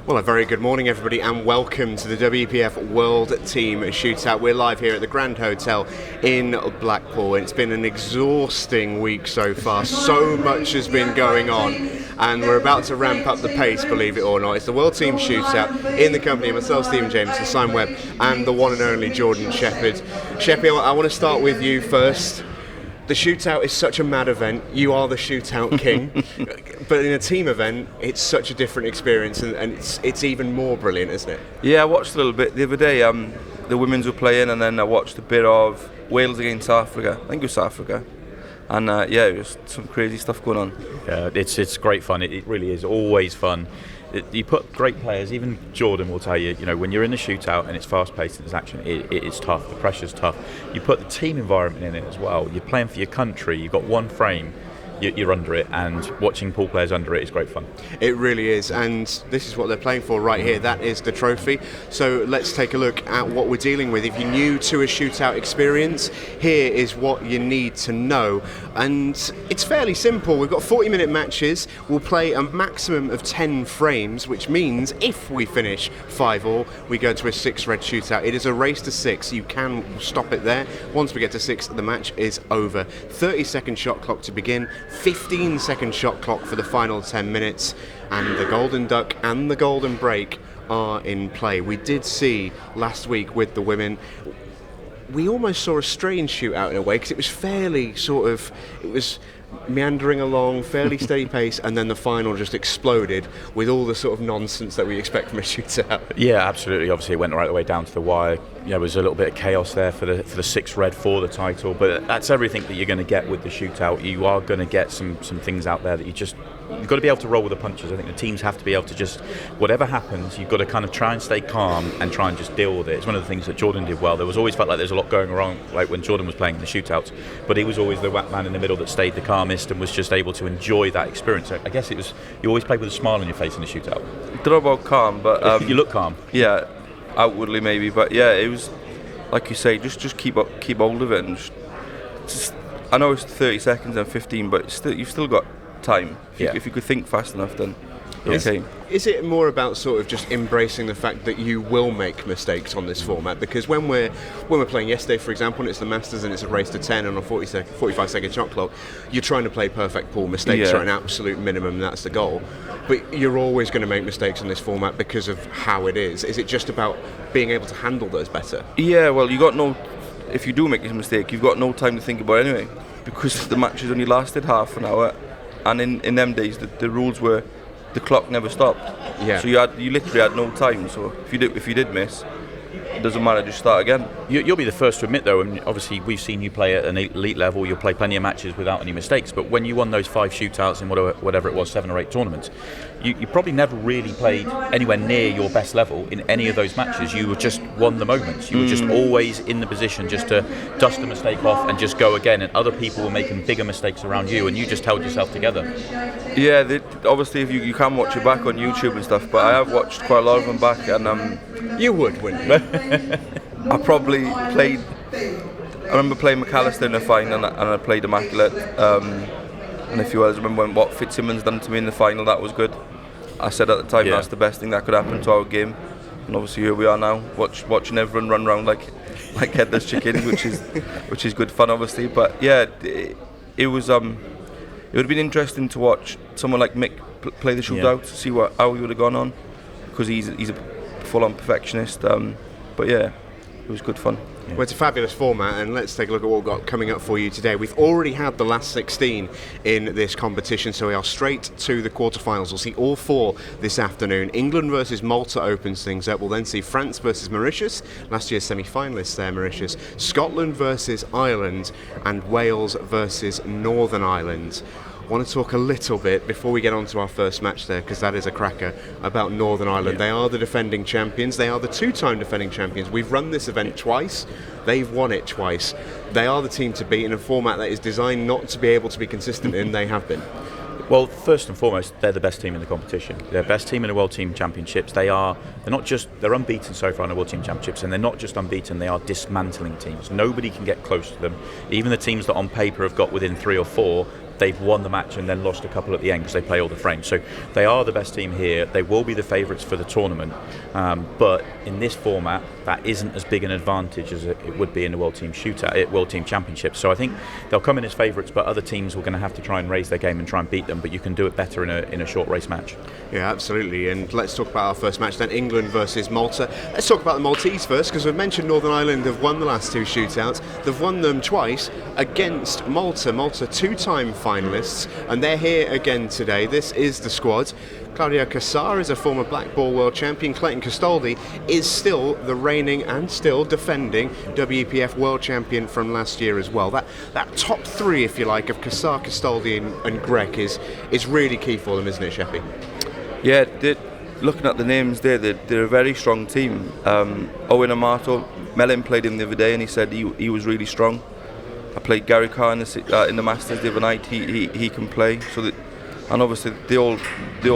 Well, a very good morning, everybody, and welcome to the WEPF World Team Shootout. We're live here at the Grand Hotel in Blackpool. It's been an exhausting week so far. So much has been going on, and we're about to ramp up the pace, believe it or not. It's the World Team Shootout in the company of myself, Stephen James, Simon Webb, and the one and only Jordan Shepherd. Sheppy, I want to start with you first. The shootout is such a mad event. You are the shootout king. But in a team event, it's such a different experience, and it's even more brilliant, isn't it? Yeah, I watched a little bit the other day. The women's were playing, and then I watched a bit of Wales against South Africa. I think it was South Africa. And it was some crazy stuff going on. Yeah, it's great fun. It really is always fun. You put great players, even Jordan will tell you, when you're in the shootout and it's fast-paced and there's action, it is tough. The pressure's tough. You put the team environment in it as well. You're playing for your country. You've got one frame. You're under it, and watching pool players under it is great fun. It really is, and this is what they're playing for right here. That is the trophy. So let's take a look at what we're dealing with. If you're new to a shootout experience, here is what you need to know. And it's fairly simple. We've got 40-minute matches. We'll play a maximum of 10 frames, which means if we finish 5-all, we go to a 6-red shootout. It is a race to 6. You can stop it there. Once we get to 6, the match is over. 30-second shot clock to begin. 15-second shot clock for the final 10 minutes, and the golden duck and the golden break are in play. We did see last week with the women, we almost saw a strange shootout in a way, because it was fairly it was meandering along, fairly steady pace, and then the final just exploded with all the sort of nonsense that we expect from a shootout. Yeah, absolutely. Obviously, it went right the way down to the wire. There was a little bit of chaos there for the 6-red for the title, but that's everything that you're going to get with the shootout. You are going to get some things out there that you've got to be able to roll with the punches. I think the teams have to be able to just, whatever happens, you've got to kind of try and stay calm and try and just deal with it. It's one of the things that Jordan did well. There was always felt like there's a lot going wrong, like when Jordan was playing in the shootouts, but he was always the man in the middle that stayed the calmest and was just able to enjoy that experience. I guess it was, you always played with a smile on your face in the shootout. I don't know about calm, but you look calm. Yeah, outwardly maybe, but yeah, it was like you say, just keep hold of it, and just I know it's 30 seconds and 15, but you've still got time. If you could think fast enough, then okay. Is it more about sort of just embracing the fact that you will make mistakes on this format? Because when we're playing yesterday, for example, and it's the Masters and it's a race to 10 on a 45-second shot clock, you're trying to play perfect pool. Mistakes are an absolute minimum, and that's the goal. But you're always going to make mistakes on this format because of how it is. Is it just about being able to handle those better? Yeah, well, if you do make a mistake, you've got no time to think about it anyway, because the matches only lasted half an hour, and in them days the rules were the clock never stopped. Yeah. So you literally had no time. So if you did miss, it doesn't matter, just start again. You'll be the first to admit, though, and obviously we've seen you play at an elite level. You'll play plenty of matches without any mistakes. But when you won those 5 shootouts in whatever it was, 7 or 8 tournaments, you probably never really played anywhere near your best level in any of those matches. You just won the moments. You were just always in the position just to dust a mistake off and just go again. And other people were making bigger mistakes around you, and you just held yourself together. Yeah, obviously if you can watch it back on YouTube and stuff, but I have watched quite a lot of them back, and you would, wouldn't you? I probably played. I remember playing McAllister in the final, and I played Immaculate. And a few others. I remember what Fitzsimmons done to me in the final. That was good. I said at the time that's the best thing that could happen to our game. And obviously here we are now, watching everyone run around like headless chickens, which is good fun, obviously. But yeah, it was. It would have been interesting to watch someone like Mick play the shootout to see how he would have gone on, because he's a full-on perfectionist. But yeah, it was good fun. Well, it's a fabulous format, and let's take a look at what we've got coming up for you today. We've already had the last 16 in this competition, so we are straight to the quarterfinals. We'll see all 4 this afternoon. England versus Malta opens things up. We'll then see France versus Mauritius, last year's semi-finalists there, Mauritius. Scotland versus Ireland, and Wales versus Northern Ireland. I want to talk a little bit, before we get on to our first match there, because that is a cracker, about Northern Ireland. They are the defending champions. They are the 2-time defending champions. We've run this event twice. They've won it twice. They are the team to beat in a format that is designed not to be able to be consistent in. They have been. Well, first and foremost, they're the best team in the competition. They're the best team in the World Team Championships. They're unbeaten so far in the World Team Championships, and they're not just unbeaten, they are dismantling teams. Nobody can get close to them. Even the teams that on paper have got within 3 or 4, they've won the match and then lost a couple at the end because they play all the frames. So they are the best team here. They will be the favourites for the tournament, but in this format, that isn't as big an advantage as it would be in the World Team Shootout, World Team Championship. So I think they'll come in as favourites, but other teams are going to have to try and raise their game and try and beat them. But you can do it better in a short race match. Yeah, absolutely. And let's talk about our first match then, England versus Malta. Let's talk about the Maltese first, because we've mentioned Northern Ireland have won the last two shootouts. They've won them twice against Malta. Malta, two-time finalists, and they're here again today. This is the squad. Claudio Cassar is a former black ball world champion. Clayton Castaldi is still the reigning and still defending WEPF world champion from last year as well. That top three, if you like, of Cassar, Castaldi and Greg is really key for them, isn't it, Sheppy? Yeah, looking at the names there, they're a very strong team. Owen Amato, Melin played him the other day and he said he was really strong. I played Gary Carr in the Masters the other night. He can play. And obviously they all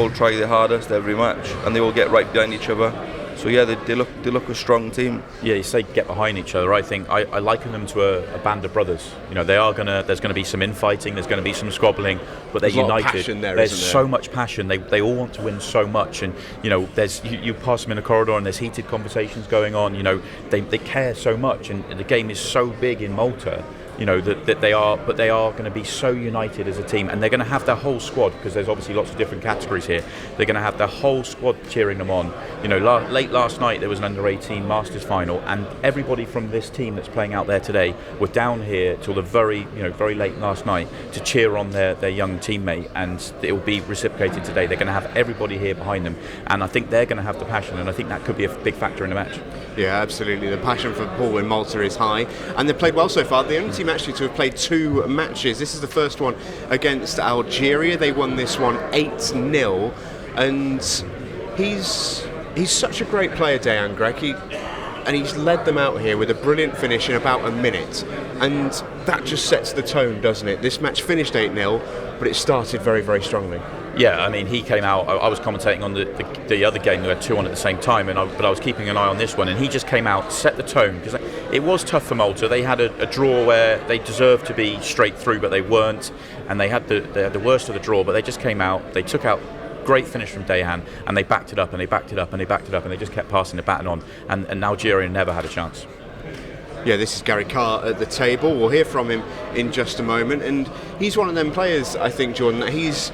try their hardest every match, and they all get right behind each other. So yeah, they look a strong team. Yeah, you say get behind each other. I think I liken them to a band of brothers. You know, there's gonna be some infighting, there's gonna be some squabbling, but they're united. A lot of passion there's isn't there? So much passion. They all want to win so much, and you know, you pass them in a corridor and there's heated conversations going on. You know, they care so much, and the game is so big in Malta. You know that they are going to be so united as a team, and they're going to have their whole squad, because there's obviously lots of different categories here. They're going to have their whole squad cheering them on. You know, late last night there was an under-18 Masters final, and everybody from this team that's playing out there today were down here till the very late last night to cheer on their young teammate, and it will be reciprocated today. They're going to have everybody here behind them, and I think they're going to have the passion, and I think that could be a big factor in the match. Yeah, absolutely. The passion for ball in Malta is high, and they've played well so far. The only team actually to have played two matches. This is the first one against Algeria. They won this one 8-0, and he's such a great player, Dejan Greg. And he's led them out here with a brilliant finish in about a minute, and that just sets the tone, doesn't it? This match finished 8-0, but it started very, very strongly. Yeah, I mean, he came out. I was commentating on the other game. We had two on at the same time, but I was keeping an eye on this one. And he just came out, set the tone, because it was tough for Malta. They had a draw where they deserved to be straight through, but they weren't. And they had the worst of the draw. But they just came out. They took out. Great finish from Dejan, and they backed it up, and they backed it up, and they backed it up, and they just kept passing the baton on. And Algeria never had a chance. Yeah, this is Gary Carr at the table. We'll hear from him in just a moment, and he's one of them players, I think, Jordan, that he's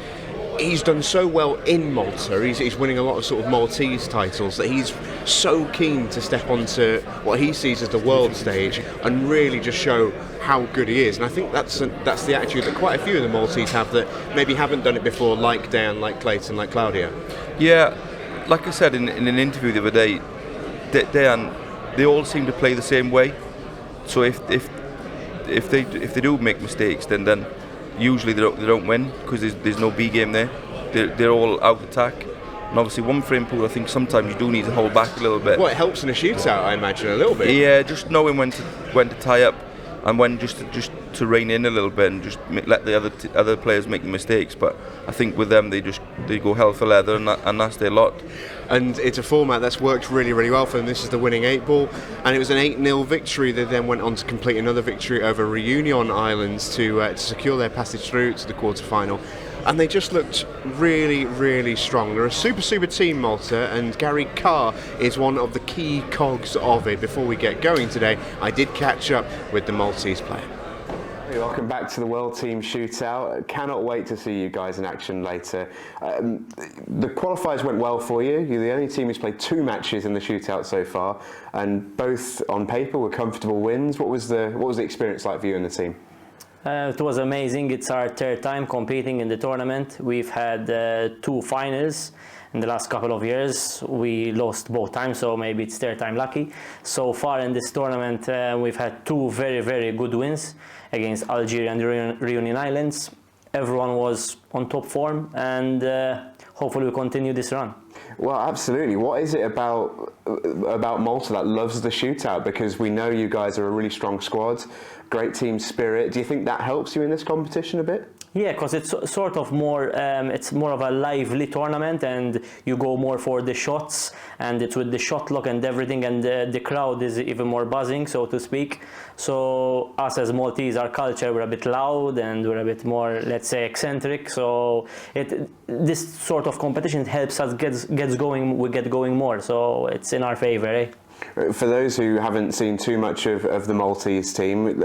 done so well in Malta. He's winning a lot of sort of Maltese titles, that he's so keen to step onto what he sees as the world stage and really just show how good he is. And I think that's the attitude that quite a few of the Maltese have that maybe haven't done it before, like Dan, like Clayton, like Claudio. Yeah, like I said in an interview the other day, they all seem to play the same way. So if they do make mistakes, then usually they don't win, because there's no B game there. They're all out attack. And obviously one frame pool, I think sometimes you do need to hold back a little bit. Well, it helps in a shootout, I imagine, a little bit. Yeah, just knowing when to tie up, and when just to rein in a little bit and just let the other players make the mistakes. But I think with them, they go hell for leather, and that's their lot. And it's a format that's worked really, really well for them. This is the winning 8-ball, and it was an 8-0 victory. They then went on to complete another victory over Reunion Islands to secure their passage through to the quarterfinal. And they just looked really, really strong. They're a super team, Malta, and Gary Carr is one of the key cogs of it. Before we get going today, I did catch up with the Maltese player. Hey, welcome back to the World Team Shootout. Cannot wait to see you guys in action later. The qualifiers went well for you. You're the only team who's played two matches in the shootout so far, and both on paper were comfortable wins. What was the experience like for you and the team? It was amazing. It's our third time competing in the tournament. We've had two finals in the last couple of years. We lost both times, so maybe it's third time lucky. So far in this tournament, we've had two very, very good wins against Algeria and Reunion Islands. Everyone was on top form, and hopefully we'll continue this run. Well, absolutely. What is it about Malta that loves the shootout? Because we know you guys are a really strong squad, great team spirit. Do you think that helps you in this competition a bit? Yeah, because it's sort of more, it's more of a lively tournament, and you go more for the shots, and it's with the shot clock and everything, and the crowd is even more buzzing, so to speak. So us as Maltese, our culture, we're a bit loud and we're a bit more, let's say, eccentric. So this sort of competition helps us gets going. We get going more, so it's in our favor, eh? For those who haven't seen too much of the Maltese team,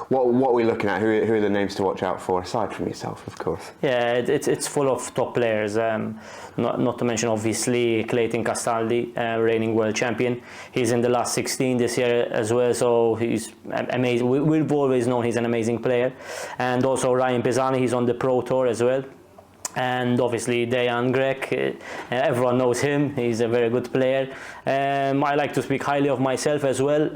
what are we looking at? Who are the names to watch out for, aside from yourself, of course? Yeah, it's full of top players. Not to mention, obviously, Clayton Castaldi, reigning world champion. He's in the last 16 this year as well, so he's amazing. We've always known he's an amazing player. And also Ryan Pisani, he's on the Pro Tour as well. And obviously Dejan Grek, everyone knows him, he's a very good player. I like to speak highly of myself as well.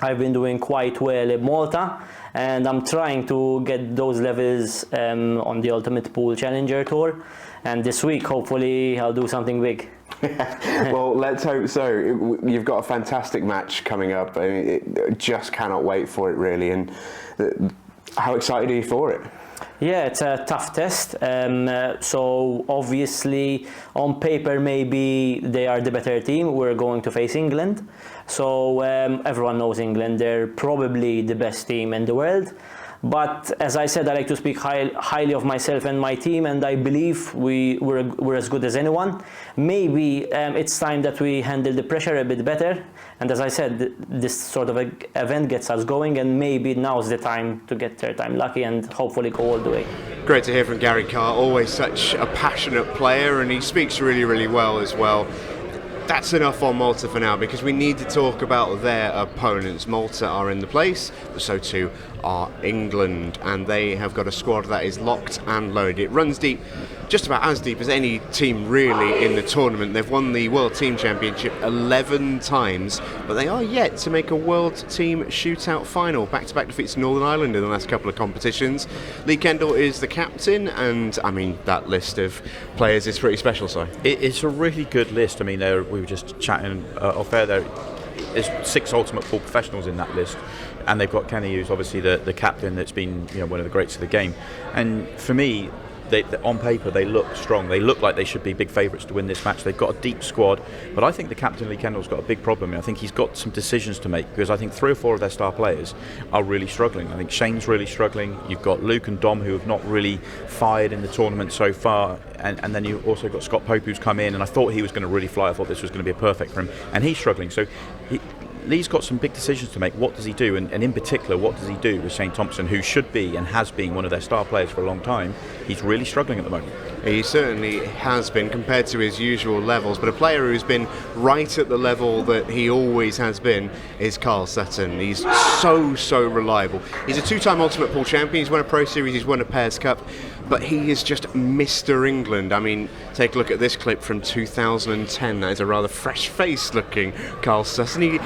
I've been doing quite well in Malta, and I'm trying to get those levels on the Ultimate Pool Challenger Tour, and this week hopefully I'll do something big. Well, let's hope so. You've got a fantastic match coming up. I mean, just cannot wait for it, really. And how excited are you for it? Yeah, it's a tough test. So obviously, on paper, maybe they are the better team. We're going to face England. So everyone knows England. They're probably the best team in the world. But as I said, I like to speak highly of myself and my team, and I believe we're as good as anyone. Maybe it's time that we handle the pressure a bit better. And as I said, this sort of event gets us going, and maybe now's the time to get third time lucky and hopefully go all the way. Great to hear from Gary Carr, always such a passionate player, and he speaks really, really well as well. That's enough on Malta for now, because we need to talk about their opponents. Malta are in the place, but so too are England, and they have got a squad that is locked and loaded. It runs deep, just about as deep as any team really in the tournament. They've won the World Team Championship 11 times, but they are yet to make a World Team Shootout final. Back-to-back defeats to Northern Ireland in the last couple of competitions. Lee Kendall is the captain, and I mean, that list of players is pretty special, Si. It's a really good list. I mean, we were just chatting off air there. There's 6 Ultimate Pool professionals in that list, and they've got Kenny, who's obviously the captain, that's been one of the greats of the game. And for me, on paper they look strong. They look like they should be big favourites to win this match. They've got a deep squad, but I think the captain, Lee Kendall's got a big problem. I think he's got some decisions to make, because I think 3 or 4 of their star players are really struggling. I think Shane's really struggling. You've got Luke and Dom, who have not really fired in the tournament so far, and then you've also got Scott Pope, who's come in, and I thought he was going to really fly. I thought this was going to be perfect for him, and he's struggling. So Lee's got some big decisions to make. What does he do? And in particular, what does he do with Shane Thompson, who should be and has been one of their star players for a long time? He's really struggling at the moment. He certainly has been, compared to his usual levels, but a player who's been right at the level that he always has been is Carl Sutton. He's so reliable. He's a 2-time Ultimate Pool champion. He's won a Pro Series, he's won a Pairs Cup, but he is just Mr. England. I mean, take a look at this clip from 2010. That is a rather fresh-faced looking Carl Sutton. He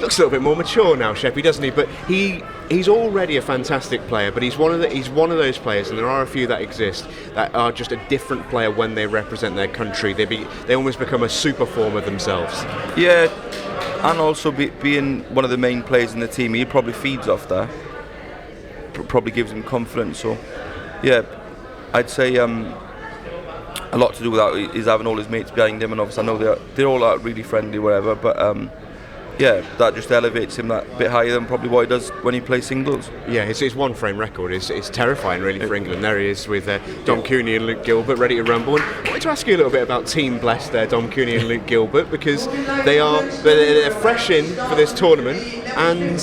looks a little bit more mature now, Sheppy, doesn't he? But he's already a fantastic player, but he's one of those players, and there are a few that exist, that are just a different player when they represent their country. They almost become a super former themselves. Yeah, and also being one of the main players in the team, he probably feeds off that. Probably gives him confidence. So, yeah, I'd say a lot to do with that is having all his mates behind him, and obviously I know they're all really friendly, whatever, but yeah, that just elevates him that bit higher than probably what he does when he plays singles. Yeah, his one-frame record is terrifying, really, for England. There he is with Dom Cooney and Luke Gilbert ready to rumble. And I wanted to ask you a little bit about Team Blessed there, Dom Cooney and Luke Gilbert, because they're fresh in for this tournament, and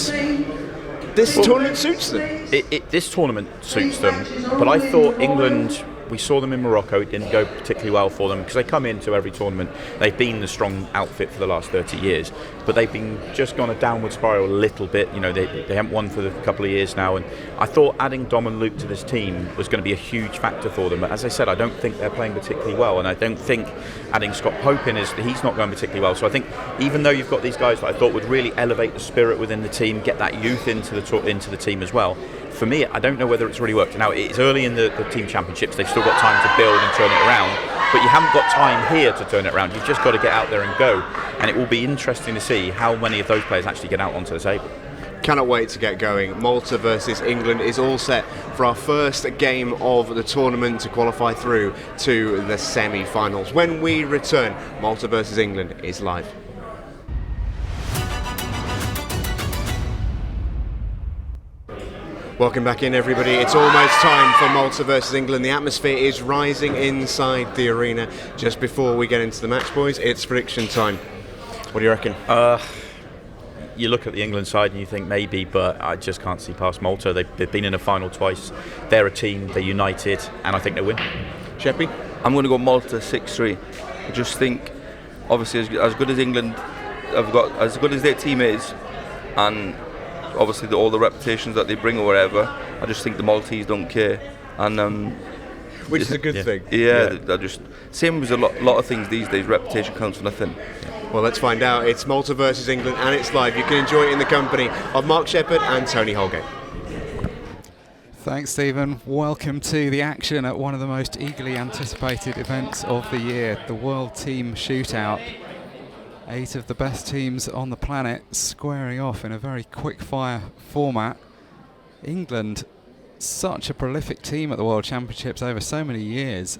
this tournament suits them. This tournament suits them, but I thought England, we saw them in Morocco, it didn't go particularly well for them, because they come into every tournament, they've been the strong outfit for the last 30 years, but they've been just gone a downward spiral a little bit. They haven't won for a couple of years now, and I thought adding Dom and Luke to this team was going to be a huge factor for them. But as I said, I don't think they're playing particularly well, and I don't think adding Scott Pope in he's not going particularly well. So I think even though you've got these guys that I thought would really elevate the spirit within the team, get that youth into the team as well, for me, I don't know whether it's really worked. Now, it's early in the team championships, they've still got time to build and turn it around, but you haven't got time here to turn it around. You've just got to get out there and go, and it will be interesting to see how many of those players actually get out onto the table. Cannot wait to get going. Malta versus England is all set for our first game of the tournament to qualify through to the semi-finals. When we return, Malta versus England is live. Welcome back in, everybody. It's almost time for Malta versus England. The atmosphere is rising inside the arena. Just before we get into the match, boys, it's prediction time. What do you reckon? You look at the England side and you think maybe, but I just can't see past Malta. They've been in a final twice. They're a team, they're united, and I think they'll win. Sheppy? I'm going to go Malta 6-3. I just think, obviously, as good as England have got, as good as their team is, and obviously all the reputations that they bring or whatever, I just think the Maltese don't care. And which is a good thing. Yeah, they're just same as a lot of things these days. Reputation counts for nothing. Well, let's find out. It's Malta versus England, and it's live. You can enjoy it in the company of Mark Shepherd and Tony Holgate. Thanks, Stephen. Welcome to the action at one of the most eagerly anticipated events of the year, the World Team Shootout. 8 of the best teams on the planet squaring off in a very quick-fire format. England, such a prolific team at the World Championships over so many years.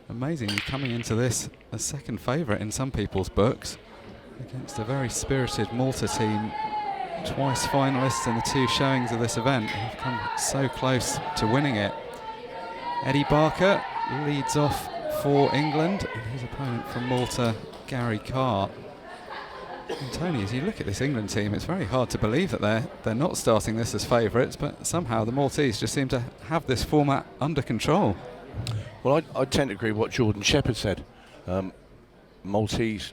Amazingly coming into this a second favourite in some people's books against a very spirited Malta team, twice finalists in the 2 showings of this event, have come so close to winning it. Eddie Barker leads off for England, and his opponent from Malta, Gary Carr. And Tony, as you look at this England team, it's very hard to believe that they're not starting this as favourites, but somehow the Maltese just seem to have this format under control. Well, I tend to agree with what Jordan Shepherd said. Maltese,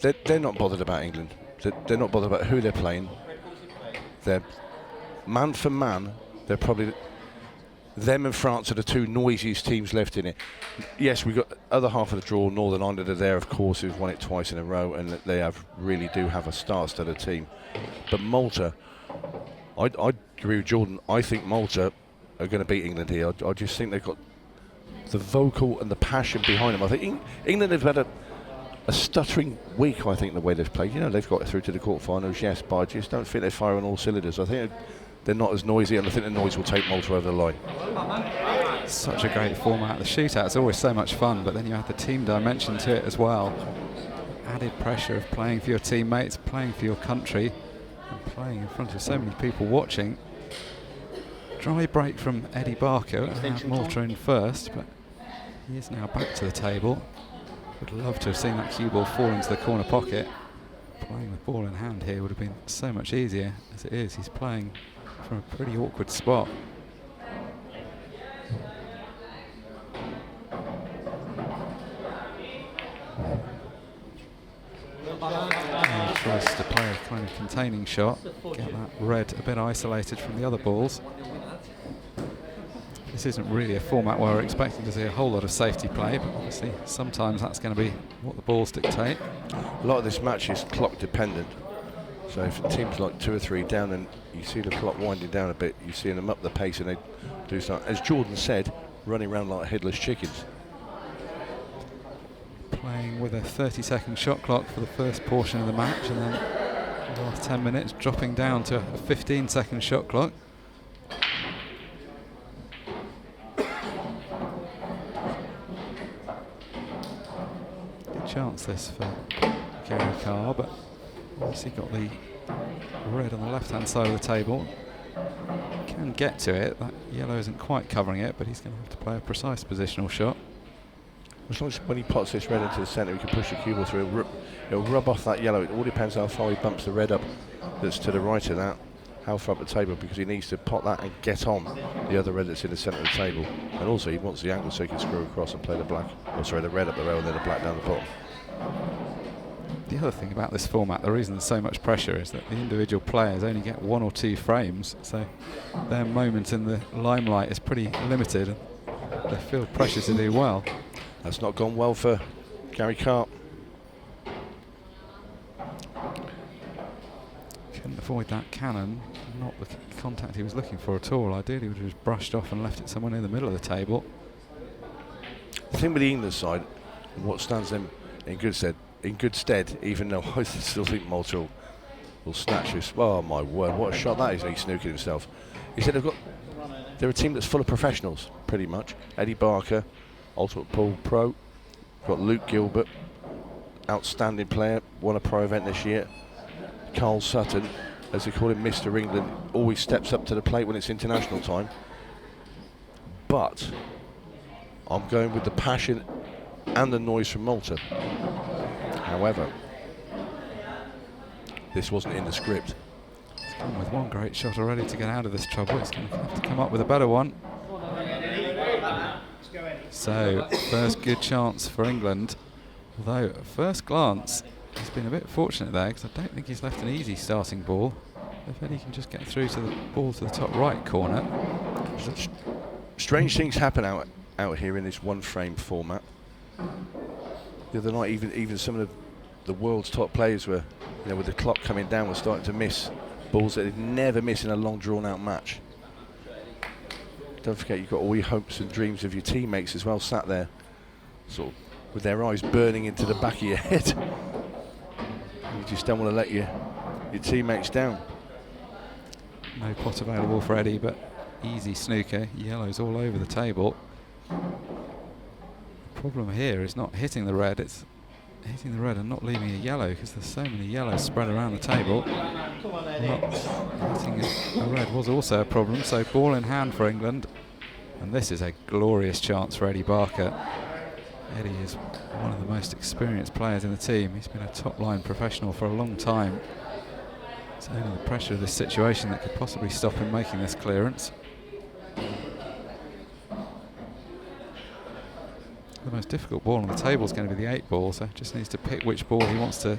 they're not bothered about England. They're not bothered about who they're playing. They're man for man. They're probably them and France are the 2 noisiest teams left in it. Yes, we've got other half of the draw. Northern Ireland are there, of course, who've won it twice in a row, and they really do have a star-studded team. But Malta, I agree with Jordan. I think Malta are going to beat England here. I just think they've got the vocal and the passion behind them. I think England have had a stuttering week, I think, the way they've played. You know, they've got through to the quarterfinals, yes, but I just don't think they're firing all cylinders. I think they're not as noisy, and I think the noise will take Malta over the line. Such a great format. The shootout's always so much fun, but then you add the team dimension to it as well. Added pressure of playing for your teammates, playing for your country, and playing in front of so many people watching. Dry break from Eddie Barker, Malta in first, but he is now back to the table. Would love to have seen that cue ball fall into the corner pocket. Playing with ball in hand here would have been so much easier. As it is, he's playing from a pretty awkward spot. Tries to play a kind of containing shot, get that red a bit isolated from the other balls. This isn't really a format where we're expecting to see a whole lot of safety play, but obviously sometimes that's going to be what the balls dictate. A lot of this match is clock dependent. So if the team's like 2 or 3 down and you see the clock winding down a bit, you see them up the pace and they do something. As Jordan said, running around like headless chickens. Playing with a 30-second shot clock for the first portion of the match, and then the last 10 minutes dropping down to a 15-second shot clock. Good chance this for Gary Carr, but obviously got the red on the left-hand side of the table. Can get to it. That yellow isn't quite covering it, but he's going to have to play a precise positional shot. As long as when he pots this red into the centre, he can push the cue ball through. It'll rub off that yellow. It all depends how far he bumps the red up that's to the right of that, how far up the table, because he needs to pot that and get on the other red that's in the centre of the table. And also he wants the angle so he can screw across and play the black, or sorry, the red up the rail and then the black down the bottom. The other thing about this format, the reason there's so much pressure, is that the individual players only get 1 or 2 frames, so their moment in the limelight is pretty limited, and they feel pressure to do well. That's not gone well for Gary Carr. Couldn't avoid that cannon, not the contact he was looking for at all. Ideally he would have just brushed off and left it somewhere in the middle of the table. The thing with the England side, what stands them in good stead, even though I still think Malta will will snatch this. Oh my word, what a shot that is. He snooked himself. He said they're a team that's full of professionals, pretty much. Eddie Barker, Ultimate Pool Pro. Got Luke Gilbert, outstanding player, won a pro event this year. Carl Sutton, as they call him, Mr. England, always steps up to the plate when it's international time. But I'm going with the passion and the noise from Malta. However, this wasn't in the script. He's come with one great shot already to get out of this trouble. He's going to have to come up with a better one. So, first good chance for England. Although, at first glance, he's been a bit fortunate there because I don't think he's left an easy starting ball. If Eddie can just get through to the ball to the top right corner. Strange things happen out here in this one-frame format. The other night, even some of the world's top players were, with the clock coming down, were starting to miss balls that they'd never miss in a long, drawn-out match. Don't forget, you've got all your hopes and dreams of your teammates as well, sat there, sort of with their eyes burning into the back of your head. You just don't want to let your teammates down. No pot available for Eddie, but easy snooker. Yellows all over the table. The problem here is not hitting the red, it's hitting the red and not leaving a yellow, because there's so many yellows spread around the table. Not hitting a red was also a problem, so ball in hand for England. And this is a glorious chance for Eddie Barker. Eddie is one of the most experienced players in the team. He's been a top-line professional for a long time. It's only the pressure of this situation that could possibly stop him making this clearance. The most difficult ball on the table is going to be the 8 ball, so just needs to pick which ball he wants to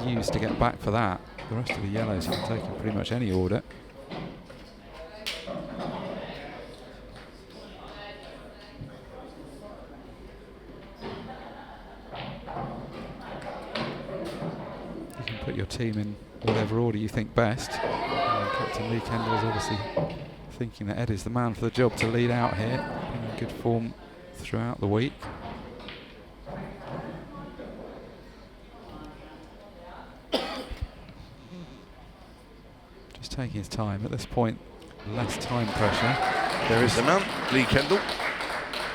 use to get back for that. The rest of the yellows he can take in pretty much any order. You can put your team in whatever order you think best. Captain Lee Kendall is obviously thinking that Ed is the man for the job to lead out here. Been in good form throughout the week. Just taking his time at this point, less time pressure. There is the man, Lee Kendall,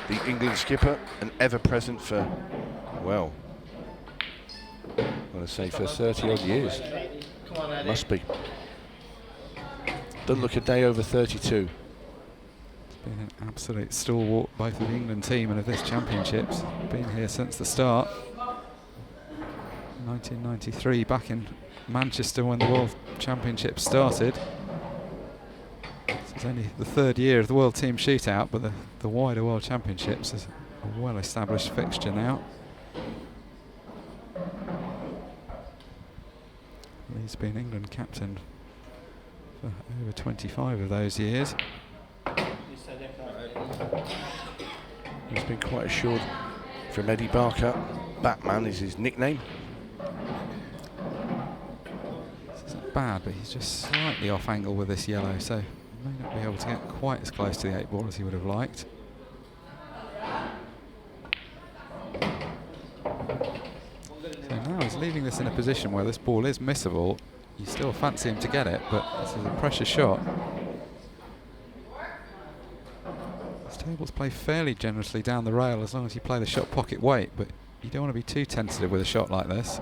the England skipper, and ever present for, well, I'm going to say for 30 odd years. Must be. Doesn't look a day over 32. It's been an absolute stalwart, both of the England team and of this championships. Been here since the start. 1993, back in Manchester when the World Championships started. This is only the 3rd year of the World Team Shootout, but the wider World Championships is a well-established fixture now. He's been England captain for over 25 of those years. He's been quite assured from Eddie Barker. Batman is his nickname. This isn't bad, but he's just slightly off angle with this yellow, so he may not be able to get quite as close to the 8 ball as he would have liked. So now he's leaving this in a position where this ball is missable. You still fancy him to get it, but this is a pressure shot. These tables play fairly generously down the rail as long as you play the shot pocket weight, but you don't want to be too tentative with a shot like this.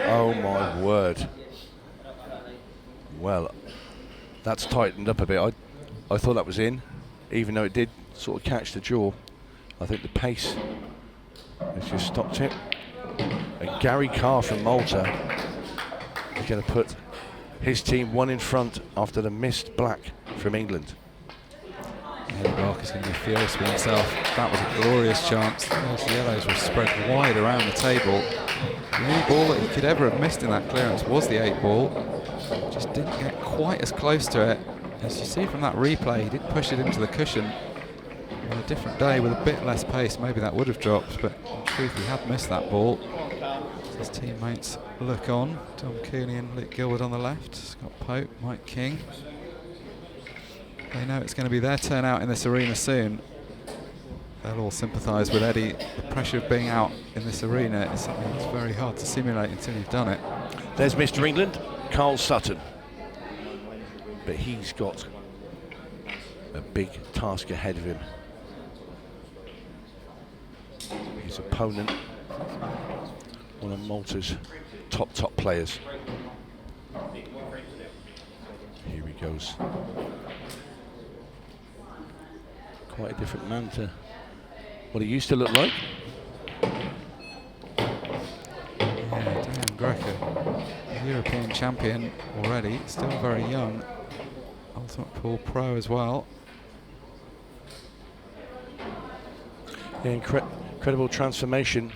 Oh my word. Well, that's tightened up a bit. I thought that was in, even though it did sort of catch the jaw. I think the pace has just stopped it. And Gary Carr from Malta is going to put his team 1 in front after the missed black from England. Eddie Barker's going to be furious with himself. That was a glorious chance. Those yellows were spread wide around the table. The only ball that he could ever have missed in that clearance was the 8 ball. Just didn't get quite as close to it. As you see from that replay, he did push it into the cushion. On a different day with a bit less pace, maybe that would have dropped, but in truth he had missed that ball. His teammates look on. Tom Cooney and Luke Gilbert on the left, Scott Pope, Mike King. They know it's going to be their turn out in this arena soon. they'll all sympathise with Eddie. The pressure of being out in this arena is something that's very hard to simulate until you've done it. There's Mr. England, Carl Sutton. But he's got a big task ahead of him. His opponent, one of Malta's top players. Here he goes. Quite a different man to what he used to look like. Yeah, Dan Greco, European champion already, still very young. Ultimate Pool Pro as well. Yeah, incredible transformation.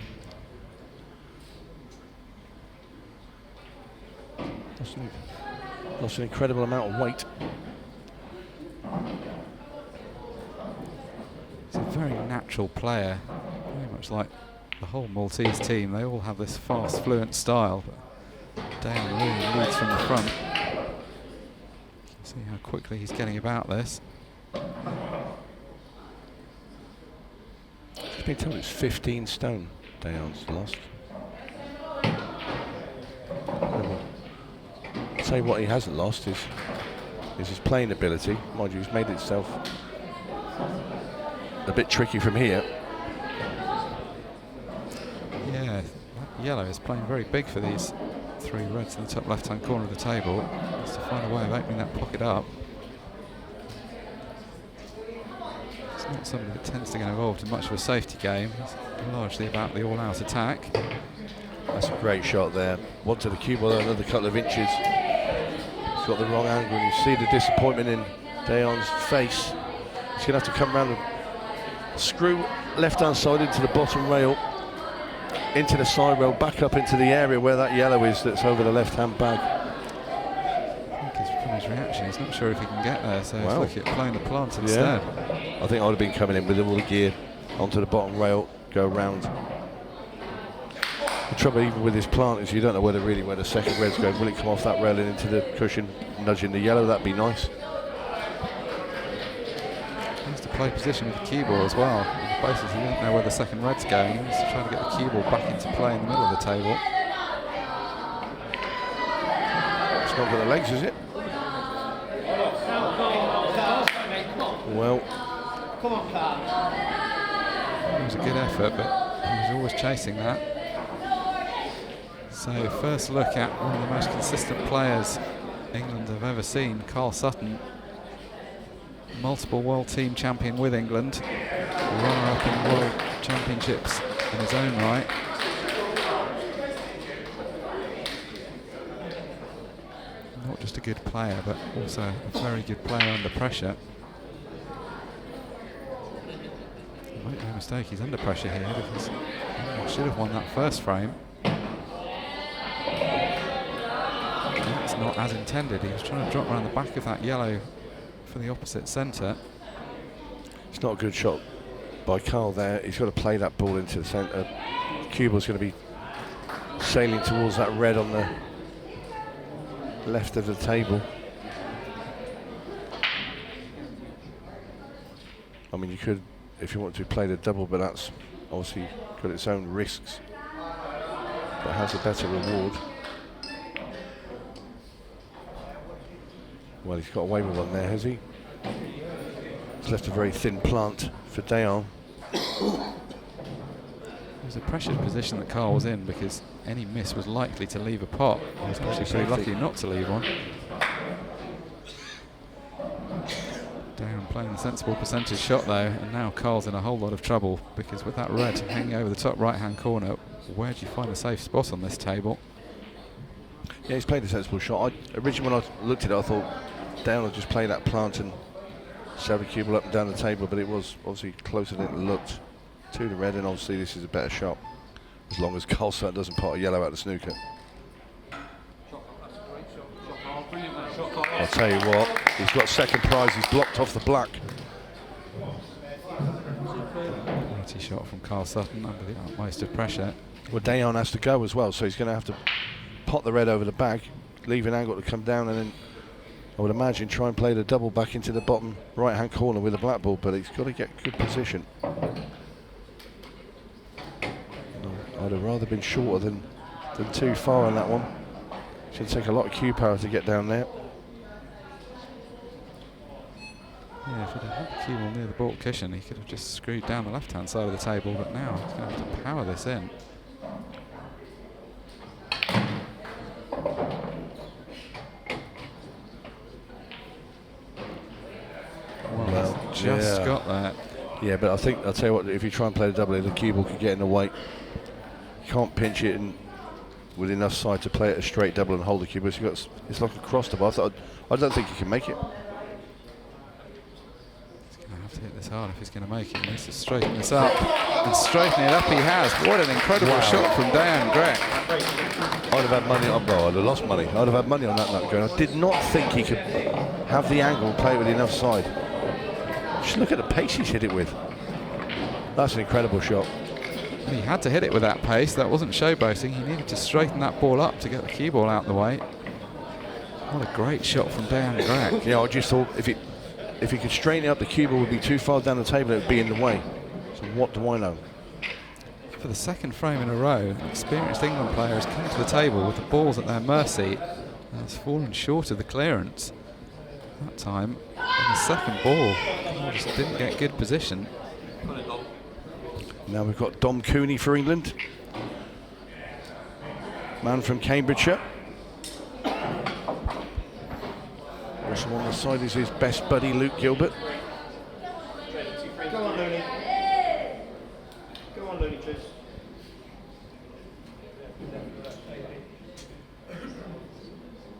Lost an incredible amount of weight. He's a very natural player, very much like the whole Maltese team. They all have this fast, fluent style, but Dale really leads from the front. See how quickly he's getting about this. It's been told it's 15 stone Dale's lost. I'll tell you what he hasn't lost is his playing ability. Mind you, he's made itself a bit tricky from here. Yeah, that yellow is playing very big for these three reds in the top left-hand corner of the table. Has to find a way of opening that pocket up. It's not somebody that tends to get involved in much of a safety game. It's largely about the all-out attack. That's a great shot there. One to the cue ball, another couple of inches. He's got the wrong angle, and you see the disappointment in Deon's face. He's going to have to come around and screw left-hand side into the bottom rail, into the side rail, back up into the area where that yellow is that's over the left-hand bag. I think from his reaction, he's not sure if he can get there, so he's looking at playing the plant instead. Yeah. I think I would have been coming in with all the gear onto the bottom rail, go round. The trouble even with this plant is you don't know where the second red's going. Will it come off that rail and into the cushion, nudging the yellow? That'd be nice. He needs to play position with the cue ball as well. On the basis he doesn't know where the second red's going. He needs to try to get the cue ball back into play in the middle of the table. It's not got the legs, is it? Well, it was a good effort, but he was always chasing that. So first look at one of the most consistent players England have ever seen, Carl Sutton. Multiple world team champion with England, runner-up in world championships in his own right. Not just a good player, but also a very good player under pressure. Make no mistake, he's under pressure here because he should have won that first frame. It's not as intended. He was trying to drop around the back of that yellow for the opposite centre. it's not a good shot by Carl there. He's got to play that ball into the centre. Cue ball's going to be sailing towards that red on the left of the table. I mean, you could, if you want to, play the double, but that's obviously got its own risks, but has a better reward. Well, he's got away with one there, has he? He's left a very thin plant for Deon. It was a pressured position that Carl was in because any miss was likely to leave a pot. He was actually pretty lucky not to leave one. Deon playing a sensible percentage shot though, and now Carl's in a whole lot of trouble because with that red hanging over the top right hand corner, where do you find a safe spot on this table? Yeah, he's played a sensible shot. Originally when I looked at it, I thought Deon would just play that plant and sail the cue ball up and down the table, but it was obviously closer than it looked to the red, and obviously this is a better shot as long as Carl Sutton doesn't pot a yellow out the snooker. I'll tell you what, he's got second prize, he's blocked off the black. Quality shot from Carl Sutton under the utmost of pressure. Well, Deon has to go as well, so he's going to have to pot the red over the bag, leave an angle to come down, and then I would imagine try and play the double back into the bottom right-hand corner with the black ball, but he's got to get good position. I'd have rather been shorter than too far on that one. Should take a lot of cue power to get down there. Yeah, if he'd have had the cue ball near the baulk cushion, he could have just screwed down the left-hand side of the table, but now he's going to have to power this in. Well, he's just got that. Yeah, but I think, I'll tell you what, if you try and play the double, the cue ball could get in the way. You can't pinch it and with enough side to play it a straight double and hold the cue ball. So it's like a cross double. I don't think he can make it. He's going to have to hit this hard if he's going to make it. He needs to straighten this up. And straightening it up he has. What an incredible shot from Dan Grech. I'd have had money on, well, I'd have lost money. I'd have had money on that nut going. I did not think he could have the angle and play with enough side. Just look at the pace he's hit it with. That's an incredible shot. He had to hit it with that pace. That wasn't showboating. He needed to straighten that ball up to get the cue ball out of the way. What a great shot from Dan Grech. Yeah, I just thought if he could straighten it up, the cue ball would be too far down the table. It would be in the way. So what do I know? For the second frame in a row, an experienced England player has come to the table with the balls at their mercy and has fallen short of the clearance. That time, on the second ball, he just didn't get good position. Now we've got Dom Cooney for England. Man from Cambridgeshire. Also on the side is his best buddy, Luke Gilbert. Go on, Looney. Go on, Looney, please.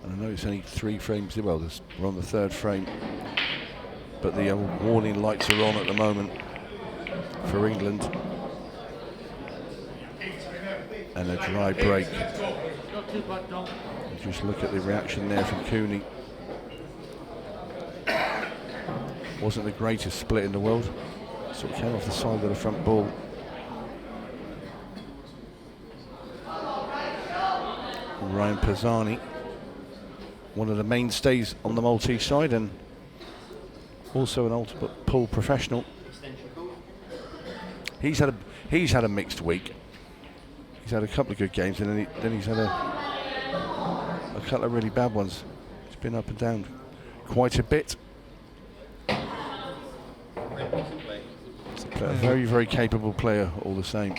And I know it's only 3 frames, well, we're on the 3rd frame, but the warning lights are on at the moment for England. And a dry break. And just look at the reaction there from Cooney. Wasn't the greatest split in the world. Sort of came off the side of the front ball. Ryan Pisani, one of the mainstays on the Maltese side and also an ultimate pool professional. He's had a mixed week. He's had a couple of good games, and then he's had a couple of really bad ones. He's been up and down quite a bit. But a very, very capable player all the same.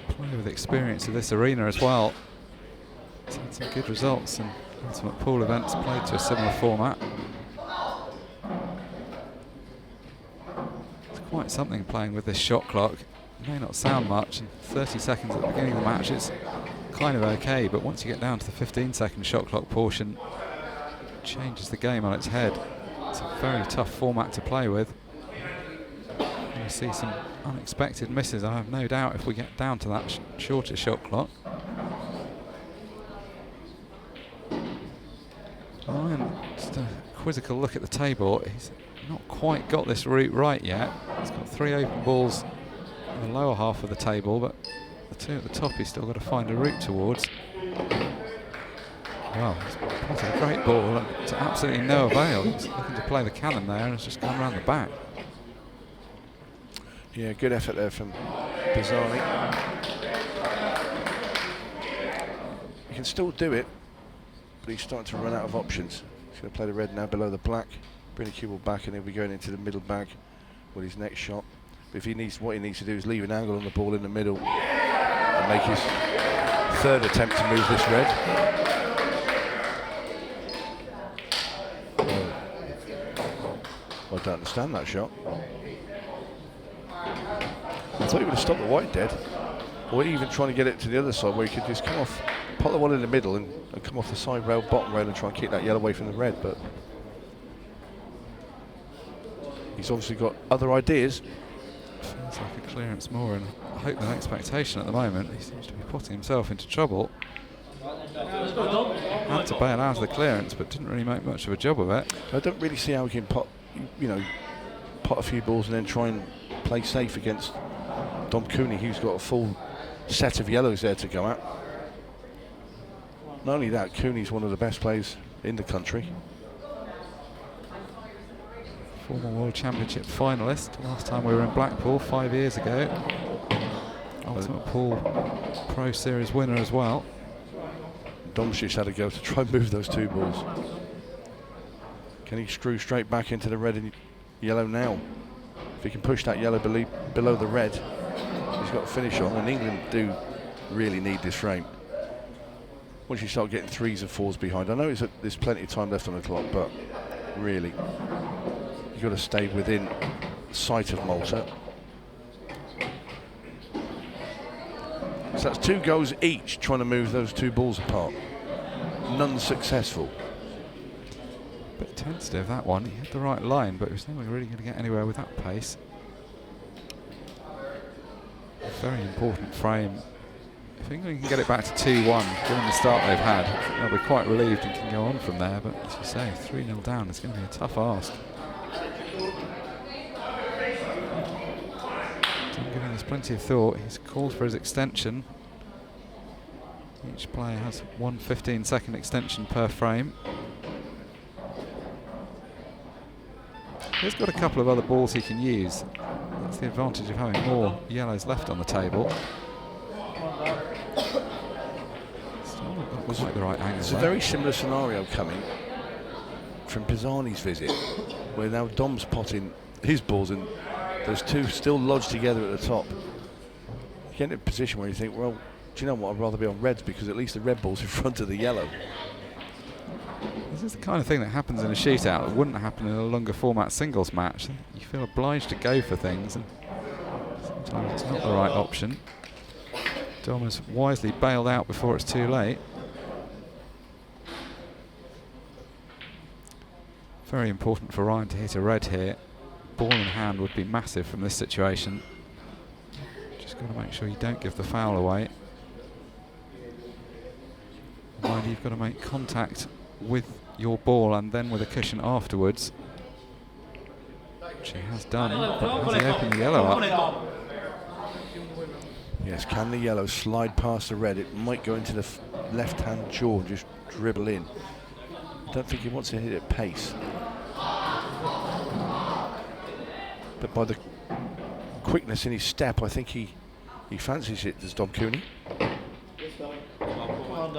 Player with experience of this arena as well. He's had some good results in ultimate pool events, played to a similar format. It's quite something playing with this shot clock. It may not sound much, and 30 seconds at the beginning of the match is kind of okay, but once you get down to the 15-second shot clock portion, it changes the game on its head. It's a very tough format to play with. You see some unexpected misses, I have no doubt, if we get down to that shorter shot clock. Ryan, just a quizzical look at the table. He's not quite got this route right yet. He's got 3 open balls in the lower half of the table, but the 2 at the top he's still got to find a route towards. Well, he's put a great ball to absolutely no avail. He's looking to play the cannon there and it's just gone around the back. Yeah, good effort there from Pisani. He can still do it, but he's starting to run out of options. He's going to play the red now below the black, bring the cue ball back, and he'll be going into the middle bag with his next shot. But if he needs, what he needs to do is leave an angle on the ball in the middle and make his 3rd attempt to move this red. I don't understand that shot. I thought he would have stopped the white dead, or even trying to get it to the other side where he could just come off, put the one in the middle and come off the side rail, bottom rail, and try and keep that yellow away from the red. But he's obviously got other ideas. Feels like a clearance more, and I hope than expectation at the moment. He seems to be putting himself into trouble. Had to bail out of the clearance, but didn't really make much of a job of it. I don't really see how he can pot a few balls and then try and play safe against Dom Cooney, who's got a full set of yellows there to go at. Not only that, Cooney's one of the best players in the country. Former World Championship finalist. Last time we were in Blackpool 5 years ago. Ultimate Pool Pro Series winner as well. Dom's had a go to try and move those 2 balls. Can he screw straight back into the red and yellow now? If he can push that yellow below the red, he's got to finish on, and England do really need this frame. Once you start getting 3s and 4s behind, I know there's plenty of time left on the clock, but really, you've got to stay within sight of Malta. So that's 2 goes each trying to move those 2 balls apart. None successful. Bit tentative, that one. He had the right line, but he was never really going to get anywhere with that pace. A very important frame. If England can get it back to 2-1, given the start they've had, they'll be quite relieved and can go on from there. But as you say, 3-0 down is going to be a tough ask. Tom giving this plenty of thought. He's called for his extension. Each player has 1 15-second extension per frame. He's got a couple of other balls he can use. That's the advantage of having more yellows left on the table. Still not got quite the right angle. It's a very similar scenario coming from Pisani's visit, where now Dom's potting his balls and those 2 still lodged together at the top. You get in a position where you think, well, do you know what, I'd rather be on reds because at least the red ball's in front of the yellow. This is the kind of thing that happens in a shootout that wouldn't happen in a longer format singles match. You feel obliged to go for things, and sometimes it's not the right option. Dom has wisely bailed out before it's too late. Very important for Ryan to hit a red here. Ball in hand would be massive from this situation. Just got to make sure you don't give the foul away. Mind you've got to make contact with your ball and then with a cushion afterwards, which he has done, but has he opened the yellow up? Yes, can the yellow slide past the red? It might go into the left-hand jaw and just dribble in. I don't think he wants to hit it at pace. But by the quickness in his step, I think he fancies it, does Dom Cooney.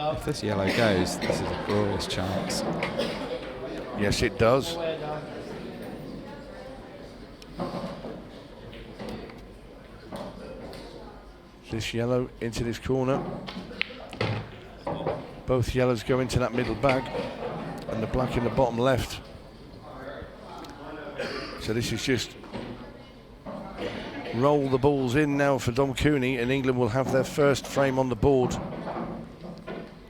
If this yellow goes, this is a glorious chance. Yes, it does. This yellow into this corner. Both yellows go into that middle bag, and the black in the bottom left. So this is just roll the balls in now for Dom Cooney, and England will have their first frame on the board,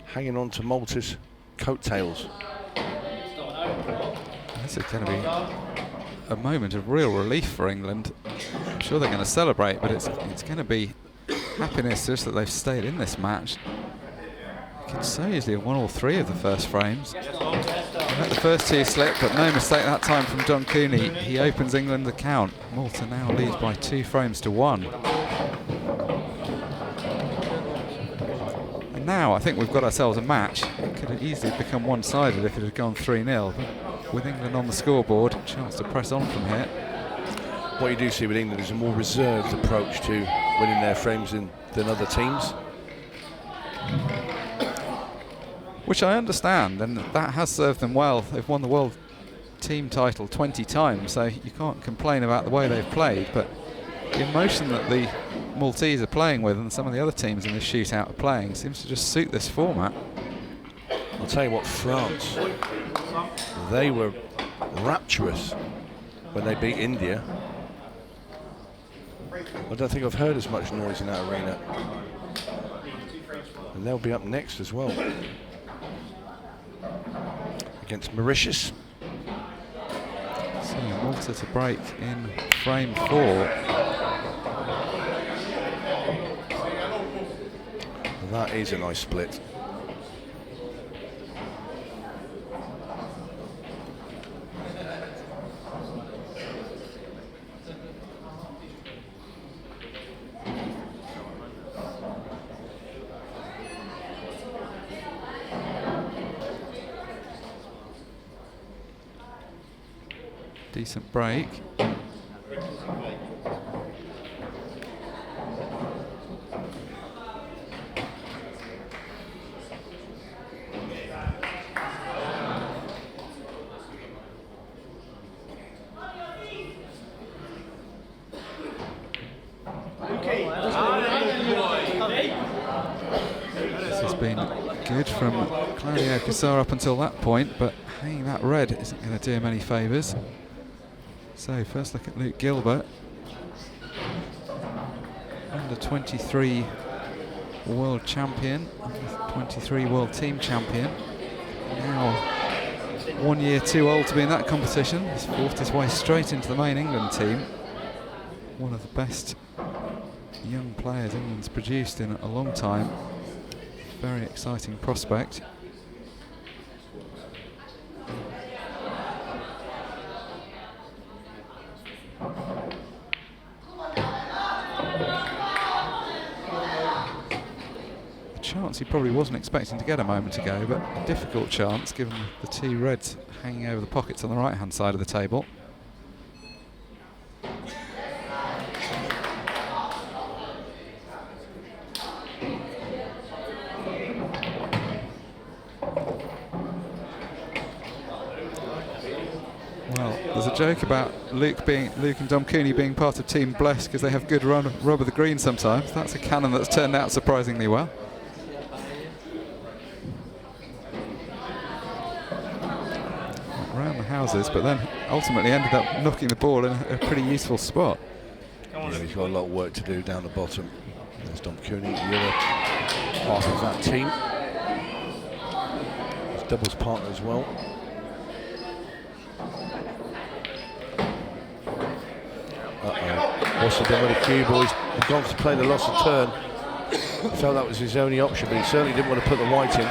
hanging on to Malta's coattails. This is going to be a moment of real relief for England. I'm sure they're going to celebrate, but it's going to be happiness just that they've stayed in this match. They could so easily have won all 3 of the first frames. Let the first 2 slip, but no mistake that time from Dom Cooney. He opens England's account. Malta now leads by 2 frames to 1. And now I think we've got ourselves a match. It could have easily become one-sided if it had gone 3-0. But with England on the scoreboard, a chance to press on from here. What you do see with England is a more reserved approach to winning their frames than other teams. Which I understand, and that has served them well. They've won the world team title 20 times, so you can't complain about the way they've played, but the emotion that the Maltese are playing with and some of the other teams in this shootout are playing seems to just suit this format. I'll tell you what, France, they were rapturous when they beat India. I don't think I've heard as much noise in that arena. And they'll be up next as well. Against Mauritius. So Malta to break in frame 4. And that is a nice split. decent break. This has been good from Claudio Cassar up until that point, but hanging that red isn't going to do him any favours. So first look at Luke Gilbert, under 23 world champion, under 23 world team champion. Now 1 year too old to be in that competition. He's forced his way straight into the main England team. One of the best young players England's produced in a long time. Very exciting prospect. A chance he probably wasn't expecting to get a moment ago, but a difficult chance given the two reds hanging over the pockets on the right hand side of the table. There's a joke about Luke and Dom Cooney being part of Team Bless because they have good rub of the green sometimes. That's a cannon that's turned out surprisingly well. Around the houses, but then ultimately ended up knocking the ball in a pretty useful spot. Yeah, he's got a lot of work to do down the bottom. There's Dom Cooney, the other part of that team. His doubles partner as well. What's he done with the cue boys? He's gone to play the loss of turn. Felt that was his only option, but he certainly didn't want to put the white in.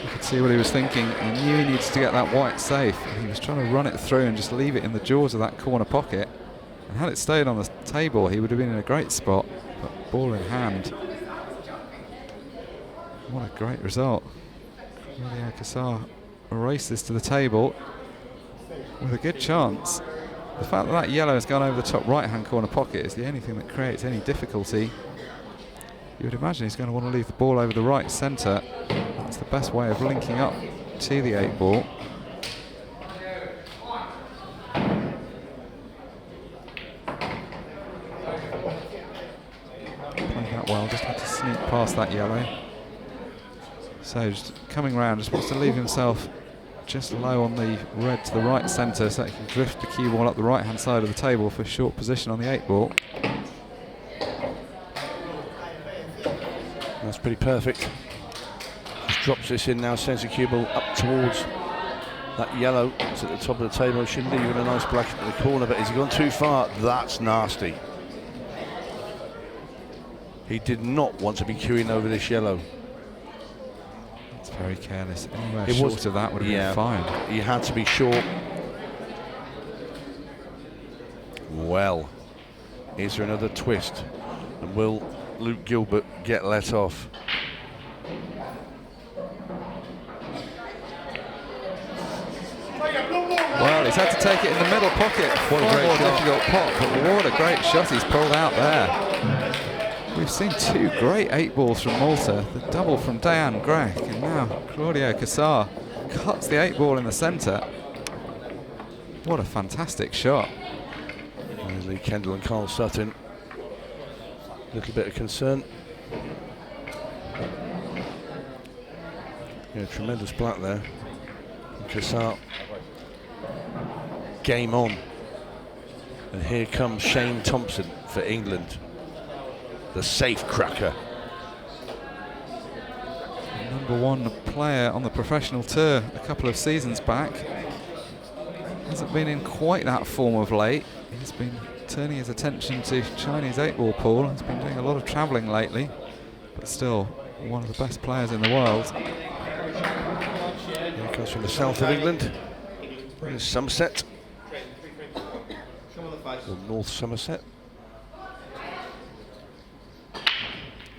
You could see what he was thinking. He knew he needs to get that white safe. He was trying to run it through and just leave it in the jaws of that corner pocket. And had it stayed on the table, he would have been in a great spot. But ball in hand. What a great result. Claudio Cassar races to the table with a good chance. The fact that that yellow has gone over the top right-hand corner pocket is the only thing that creates any difficulty. You would imagine he's going to want to leave the ball over the right centre. That's the best way of linking up to the 8-ball. Played that well, just had to sneak past that yellow. So just coming round, just wants to leave himself just low on the red to the right centre so he can drift the cue ball up the right hand side of the table for short position on the 8-ball. That's pretty perfect. Just drops this in now, sends the cue ball up towards that yellow. It's at the top of the table. Should leave it a nice black in the corner, but has he gone too far? That's nasty. He did not want to be cueing over this yellow. Very careless. Anywhere short of that would have been fine. He had to be short. Well, is there another twist? And will Luke Gilbert get let off? Well, he's had to take it in the middle pocket. What a great more difficult pop, but what a great shot he's pulled out there. We've seen two great 8-balls from Malta, the double from Dayan Grech, and now Claudio Cassar cuts the 8-ball in the centre. What a fantastic shot. There's Lee Kendall and Carl Sutton. A little bit of concern. Yeah, tremendous black there. And Cassar. Game on. And here comes Shane Thompson for England. The safe cracker. #1 player on the professional tour a couple of seasons back. Hasn't been in quite that form of late. He's been turning his attention to Chinese 8-ball pool. He's been doing a lot of travelling lately, but still one of the best players in the world. He comes from the south of England. There's Somerset. Or North Somerset.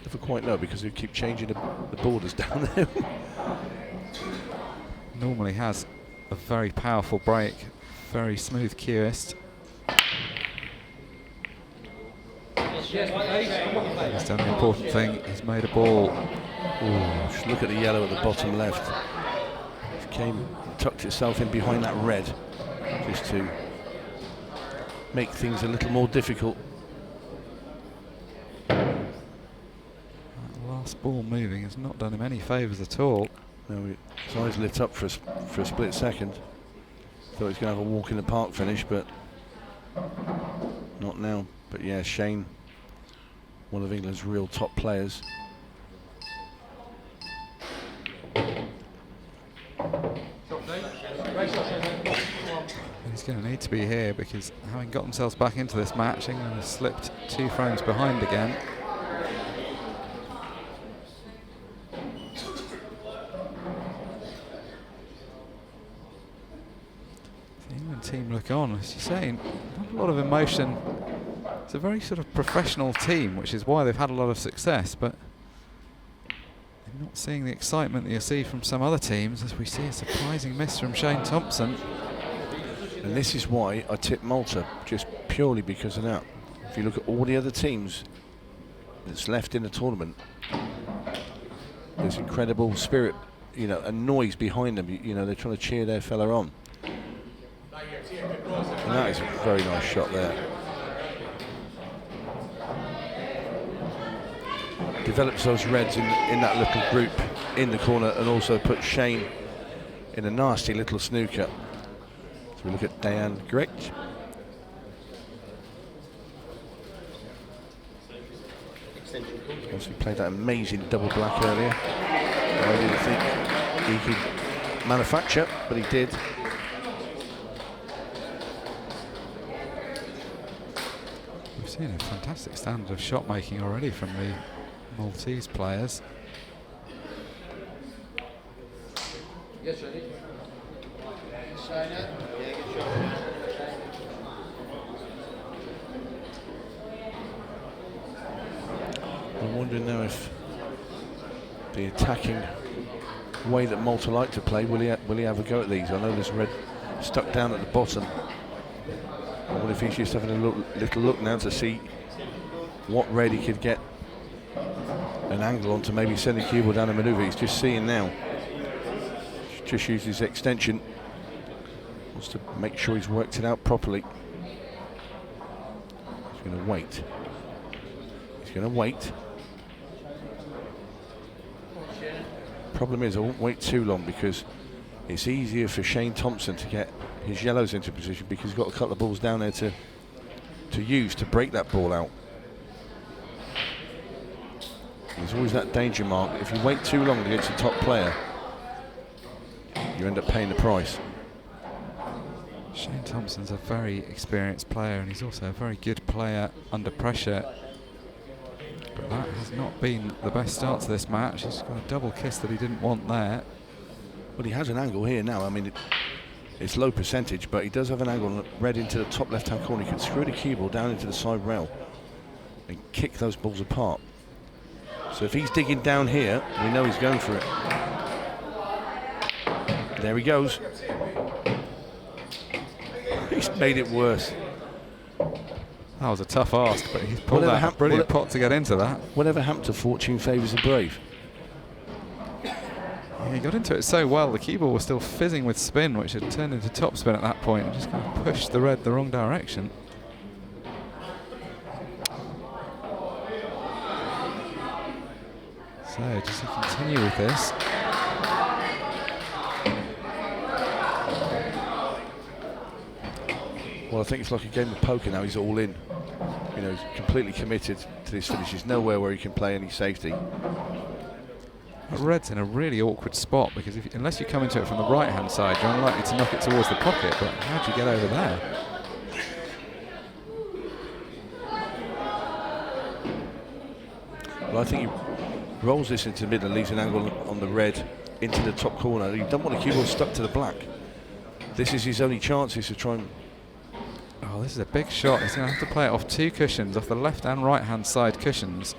Never quite know because they keep changing the borders down there. Normally has a very powerful break very smooth cueist. He's done the important thing, he's made a ball. Ooh, just look at the yellow at the bottom left. It came, tucked itself in behind that red, just to make things a little more difficult. That last ball moving has not done him any favours at all. No, his eyes lit up for a split second. Thought he was going to have a walk in the park finish, but not now. But yeah, Shane, one of England's real top players. He's going to need to be here because having got themselves back into this match, England has slipped 2 frames behind again. The England team look on, as you say, not a lot of emotion. It's a very sort of professional team, which is why they've had a lot of success, but I'm not seeing the excitement that you see from some other teams, as we see a surprising miss from Shane Thompson. And this is why I tipped Malta, just purely because of that. If you look at all the other teams that's left in the tournament, there's incredible spirit, you know, and noise behind them. You know, they're trying to cheer their fella on. And that is a very nice shot there. Develops those reds in that little group in the corner, and also put Shane in a nasty little snooker. So we look at Dan Gretsch. Obviously played that amazing double black earlier. I didn't think he could manufacture, but he did. We've seen a fantastic standard of shot making already from the Maltese players. Yes, ready? I'm wondering now if the attacking way that Malta like to play, will he have a go at these? I know there's red stuck down at the bottom. I wonder if he's just having a little look now to see what red he could get an angle on to maybe send the cue ball down a manoeuvre. He's just seeing now. Just used his extension. Wants to make sure he's worked it out properly. He's going to wait. He's going to wait. Problem is, I won't wait too long because it's easier for Shane Thompson to get his yellows into position because he's got a couple of balls down there to use to break that ball out. There's always that danger mark. If you wait too long against a top player, you end up paying the price. Shane Thompson's a very experienced player, and he's also a very good player under pressure. But that has not been the best start to this match. He's got a double kiss that he didn't want there. Well, he has an angle here now. I mean, it's low percentage, but he does have an angle red into the top left-hand corner. He can screw the cue ball down into the side rail and kick those balls apart. So if he's digging down here, we know he's going for it. There he goes. He's made it worse. That was a tough ask, but he's pulled out a brilliant pot to get into that. Whatever happened to fortune favours the brave? Yeah, he got into it so well. The cue ball was still fizzing with spin, which had turned into top spin at that point, and just kind of pushed the red the wrong direction. So, does he continue with this? Well, I think it's like a game of poker now. He's all in. You know, he's completely committed to this finish. There's nowhere where he can play any safety. But red's in a really awkward spot because unless you come into it from the right-hand side, you're unlikely to knock it towards the pocket. But how do you get over there? Well, I think he rolls this into the middle and leaves an angle on the red into the top corner. You don't want the cue ball stuck to the black. This is his only chance, is to try and... Oh, this is a big shot. He's going to have to play it off 2 cushions, off the left and right-hand side cushions.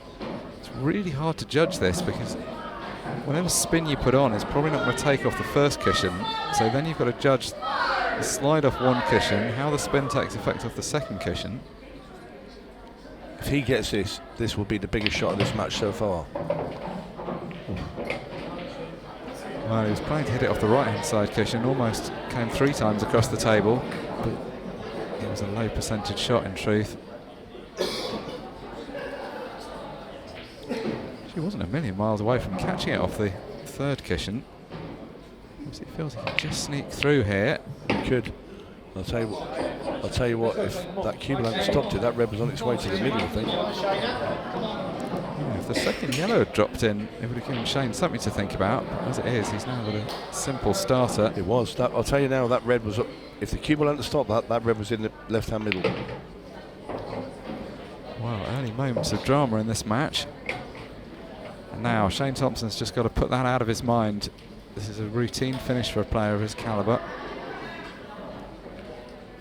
It's really hard to judge this because whatever spin you put on is probably not going to take off the first cushion. So then you've got to judge The slide off one cushion, how the spin takes effect off the second cushion. If he gets this, this will be the biggest shot of this match so far. Well, he was playing to hit it off the right-hand side cushion, almost came 3 times across the table, but it was a low percentage shot in truth. She wasn't a million miles away from catching it off the third cushion. He feels he can just sneak through here. He could. I'll tell you what, if that cube hadn't stopped it, that red was on its way to the middle, I think. Yeah, if the second yellow had dropped in, it would have given Shane something to think about. But as it is, he's now got a simple starter. It was. That, I'll tell you now, that red was up. If the cube hadn't stopped that, that red was in the left-hand middle. Well, early moments of drama in this match. And now Shane Thompson's just got to put that out of his mind. This is a routine finish for a player of his calibre.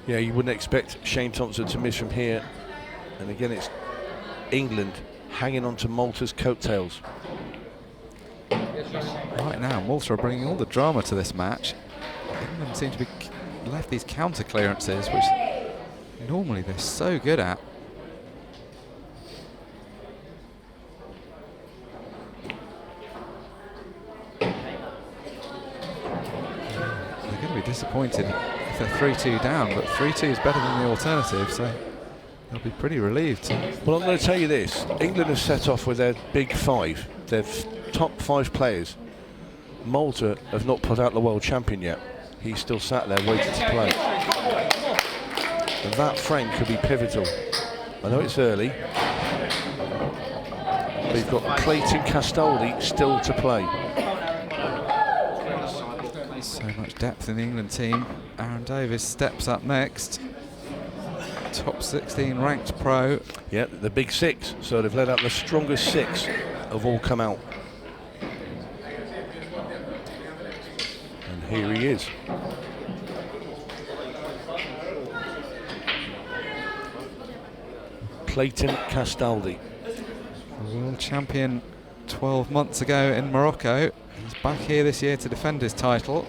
Yeah, you wouldn't expect Shane Thompson to miss from here. And again, it's England hanging on to Malta's coattails. Right now, Malta are bringing all the drama to this match. England seem to be left these counter clearances, which normally they're so good at. They're going to be disappointed if they're 3-2 down, but 3-2 is better than the alternative, so they'll be pretty relieved. Well, I'm going to tell you this. England have set off with their big 5, their top 5 players. Malta have not put out the world champion yet. He's still sat there waiting to play. And that frame could be pivotal. I know it's early. They've got Clayton Castaldi still to play. So much depth in the England team. Aaron Davis steps up next. Top 16 ranked pro. Yeah, the big 6. So they've let out the strongest 6 have all come out. And here he is. Clayton Castaldi. The world champion 12 months ago in Morocco. He's back here this year to defend his title.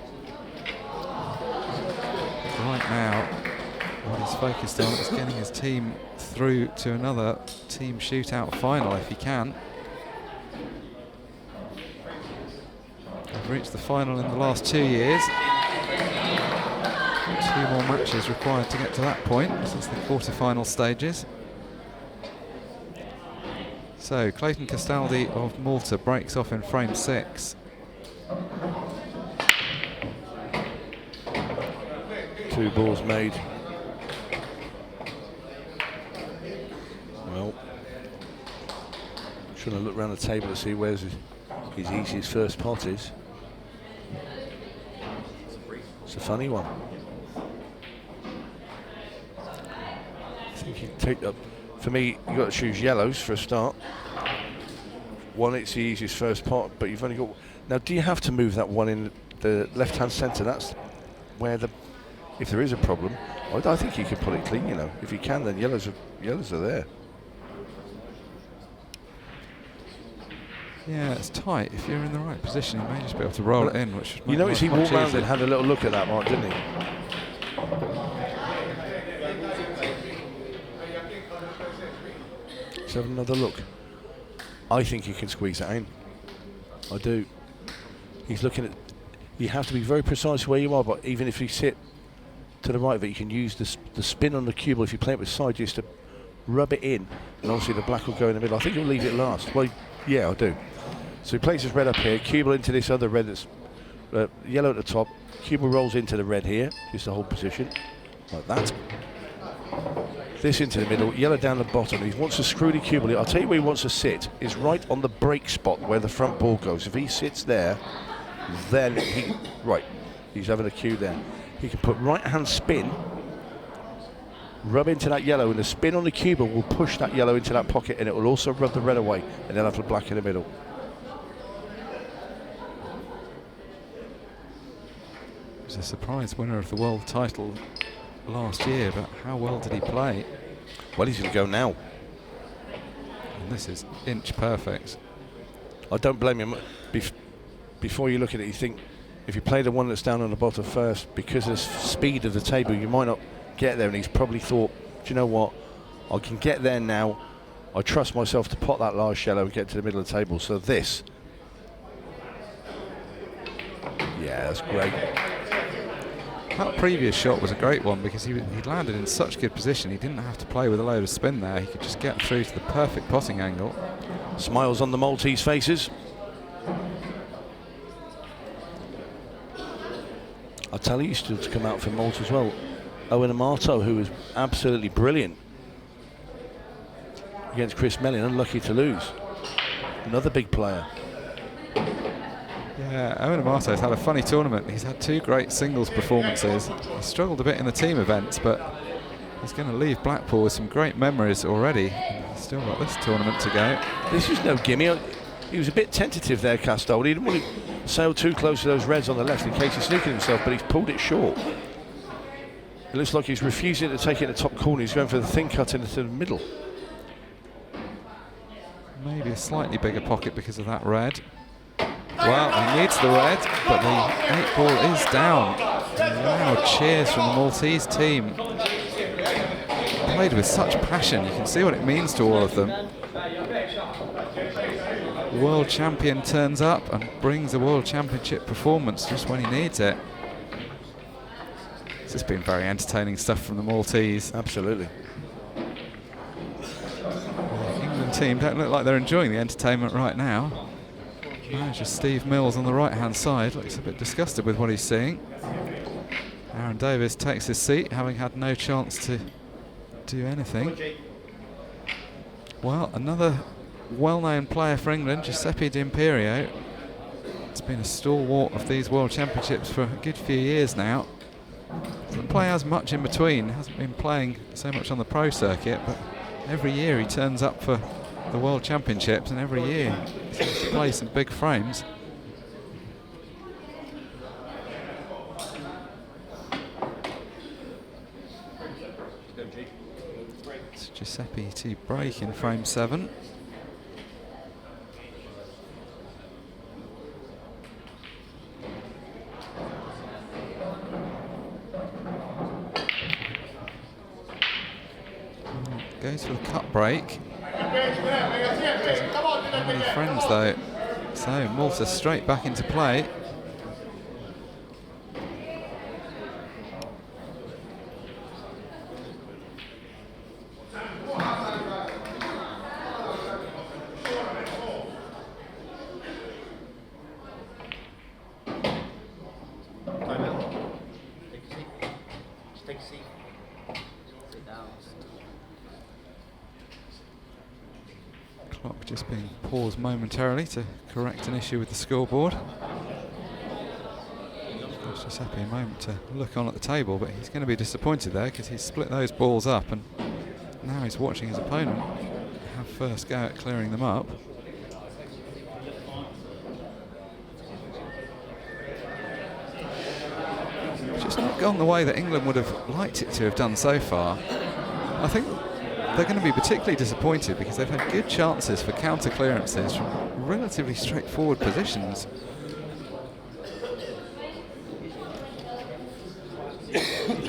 Right now, what he's focused on is getting his team through to another team shootout final if he can. They've reached the final in the last 2 years. 2 more matches required to get to that point. This is the quarterfinal stages. So Clayton Castaldi of Malta breaks off in frame 6. 2 balls made. Well, trying to look around the table to see where's his easiest first pot is. It's a funny one. I think you can take up. For me, you've got to choose yellows for a start. 1, it's the easiest first pot, but you've only got. Now, do you have to move that one in the left-hand centre? That's where the. If there is a problem, I think you can put it clean. You know, if you can, then yellows are there. Yeah, it's tight. If you're in the right position, you may just be able to roll it in, which You notice he walked round and had a little look at that, Mark, didn't he? Let's have another look. I think you can squeeze that in. I do. He's looking at. You have to be very precise where you are, but even if you sit to the right of it, you can use the spin on the cube, or if you play it with side, just to rub it in, and obviously the black will go in the middle. I think he'll leave it last. Well, yeah, I do. So he places red up here, cube into this other red that's yellow at the top. Cube rolls into the red here, just the whole position, like that. This into the middle, yellow down the bottom. He wants to screw the cube. I'll tell you where he wants to sit, is right on the break spot where the front ball goes. If he sits there, then he's having a cue there. He can put right hand spin, rub into that yellow, and the spin on the cube will push that yellow into that pocket, and it will also rub the red away, and then have the black in the middle. He was a surprise winner of the world title last year, but how well did he play? Well, he's going to go now. And this is inch perfect. I don't blame him. Before you look at it, you think if you play the one that's down on the bottom first, because of the speed of the table, you might not get there. And he's probably thought, do you know what? I can get there now. I trust myself to pot that last yellow and get to the middle of the table. So this. Yeah, that's great. That previous shot was a great one because he landed in such good position. He didn't have to play with a load of spin there. He could just get through to the perfect potting angle. Smiles on the Maltese faces. I'll tell you, still to come out for Malta as well. Owen Amato, who was absolutely brilliant against Chris Mellin, unlucky to lose. Another big player. Yeah, Owen Amato's had a funny tournament. He's had 2 great singles performances. He struggled a bit in the team events, but he's going to leave Blackpool with some great memories already. He's still got this tournament to go. This is no gimme. He was a bit tentative there, Castoldi. He didn't want to sail too close to those reds on the left in case he's sneaking himself, but he's pulled it short. It looks like he's refusing to take it in the top corner. He's going for the thin cut into the middle. Maybe a slightly bigger pocket because of that red. Well, he needs the red, but the 8 ball is down. Loud cheers from the Maltese team. Played with such passion. You can see what it means to all of them. The world champion turns up and brings a world championship performance just when he needs it. This has been very entertaining stuff from the Maltese. Absolutely. The England team don't look like they're enjoying the entertainment right now. Manager Steve Mills on the right-hand side looks a bit disgusted with what he's seeing. Aaron Davis takes his seat, having had no chance to do anything. Well, another well-known player for England, Giuseppe D'Imperio. It's been a stalwart of these World Championships for a good few years now. Doesn't play as much in between, hasn't been playing so much on the pro circuit, but every year he turns up for the World Championships, and every year he seems to play some big frames. It's Giuseppe to break in frame 7. Goes for the cut break. Doesn't have any friends though, so Malta straight back into play. Clock just being paused momentarily to correct an issue with the scoreboard. Gives Giuseppe a moment to look on at the table, but he's going to be disappointed there because he's split those balls up and now he's watching his opponent have first go at clearing them up. Just not gone the way that England would have liked it to have done so far. I think they're going to be particularly disappointed because they've had good chances for counter clearances from relatively straightforward positions.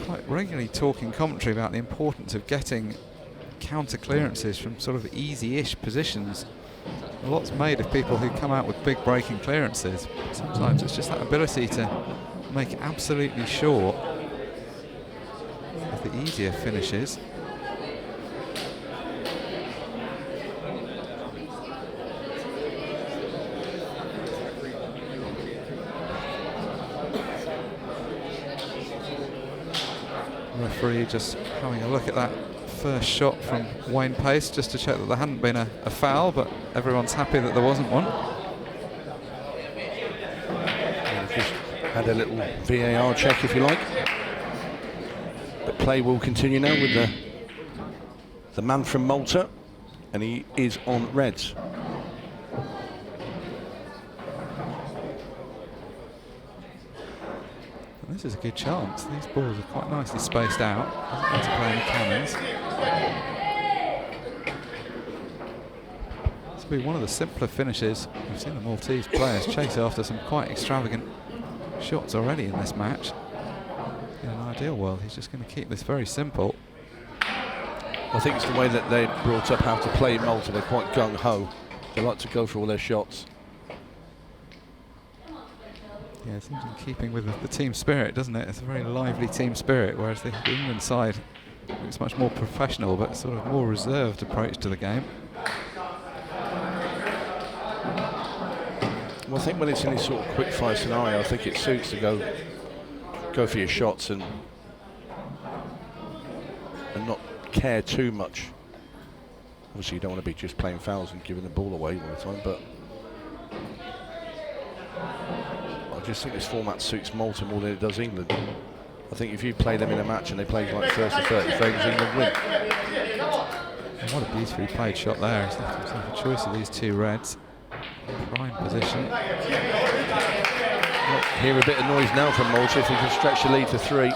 Quite regularly talking commentary about the importance of getting counter clearances from sort of easy-ish positions. A lot's made of people who come out with big breaking clearances. Sometimes it's just that ability to make absolutely sure of the easier finishes. Referee just having a look at that first shot from Wayne Pace just to check that there hadn't been a foul, but everyone's happy that there wasn't one. Just had a little VAR check, if you like. But play will continue now with the man from Malta, and he is on reds. This is a good chance. These balls are quite nicely spaced out. Doesn't need to play any cannons. This will be one of the simpler finishes. We've seen the Maltese players chase after some quite extravagant shots already in this match. In an ideal world, he's just going to keep this very simple. I think it's the way that they brought up how to play in Malta. They're quite gung-ho. They like to go for all their shots. Yeah, it seems in keeping with the team spirit, doesn't it? It's a very lively team spirit, whereas the England side looks much more professional, but sort of more reserved approach to the game. Well, I think when it's in this sort of quick fire scenario, I think it suits to go for your shots and not care too much. Obviously, you don't want to be just playing fouls and giving the ball away all the time, but I just think this format suits Malta more than it does England. I think if you play them in a match and they play like 30 or 30 frames, England win. And what a beautifully played shot there. He's left himself a choice of these two reds. Prime position. Well, hear a bit of noise now from Malta if he can stretch the lead to 3.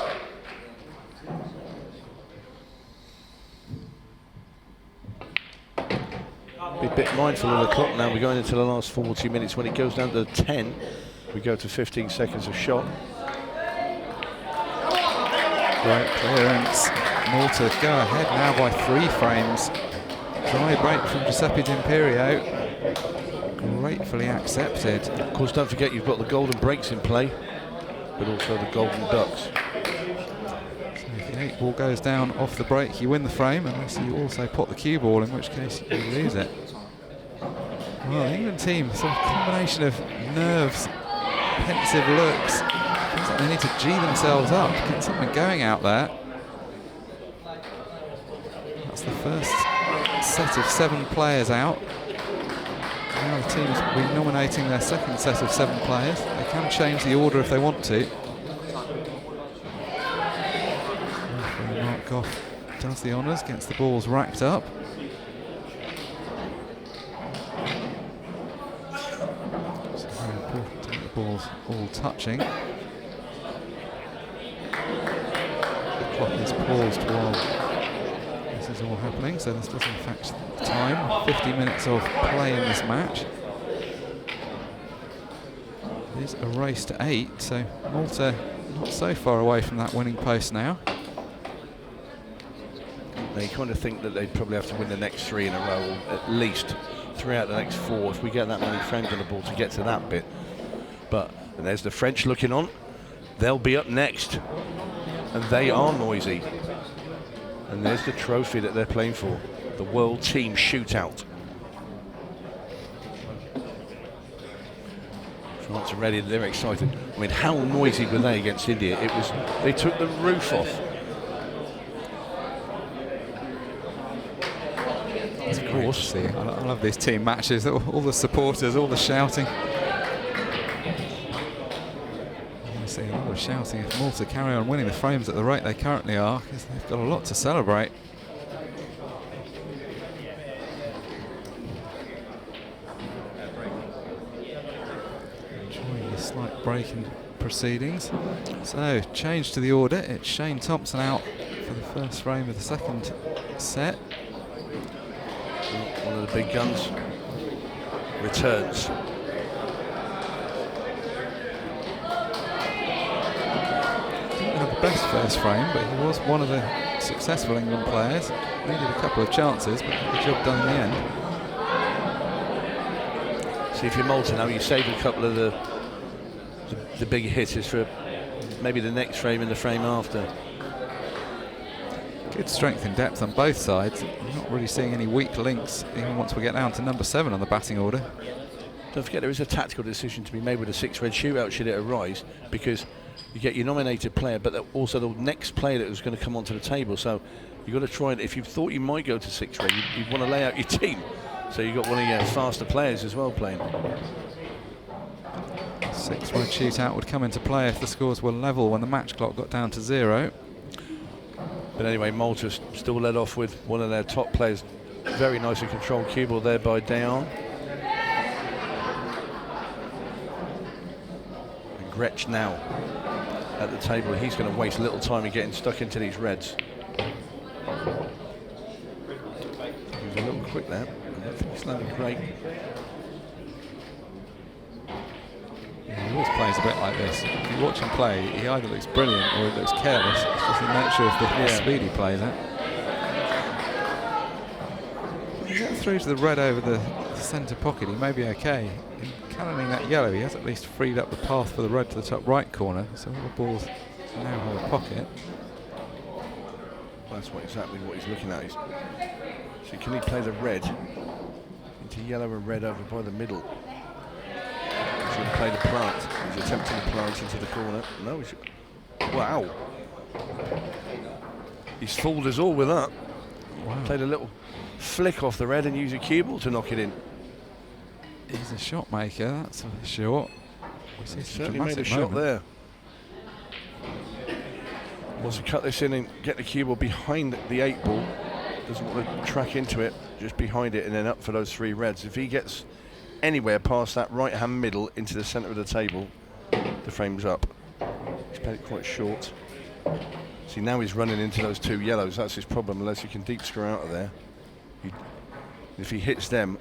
Be a bit mindful of the clock now. We're going into the last 40 minutes. When it goes down to 10, we go to 15 seconds of shot. Great clearance. Malta go ahead now by 3 frames. Dry break from Giuseppe D'Imperio. Gratefully accepted. Of course, don't forget you've got the golden breaks in play, but also the golden ducks. So if the 8 ball goes down off the break, you win the frame, unless you also pot the cue ball, in which case you lose it. Well, the England team, sort of combination of nerves, pensive looks. Feels like they need to G themselves up, get something going out there. That's the first set of 7 players out. Now the team's re-nominating their second set of 7 players. They can change the order if they want to. Mark Goff does the honours, gets the balls racked up. It's very important to get the balls all touching. The clock is paused while this is all happening, so this doesn't affect the time. 50 minutes of play in this match. It is a race to 8, so Malta not so far away from that winning post now. They kind of think that they'd probably have to win the next 3 in a row, or at least 3 out of the next 4 if we get that many frames on the ball to get to that bit. But and there's the French looking on. They'll be up next, and they are noisy. And there's the trophy that they're playing for, the World Team Shootout. France are ready, they're excited. I mean, how noisy were they against India? It was, they took the roof off. It's great to see. I love these team matches, all the supporters, all the shouting. You see a lot of shouting if Malta carry on winning the frames at the rate they currently are, because they've got a lot to celebrate. Enjoying this slight break in proceedings. So, change to the order. It's Shane Thompson out for the first frame of the second set. One of the big guns returns. Didn't have the best first frame, but he was one of the successful England players. Needed a couple of chances, but got the job done in the end. See, if you're Malta now, you save a couple of the bigger hitters for maybe the next frame and the frame after. Good strength and depth on both sides. I'm not really seeing any weak links, even once we get down to number 7 on the batting order. Don't forget, there is a tactical decision to be made with a 6-red shootout should it arise, because you get your nominated player, but also the next player that was going to come onto the table. So you've got to try it. If you thought you might go to 6-red, you'd want to lay out your team. So you've got one of your faster players as well playing. 6-red shootout would come into play if the scores were level when the match clock got down to 0. But anyway, Malta still led off with one of their top players. Very nicely controlled cue ball there by Dayan. And Gretsch now at the table. He's going to waste little time in getting stuck into these reds. He was a little quick there. I don't think he's landed great. Yeah, he always plays a bit like this. If you watch him play, he either looks brilliant or he looks careless. It's just the nature of the speed he plays at. If he gets through to the red over the centre pocket, he may be okay. In cannoning that yellow, he has at least freed up the path for the red to the top right corner, so all the balls now have a pocket. That's exactly what he's looking at. So can he play the red into yellow and red over by the middle? He's going to play the plant. He's attempting the plant into the corner. No, he's... Wow. He's fooled us all with that. Wow. Played a little flick off the red and used a cue ball to knock it in. He's a shot maker, that's for sure. He certainly made a shot there. Wants to cut this in and get the cue ball behind the 8 ball. Doesn't want to track into it, just behind it and then up for those 3 reds. If he gets anywhere past that right hand middle into the centre of the table, the frame's up. He's played it quite short. See, now he's running into those 2 yellows. That's his problem, unless he can deep screw out of there. If he hits them,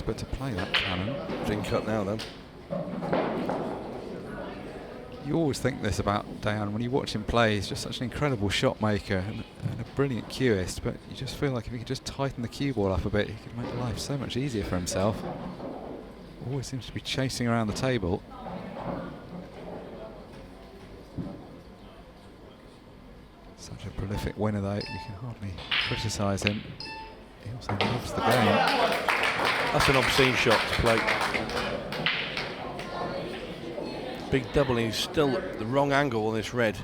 but to play that cannon. Thin cut now then. You always think this about Dayan when you watch him play. He's just such an incredible shot maker and a brilliant cueist, but you just feel like if he could just tighten the cue ball up a bit, he could make life so much easier for himself. Always seems to be chasing around the table. Such a prolific winner though, you can hardly criticise him. He also loves the game. That's an obscene shot to play. Big double, and he's still at the wrong angle on this red.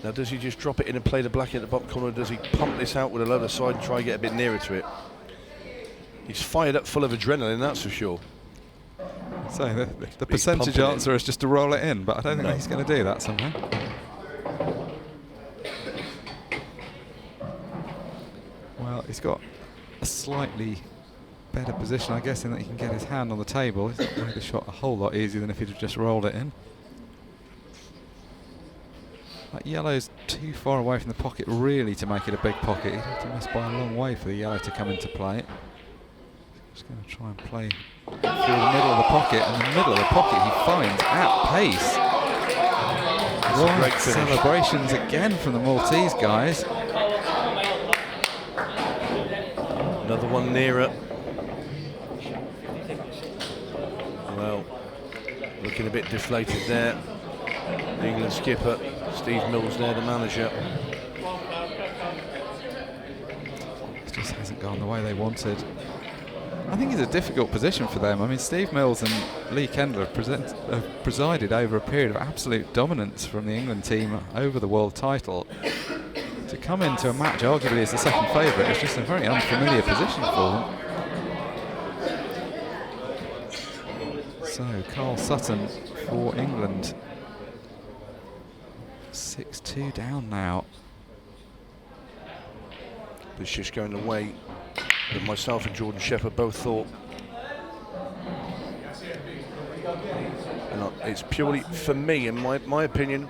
Now does he just drop it in and play the black in the bottom corner, or does he pump this out with a lower side and try and get a bit nearer to it? He's fired up full of adrenaline, that's for sure. So the percentage answer is just to roll it in, but I don't think he's going to do that somehow. Well, he's got a slightly better position, I guess, in that he can get his hand on the table. He's made the shot a whole lot easier than if he'd have just rolled it in. That yellow's too far away from the pocket really to make it a big pocket. He'd have to miss by a long way for the yellow to come into play. Just going to try and play through the middle of the pocket, and the middle of the pocket he finds at pace. Great celebrations again from the Maltese guys. Another one nearer. Well, looking a bit deflated there. The England skipper, Steve Mills there, the manager. It just hasn't gone the way they wanted. I think it's a difficult position for them. I mean, Steve Mills and Lee Kendall have presided over a period of absolute dominance from the England team over the world title. To come into a match arguably as the second favourite is just a very unfamiliar position for them. So, Carl Sutton for England. 6-2 down now. It's just going the way that myself and Jordan Shepherd both thought. And it's purely, for me, in my opinion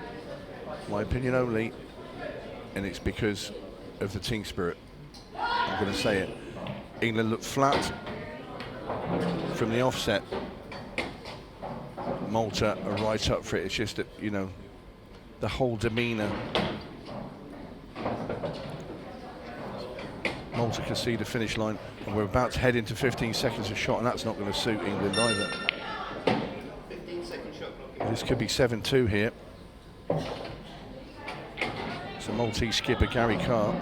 only, and it's because of the team spirit. I'm going to say it. England looked flat from the offset. Malta are right up for it. It's just that, you know, the whole demeanour. Malta can see the finish line, and we're about to head into 15 seconds of shot, and that's not going to suit England either. 15-second shot clock. This could be 7-2 here. So Maltese skipper Gary Carr.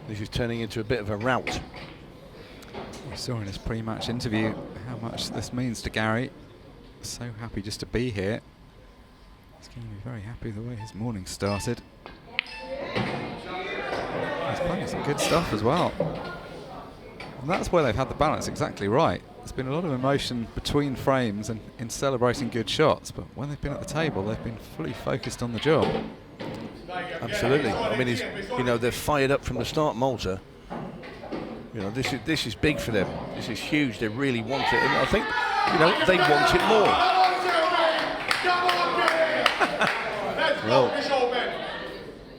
This is turning into a bit of a rout. We saw in his pre-match interview how much this means to Gary. So happy just to be here. He's going to be very happy the way his morning started. He's playing some good stuff as well. And that's where they've had the balance exactly right. There's been a lot of emotion between frames and in celebrating good shots, but when they've been at the table, they've been fully focused on the job. Absolutely. I mean, they're fired up from the start, Malta. This is big for them. This is huge. They really want it, and I think, they want it more. Well,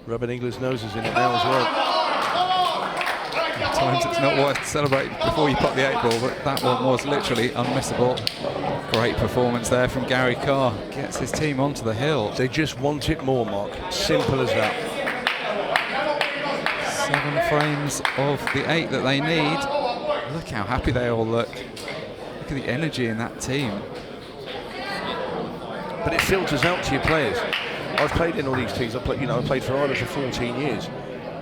rubbing England's noses in it now as well. At times it's not worth celebrating before you pop the 8-ball, but that one was literally unmissable. Great performance there from Gary Carr. Gets his team onto the hill. They just want it more, Mark. Simple as that. 7 frames of the 8 that they need. Look how happy they all look. Look at the energy in that team. But it filters out to your players. I've played in all these teams. I played for Ireland for 14 years.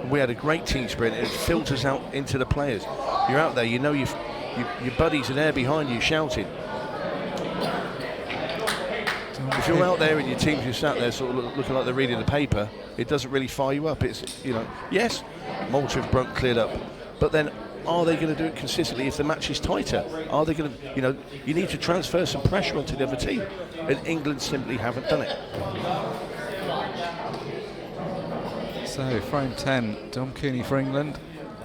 We had a great team spirit. It filters out into the players. You're out there, your buddies are there behind you shouting. If you're out there and your team's just sat there sort of looking like they're reading the paper, it doesn't really fire you up. It's, yes, Malta have cleared up, but then are they going to do it consistently if the match is tighter? Are they going to, you need to transfer some pressure onto the other team, and England simply haven't done it. So, frame 10, Dom Cooney for England,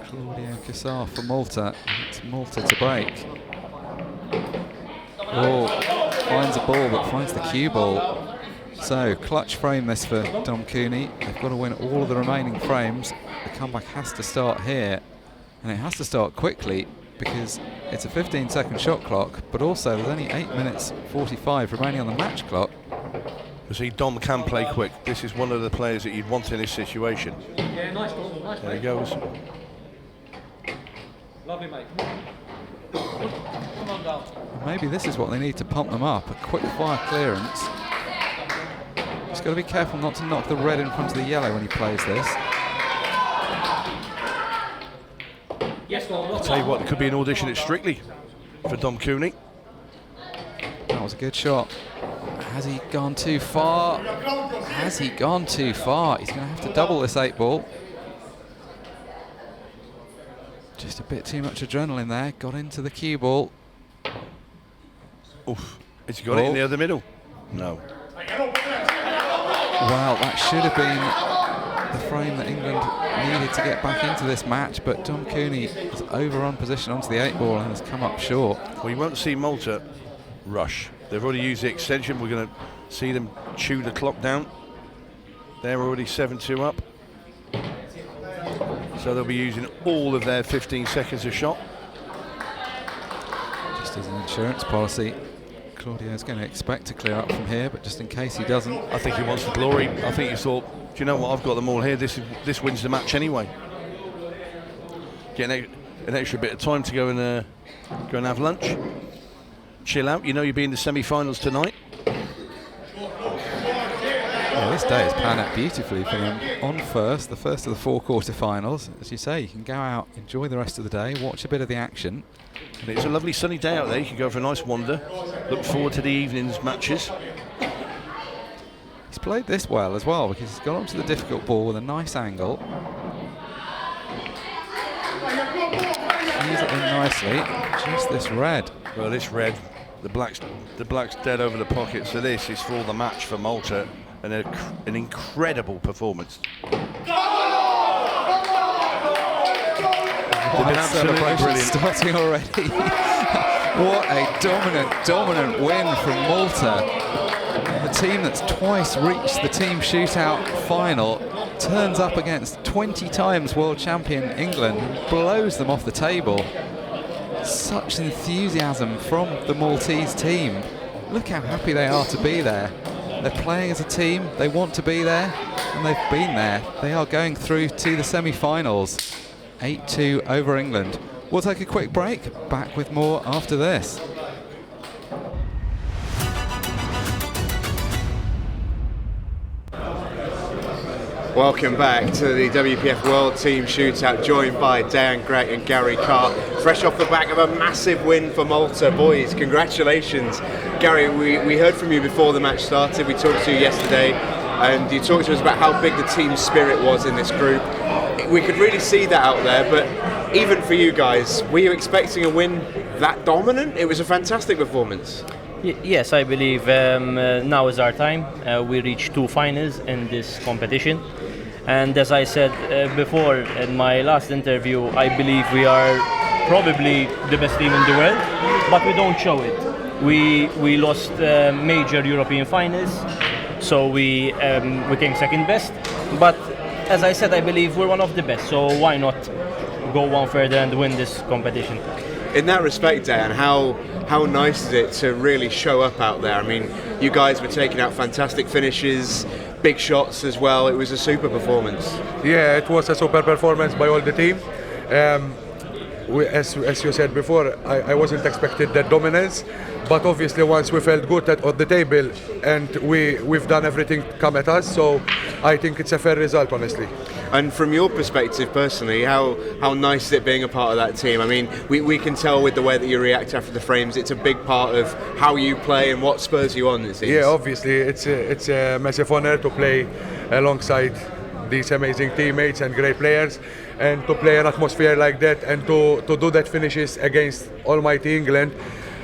Claudio Cassar for Malta. It's Malta to break. Oh, finds a ball but finds the cue ball. So, clutch frame this for Dom Cooney. They've got to win all of the remaining frames. The comeback has to start here, and it has to start quickly because it's a 15-second shot clock, but also there's only 8 minutes 45 remaining on the match clock. You see, Dom can play quick. This is one of the players that you'd want in this situation. Yeah, nice ball, nice. There he goes. Lovely, mate. Come on, Dom. Maybe this is what they need to pump them up, a quick fire clearance. Just got to be careful not to knock the red in front of the yellow when he plays this. Yes, well, I'll tell you what, it could be an audition at Strictly for Dom Cooney. That was a good shot. Has he gone too far? Has he gone too far? He's going to have to double this 8-ball. Just a bit too much adrenaline there. Got into the cue ball. Oof. Has he got it in the other middle? No. Well, that should have been the frame that England needed to get back into this match, but Dom Cooney is over on position onto the 8-ball and has come up short. Well, you won't see Malta rush. They've already used the extension. We're going to see them chew the clock down. They're already 7-2 up. So they'll be using all of their 15 seconds a shot. Just as an insurance policy, Claudio's going to expect to clear up from here, but just in case he doesn't. I think he wants the glory. I think he thought, do you know what, I've got them all here. This wins the match anyway. Get an extra bit of time to go and have lunch. Chill out. You'll be in the semi-finals tonight. Well, this day is planned out beautifully for them. On the first of the 4 quarterfinals. As you say, you can go out, enjoy the rest of the day, watch a bit of the action. And it's a lovely sunny day out there. You can go for a nice wander. Look forward to the evening's matches. He's played this well as well because he's got onto the difficult ball with a nice angle. Ease it in nicely. Just this red. Well, this red, the black's dead over the pocket. So this is for the match for Malta, and an incredible performance. Absolutely brilliant. Starting already. What a dominant win from Malta. The team that's twice reached the team shootout final turns up against 20 times world champion England and blows them off the table. Such enthusiasm from the Maltese team. Look how happy they are to be there. They're playing as a team, they want to be there, and they've been there. They are going through to the semi-finals. 8-2 over England. We'll take a quick break. Back with more after this. Welcome back to the WPF World Team Shootout, joined by Dan Gregg and Gary Carr, fresh off the back of a massive win for Malta. Boys, congratulations. Gary, we heard from you before the match started. We talked to you yesterday, and you talked to us about how big the team spirit was in this group. We could really see that out there, but even for you guys, were you expecting a win that dominant? It was a fantastic performance. Yes, I believe now is our time. We reached 2 finals in this competition. And as I said before in my last interview, I believe we are probably the best team in the world, but we don't show it. We lost major European finals, so we came second best. But as I said, I believe we're one of the best, so why not go one further and win this competition? In that respect, Dan, how nice is it to really show up out there? I mean, you guys were taking out fantastic finishes, big shots as well. It was a super performance. Yeah, it was a super performance by all the team. As you said before, I wasn't expecting that dominance, but obviously once we felt good at the table and we've done everything come at us, so I think it's a fair result, honestly. And from your perspective personally, how nice is it being a part of that team? I mean, we can tell with the way that you react after the frames, it's a big part of how you play and what spurs you on, it seems. Yeah, obviously it's a massive honor to play alongside these amazing teammates and great players, and to play an atmosphere like that and to do that finishes against almighty England.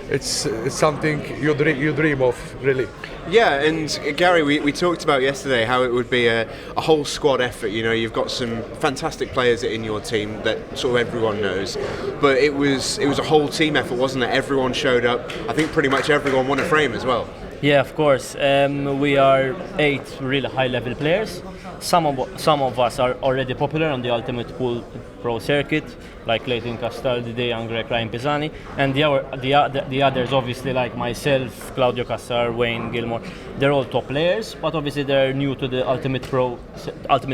It's something you dream of, really. Yeah, and Gary, we talked about yesterday how it would be a whole squad effort. You know, you've got some fantastic players in your team that sort of everyone knows, but it was a whole team effort, wasn't it? Everyone showed up. I think pretty much everyone won a frame as well. Yeah, of course. We are 8 really high-level players. Some of us are already popular on the Ultimate Pool Pro circuit, like Leighton Castaldi, Dejan Greg, Ryan Pisani, and the others, obviously, like myself, Claudio Cassar, Wayne Gilmore. They're all top players, but obviously they're new to the Ultimate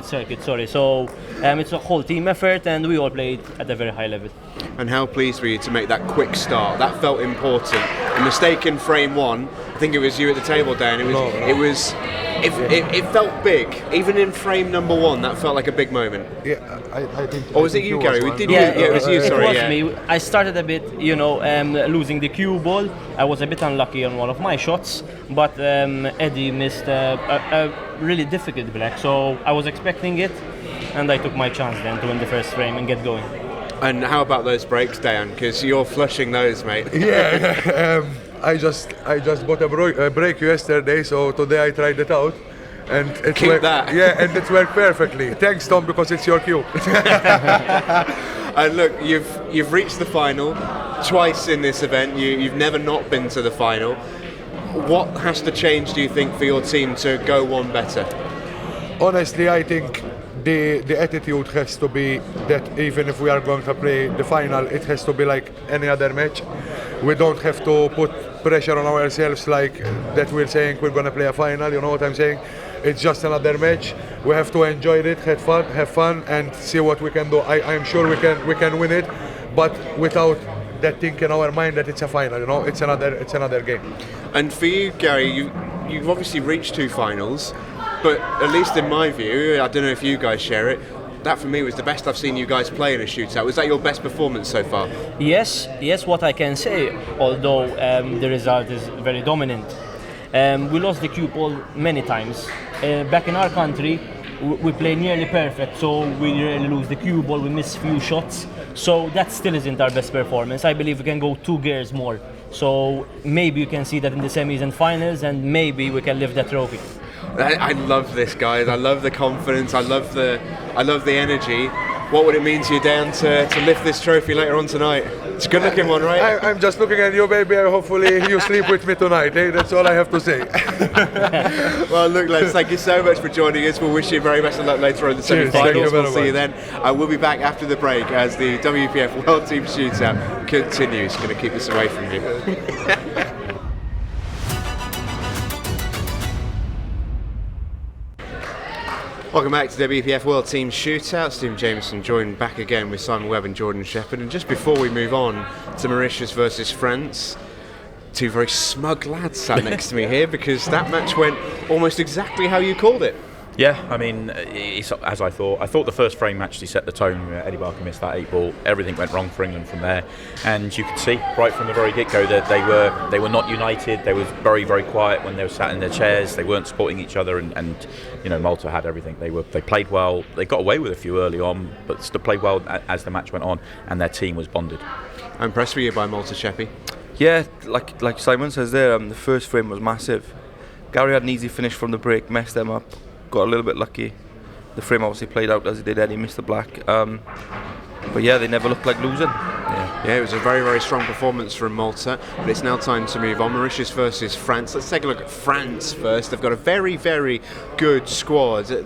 circuit. Sorry. So it's a whole team effort, and we all played at a very high level. And how pleased were you to make that quick start? That felt important. A mistake in frame 1. I think it was you at the table, Dan. It felt big. Even in frame number 1, that felt like a big moment. Yeah, I think. Or was it you, Gary? It was you. Sorry, it was me. I started a bit, losing the cue ball. I was a bit unlucky on one of my shots, but Eddie missed a really difficult black. So I was expecting it, and I took my chance then to win the first frame and get going. And how about those breaks, Dan? Because you're flushing those, mate. Yeah. I just bought a break yesterday, so today I tried it out, and it worked. Yeah, and it worked perfectly. Thanks, Tom, because it's your cue. And look, you've reached the final twice in this event. You've never not been to the final. What has to change, do you think, for your team to go one better? Honestly, I think the attitude has to be that even if we are going to play the final, it has to be like any other match. We don't have to put pressure on ourselves like that we're saying we're going to play a final, you know what I'm saying? It's just another match. We have to enjoy it, have fun and see what we can do. I'm sure we can win it, but without that thing in our mind that it's a final, you know, it's another game. And for you, Gary, you've obviously reached 2 finals, but at least in my view, I don't know if you guys share it, that for me was the best I've seen you guys play in a shootout. Was that your best performance so far? Yes, what I can say, although the result is very dominant. We lost the cue ball many times. Back in our country, we play nearly perfect, so we rarely lose the cue ball, we miss few shots. So that still isn't our best performance. I believe we can go 2 gears more. So maybe you can see that in the semis and finals, and maybe we can lift that trophy. I love this, guys. I love the confidence. I love the energy. What would it mean to you, Dan, to lift this trophy later on tonight? It's a good-looking one, right? I'm just looking at you, baby. Hopefully you sleep with me tonight. Eh? That's all I have to say. Well, look, lads, thank you so much for joining us. We'll wish you very best of luck later on in the semi-finals. We'll see you then. We'll be back after the break as the WEPF World Team Shootout continues. Going to keep this away from you. Welcome back to the WEPF World Team Shootout. Stephen Jameson joined back again with Simon Webb and Jordan Shepherd. And just before we move on to Mauritius versus France, 2 very smug lads sat next to me here because that match went almost exactly how you called it. Yeah, I mean, it's as I thought. I thought the first frame actually set the tone. Eddie Barker missed that 8 ball. Everything went wrong for England from there, and you could see right from the very get-go that they were not united. They were very, very quiet when they were sat in their chairs. They weren't supporting each other, and Malta had everything. They played well. They got away with a few early on, but still played well as the match went on, and their team was bonded. I'm impressed with you by Malta, Sheppy. Yeah, like Simon says there, the first frame was massive. Gary had an easy finish from the break, messed them up, got a little bit lucky. the frame obviously played out as it did Eddie, Mr. Black. But yeah, they never looked like losing. Yeah, it was a very, very strong performance from Malta, but it's now time to move on. Mauritius versus France. Let's take a look at France first. They've got a very, very good squad.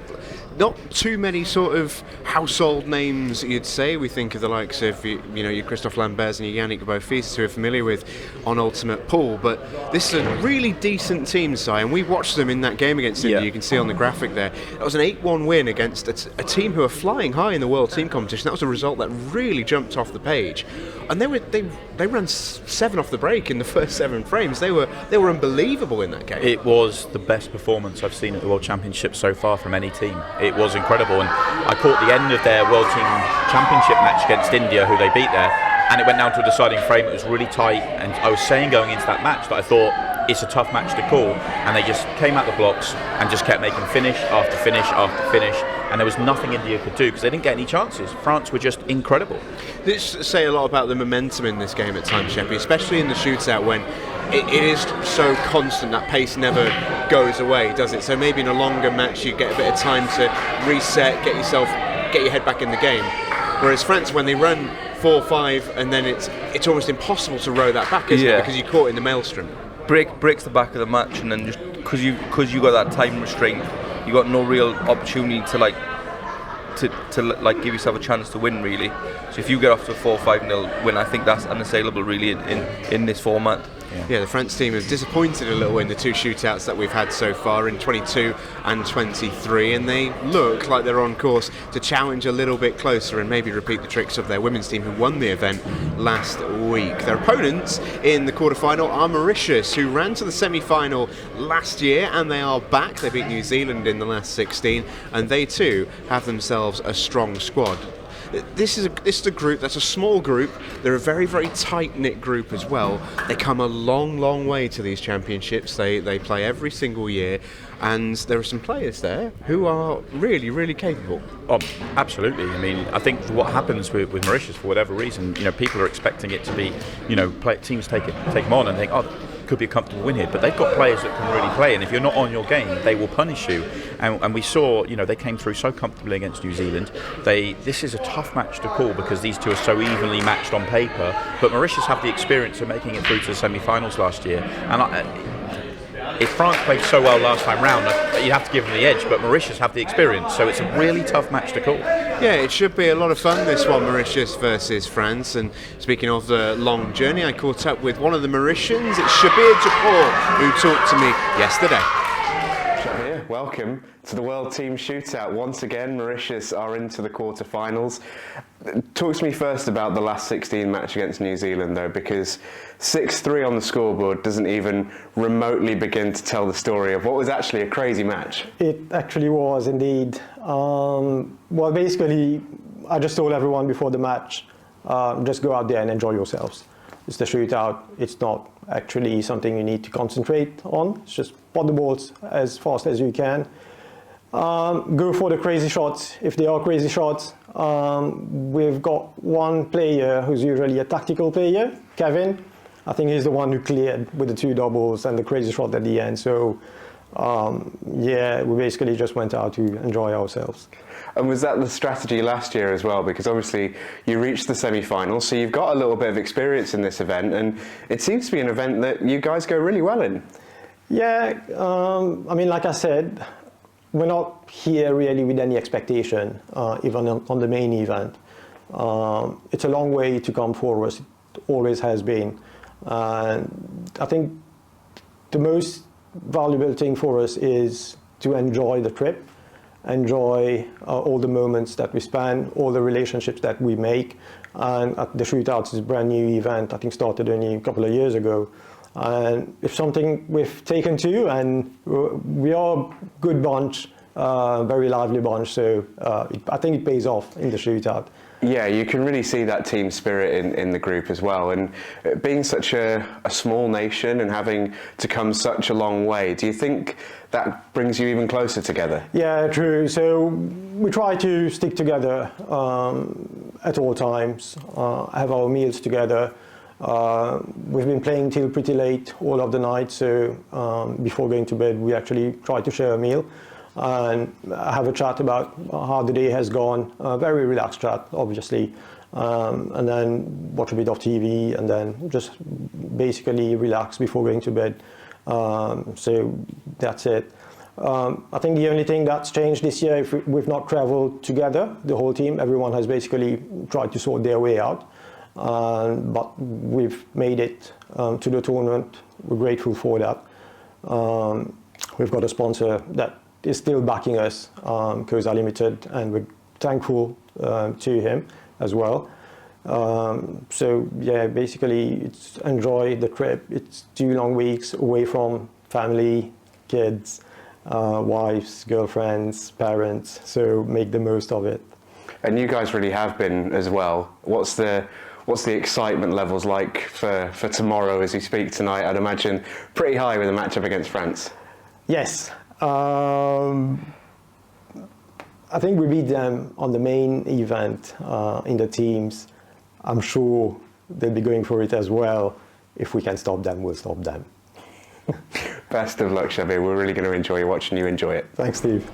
Not too many sort of household names, you'd say. We think of the likes of, your Christophe Lamberts and your Yannick Beaufils, who we're familiar with on Ultimate Pool. But this is a really decent team, Si, and we watched them in that game against India. You can see on the graphic there. That was an 8-1 win against a team who are flying high in the World Team Competition. That was a result that really jumped off the page. And they ran 7 off the break in the first 7 frames. They were unbelievable in that game. It was the best performance I've seen at the World Championship so far from any team. It was incredible, and I caught the end of their World Team Championship match against India, who they beat there, and it went down to a deciding frame. It was really tight, and I was saying going into that match that I thought it's a tough match to call, and they just came out the blocks and just kept making finish after finish after finish, and there was nothing India could do because they didn't get any chances. France were just incredible. This say a lot about the momentum in this game at times, Sheppy, especially in the shootout when it is so constant. That pace never goes away, does it? So maybe in a longer match you get a bit of time to reset, get your head back in the game. Whereas France, when they run 4-5, and then it's almost impossible to row that back, isn't it? Because you're caught in the maelstrom. Breaks the back of the match, and then just because you got that time restraint, you got no real opportunity to give yourself a chance to win, really. So if you get off to a 4-5-0 win, I think that's unassailable, really, in this format. Yeah, the France team have disappointed a little in the 2 shootouts that we've had so far in 22 and 23, and they look like they're on course to challenge a little bit closer and maybe repeat the tricks of their women's team who won the event last week. Their opponents in the quarterfinal are Mauritius, who ran to the semi-final last year, and they are back. They beat New Zealand in the last 16, and they too have themselves a strong squad. This is a group that's a small group. They're a very, very tight-knit group as well. They come a long, long way to these championships. They play every single year, and there are some players there who are really, really capable. Oh, absolutely. I mean, I think what happens with Mauritius, for whatever reason, people are expecting it to be, teams take them on and think, oh, could be a comfortable win here, but they've got players that can really play, and if you're not on your game, they will punish you. And we saw, they came through so comfortably against New Zealand. This is a tough match to call because these two are so evenly matched on paper, but Mauritius have the experience of making it through to the semi-finals last year. And if France played so well last time round, you'd have to give them the edge, but Mauritius have the experience, so it's a really tough match to call. Yeah, it should be a lot of fun, this one, Mauritius versus France. And speaking of the long journey, I caught up with one of the Mauritians. It's Shabir Japor, who talked to me yesterday. Shabir, welcome to the World Team Shootout. Once again, Mauritius are into the quarterfinals. Talk to me first about the last 16 match against New Zealand, though, because 6-3 on the scoreboard doesn't even remotely begin to tell the story of what was actually a crazy match. It actually was, indeed. Well, basically, I just told everyone before the match, just go out there and enjoy yourselves. It's the shootout. It's not actually something you need to concentrate on. It's just pot the balls as fast as you can. Go for the crazy shots if they are crazy shots. We've got one player who's usually a tactical player, Kevin. I think he's the one who cleared with the 2 doubles and the crazy shot at the end. So, we basically just went out to enjoy ourselves. And was that the strategy last year as well? Because obviously you reached the semi-finals, so you've got a little bit of experience in this event, and it seems to be an event that you guys go really well in. Yeah, I mean, like I said, we're not here really with any expectation, even on the main event. It's a long way to come for us. It always has been. And I think the most valuable thing for us is to enjoy the trip, enjoy all the moments that we spend, all the relationships that we make. And the Shootout is a brand new event, I think started only a couple of years ago. And it's something we've taken to, and we are a good bunch, very lively bunch, so I think it pays off in the Shootout. Yeah, you can really see that team spirit in the group as well. And being such a small nation and having to come such a long way, do you think that brings you even closer together? Yeah, true. So we try to stick together at all times, have our meals together. We've been playing till pretty late all of the night, so before going to bed we actually try to share a meal. and have a chat about how the day has gone. Very relaxed chat, obviously. And then watch a bit of TV, and then just basically relax before going to bed. So that's it. I think the only thing that's changed this year, if we've not traveled together, the whole team, everyone has basically tried to sort their way out. But we've made it to the tournament. We're grateful for that. We've got a sponsor that is still backing us, Koza Limited, and we're thankful to him as well. So yeah, basically it's enjoy the trip. It's 2 long weeks away from family, kids, wives, girlfriends, parents, so make the most of it. And you guys really have been as well. What's the excitement levels like for tomorrow as you speak tonight? I'd imagine pretty high with a matchup against France. Yes. I think we beat them on the main event in the teams. I'm sure they'll be going for it as well. If we can stop them, we'll stop them. Best of luck, Shabir. We're really going to enjoy watching you enjoy it. Thanks, Steve.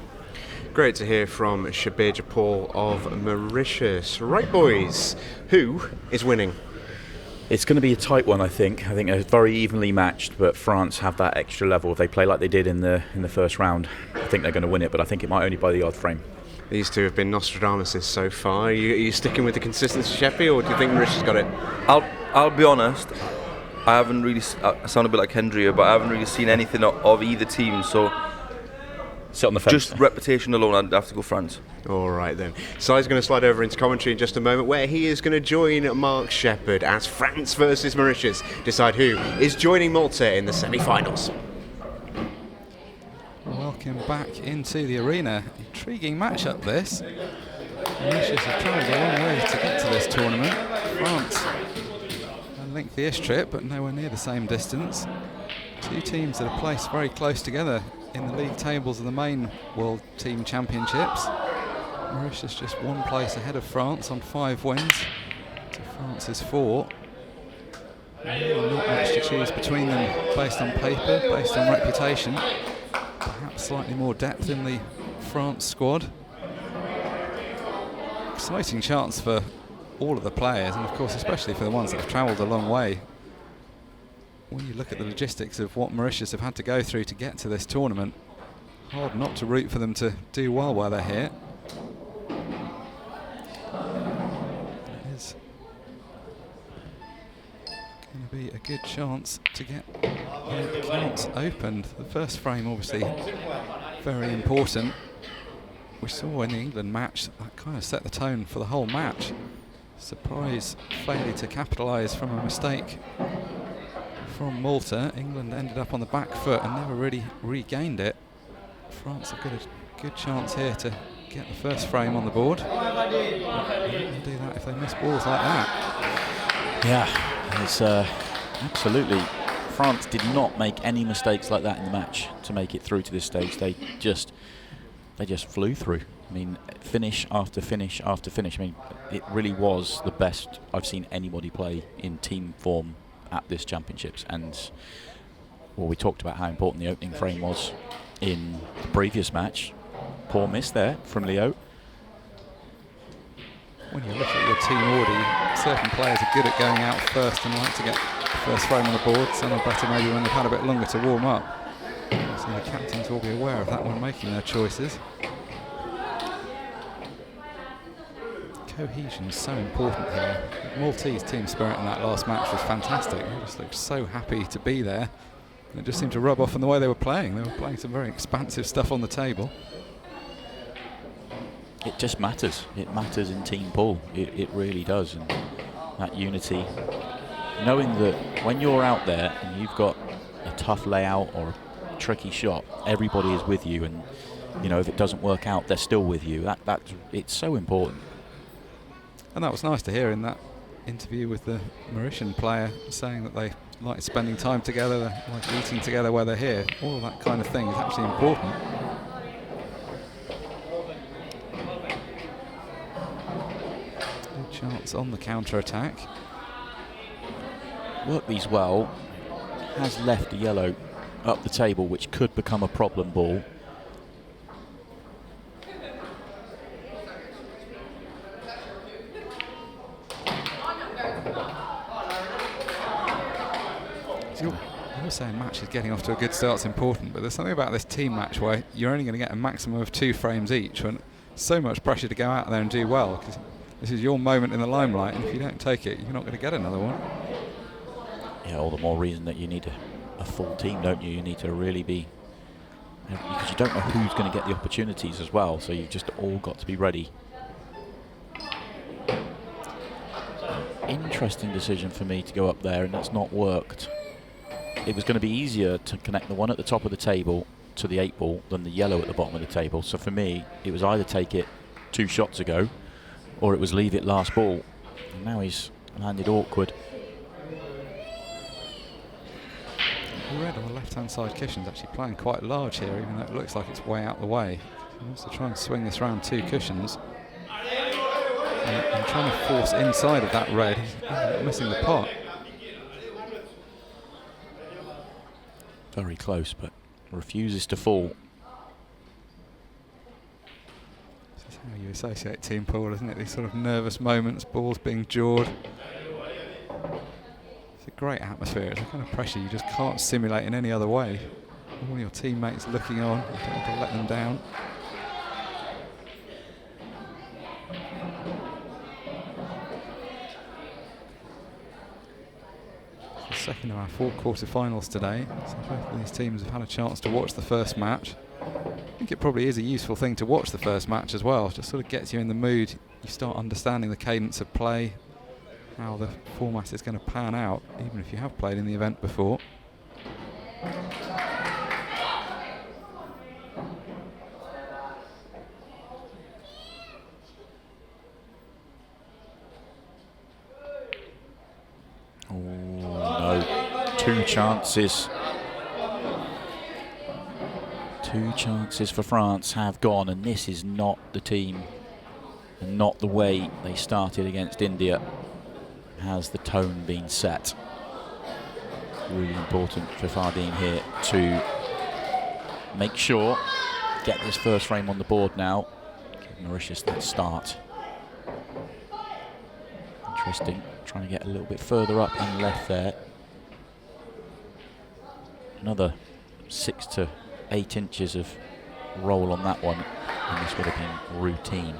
Great to hear from Shabir Japal of Mauritius. Right, boys, who is winning? It's going to be a tight one, I think. I think they're very evenly matched, but France have that extra level. If they play like they did in the first round, I think they're going to win it, but I think it might only by the odd frame. These two have been Nostradamuses so far. Are you sticking with the consistency, Sheppy, or do you think Mauritius got it? I'll be honest. I haven't really. I sound a bit like Hendria, but I haven't really seen anything of either team. So sit on the fence. Just reputation alone, I'd have to go France. All right then. Si's going to slide over into commentary in just a moment, where he is going to join Mark Shepherd as France versus Mauritius decide who is joining Malta in the semi-finals. Welcome back into the arena. Intriguing matchup this. Mauritius have travelled a long way to get to this tournament. France a lengthy-ish trip, but nowhere near the same distance. Two teams that are placed very close together in the league tables of the main World Team Championships. Mauritius just 1 place ahead of France on 5 wins to France's 4. Really not much to choose between them based on paper, based on reputation. Perhaps slightly more depth in the France squad. Exciting chance for all of the players, and of course especially for the ones that have travelled a long way. When you look at the logistics of what Mauritius have had to go through to get to this tournament, hard not to root for them to do well while they're here. It is going to be a good chance to get the accounts opened. The first frame obviously very important. We saw in the England match that kind of set the tone for the whole match. Surprise failure to capitalise from a mistake from Malta. England ended up on the back foot and never really regained it. France have got a good chance here to get the first frame on the board. They can do that if they miss balls like that. Yeah, it's absolutely. France did not make any mistakes like that in the match to make it through to this stage. They just flew through. I mean, finish after finish after finish. I mean, it really was the best I've seen anybody play in team form at this championships. And well, we talked about how important the opening frame was in the previous match. Poor miss there from Leo. When you look at your team order, certain players are good at going out first and like to get the first frame on the board. Some are better maybe when they've had a bit longer to warm up. So the captains will be aware of that when making their choices. Cohesion is so important here. The Maltese team spirit in that last match was fantastic. They just looked so happy to be there. And it just seemed to rub off on the way they were playing. They were playing some very expansive stuff on the table. It just matters. It matters in team pool. It really does. And that unity, knowing that when you're out there and you've got a tough layout or a tricky shot, everybody is with you, and you know if it doesn't work out, they're still with you. It's so important. And that was nice to hear in that interview with the Mauritian player, saying that they like spending time together, they like eating together where they're here. All of that kind of thing is actually important. Good chance on the counter-attack. Worked these well. Has left a yellow up the table, which could become a problem ball. You're saying matches getting off to a good start's important, but there's something about this team match where you're only going to get a maximum of 2 frames each, and so much pressure to go out there and do well, because this is your moment in the limelight, and if you don't take it, you're not going to get another one. Yeah, all the more reason that you need a full team, don't you? You need to really be, because you don't know who's going to get the opportunities as well, so you've just all got to be ready. Interesting decision for me to go up there, and that's not worked. It was going to be easier to connect the one at the top of the table to the 8 ball than the yellow at the bottom of the table. So for me, it was either take it 2 shots ago, or it was leave it last ball. And now he's landed awkward. The red on the left-hand side cushion's actually playing quite large here, even though it looks like it's way out the way. He wants to try and swing this round 2 cushions. And trying to force inside of that red, he's missing the pot. Very close, but refuses to fall. This is how you associate team pool, isn't it? These sort of nervous moments, balls being jawed. It's a great atmosphere. It's a kind of pressure you just can't simulate in any other way. All your teammates looking on, you don't want to let them down. Second of our 4 quarterfinals today, so both of these teams have had a chance to watch the first match. I think it probably is a useful thing to watch the first match as well. It just sort of gets you in the mood. You start understanding the cadence of play, how the format is going to pan out, even if you have played in the event before. Two chances for France have gone, and this is not the team and not the way they started against India. Has the tone been set? Really important for Fardeen here to make sure, get this first frame on the board now, give Mauritius that start. Interesting, trying to get a little bit further up and left there. Another 6 to 8 inches of roll on that one, and this would have been routine.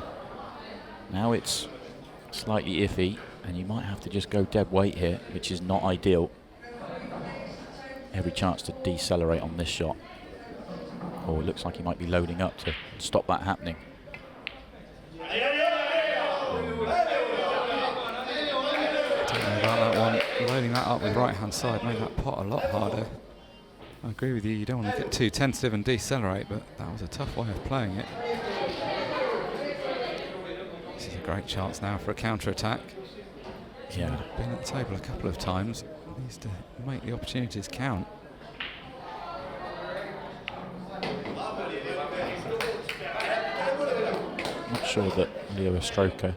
Now it's slightly iffy, and you might have to just go dead weight here, which is not ideal. Every chance to decelerate on this shot. Oh, it looks like he might be loading up to stop that happening. Don't know about that one. Loading that up with right-hand side made that pot a lot harder. I agree with you, you don't want to get too tentative and decelerate, but that was a tough way of playing it. This is a great chance now for a counter-attack. Yeah. Been at the table a couple of times, needs to make the opportunities count. Not sure that Leo Ostroka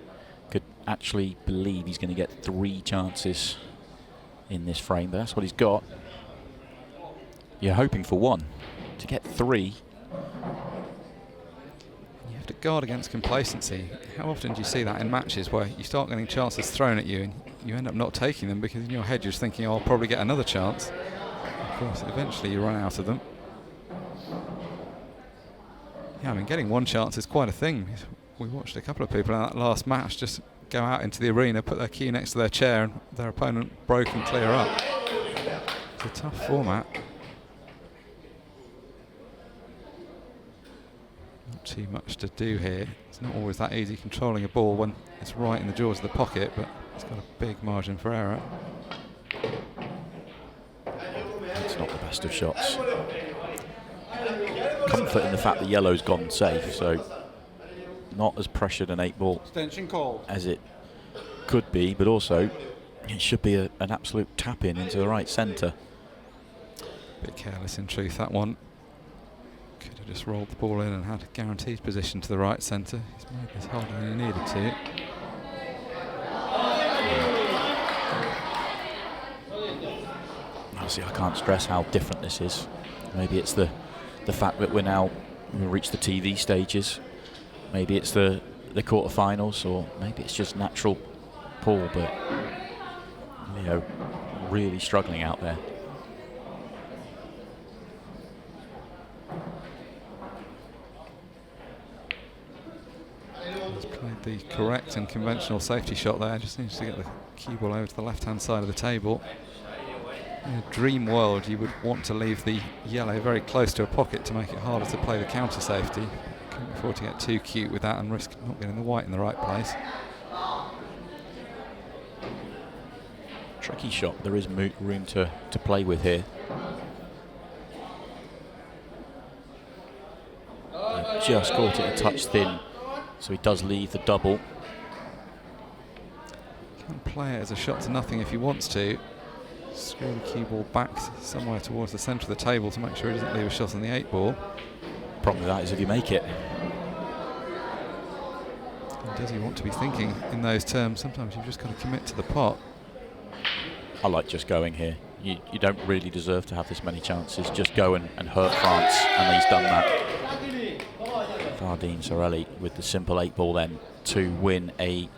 could actually believe he's going to get 3 chances in this frame, but that's what he's got. You're hoping for 1. To get 3. You have to guard against complacency. How often do you see that in matches where you start getting chances thrown at you and you end up not taking them because in your head you're just thinking, oh, I'll probably get another chance. Of course, eventually you run out of them. Yeah, I mean, getting 1 chance is quite a thing. We watched a couple of people in that last match just go out into the arena, put their cue next to their chair, and their opponent broke and clear up. It's a tough format. Not too much to do here. It's not always that easy controlling a ball when it's right in the jaws of the pocket, but it's got a big margin for error. It's not the best of shots. Comfort in the fact that yellow's gone safe, so not as pressured an 8 ball as it could be, but also it should be an absolute tap in into the right centre. Bit careless in truth, that one. Could have just rolled the ball in and had a guaranteed position to the right centre. He's made this harder than he needed to. Honestly, I can't stress how different this is. Maybe it's the fact that we've reached the TV stages. Maybe it's the quarterfinals, or maybe it's just natural pull, but Leo really struggling out there. He's played the correct and conventional safety shot there. Just needs to get the cue ball over to the left-hand side of the table. In a dream world, you would want to leave the yellow very close to a pocket to make it harder to play the counter safety. Couldn't afford to get too cute with that and risk not getting the white in the right place. Tricky shot. There is room to play with here. He just caught it a touch thin, so he does leave the double. Can play it as a shot to nothing if he wants to. Screw the cue ball back somewhere towards the centre of the table to make sure he doesn't leave a shot on the 8 ball. Problem with that is if you make it. And does he want to be thinking in those terms? Sometimes you've just got to commit to the pot. I like just going here. You don't really deserve to have this many chances. Just go and hurt France, and he's done that. Fardine Sorelli with the simple 8 ball then to win a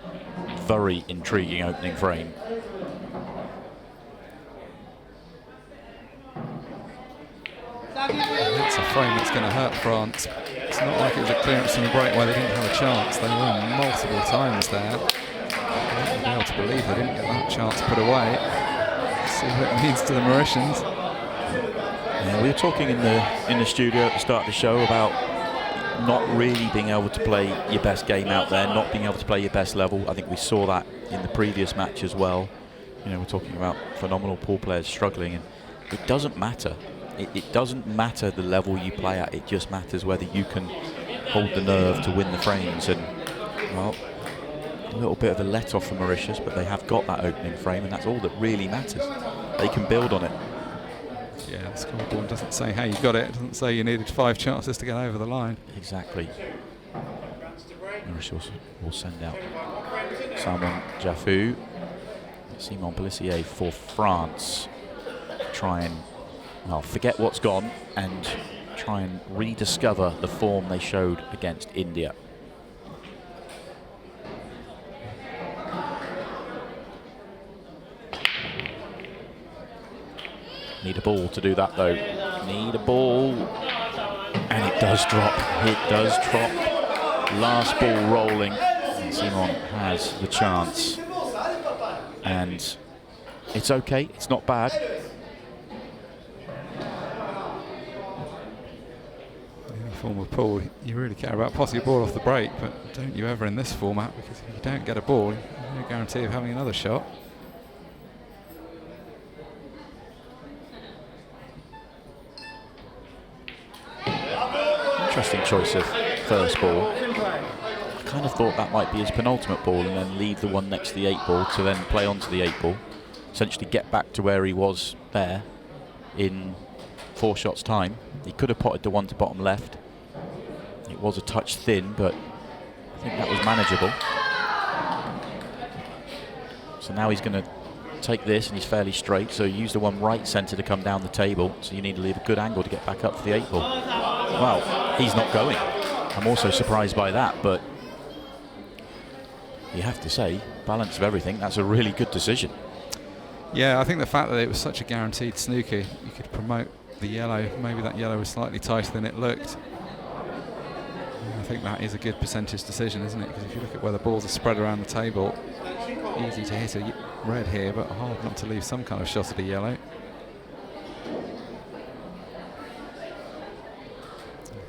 very intriguing opening frame. It's a frame that's going to hurt France. It's not like it was a clearance from the break where they didn't have a chance. They won multiple times there. I wouldn't be able to believe they didn't get that chance put away. Let's see what it means to the Mauritians. Yeah, we were talking in the studio at the start of the show about not really being able to play your best game out there, not being able to play your best level. I think we saw that in the previous match as well. You know, we're talking about phenomenal pool players struggling, and it doesn't matter. It doesn't matter the level you play at, it just matters whether you can hold the nerve to win the frames. And, well, a little bit of a let-off for Mauritius, but they have got that opening frame, and that's all that really matters. They can build on it. Yeah, the scoreboard doesn't say how you got it. It doesn't say you needed 5 chances to get over the line. Exactly. Mauritius will send out Simon Jaffou, Simon Pellissier for France. Try and, well, forget what's gone and try and rediscover the form they showed against India. Need a ball to do that though. Need a ball. And it does drop. It does drop. Last ball rolling. And Simon has the chance. And it's okay. It's not bad. Any form of pool, you really care about passing your ball off the break, but don't you ever in this format, because if you don't get a ball, there's no guarantee of having another shot. Interesting choice of first ball. I kind of thought that might be his penultimate ball and then leave the one next to the 8 ball to then play onto the 8 ball. Essentially get back to where he was there in 4 shots time. He could have potted the one to bottom left. It was a touch thin, but I think that was manageable. So now he's going to take this, and he's fairly straight, so use the one right centre to come down the table, so you need to leave a good angle to get back up for the 8 ball. Well, he's not going. I'm also surprised by that, but you have to say, balance of everything, that's a really good decision. Yeah, I think the fact that it was such a guaranteed snooker, you could promote the yellow. Maybe that yellow was slightly tighter than it looked. I think that is a good percentage decision, isn't it? Because if you look at where the balls are spread around the table, easy to hit a red here, but hard not to leave some kind of shot at a yellow.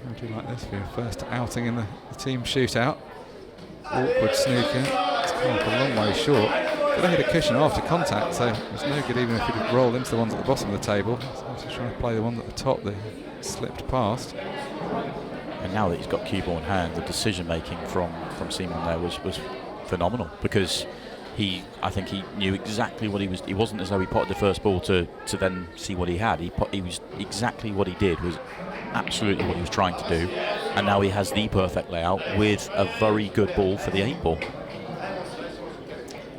How do you like this for your first outing in the team shootout? Awkward snooker. It's come up a long way short. But they hit a cushion after contact, so it's no good even if it had rolled into the ones at the bottom of the table. So I was trying to play the ones at the top that slipped past. And now that he's got cue ball in hand, the decision making from Simon there was phenomenal, because I think he knew exactly what he was. It wasn't as though he potted the first ball to then see what he had. He was exactly what he did was absolutely what he was trying to do, and now he has the perfect layout with a very good ball for the 8 ball.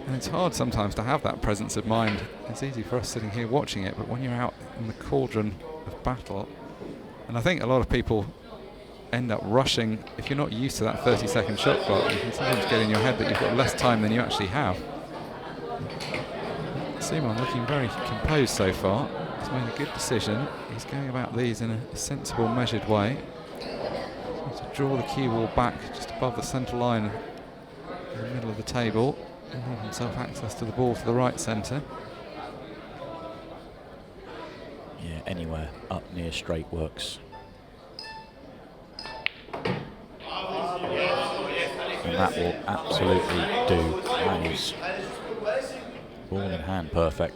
And it's hard sometimes to have that presence of mind. It's easy for us sitting here watching it, but when you're out in the cauldron of battle, and I think a lot of people end up rushing. If you're not used to that 30-second shot clock, you can sometimes get in your head that you've got less time than you actually have. Simon looking very composed so far. He's made a good decision. He's going about these in a sensible, measured way. To draw the cue ball back just above the centre line in the middle of the table and leave himself access to the ball to the right centre. Yeah, anywhere up near straight works. And that will absolutely do. That is ball in hand perfect.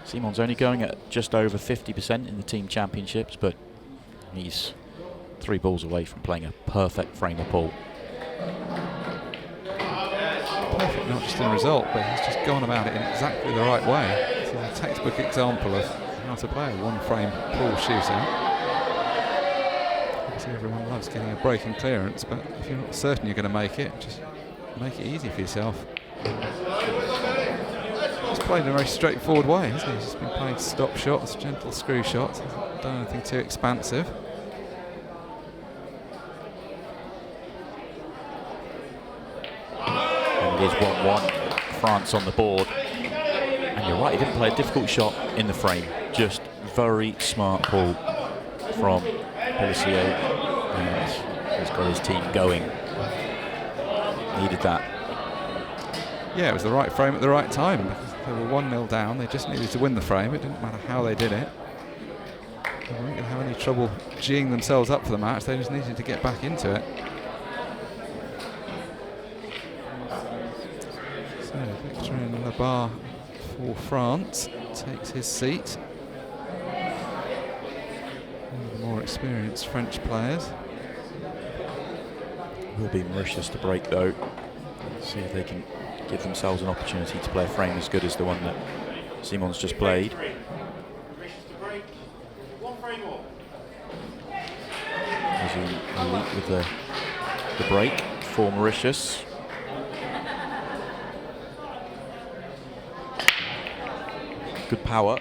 Simon's only going at just over 50% in the team championships, but he's 3 balls away from playing a perfect frame of ball. Perfect, not just in result, but he's just gone about it in exactly the right way. This is a textbook example of how to play a one-frame pool shootout. Obviously everyone loves getting a breaking clearance, but if you're not certain you're going to make it, just make it easy for yourself. He's played in a very straightforward way, hasn't he? He's just been playing stop shots, gentle screw shots, hasn't done anything too expansive. And it is 1-1, France on the board. And you're right, he didn't play a difficult shot in the frame, just very smart ball from Pellissier, and he's got his team going. Needed that. Yeah, it was the right frame at the right time. They were 1-0 down, they just needed to win the frame. It didn't matter how they did it. They weren't going to have any trouble geeing themselves up for the match, they just needed to get back into it. So Victorien Labar for France takes his seat. One of the more experienced French players. Will be Mauritius to break though. See if they can give themselves an opportunity to play a frame as good as the one that Simon's just played. As he elite with the break for Mauritius. Good power.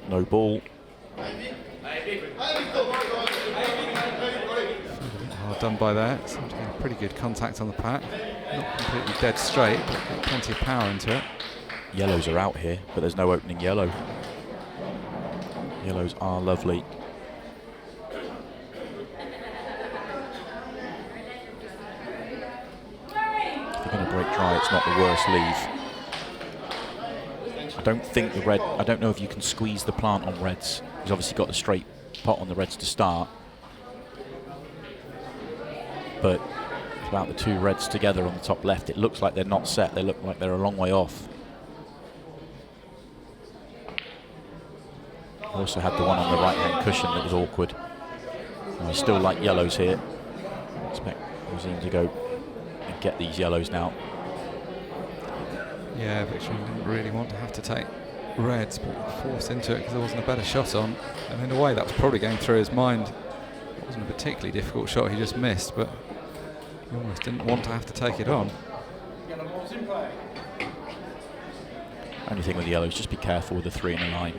No ball. Well done by there. Seemed to get pretty good contact on the pack. Not completely dead straight, but got plenty of power into it. Yellows are out here, but there's no opening yellow. Yellows are lovely. If they're going to break dry, it's not the worst leave. I don't think the red, I don't know if you can squeeze the plant on reds. He's obviously got the straight pot on the reds to start. But about the 2 reds together on the top left, it looks like they're not set. They look like they're a long way off. Also had the one on the right-hand cushion that was awkward. And I still like yellows here. Expect Rosine to go and get these yellows now. Yeah, Victorien didn't really want to have to take reds, but forced into it because there wasn't a better shot on. And in a way, that was probably going through his mind. It wasn't a particularly difficult shot, he just missed, but he almost didn't want to have to take it on. Only thing with the yellows, just be careful with the 3 in a line.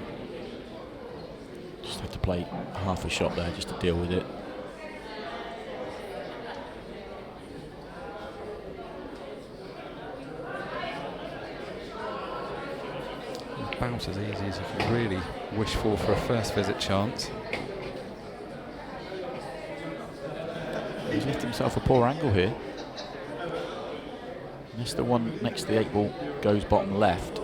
Just had to play half a shot there just to deal with it. About as easy as you could really wish for a first visit chance. He's left himself a poor angle here. Unless the one next to the 8 ball goes bottom left.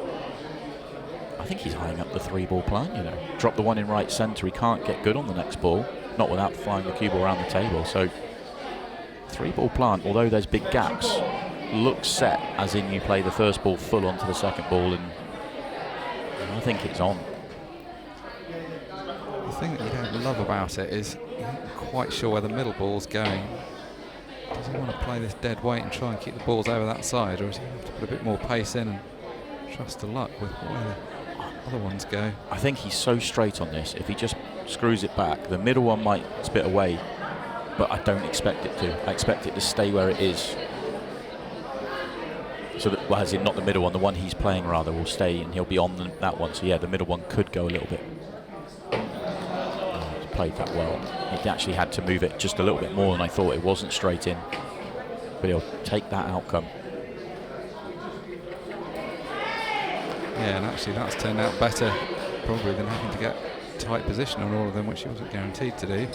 I think he's eyeing up the 3 ball plan, you know. Drop the one in right centre, he can't get good on the next ball, not without flying the cue ball around the table. So 3 ball plant, although there's big gaps, looks set as in you play the first ball full onto the second ball, and I think it's on. The thing that you don't love about it is you're not quite sure where the middle ball's going. Does he want to play this dead weight and try and keep the balls over that side, or does he have to put a bit more pace in and trust to luck with where the other ones go? I think he's so straight on this, if he just screws it back, the middle one might spit away, but I don't expect it to. I expect it to stay where it is. So that, well, as in not the middle one, the one he's playing rather will stay and he'll be on that one. So yeah, the middle one could go a little bit. Oh, he's played that well. He actually had to move it just a little bit more than I thought. It wasn't straight in, but he'll take that outcome. Yeah, and actually that's turned out better probably than having to get tight position on all of them, which he wasn't guaranteed to do.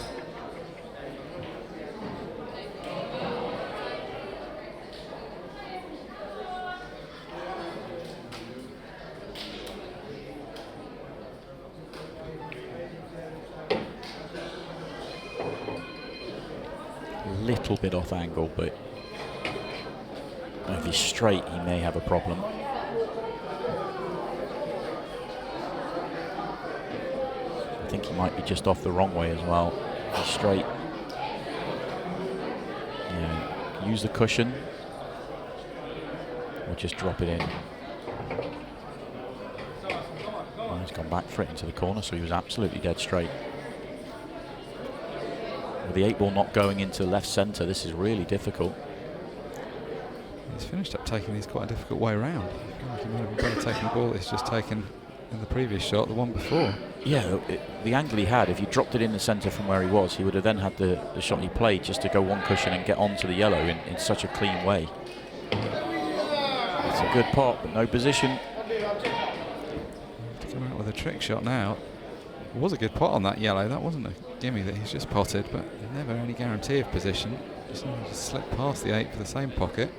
little bit off angle, but if he's straight, he may have a problem. I think he might be just off the wrong way as well. If he's straight. Yeah, use the cushion or just drop it in. Oh, he's gone back for it into the corner, so he was absolutely dead straight. With the 8 ball not going into left centre, this is really difficult. He's finished up taking these quite a difficult way around. I feel like he might have been better taking the ball that he's just taken in the previous shot, the one before. Yeah, the angle he had, if he dropped it in the centre from where he was, he would have then had the shot he played just to go one cushion and get onto the yellow in such a clean way. It's a good pot, but no position. To come out with a trick shot now. It was a good pot on that yellow. That wasn't a gimme that he's just potted, but never any guarantee of position. Just slip past the 8 for the same pocket.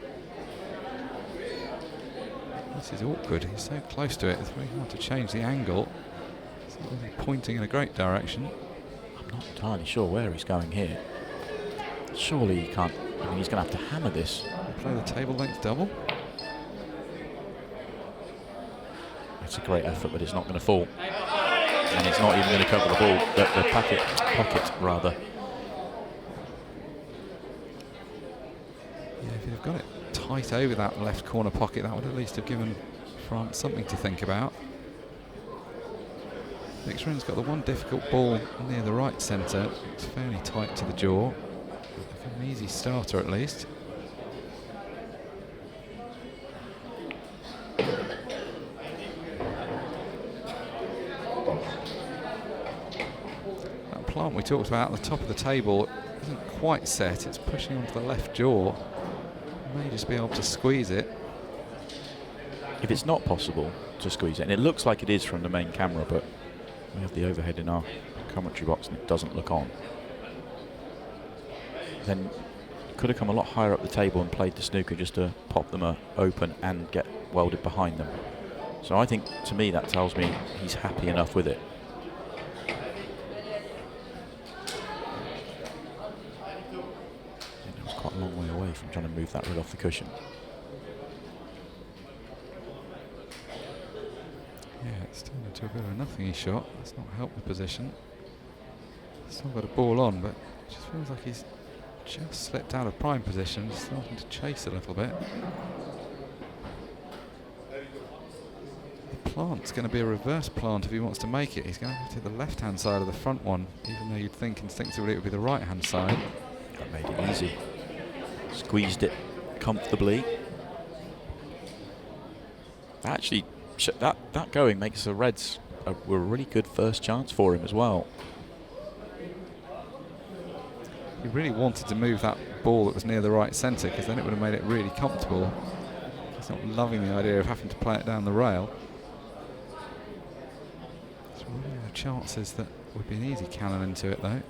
This is awkward. He's so close to it. It's very hard to change the angle. It's not really pointing in a great direction. I'm not entirely sure where he's going here. Surely he can't. I mean, he's going to have to hammer this. Play the table length double. It's a great effort, but it's not going to fall. And it's not even going to cover the ball, the pocket rather. Yeah, if you'd have got it tight over that left corner pocket, that would at least have given France something to think about. Mixrin's got the one difficult ball near the right centre. It's fairly tight to the jaw. An easy starter at least. That plant we talked about at the top of the table isn't quite set. It's pushing onto the left jaw. May just be able to squeeze it. If it's not possible to squeeze it, and it looks like it is from the main camera, but we have the overhead in our commentary box and it doesn't look on, then you could have come a lot higher up the table and played the snooker just to pop them open and get welded behind them. So I think, to me, that tells me he's happy enough with it. It was quite a long way away from trying to move that red off the cushion. Yeah, it's turned into a bit of a nothingy shot. That's not helped the position. Still got a ball on, but it just feels like he's just slipped out of prime position, starting to chase a little bit. The plant's going to be a reverse plant if he wants to make it. He's going to have to hit the left-hand side of the front one, even though you'd think instinctively it would be the right-hand side. That made it easy. Squeezed it comfortably. Actually, that going makes the Reds a really good first chance for him as well. He really wanted to move that ball that was near the right centre, because then it would have made it really comfortable. He's not loving the idea of having to play it down the rail. There's really no chances that would be an easy cannon into it, though.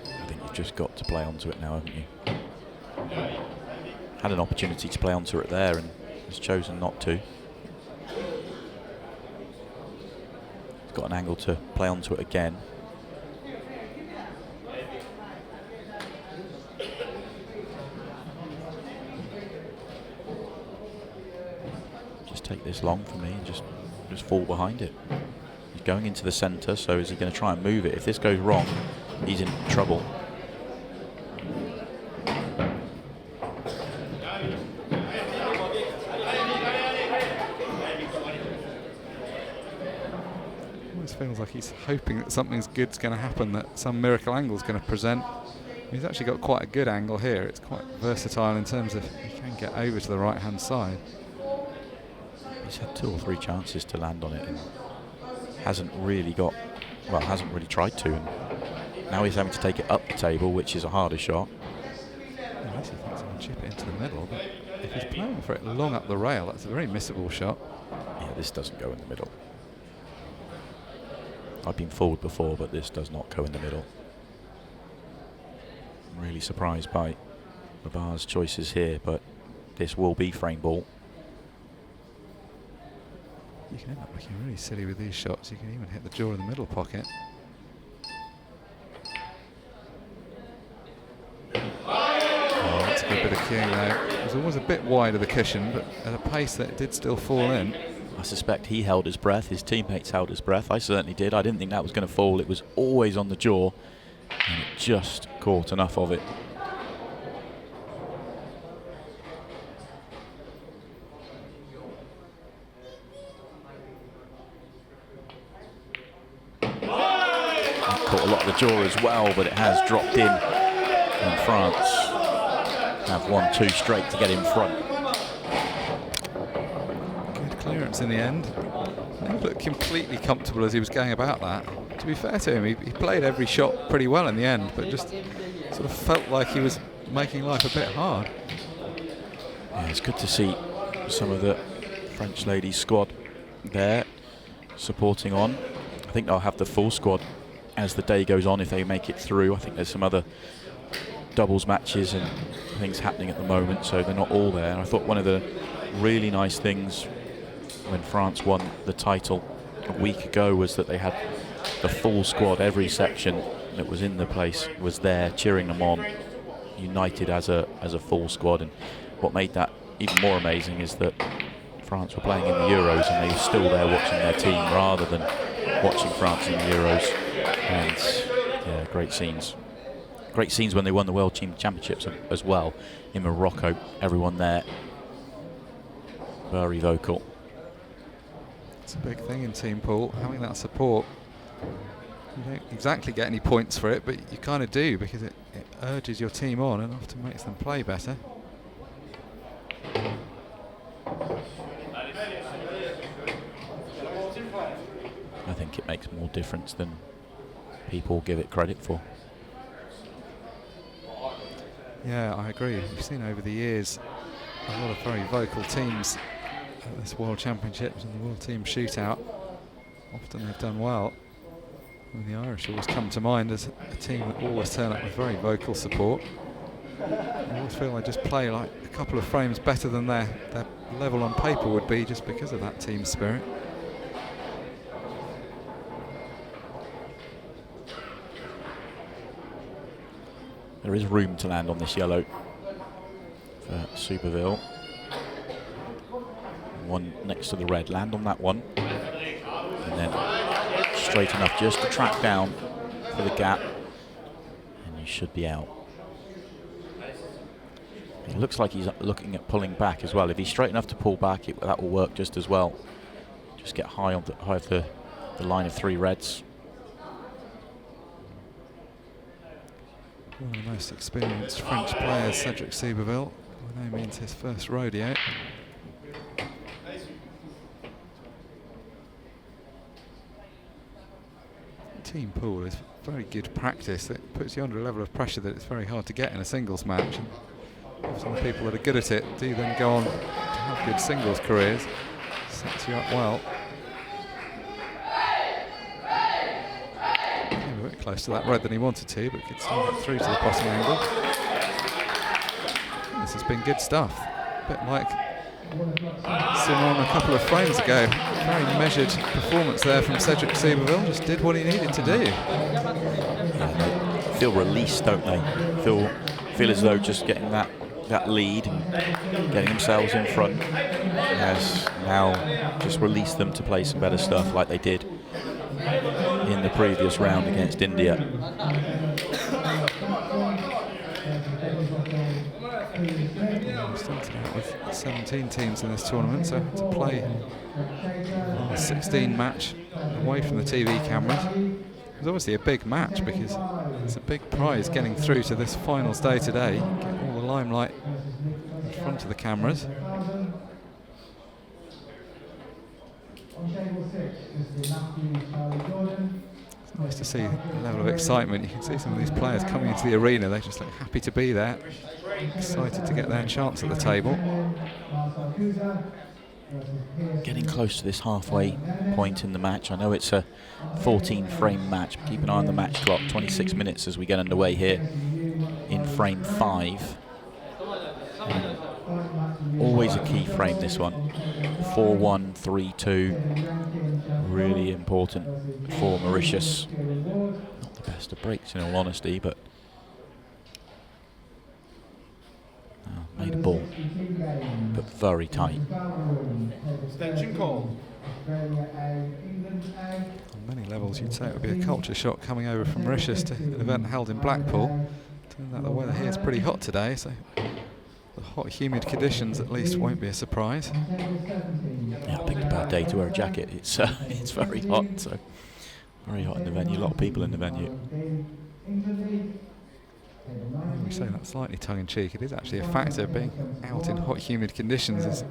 I think you've just got to play onto it now, haven't you? Had an opportunity to play onto it there and has chosen not to. He's got an angle to play onto it again. Just take this long for me and just fall behind it. He's going into the centre, so is he going to try and move it? If this goes wrong, he's in trouble. Feels like he's hoping that something's good's going to happen, that some miracle angle's going to present. He's actually got quite a good angle here. It's quite versatile in terms of he can get over to the right hand side. He's had 2 or 3 chances to land on it and hasn't really tried to, and now he's having to take it up the table, which is a harder shot. Unless he thinks he can chip it into the middle, but if he's playing for it long up the rail, that's a very missable shot. Yeah, this doesn't go in the middle. I've been fooled before, but this does not go in the middle. I'm really surprised by Babar's choices here, but this will be frame ball. You can end up looking really silly with these shots. You can even hit the jaw in the middle pocket. a good bit of cueing there. It was always a bit wide of the cushion, but at a pace that it did still fall in. I suspect he held his breath, his teammates held his breath. I certainly did. I didn't think that was going to fall. It was always on the jaw, and it just caught enough of it. Caught a lot of the jaw as well, but it has dropped in. And France have 1-2 straight to get in front. Good clearance in the end. He looked completely comfortable as he was going about that. To be fair to him, he played every shot pretty well in the end, but just sort of felt like he was making life a bit hard. Yeah, it's good to see some of the French ladies squad there supporting on. I think they'll have the full squad as the day goes on if they make it through. I think there's some other doubles matches and things happening at the moment, so they're not all there. And I thought one of the really nice things when France won the title a week ago was that they had the full squad. Every section that was in the place was there cheering them on, united as a full squad. And what made that even more amazing is that France were playing in the Euros and they were still there watching their team rather than watching France in the Euros. And yeah, great scenes. Great scenes when they won the World Team Championships as well in Morocco. Everyone there very vocal. It's a big thing in team pool, having that support. You don't exactly get any points for it, but you kind of do, because it urges your team on and often makes them play better. I think it makes more difference than people give it credit for. Yeah, I agree. We've seen over the years a lot of very vocal teams at this World Championships and the World Team Shootout. Often they've done well. And the Irish always come to mind as a team that always turn up with very vocal support. I always feel they just play like a couple of frames better than their level on paper would be, just because of that team spirit. There is room to land on this yellow for Superville. One next to the red. Land on that one. And then straight enough just to track down for the gap. And you should be out. It looks like he's looking at pulling back as well. If he's straight enough to pull back, that will work just as well. Just get high on the line of three reds. One of the most experienced French players, Cedric Superville. By no means his first rodeo. Team pool is very good practice. It puts you under a level of pressure that it's very hard to get in a singles match. And often the people that are good at it do then go on to have good singles careers. Sets you up well. Came a bit close to that red than he wanted to, but could still get through to the bottom angle. This has been good stuff. A bit like Simon a couple of frames ago. Very measured performance there from Cedric Superville. Just did what he needed to do. Yeah, they feel released, don't they? Feel as though just getting that lead and getting themselves in front has now just released them to play some better stuff like they did in the previous round against India. We started out with 17 teams in this tournament, so to play a 16 match away from the TV cameras. It was obviously a big match because it's a big prize getting through to this finals day today. Get all the limelight in front of the cameras. It's nice to see the level of excitement. You can see some of these players coming into the arena. They just look happy to be there, excited to get their chance at the table. Getting close to this halfway point in the match. I know it's a 14-frame match, but keep an eye on the match clock. 26 minutes as we get underway here in frame 5. Always a key frame, this one. 4-1, 3-2. Really important for Mauritius. Not the best of breaks, in all honesty, but very tight. Extension call. On many levels, you'd say it would be a culture shock coming over from Mauritius to an event held in Blackpool. Turns out the weather here is pretty hot today, so the hot, humid conditions at least won't be a surprise. Yeah, I picked a bad day to wear a jacket. It's it's very hot, so very hot in the venue. A lot of people in the venue. We say that slightly tongue-in-cheek. It is actually a factor. Being out in hot, humid conditions is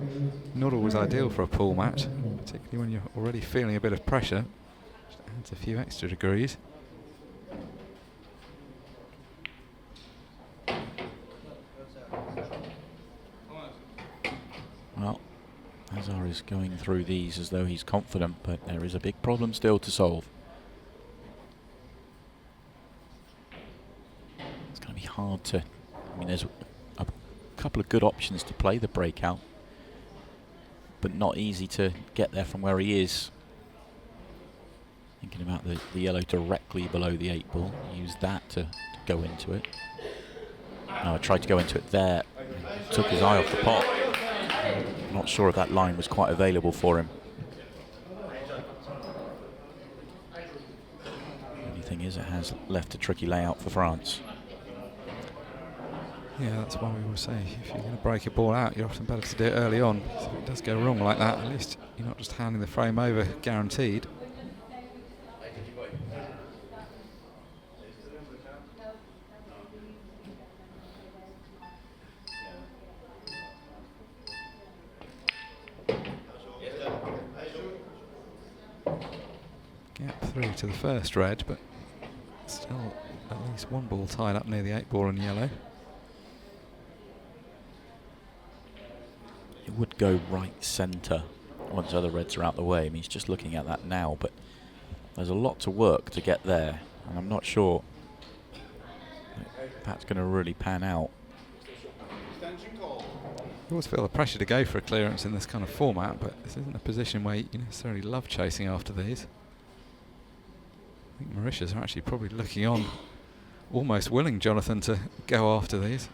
not always ideal for a pool match, particularly when you're already feeling a bit of pressure. Just adds a few extra degrees. Well, Azar is going through these as though he's confident, but there is a big problem still to solve. It's going to be hard to... I mean, there's a couple of good options to play the breakout, but not easy to get there from where he is. Thinking about the yellow directly below the 8 ball, use that to go into it. No, I tried to go into it there, took his eye off the pot. Not sure if that line was quite available for him. The only thing is, it has left a tricky layout for France. Yeah, that's why we always say if you're going to break a ball out, you're often better to do it early on. So if it does go wrong like that, at least you're not just handing the frame over guaranteed. Gap through to the first red, but still at least one ball tied up near the 8 ball in yellow. It would go right centre once other reds are out the way. I mean, he's just looking at that now, but there's a lot to work to get there, and I'm not sure that's going to really pan out. You always feel the pressure to go for a clearance in this kind of format, but this isn't a position where you necessarily love chasing after these. I think Mauritius are actually probably looking on, almost willing Jonathan to go after these.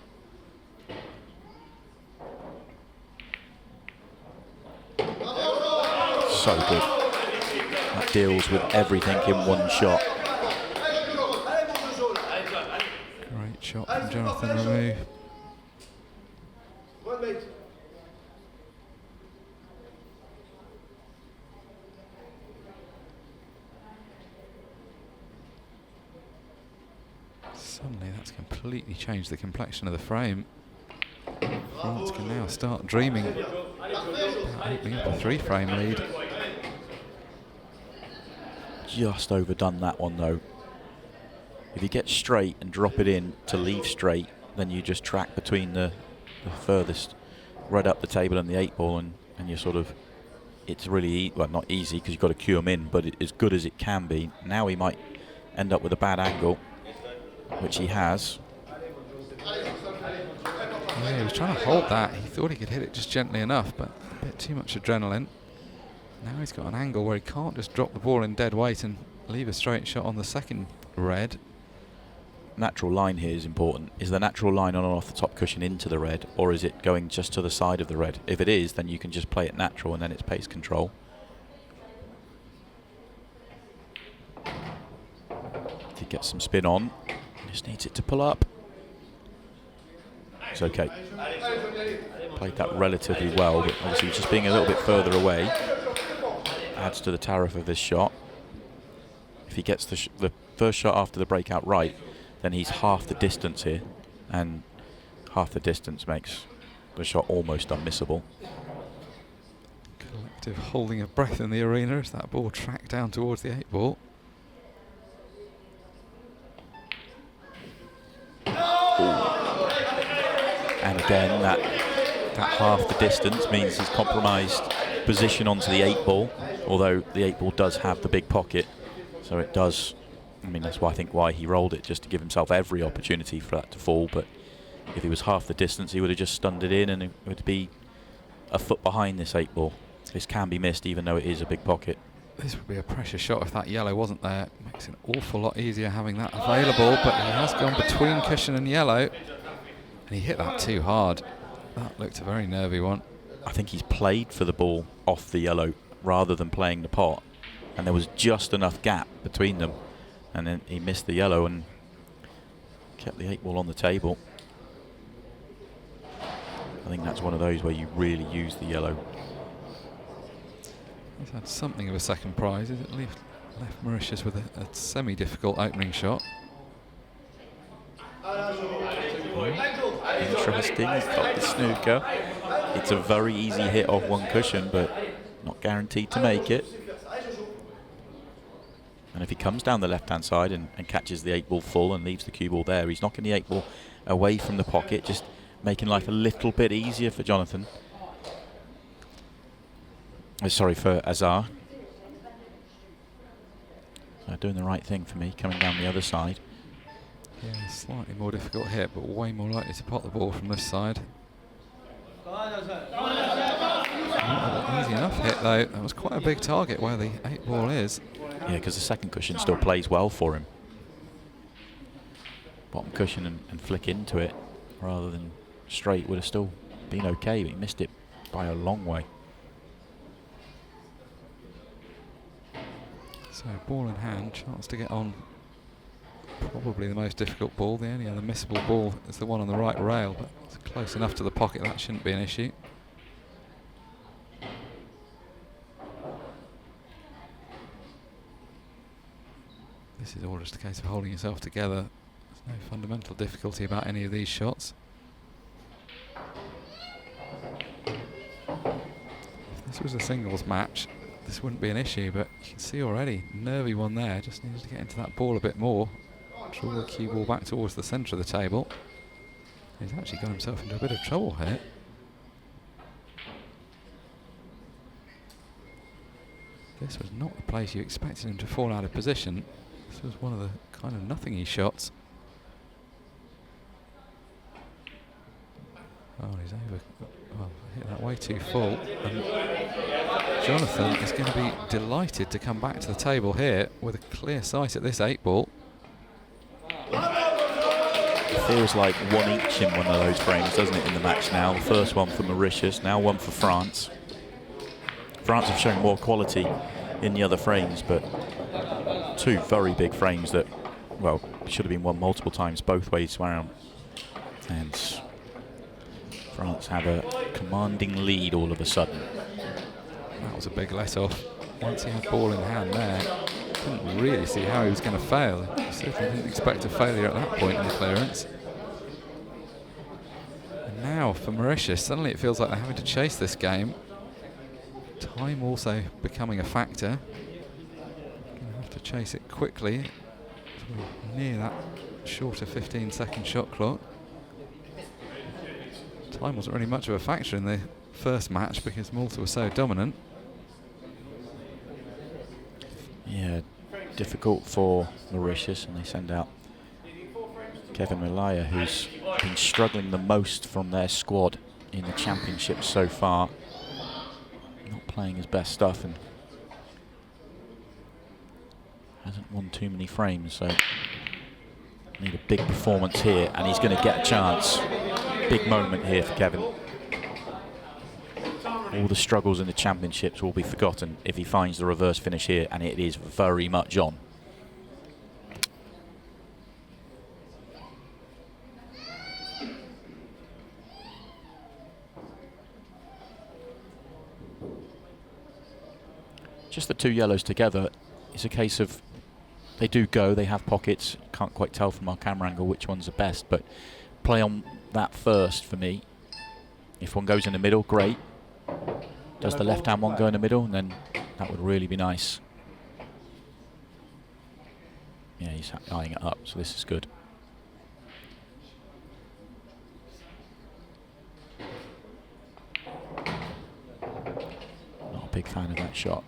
So good. That deals with everything in one shot. Great shot from Jonathan Rameau. Suddenly that's completely changed the complexion of the frame. France can now start dreaming about opening up a 3-frame lead. Just overdone that one though. If you get straight and drop it in to leave straight, then you just track between the furthest red up the table and the 8 ball, and you're sort of, it's really, well, not easy because you've got to cue him in, but as good as it can be. Now he might end up with a bad angle, which he has. Yeah, he was trying to hold that. He thought he could hit it just gently enough, but a bit too much adrenaline. Now he's got an angle where he can't just drop the ball in dead weight and leave a straight shot on the second red. Natural line here is important. Is the natural line on and off the top cushion into the red, or is it going just to the side of the red? If it is, then you can just play it natural and then it's pace control. To get some spin on, just needs it to pull up. It's okay. Played that relatively well, but obviously just being a little bit further away adds to the tariff of this shot. If he gets the first shot after the breakout right, then he's half the distance here, and half the distance makes the shot almost unmissable. Collective holding of breath in the arena as that ball tracked down towards the 8 ball. And again, that half the distance means he's compromised position onto the 8 ball, although the 8 ball does have the big pocket, so it does, I mean, that's why I think why he rolled it, just to give himself every opportunity for that to fall. But if he was half the distance, he would have just stunned it in, and it would be a foot behind this 8 ball. This can be missed, even though it is a big pocket. This would be a pressure shot if that yellow wasn't there. It makes it an awful lot easier having that available, but he has gone between cushion and yellow, and he hit that too hard. That looked a very nervy one. I think he's played for the ball off the yellow rather than playing the pot, and there was just enough gap between them, and then he missed the yellow and kept the 8 ball on the table. I think that's one of those where you really use the yellow. He's had something of a second prize. He's at least left Mauritius with a semi-difficult opening shot. Interesting, he's got the snooker. It's a very easy hit off one cushion, but not guaranteed to make it. And if he comes down the left-hand side and catches the 8 ball full and leaves the cue ball there, he's knocking the 8 ball away from the pocket, just making life a little bit easier for Jonathan. Sorry, for Azar. Doing the right thing for me, coming down the other side. Yeah, slightly more difficult hit, but way more likely to pot the ball from this side. Not an easy enough hit though. That was quite a big target where the 8 ball is. Yeah, because the second cushion still plays well for him. Bottom cushion and flick into it rather than straight would have still been okay, but he missed it by a long way. So ball in hand, chance to get on probably the most difficult ball. The only other missable ball is the one on the right rail, but it's close enough to the pocket, that shouldn't be an issue. This is all just a case of holding yourself together. There's no fundamental difficulty about any of these shots. If this was a singles match, this wouldn't be an issue, but you can see already, nervy one there, just needed to get into that ball a bit more. Draw the cue ball back towards the centre of the table. He's actually got himself into a bit of trouble here. This was not the place you expected him to fall out of position. This was one of the kind of nothingy shots. Oh, he's over. Well, hit that way too full. And Jonathan is going to be delighted to come back to the table here with a clear sight at this 8 ball. It feels like one each in one of those frames, doesn't it, in the match now? The first one for Mauritius, now one for France. France have shown more quality in the other frames, but 2 very big frames that, well, should have been won multiple times both ways around. And France have a commanding lead all of a sudden. That was a big let-off. Once he had ball in hand there, couldn't really see how he was going to fail. He certainly didn't expect a failure at that point in the clearance. And now for Mauritius, suddenly it feels like they're having to chase this game. Time also becoming a factor. Going to have to chase it quickly, near that shorter 15-second shot clock. Time wasn't really much of a factor in the first match because Malta was so dominant. Yeah, difficult for Mauritius, and they send out Kevin Malaya, who's been struggling the most from their squad in the championship so far. Not playing his best stuff and hasn't won too many frames, so need a big performance here, and he's going to get a chance. Big moment here for Kevin. All the struggles in the championships will be forgotten if he finds the reverse finish here, and it is very much on. Just the 2 yellows together, it's a case of they do go, they have pockets. Can't quite tell from our camera angle which one's the best, but play on that first for me. If one goes in the middle, great. Does the left-hand one go in the middle? And then that would really be nice. Yeah, he's eyeing it up, so this is good. Not a big fan of that shot.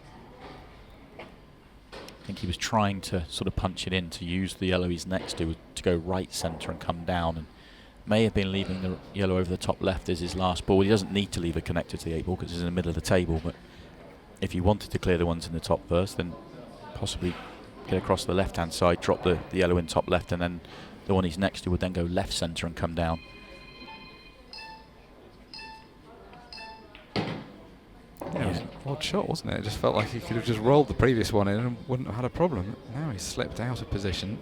I think he was trying to sort of punch it in to use the yellow he's next to go right centre and come down, and may have been leaving the yellow over the top left as his last ball. He doesn't need to leave it connected to the 8 ball because it's in the middle of the table, but if he wanted to clear the ones in the top first, then possibly get across the left hand side, drop the yellow in top left, and then the one he's next to would then go left centre and come down. odd shot, wasn't it? It just felt like he could have just rolled the previous one in and wouldn't have had a problem. Now he's slipped out of position.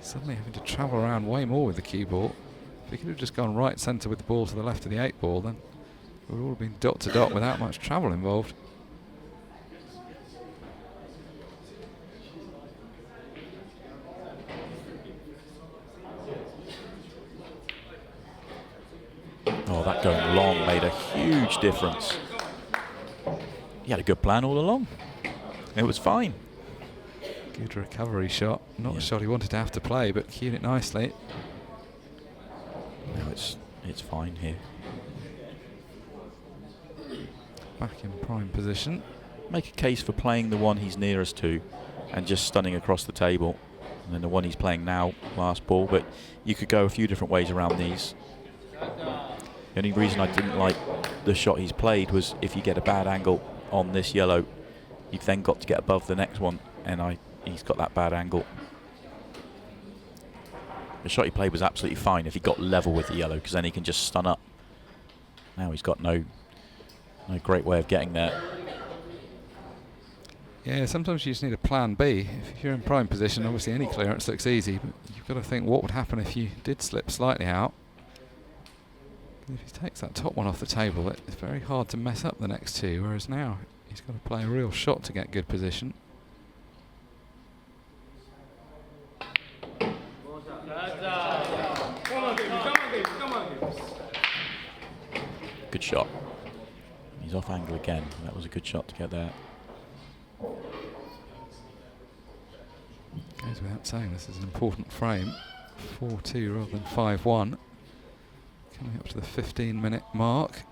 Suddenly having to travel around way more with the cue ball. If he could have just gone right centre with the ball to the left of the 8 ball, then it would all have been dot to dot without much travel involved. Oh, that going long made a huge difference. He had a good plan all along. It was fine. Good recovery shot. Not a shot he wanted to have to play, but cued it nicely. No, it's fine here. Back in prime position. Make a case for playing the one he's nearest to and just stunning across the table. And then the one he's playing now, last ball. But you could go a few different ways around these. The only reason I didn't like the shot he's played was if you get a bad angle on this yellow, you've then got to get above the next one, and he's got that bad angle. The shot he played was absolutely fine if he got level with the yellow, because then he can just stun up. Now he's got no great way of getting there. Yeah, sometimes you just need a plan B. If you're in prime position, obviously any clearance looks easy, but you've got to think what would happen if you did slip slightly out. If he takes that top one off the table, it's very hard to mess up the next two, whereas now he's got to play a real shot to get good position. Good shot. He's off angle again. That was a good shot to get there. Goes without saying, this is an important frame. 4-2 rather than 5-1. Coming up to the 15-minute mark.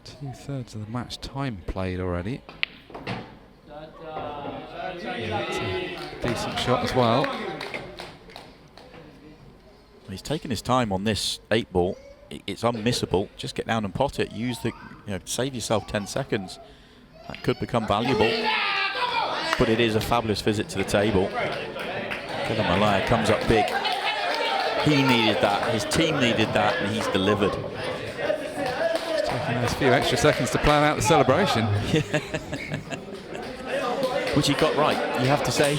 Two-thirds of the match time played already. Yeah, that's a decent shot as well. He's taking his time on this 8 ball. It's unmissable. Just get down and pot it. Use the, save yourself 10 seconds. That could become valuable. But it is a fabulous visit to the table. Malaya comes up big. He needed that. His team needed that, and he's delivered. Just taking those few extra seconds to plan out the celebration. Which he got right, you have to say.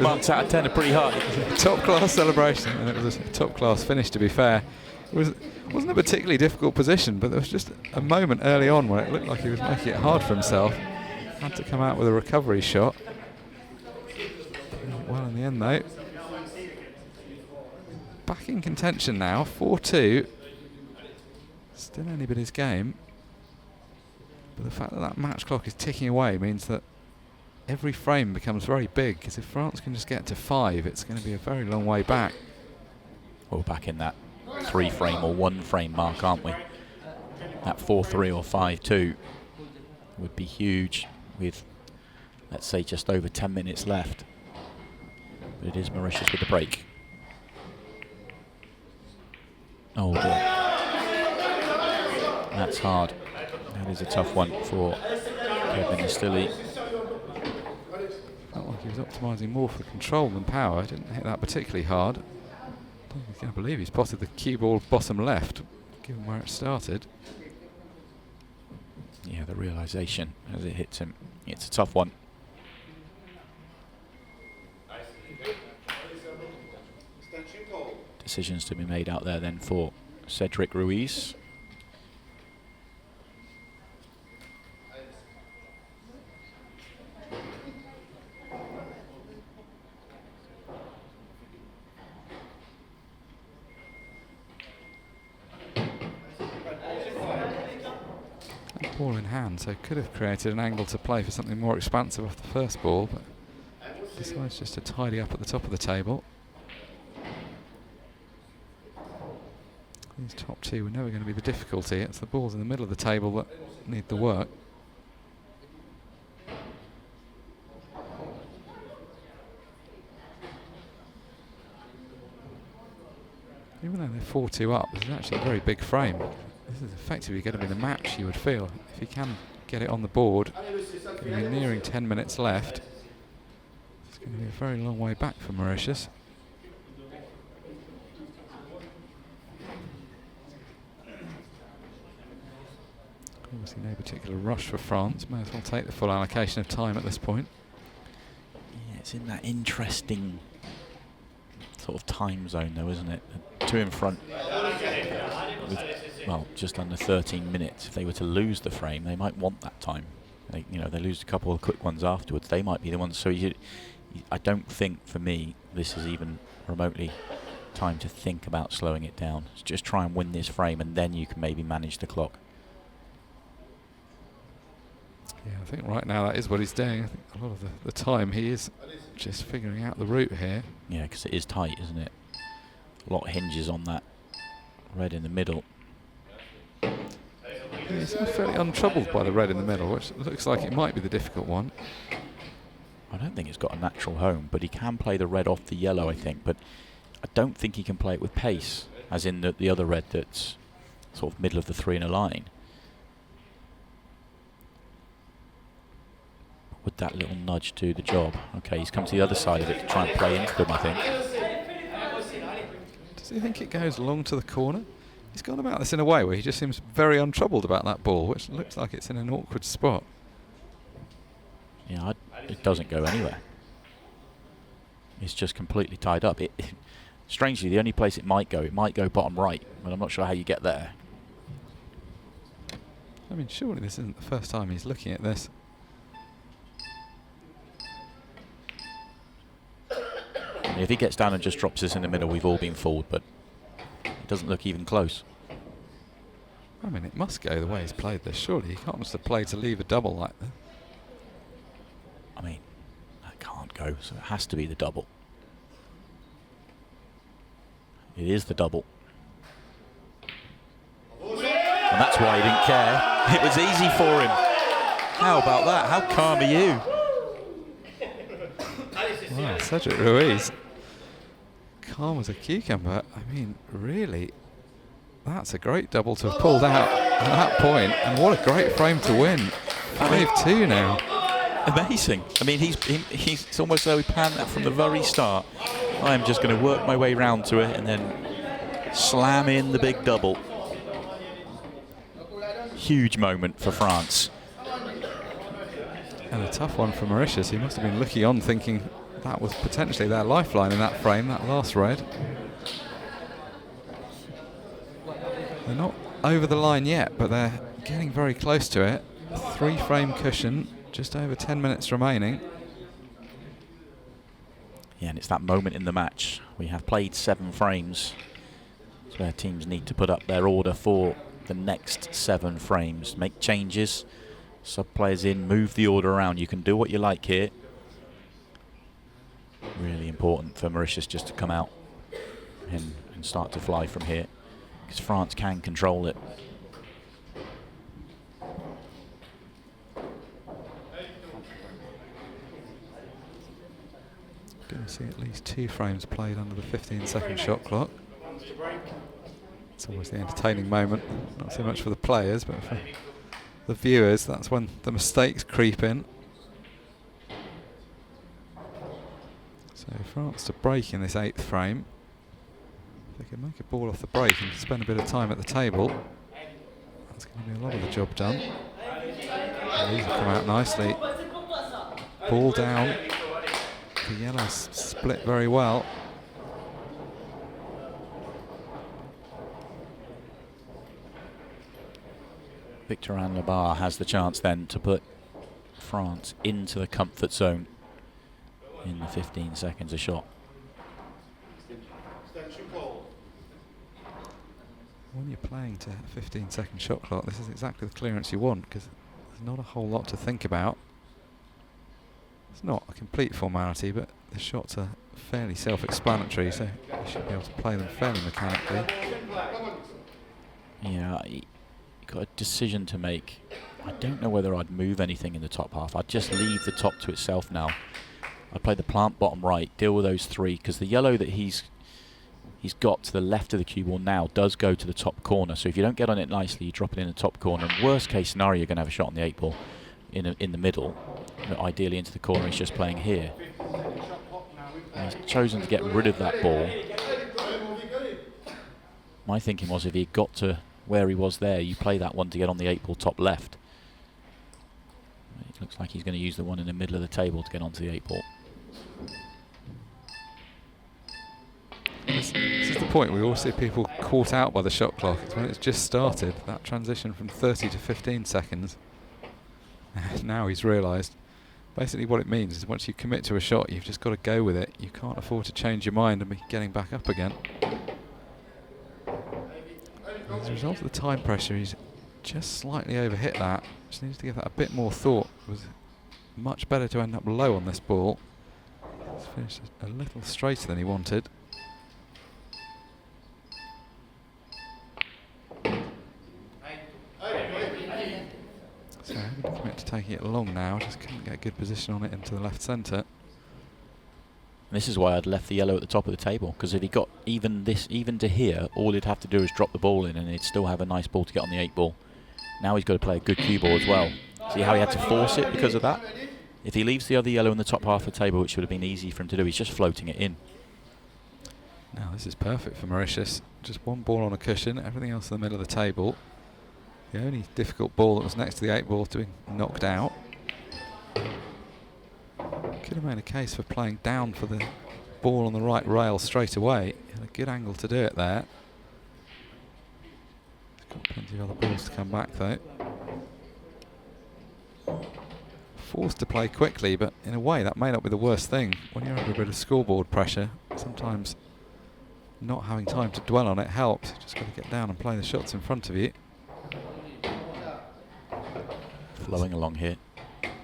Marks out of 10 are pretty high. Top class celebration, and it was a top class finish, to be fair. It wasn't a particularly difficult position, but there was just a moment early on where it looked like he was making it hard for himself. Had to come out with a recovery shot. Well, in the end, though. Back in contention now, 4-2. Still anybody's game. But the fact that that match clock is ticking away means that every frame becomes very big, because if France can just get to 5, it's going to be a very long way back. Well, we're back in that 3-frame or 1-frame mark, aren't we? That 4-3 or 5-2 would be huge with, let's say, just over 10 minutes left. But it is Mauritius with the break. Oh dear. That's hard. That is a tough one for Kevin Estilly. Felt like he was optimising more for control than power. Didn't hit that particularly hard. I can't believe he's potted the cue ball bottom left, given where it started. Yeah, the realisation as it hits him. It's a tough one. Decisions to be made out there then for Cedric Ruiz. Ball in hand, so could have created an angle to play for something more expansive off the first ball, but decides just to tidy up at the top of the table. These top two were never going to be the difficulty. It's the balls in the middle of the table that need the work. Even though they're 4-2 up, this is actually a very big frame. This is effectively going to be the match, you would feel. If he can get it on the board, we're nearing 10 minutes left. It's going to be a very long way back for Mauritius. Obviously no particular rush for France. May as well take the full allocation of time at this point. Yeah, it's in that interesting sort of time zone though, isn't it? 2 in front with, well, just under 13 minutes. If they were to lose the frame, they might want that time. They, you know, they lose a couple of quick ones afterwards. They might be the ones. So I don't think, for me, this is even remotely time to think about slowing it down. Just try and win this frame, and then you can maybe manage the clock. Yeah, I think right now that is what he's doing. I think a lot of the time he is just figuring out the route here. Yeah, because it is tight, isn't it? A lot hinges on that red in the middle. He's fairly untroubled by the red in the middle, which looks like it might be the difficult one. I don't think it's got a natural home, but he can play the red off the yellow, I think. But I don't think he can play it with pace, as in the other red that's sort of middle of the 3 in a line. Would that little nudge do the job? Okay, he's come to the other side of it to try and play into them, I think. Does he think it goes long to the corner? He's gone about this in a way where he just seems very untroubled about that ball, which looks like it's in an awkward spot. Yeah, it doesn't go anywhere. It's just completely tied up. Strangely, the only place it might go bottom right, but I'm not sure how you get there. I mean, surely this isn't the first time he's looking at this. If he gets down and just drops this in the middle, we've all been fooled, but it doesn't look even close. I mean, it must go the way he's played this. Surely he can't just have played to leave a double like that. I mean, that can't go, so it has to be the double. It is the double. And that's why he didn't care. It was easy for him. How about that? How calm are you? Wow, Cedric Ruiz. Calm as a cucumber. I mean, really, that's a great double to have pulled out at that point, and what a great frame to win. 5-2 now. Amazing. I mean, it's almost though he planned that from the very start. I am just going to work my way round to it and then slam in the big double. Huge moment for France. And a tough one for Mauritius. He must have been looking on thinking that was potentially their lifeline in that frame, that last red. They're not over the line yet, but they're getting very close to it. 3-frame cushion, just over 10 minutes remaining. Yeah, and it's that moment in the match. We have played 7 frames. So their teams need to put up their order for the next 7 frames. Make changes, sub players in, move the order around. You can do what you like here. Really important for Mauritius just to come out and start to fly from here, because France can control it. Going to see at least 2 frames played under the 15-second shot clock. It's always the entertaining moment, not so much for the players, but for the viewers. That's when the mistakes creep in. So France to break in this 8th frame. If they can make a ball off the break and spend a bit of time at the table, that's going to be a lot of the job done. And these have come out nicely. Ball down. The yellows split very well. Victor-Anne Labar has the chance then to put France into the comfort zone in the 15 seconds a shot. When you're playing to a 15-second shot clock, this is exactly the clearance you want, because there's not a whole lot to think about. It's not a complete formality, but the shots are fairly self-explanatory, so you should be able to play them fairly mechanically. Yeah, you've got a decision to make. I don't know whether I'd move anything in the top half. I'd just leave the top to itself now. I'd play the plant bottom right, deal with those 3, because the yellow that he's got to the left of the cue ball now does go to the top corner. So if you don't get on it nicely, you drop it in the top corner. Worst case scenario, you're going to have a shot on the 8 ball in the middle. But ideally into the corner, he's just playing here. And he's chosen to get rid of that ball. My thinking was if he got to where he was there. You play that one to get on the 8-ball top left. It looks like he's going to use the one in the middle of the table to get onto the 8-ball. This is the point. We all see people caught out by the shot clock. It's when it's just started, that transition from 30 to 15 seconds. Now he's realised basically what it means is once you commit to a shot, you've just got to go with it. You can't afford to change your mind and be getting back up again. As a result of the time pressure, he's just slightly overhit that. Just needs to give that a bit more thought. It was much better to end up low on this ball. It's finished a little straighter than he wanted. So having to commit to taking it long now, just couldn't get a good position on it into the left centre. This is why I'd left the yellow at the top of the table, because if he got even to here, all he'd have to do is drop the ball in and he'd still have a nice ball to get on the 8-ball. Now he's got to play a good cue ball as well. See how he had to force it because of that? If he leaves the other yellow in the top half of the table, which would have been easy for him to do, he's just floating it in. Now this is perfect for Mauritius. Just one ball on a cushion, everything else in the middle of the table. The only difficult ball that was next to the 8-ball to be knocked out. Could have made a case for playing down for the ball on the right rail straight away. He had a good angle to do it there. He's got plenty of other balls to come back though. Forced to play quickly, but in a way that may not be the worst thing. When you're under a bit of scoreboard pressure, sometimes not having time to dwell on it helps. You've just got to get down and play the shots in front of you. Flowing along here.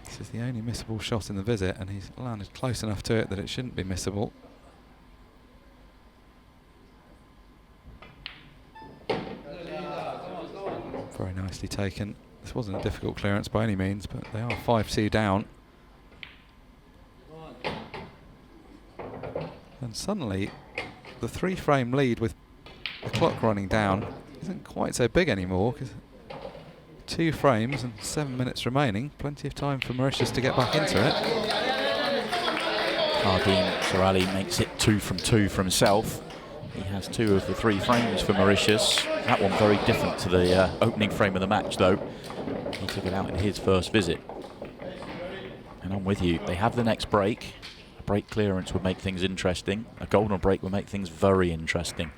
This is the only missable shot in the visit, and he's landed close enough to it that it shouldn't be missable. Very nicely taken. This wasn't a difficult clearance by any means, but they are 5-2 down. And suddenly, the 3-frame lead with the clock running down isn't quite so big anymore, because 2 frames and 7 minutes remaining. Plenty of time for Mauritius to get back into it. Kardine Sorali makes it 2 from 2 for himself. He has 2 of the 3 frames for Mauritius. That one very different to the opening frame of the match though. He took it out in his first visit. And I'm with you. They have the next break. A break clearance would make things interesting. A golden break would make things very interesting.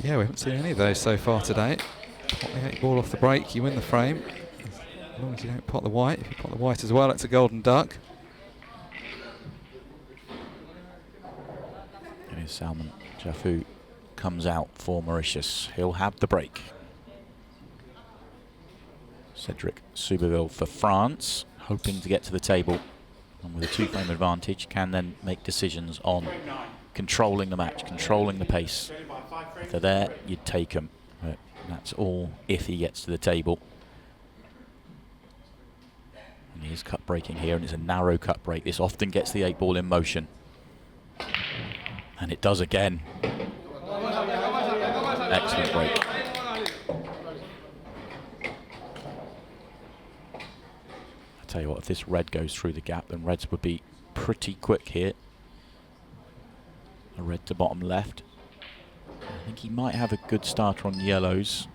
Yeah, we haven't seen any of those so far today. Pot the 8-ball off the break, you win the frame. As long as you don't pot the white. If you pot the white as well, it's a golden duck. And Salman Jafou comes out for Mauritius. He'll have the break. Cedric Soubeville for France, hoping to get to the table. And with a 2-frame advantage, can then make decisions on controlling the match, controlling the pace. If they're there, you'd take them. But that's all if he gets to the table. And he is cut breaking here, and it's a narrow cut break. This often gets the 8-ball in motion. And it does again. Excellent break. I tell you what, if this red goes through the gap, then reds would be pretty quick here. A red to bottom left. I think he might have a good starter on yellows.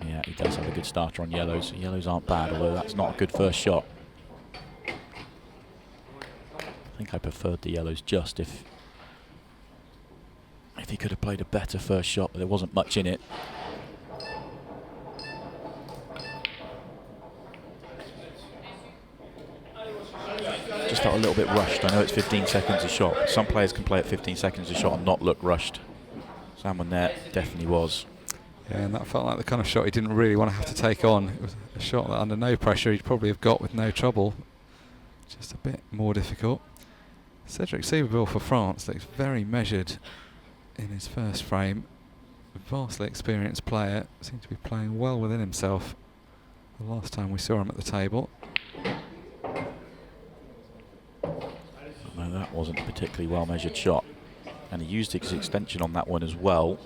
Yeah, he does have a good starter on yellows. Yellows aren't bad, although that's not a good first shot. I think I preferred the yellows just if he could have played a better first shot, but there wasn't much in it. Just felt a little bit rushed. I know it's 15 seconds a shot, but some players can play at 15 seconds a shot and not look rushed. Someone there definitely was. Yeah, and that felt like the kind of shot he didn't really want to have to take on. It was a shot that under no pressure he'd probably have got with no trouble. Just a bit more difficult. Cedric Soubeville for France looks very measured in his first frame. A vastly experienced player, seemed to be playing well within himself the last time we saw him at the table. No, that wasn't a particularly well measured shot. And he used his extension on that one as well.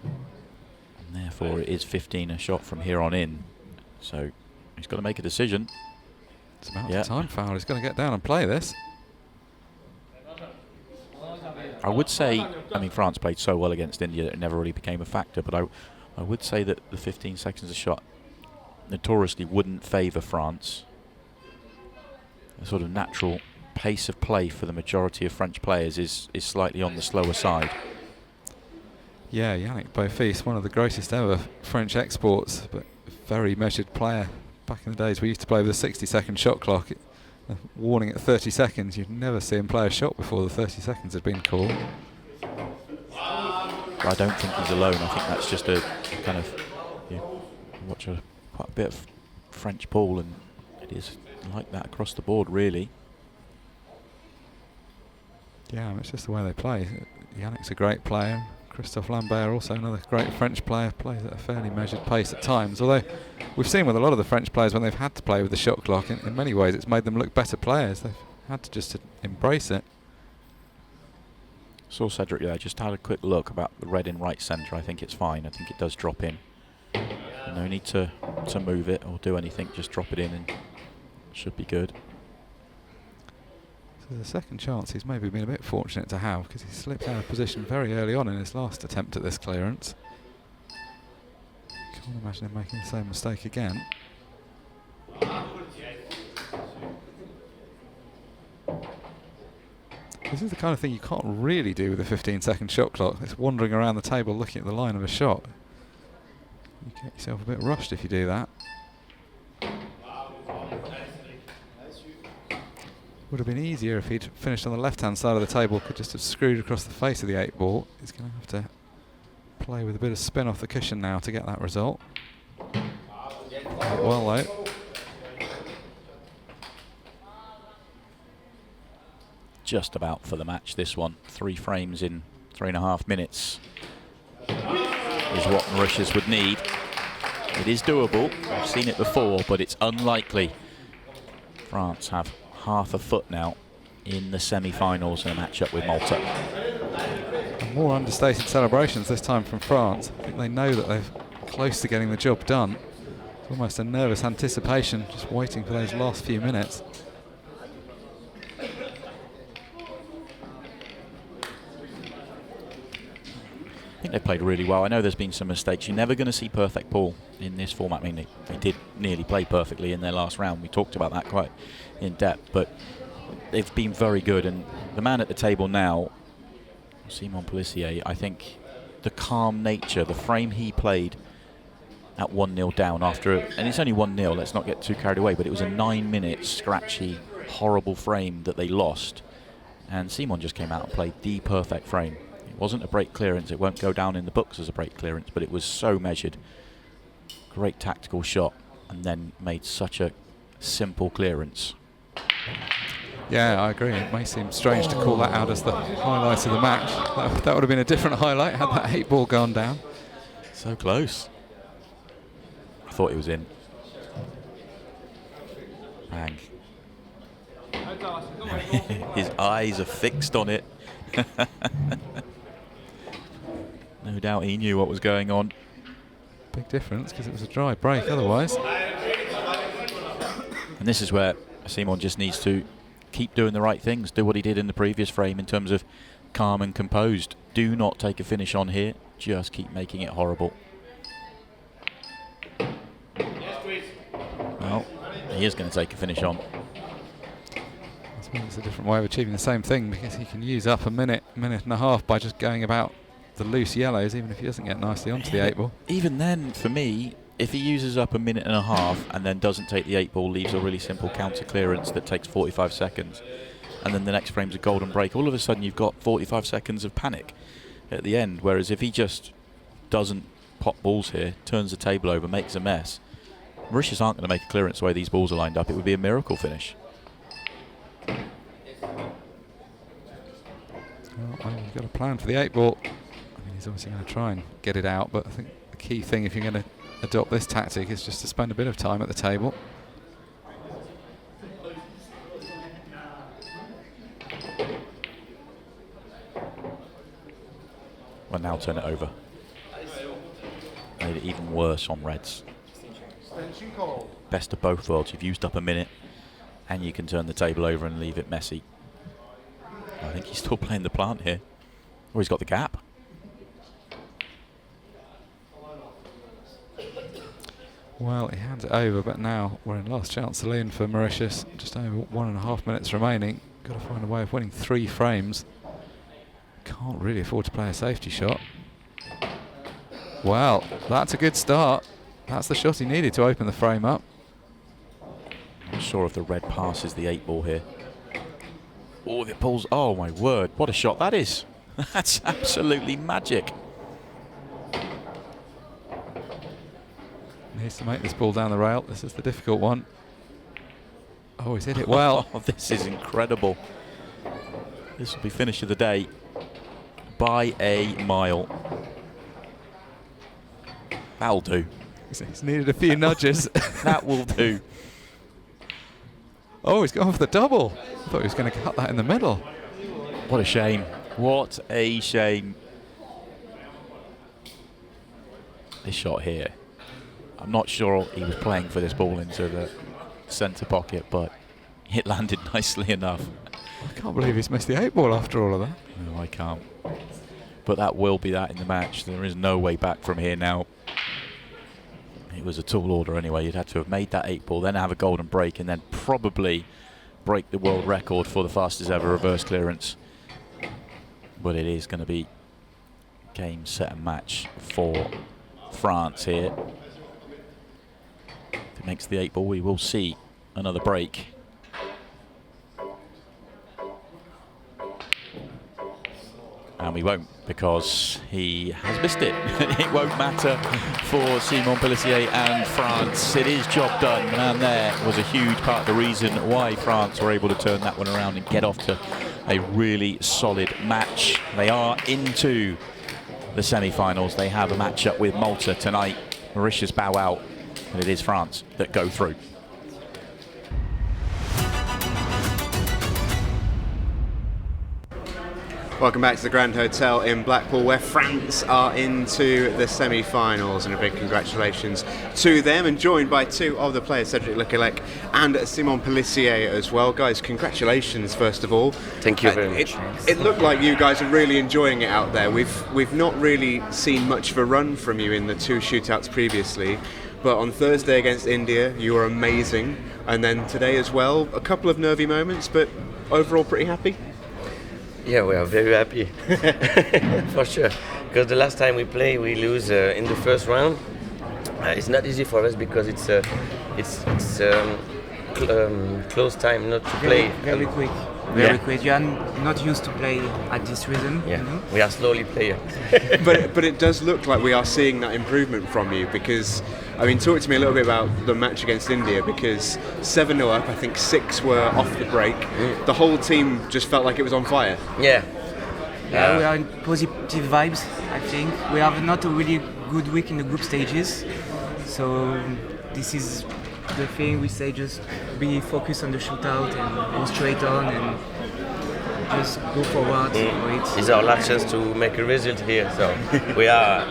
And therefore it is 15 a shot from here on in. So he's got to make a decision. It's about time foul. He's going to get down and play this. I would say, I mean, France played so well against India that it never really became a factor, but I would say that the 15 seconds a shot notoriously wouldn't favour France. The sort of natural pace of play for the majority of French players is slightly on the slower side. Yeah, Yannick Beaufils, one of the greatest ever French exports, but very measured player. Back in the days we used to play with a 60-second shot clock. Warning at 30 seconds, you'd never see him play a shot before the 30 seconds had been called. I don't think he's alone. I think that's just a kind of, you watch quite a bit of French ball, and it is like that across the board, really. Yeah, it's just the way they play. Yannick's a great player. Christophe Lambert, also another great French player, plays at a fairly measured pace at times. Although we've seen with a lot of the French players when they've had to play with the shot clock, in many ways it's made them look better players. They've had to just embrace it. Saw Cedric there, just had a quick look about the red in right centre. I think it's fine. I think it does drop in. No need to move it or do anything, just drop it in and should be good. So the second chance he's maybe been a bit fortunate to have, because he slipped out of position very early on in his last attempt at this clearance. Can't imagine him making the same mistake again. This is the kind of thing you can't really do with a 15-second shot clock. It's wandering around the table looking at the line of a shot. You get yourself a bit rushed if you do that. Would have been easier if he'd finished on the left-hand side of the table, could just have screwed across the face of the 8-ball. He's going to have to play with a bit of spin off the cushion now to get that result. Well, though. Just about for the match, this one. 3 frames in 3.5 minutes is what Mauritius would need. It is doable. I've seen it before, but it's unlikely. France have half a foot now in the semi-finals in a matchup with Malta. And more understated celebrations this time from France. I think they know that they're close to getting the job done. It's almost a nervous anticipation, just waiting for those last few minutes. I think they played really well. I know there's been some mistakes. You're never going to see perfect ball in this format. I mean, they did nearly play perfectly in their last round. We talked about that quite in depth, but they've been very good. And the man at the table now, Simon Pellissier, I think the calm nature, the frame he played at 1-0 down after, and it's only 1-0, let's not get too carried away, but it was a 9-minute scratchy, horrible frame that they lost. And Simon just came out and played the perfect frame. It wasn't a break clearance, it won't go down in the books as a break clearance, but it was so measured. Great tactical shot, and then made such a simple clearance. Yeah, I agree. It may seem strange to call that out as the highlight of the match. That would have been a different highlight had that 8-ball gone down. So close. I thought he was in. Bang. His eyes are fixed on it. No doubt he knew what was going on. Big difference, because it was a dry break otherwise. And this is where Simon just needs to keep doing the right things, do what he did in the previous frame in terms of calm and composed. Do not take a finish on here, just keep making it horrible. Well, he is going to take a finish on. I suppose it's a different way of achieving the same thing, because he can use up a minute and a half by just going about the loose yellows, even if he doesn't get nicely onto the 8-ball. Even then, for me, if he uses up a minute and a half and then doesn't take the 8-ball, leaves a really simple counter clearance that takes 45 seconds, and then the next frame's a golden break, all of a sudden you've got 45 seconds of panic at the end. Whereas if he just doesn't pop balls here, turns the table over, makes a mess, Mauritius aren't going to make a clearance the way these balls are lined up. It would be a miracle finish. Well, you've got a plan for the 8-ball. I mean, he's obviously going to try and get it out, but I think the key thing, if you're going to adopt this tactic, is just to spend a bit of time at the table. Well, now turn it over. Made it even worse on reds. Best of both worlds. You've used up a minute and you can turn the table over and leave it messy. I think he's still playing the plant here. Or he's got the gap. Well, he hands it over, but now we're in last chance saloon for Mauritius. Just over 1.5 minutes remaining. Got to find a way of winning 3 frames. Can't really afford to play a safety shot. Well, that's a good start. That's the shot he needed to open the frame up. Not sure if the red passes the 8 ball here. Oh, if it pulls. Oh, my word. What a shot that is. That's absolutely magic. Needs to make this ball down the rail. This is the difficult one. Oh, he's hit it well. Oh, this is incredible. This will be finish of the day by a mile. That'll do. He's needed a few nudges. That will do. Oh, he's gone for the double. I thought he was going to cut that in the middle. What a shame. What a shame. This shot here. I'm not sure he was playing for this ball into the centre pocket, but it landed nicely enough. I can't believe he's missed the 8 ball after all of that. No, I can't. But that will be that in the match. There is no way back from here now. It was a tall order anyway. You'd had to have made that 8 ball, then have a golden break, and then probably break the world record for the fastest ever reverse clearance. But it is going to be game, set and match for France here. If it makes the 8 ball, we will see another break. And we won't, because he has missed it. It won't matter for Simon Pellissier and France. It is job done, and there was a huge part of the reason why France were able to turn that one around and get off to a really solid match. They are into the semi-finals. They have a match-up with Malta tonight. Mauritius bow out, and it is France that go through. Welcome back to the Grand Hotel in Blackpool, where France are into the semi-finals, and a big congratulations to them, and joined by 2 of the players, Cedric Leclerc and Simon Pellissier as well. Guys, congratulations first of all. Thank you very much. It looked like you guys are really enjoying it out there. We've not really seen much of a run from you in the 2 shootouts previously, but on Thursday against India you were amazing, and then today as well, a couple of nervy moments, but overall pretty happy? Yeah, we are very happy, for sure. Because the last time we play, we lose in the first round. It's not easy for us because it's close time not to play. Very quick. Very quick. You are not used to play at this rhythm. Yeah, you know? we are slowly playing. but it does look like we are seeing that improvement from you, because I mean, talk to me a little bit about the match against India, because 7-0 up, I think 6 were off the break. The whole team just felt like it was on fire. Yeah. We are in positive vibes, I think. We have not a really good week in the group stages, so this is the thing. We say just be focused on the shootout and go straight on and just go forward. It's our last chance to make a result here, so we are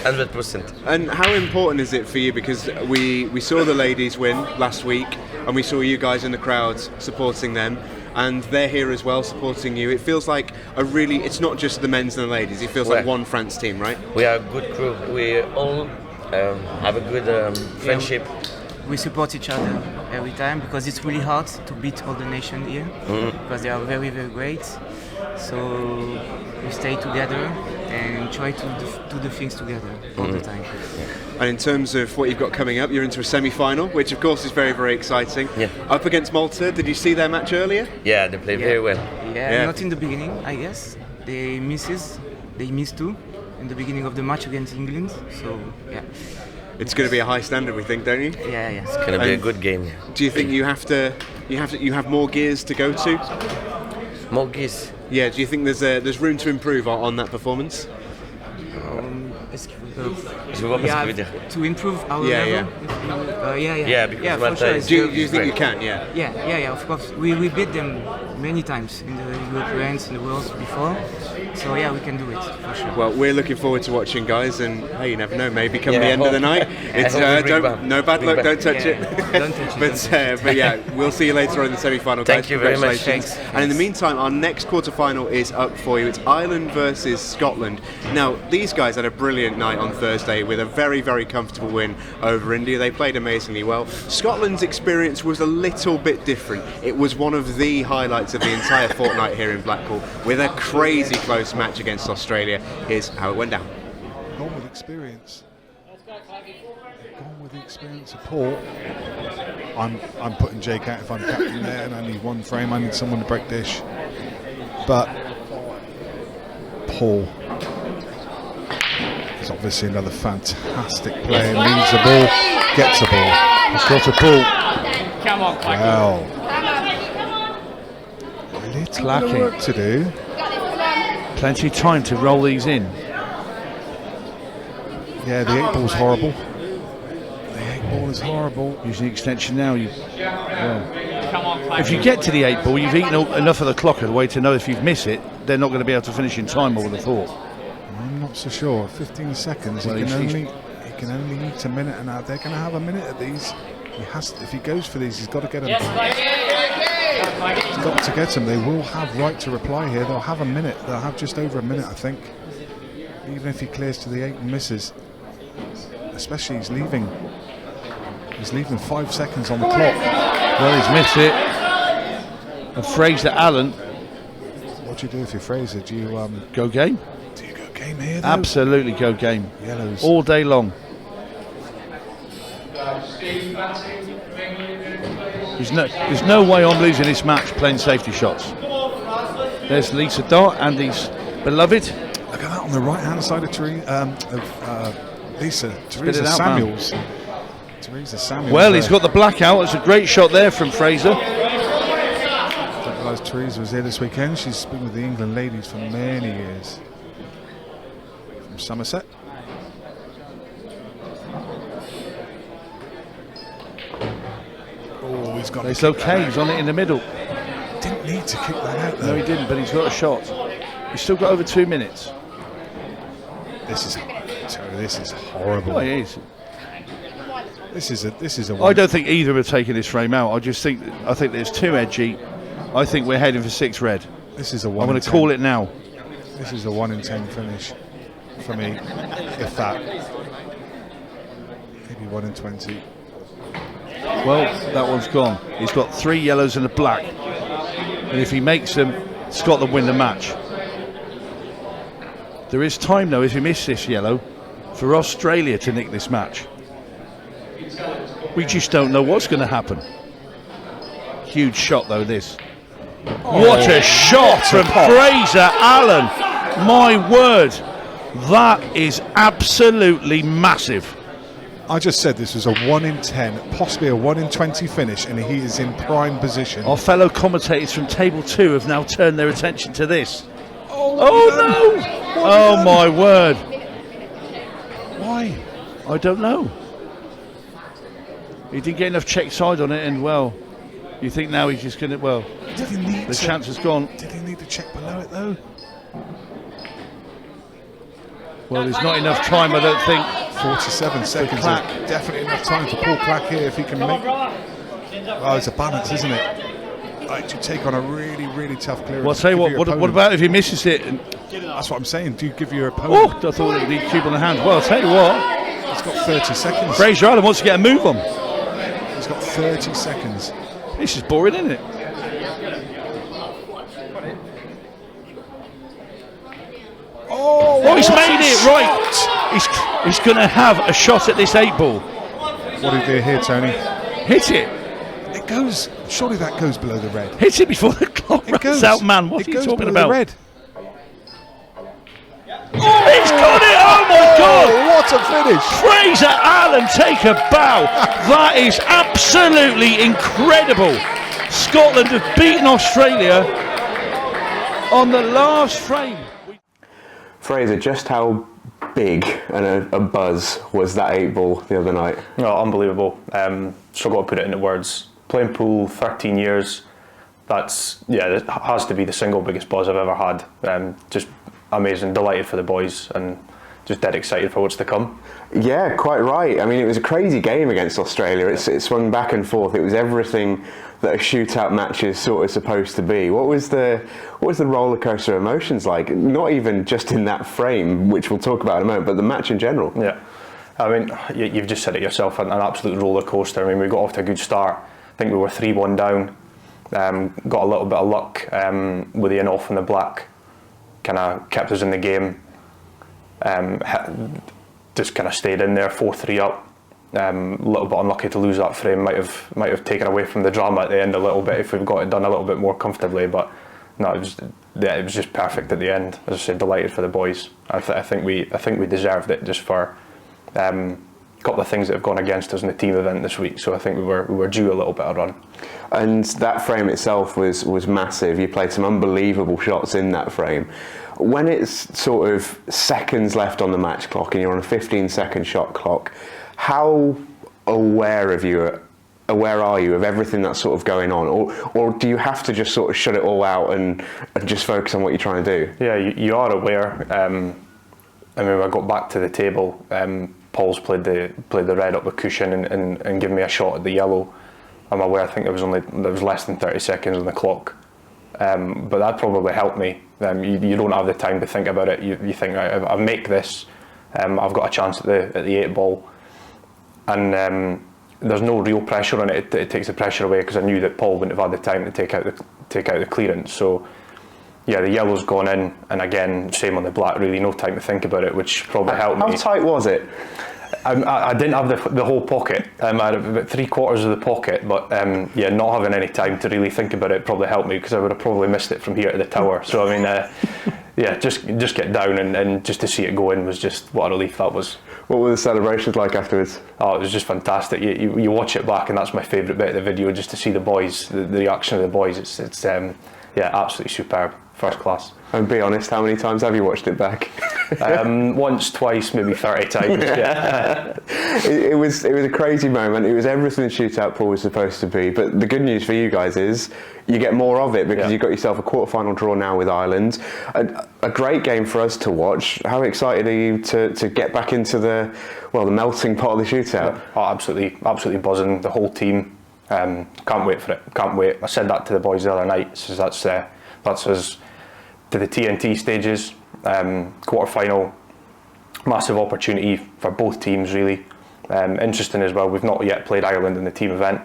100%. And how important is it for you, because we saw the ladies win last week, and we saw you guys in the crowd supporting them, and they're here as well supporting you. It feels like it's not just the men's and the ladies, it feels like one France team, right? We are a good crew. We all have a good friendship. We support each other every time, because it's really hard to beat all the nation here, because they are very, very great. So we stay together and try to do the things together all the time. And in terms of what you've got coming up, you're into a semi-final, which of course is very, very exciting. Yeah. Up against Malta, did you see their match earlier? Yeah, they play very well. Yeah, not in the beginning, I guess. They missed 2 in the beginning of the match against England. So yeah. It's going to be a high standard, we think, don't you? Yeah. It's going to be a good game. Do you think you have more gears to go to? More gears? Yeah. Do you think there's room to improve on that performance? To improve our level. Because for sure. Do you think you can? Yeah. Of course. We beat them many times in Europeans in the world before. So yeah, we can do it for sure. Well, we're looking forward to watching, guys, and hey, you never know, maybe come Yeah, the end of the night, it's no bad luck, don't touch it. Don't touch it. But yeah, we'll see you later on in the semi-final. Thank guys. you very much. Congratulations. And in the meantime, our next quarterfinal is up for you. It's Ireland versus Scotland. Now, these guys had a brilliant night on Thursday with a very, very comfortable win over India. They played amazingly well. Scotland's experience was a little bit different. It was one of the highlights of the entire fortnight here in Blackpool, with a crazy close match against Australia. Here's how it went down. Gone with experience. Gone with the experience of Paul. I'm putting Jake out if I'm captain there, and I need one frame. I need someone to break dish. But Paul is obviously another fantastic player. Leads the ball, gets the ball. He's got a ball. Come on, Well, a little Lacking. work to do. Plenty of time to roll these in. Yeah, the 8 ball's horrible. The 8 ball is horrible. Using the extension now, if you get to the 8 ball, you've eaten enough of the clock of the way to know if you miss it, they're not going to be able to finish in time, I would have thought. I'm not so sure. 15 seconds. Well, he can only eat a minute, and they're going to have a minute at these. He has to, if he goes for these, he's got to get them. He's got to get them. They will have right to reply here. They'll have a minute. They'll have just over a minute, I think. Even if he clears to the 8 and misses. Especially he's leaving 5 seconds on the clock. Well, he's missed it. And Fraser Allen. What do you do if you're Fraser? Do you go game? Do you go game here? Though? Absolutely go game. Yellows all day long. There's no way I'm losing this match playing safety shots. There's Lisa Dart, Andy's beloved. Look at that on the right hand side of Teresa Samuels. Teresa Samuels. Well, he's got the blackout. It's a great shot there from Fraser. I didn't realise Teresa was here this weekend. She's been with the England ladies for many years. From Somerset. Oh, he's got. It's okay. He's on it in the middle. Didn't need to kick that out, though. No, he didn't. But he's got a shot. He's still got over 2 minutes. This is horrible. Oh, it is. This is a. I don't think either have taken this frame out. I think it's too edgy. I think we're heading for 6 red. This is a 1 I'm going to call it now. This is a 1 in 10 finish for me, if that. Maybe 1 in 20. Well, that one's gone. He's got 3 yellows and a black. And if he makes them, Scotland win the match. There is time, though, if he misses this yellow, for Australia to nick this match. We just don't know what's going to happen. Huge shot, though, this. What a shot from Fraser Allen. My word. That is absolutely massive. I just said this was a 1 in 10, possibly a 1 in 20 finish, and he is in prime position. Our fellow commentators from Table 2 have now turned their attention to this. Oh no! Oh my word. Why? I don't know. He didn't get enough check side on it, and well, you think now he's just going to, well, the chance has gone. Did he need to check below it though? Well, there's not enough time, I don't think. 47 seconds. Definitely enough time for Paul Clack here if he can make. Oh, it's a balance, isn't it? Like, to take on a really, really tough clearance. Well, I'll tell you what about if he misses it? That's what I'm saying. Do you give your opponent? Oh, I thought it would keep on the hand. Well, I'll tell you what. He's got 30 seconds. Fraser Allen wants to get a move on. He's got 30 seconds. This is boring, isn't it? Oh, he's made it right. He's going to have a shot at this 8 ball. What do you do here, Tony? Hit it. It goes. Surely that goes below the red. Hit it before the clock runs out, man. What are you talking about? The red. Oh, he's got it! Oh my God! What a finish! Fraser Allen, take a bow. That is absolutely incredible. Scotland have beaten Australia on the last frame. Fraser, just how big and a buzz was that 8 ball the other night? Oh, unbelievable. Struggle to put it into words. Playing pool 13 years, it has to be the single biggest buzz I've ever had. Just amazing, delighted for the boys, and just dead excited for what's to come. Yeah, quite right. I mean, it was a crazy game against Australia. It swung back and forth. It was everything that a shootout match is sort of supposed to be. What was the roller coaster of emotions like? Not even just in that frame, which we'll talk about in a moment, but the match in general. Yeah, I mean, you've just said it yourself, an absolute roller coaster. I mean, we got off to a good start. I think we were 3-1 down. Got a little bit of luck with the in-off and the black. Kind of kept us in the game. Just kind of stayed in there, 4-3 up. A little bit unlucky to lose that frame. Might have taken away from the drama at the end a little bit if we'd got it done a little bit more comfortably. But no, it was just perfect at the end. As I said, delighted for the boys. I think we deserved it just for a couple of things that have gone against us in the team event this week. So I think we were due a little bit of run. And that frame itself was massive. You played some unbelievable shots in that frame. When it's sort of seconds left on the match clock and you're on a 15-second shot clock, how aware are you of everything that's sort of going on, or do you have to just sort of shut it all out and just focus on what you're trying to do? Yeah, you are aware. I mean, when I got back to the table, Paul's played the red up the cushion and given me a shot at the yellow. I'm aware. I think there was less than 30 seconds on the clock, but that probably helped me. You don't have the time to think about it. You think, right, if I make this, I've got a chance at the 8 ball, and there's no real pressure on it. It takes the pressure away because I knew that Paul wouldn't have had the time to take out the clearance. So yeah, the yellow's gone in, and again, same on the black. Really, no time to think about it, which probably helped me. How tight was it? I didn't have the whole pocket. I had about 3/4 of the pocket, but yeah, not having any time to really think about it probably helped me because I would have probably missed it from here to the tower. So I mean, yeah, just get down and just to see it go in was just what a relief that was. What were the celebrations like afterwards? Oh, it was just fantastic. You watch it back, and that's my favourite bit of the video, just to see the boys, the reaction of the boys. It's yeah, absolutely superb, first class. And be honest, how many times have you watched it back? Once, twice, maybe 30 times. Yeah. It was a crazy moment. It was everything the shootout pool was supposed to be. But the good news for you guys is you get more of it because you've got yourself a quarterfinal draw now with Ireland. A great game for us to watch. How excited are you to get back into the melting pot of the shootout? Yeah. Oh, absolutely buzzing. The whole team. Can't wait for it. Can't wait. I said that to the boys the other night. So that's us to the TNT stages. Quarterfinal, massive opportunity for both teams really. Interesting as well, we've not yet played Ireland in the team event,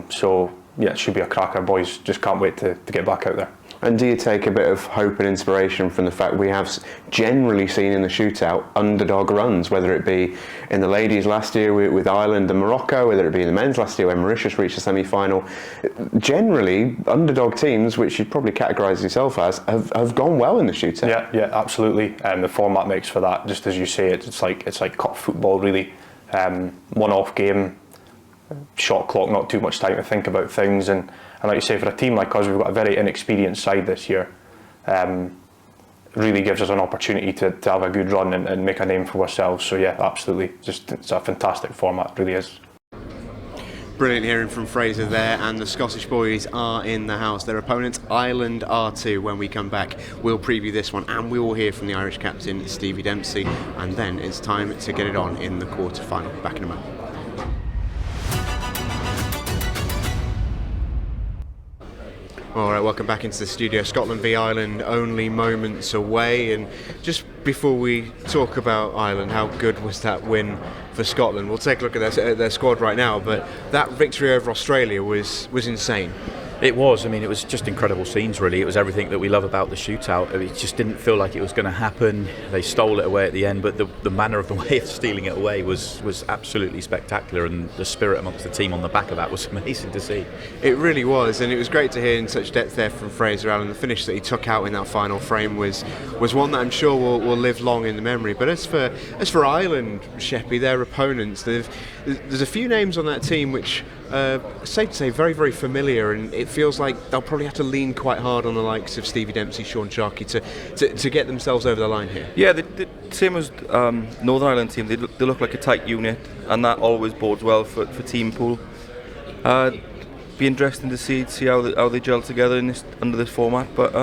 so yeah, it should be a cracker. Boys just can't wait to get back out there. And do you take a bit of hope and inspiration from the fact we have generally seen in the shootout underdog runs, whether it be in the ladies last year with Ireland and Morocco, whether it be in the men's last year when Mauritius reached the semi-final. Generally, underdog teams, which you'd probably categorise yourself as, have gone well in the shootout. Yeah, absolutely. And the format makes for that. Just as you say, it's like cup football really. One-off game, shot clock, not too much time to think about things, and like you say, for a team like us, we've got a very inexperienced side this year. Really gives us an opportunity to have a good run and make a name for ourselves. So yeah, absolutely, it's a fantastic format, it really is. Brilliant hearing from Fraser there, and the Scottish boys are in the house. Their opponents, Ireland, are too. When we come back, we'll preview this one, and we will hear from the Irish captain, Stevie Dempsey, and then it's time to get it on in the quarter-final. Back in a moment. Alright, welcome back into the studio. Scotland v Ireland only moments away, and just before we talk about Ireland, how good was that win for Scotland? We'll take a look at their squad right now, but that victory over Australia was insane. It was. I mean, it was just incredible scenes, really. It was everything that we love about the shootout. It just didn't feel like it was going to happen. They stole it away at the end, but the manner of the way of stealing it away was absolutely spectacular, and the spirit amongst the team on the back of that was amazing to see. It really was, and it was great to hear in such depth there from Fraser Allen. The finish that he took out in that final frame was one that I'm sure will live long in the memory. But as for Ireland, Sheppy, their opponents, there's a few names on that team which safe to say very, very familiar, and it feels like they'll probably have to lean quite hard on the likes of Stevie Dempsey, Sean Sharkey to get themselves over the line here. Yeah, the same as Northern Ireland team, they look like a tight unit, and that always bodes well for team pool. be interesting to see how they gel together in under this format. But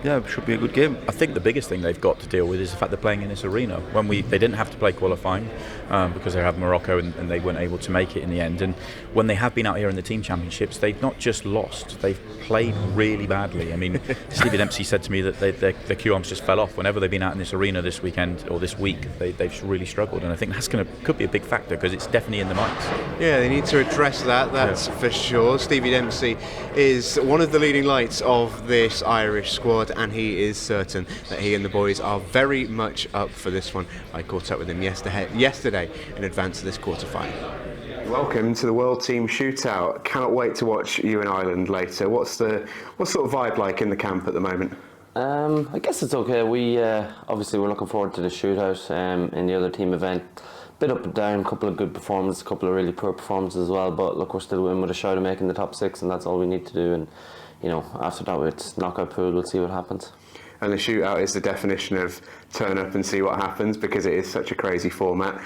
yeah, it should be a good game. I think the biggest thing they've got to deal with is the fact they're playing in this arena. They didn't have to play qualifying because they have Morocco and they weren't able to make it in the end. And when they have been out here in the team championships, they've not just lost, they've played really badly. I mean, Stevie Dempsey said to me that their cue arms just fell off. Whenever they've been out in this arena this weekend or this week, they've really struggled. And I think that's could be a big factor because it's definitely in the mics. Yeah, they need to address that's for sure. Stevie Dempsey is one of the leading lights of this Irish squad, and he is certain that he and the boys are very much up for this one. I caught up with him yesterday in advance of this quarterfinal. Welcome to the World Team Shootout. Cannot wait to watch you in Ireland later. What's sort of vibe like in the camp at the moment? I guess it's okay. We obviously we're looking forward to the shootout in the other team event. Bit up and down, a couple of good performances, a couple of really poor performances as well. But look, we're still in with a shot of making the top 6, and that's all we need to do. And after that, it's knockout pool. We'll see what happens. And the shootout is the definition of turn up and see what happens, because it is such a crazy format.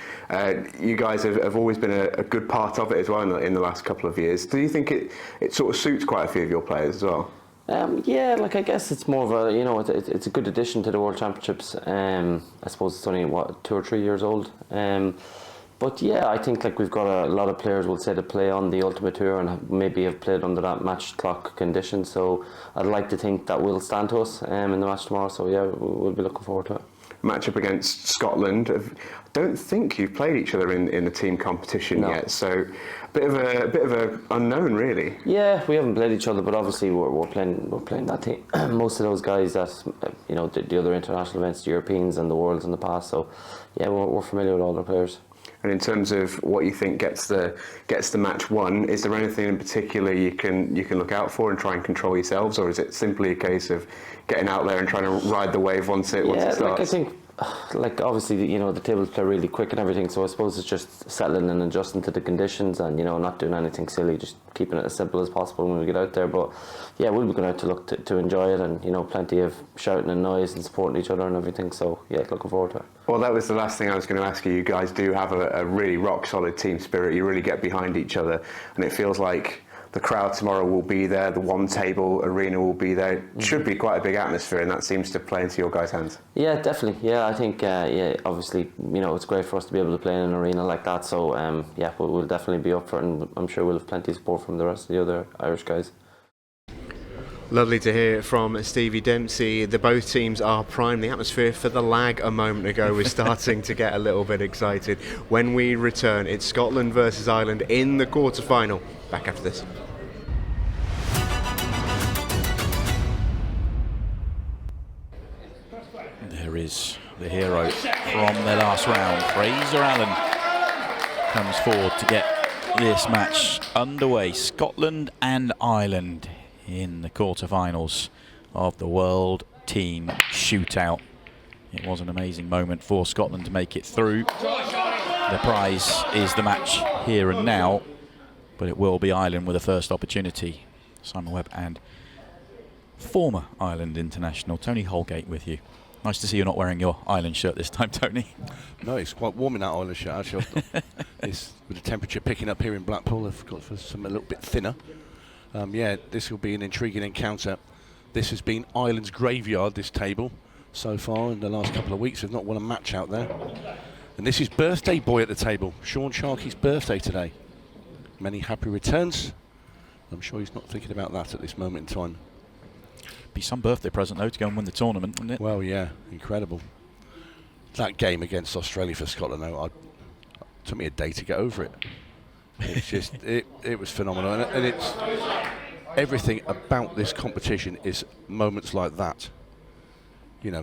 You guys have always been a good part of it as well in the last couple of years. Do you think it sort of suits quite a few of your players as well? Yeah, like I guess it's more of a it's a good addition to the World Championships. I suppose it's only 2 or 3 years old. But yeah, I think like we've got a lot of players will say to play on the Ultimate Tour and maybe have played under that match clock condition. So I'd like to think that will stand to us in the match tomorrow. So yeah, we'll be looking forward to it. Match up against Scotland. I don't think you've played each other in the team competition yet, so a bit of a unknown really. Yeah, we haven't played each other, but obviously we're playing that team. Most of those guys that the other international events, the Europeans and the Worlds in the past. So yeah, we're familiar with all their players. And in terms of what you think gets the match won, is there anything in particular you can look out for and try and control yourselves, or is it simply a case of getting out there and trying to ride the wave once it starts? Like I think, obviously the tables play really quick and everything, so I suppose it's just settling and adjusting to the conditions and not doing anything silly, just keeping it as simple as possible when we get out there. But yeah, we'll be going out to look to enjoy it, and plenty of shouting and noise and supporting each other and everything. So yeah, looking forward to it. Well, that was the last thing I was going to ask you. You guys do have a really rock solid team spirit. You really get behind each other, and it feels like the crowd tomorrow will be there, the one table arena will be there. It should be quite a big atmosphere, and that seems to play into your guys' hands. Yeah, definitely. Yeah, I think obviously it's great for us to be able to play in an arena like that. So yeah, we'll definitely be up for it, and I'm sure we'll have plenty of support from the rest of the other Irish guys. Lovely to hear from Stevie Dempsey. Both teams are primed. The atmosphere for the lag a moment ago was starting to get a little bit excited. When we return, it's Scotland versus Ireland in the quarterfinal. Back after this. There is the hero from their last round. Fraser Allen comes forward to get this match underway. Scotland and Ireland in the quarterfinals of the World Team Shootout. It was an amazing moment for Scotland to make it through. The prize is the match here and now, but it will be Ireland with a first opportunity. Simon Webb and former Ireland international Tony Holgate with you. Nice to see you're not wearing your Ireland shirt this time, Tony. No, it's quite warm in that Ireland shirt actually. It's, with the temperature picking up here in Blackpool, I've got for something a little bit thinner. Yeah, this will be an intriguing encounter. This has been Ireland's graveyard, this table, so far in the last couple of weeks. They've not won a match out there. And this is birthday boy at the table, Sean Sharkey's birthday today. Many happy returns. I'm sure he's not thinking about that at this moment in time. Be some birthday present though to go and win the tournament, wouldn't it? Well, yeah, incredible. That game against Australia for Scotland, though, it took me a day to get over it. It's just, it was phenomenal, and it's everything about this competition is moments like that.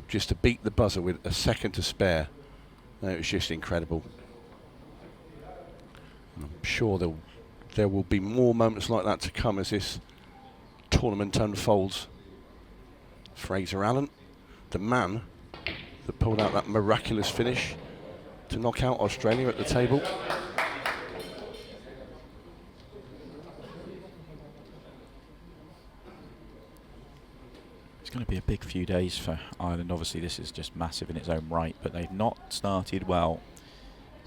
Just to beat the buzzer with a second to spare, it was just incredible. And I'm sure there will be more moments like that to come as this tournament unfolds. Fraser Allen, the man that pulled out that miraculous finish to knock out Australia at the table. It's going to be a big few days for Ireland. Obviously this is just massive in its own right, but they've not started well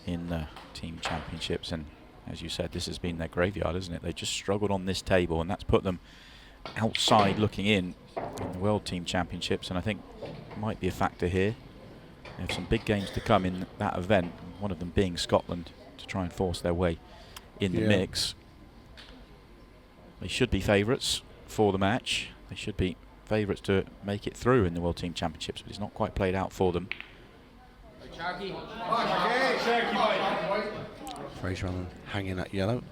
in the team championships, and as you said, this has been their graveyard, isn't it? They just struggled on this table, and that's put them outside looking in the World Team Championships, and I think might be a factor here. They have some big games to come in that event, one of them being Scotland, to try and force their way in the mix. They should be favourites for the match. They should be favourites to make it through in the World Team Championships, but it's not quite played out for them. Fraser Allen hanging at yellow.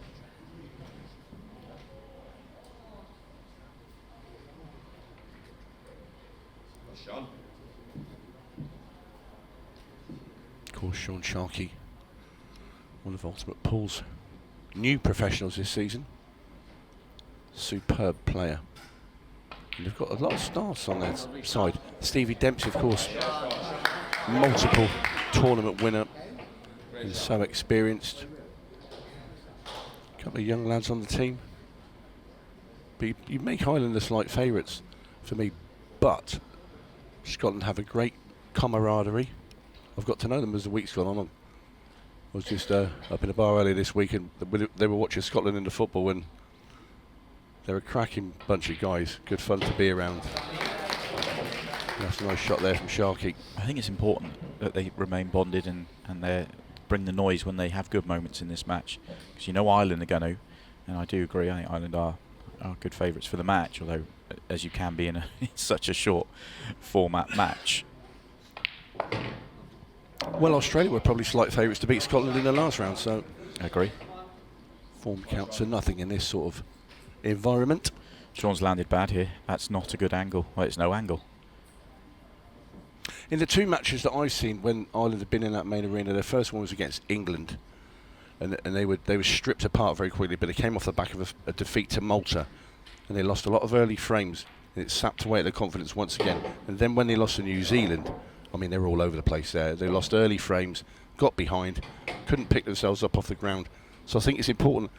Of course, Sean Sharkey, one of Ultimate Pool's new professionals this season. Superb player. And they've got a lot of stars on their side. Stevie Dempsey, of course, multiple tournament winner and so experienced. A couple of young lads on the team. But you make Ireland the slight favourites for me, but Scotland have a great camaraderie. I've got to know them as the week's gone on. I was just up in a bar earlier this week, and they were watching Scotland in the football, and they're a cracking bunch of guys. Good fun to be around. That's a nice shot there from Sharkey. I think it's important that they remain bonded and they bring the noise when they have good moments in this match, because you know Ireland are going to, and I do agree, I think Ireland are good favourites for the match, although as you can be in such a short format match. Well, Australia were probably slight favourites to beat Scotland in the last round, so I agree. Form counts for nothing in this sort of environment. Sean's landed bad here. That's not a good angle. Well, it's no angle. In the two matches that I've seen when Ireland have been in that main arena, their first one was against England, and they were stripped apart very quickly, but they came off the back of a defeat to Malta, and they lost a lot of early frames, and it sapped away at their confidence once again. And then when they lost to New Zealand, I mean, they were all over the place there. They lost early frames, got behind, couldn't pick themselves up off the ground. So I think it's important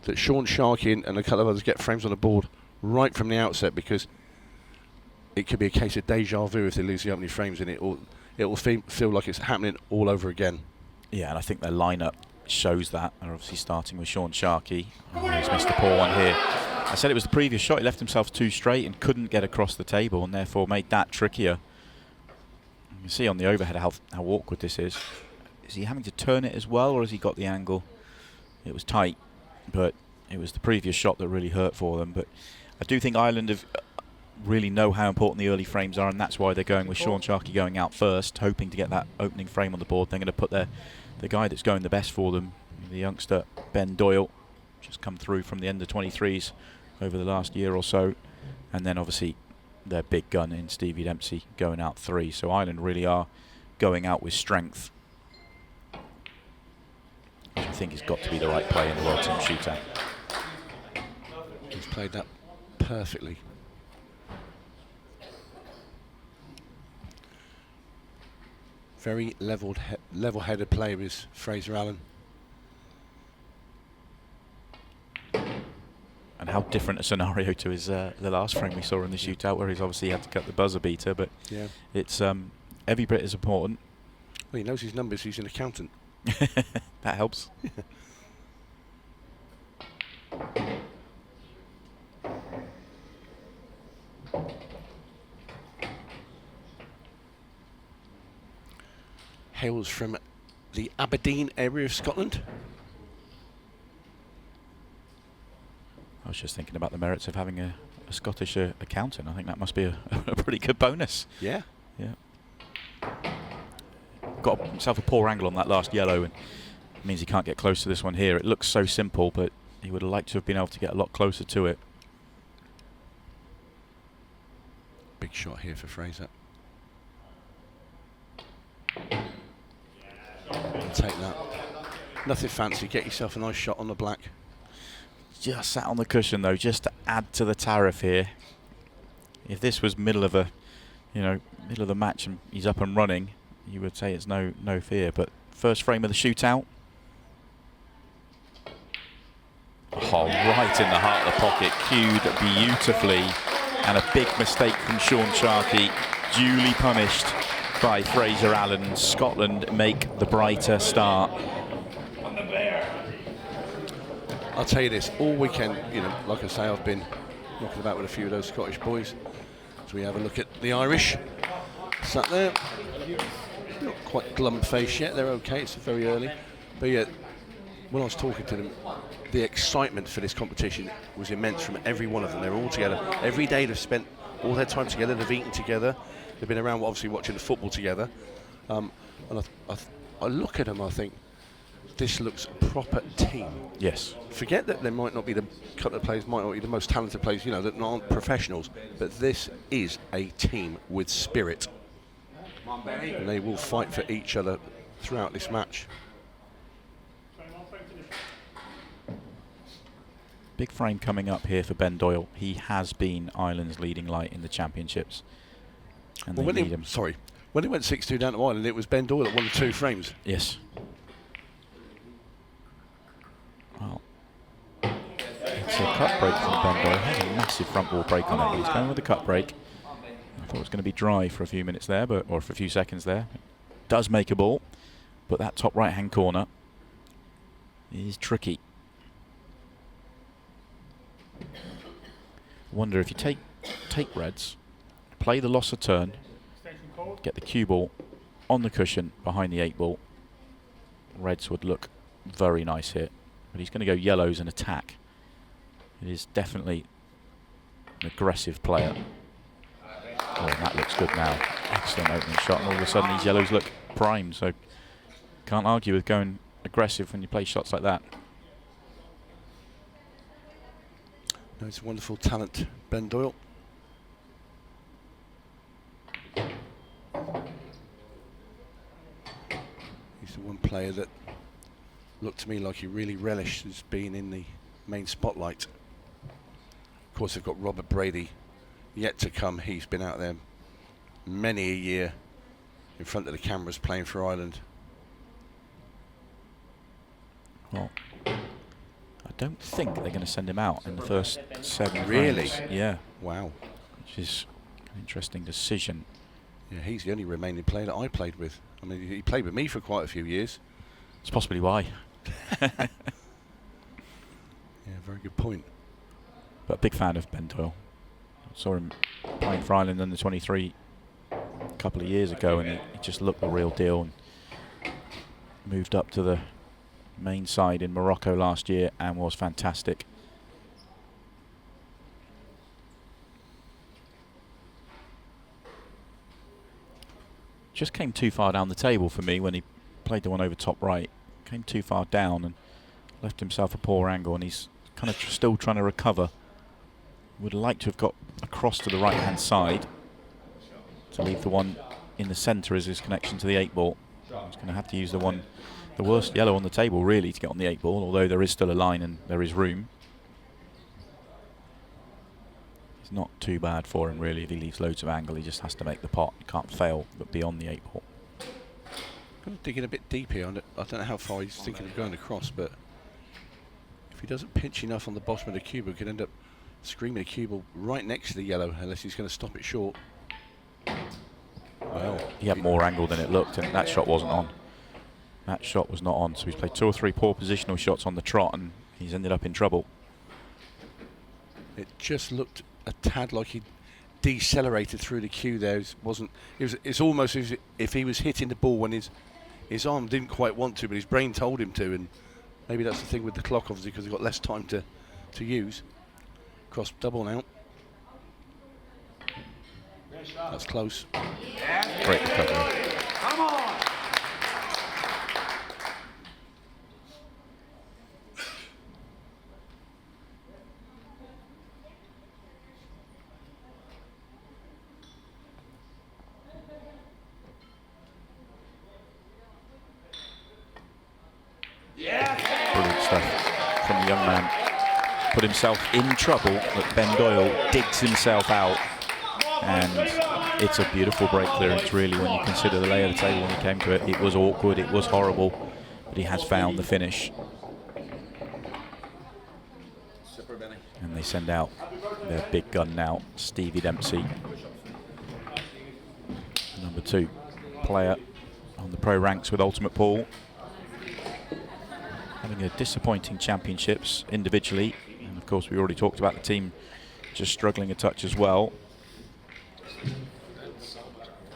that Sean Sharkey and a couple of others get frames on the board right from the outset, because it could be a case of deja vu if they lose the opening frames, and it will feel like it's happening all over again. Yeah, and I think their lineup shows that. They're obviously starting with Sean Sharkey. He's missed a poor one here. I said it was the previous shot. He left himself too straight and couldn't get across the table, and therefore made that trickier. You can see on the overhead how awkward this is. Is he having to turn it as well, or has he got the angle? It was tight, but it was the previous shot that really hurt for them. But I do think Ireland have really know how important the early frames are, and that's why they're going with Sean Sharkey going out first, hoping to get that opening frame on the board. They're going to put the guy that's going the best for them, the youngster Ben Doyle, just come through from the end of 23s over the last year or so, and then obviously their big gun in Stevie Dempsey going out 3. So Ireland really are going out with strength, which I think has got to be the right play in the World Team Shootout. He's played that perfectly. Very level-headed player is Fraser Allen. And how different a scenario to his the last frame we saw in the shootout, where he's obviously had to cut the buzzer beater, but yeah, it's every bit as important. Well, he knows his numbers, he's an accountant. That helps. Hails from the Aberdeen area of Scotland. I was just thinking about the merits of having a Scottish accountant. I think that must be a pretty good bonus. Yeah. Yeah. Got himself a poor angle on that last yellow, and it means he can't get close to this one here. It looks so simple, but he would have liked to have been able to get a lot closer to it. Big shot here for Fraser. Take that. Nothing fancy. Get yourself a nice shot on the black. Just sat on the cushion though, just to add to the tariff here. If this was middle of the match and he's up and running, you would say it's no fear. But first frame of the shootout. Oh, right in the heart of the pocket, cued beautifully, and a big mistake from Sean Sharkey, duly punished by Fraser Allen. Scotland make the brighter start. I'll tell you this, all weekend, you know, like I say, I've been knocking about with a few of those Scottish boys. So we have a look at the Irish. Sat there. Not quite glum faced yet, they're okay, it's very early. But yeah, when I was talking to them, the excitement for this competition was immense from every one of them. They're all together. Every day they've spent all their time together, they've eaten together, they've been around obviously watching the football together. And I look at them, I think, this looks a proper team. Yes. Forget that there might not be the couple of players, might not be the most talented players, you know, that aren't professionals, but this is a team with spirit. And they will fight for each other throughout this match. Big frame coming up here for Ben Doyle. He has been Ireland's leading light in the championships. And well, they need him. Sorry, when it went 6-2 down to Ireland, it was Ben Doyle that won the 2 frames. Yes. Well, it's a cut break from Ben Doyle. Has a massive front wall break on it. He's going with a cut break. I thought it was going to be dry for a few minutes there, or for a few seconds there. It does make a ball, but that top right-hand corner is tricky. I wonder if you take reds, play the loss of turn, get the cue ball on the cushion behind the 8 ball. Reds would look very nice here, but he's going to go yellows and attack. It is definitely an aggressive player. Oh, that looks good now. Excellent opening shot, and all of a sudden these yellows look primed, so can't argue with going aggressive when you play shots like that. No, it's a wonderful talent, Ben Doyle. He's the one player that looked to me like he really relished as being in the main spotlight. Of course, they've got Robert Brady yet to come. He's been out there many a year in front of the cameras playing for Ireland. Well, I don't think they're going to send him out in the first 7 Really? frames. Yeah. Wow. Which is an interesting decision. Yeah, he's the only remaining player that I played with. I mean, he played with me for quite a few years. It's possibly why. Yeah, very good point. But a big fan of Ben Doyle. Saw him playing for Ireland under 23 a couple of years ago, and he just looked the real deal, and moved up to the main side in Morocco last year and was fantastic. Just came too far down the table for me when he played the one over top right. Came too far down and left himself a poor angle, and he's kind of still trying to recover. Would like to have got across to the right hand side to leave the one in the centre as his connection to the 8 ball. He's going to have to use the worst yellow on the table really to get on the 8 ball, although there is still a line and there is room. It's not too bad for him really if he leaves loads of angle. He just has to make the pot. He can't fail but be on the 8 ball. I'm digging a bit deep here. I don't know how far he's thinking of going across, but if he doesn't pinch enough on the bottom of the cube, he could end up screaming a cue ball right next to the yellow unless he's going to stop it short. Well, he had more angle than it looked, and that shot wasn't on. That shot was not on, so he's played 2 or 3 poor positional shots on the trot, and he's ended up in trouble. It just looked a tad like he decelerated through the cue there. It's almost as if he was hitting the ball when his arm didn't quite want to, but his brain told him to, and maybe that's the thing with the clock, obviously, because he's got less time to use. Cross double now. That's close. Great recovery. Come on! Brilliant stuff from the young man. Put himself in trouble, but Ben Doyle digs himself out, and it's a beautiful break clearance really when you consider the lay of the table when he came to it. It was awkward, it was horrible, but he has found the finish. And they send out their big gun now, Stevie Dempsey, number 2 player on the pro ranks with Ultimate Pool. having a disappointing championships individually, and of course we already talked about the team just struggling a touch as well.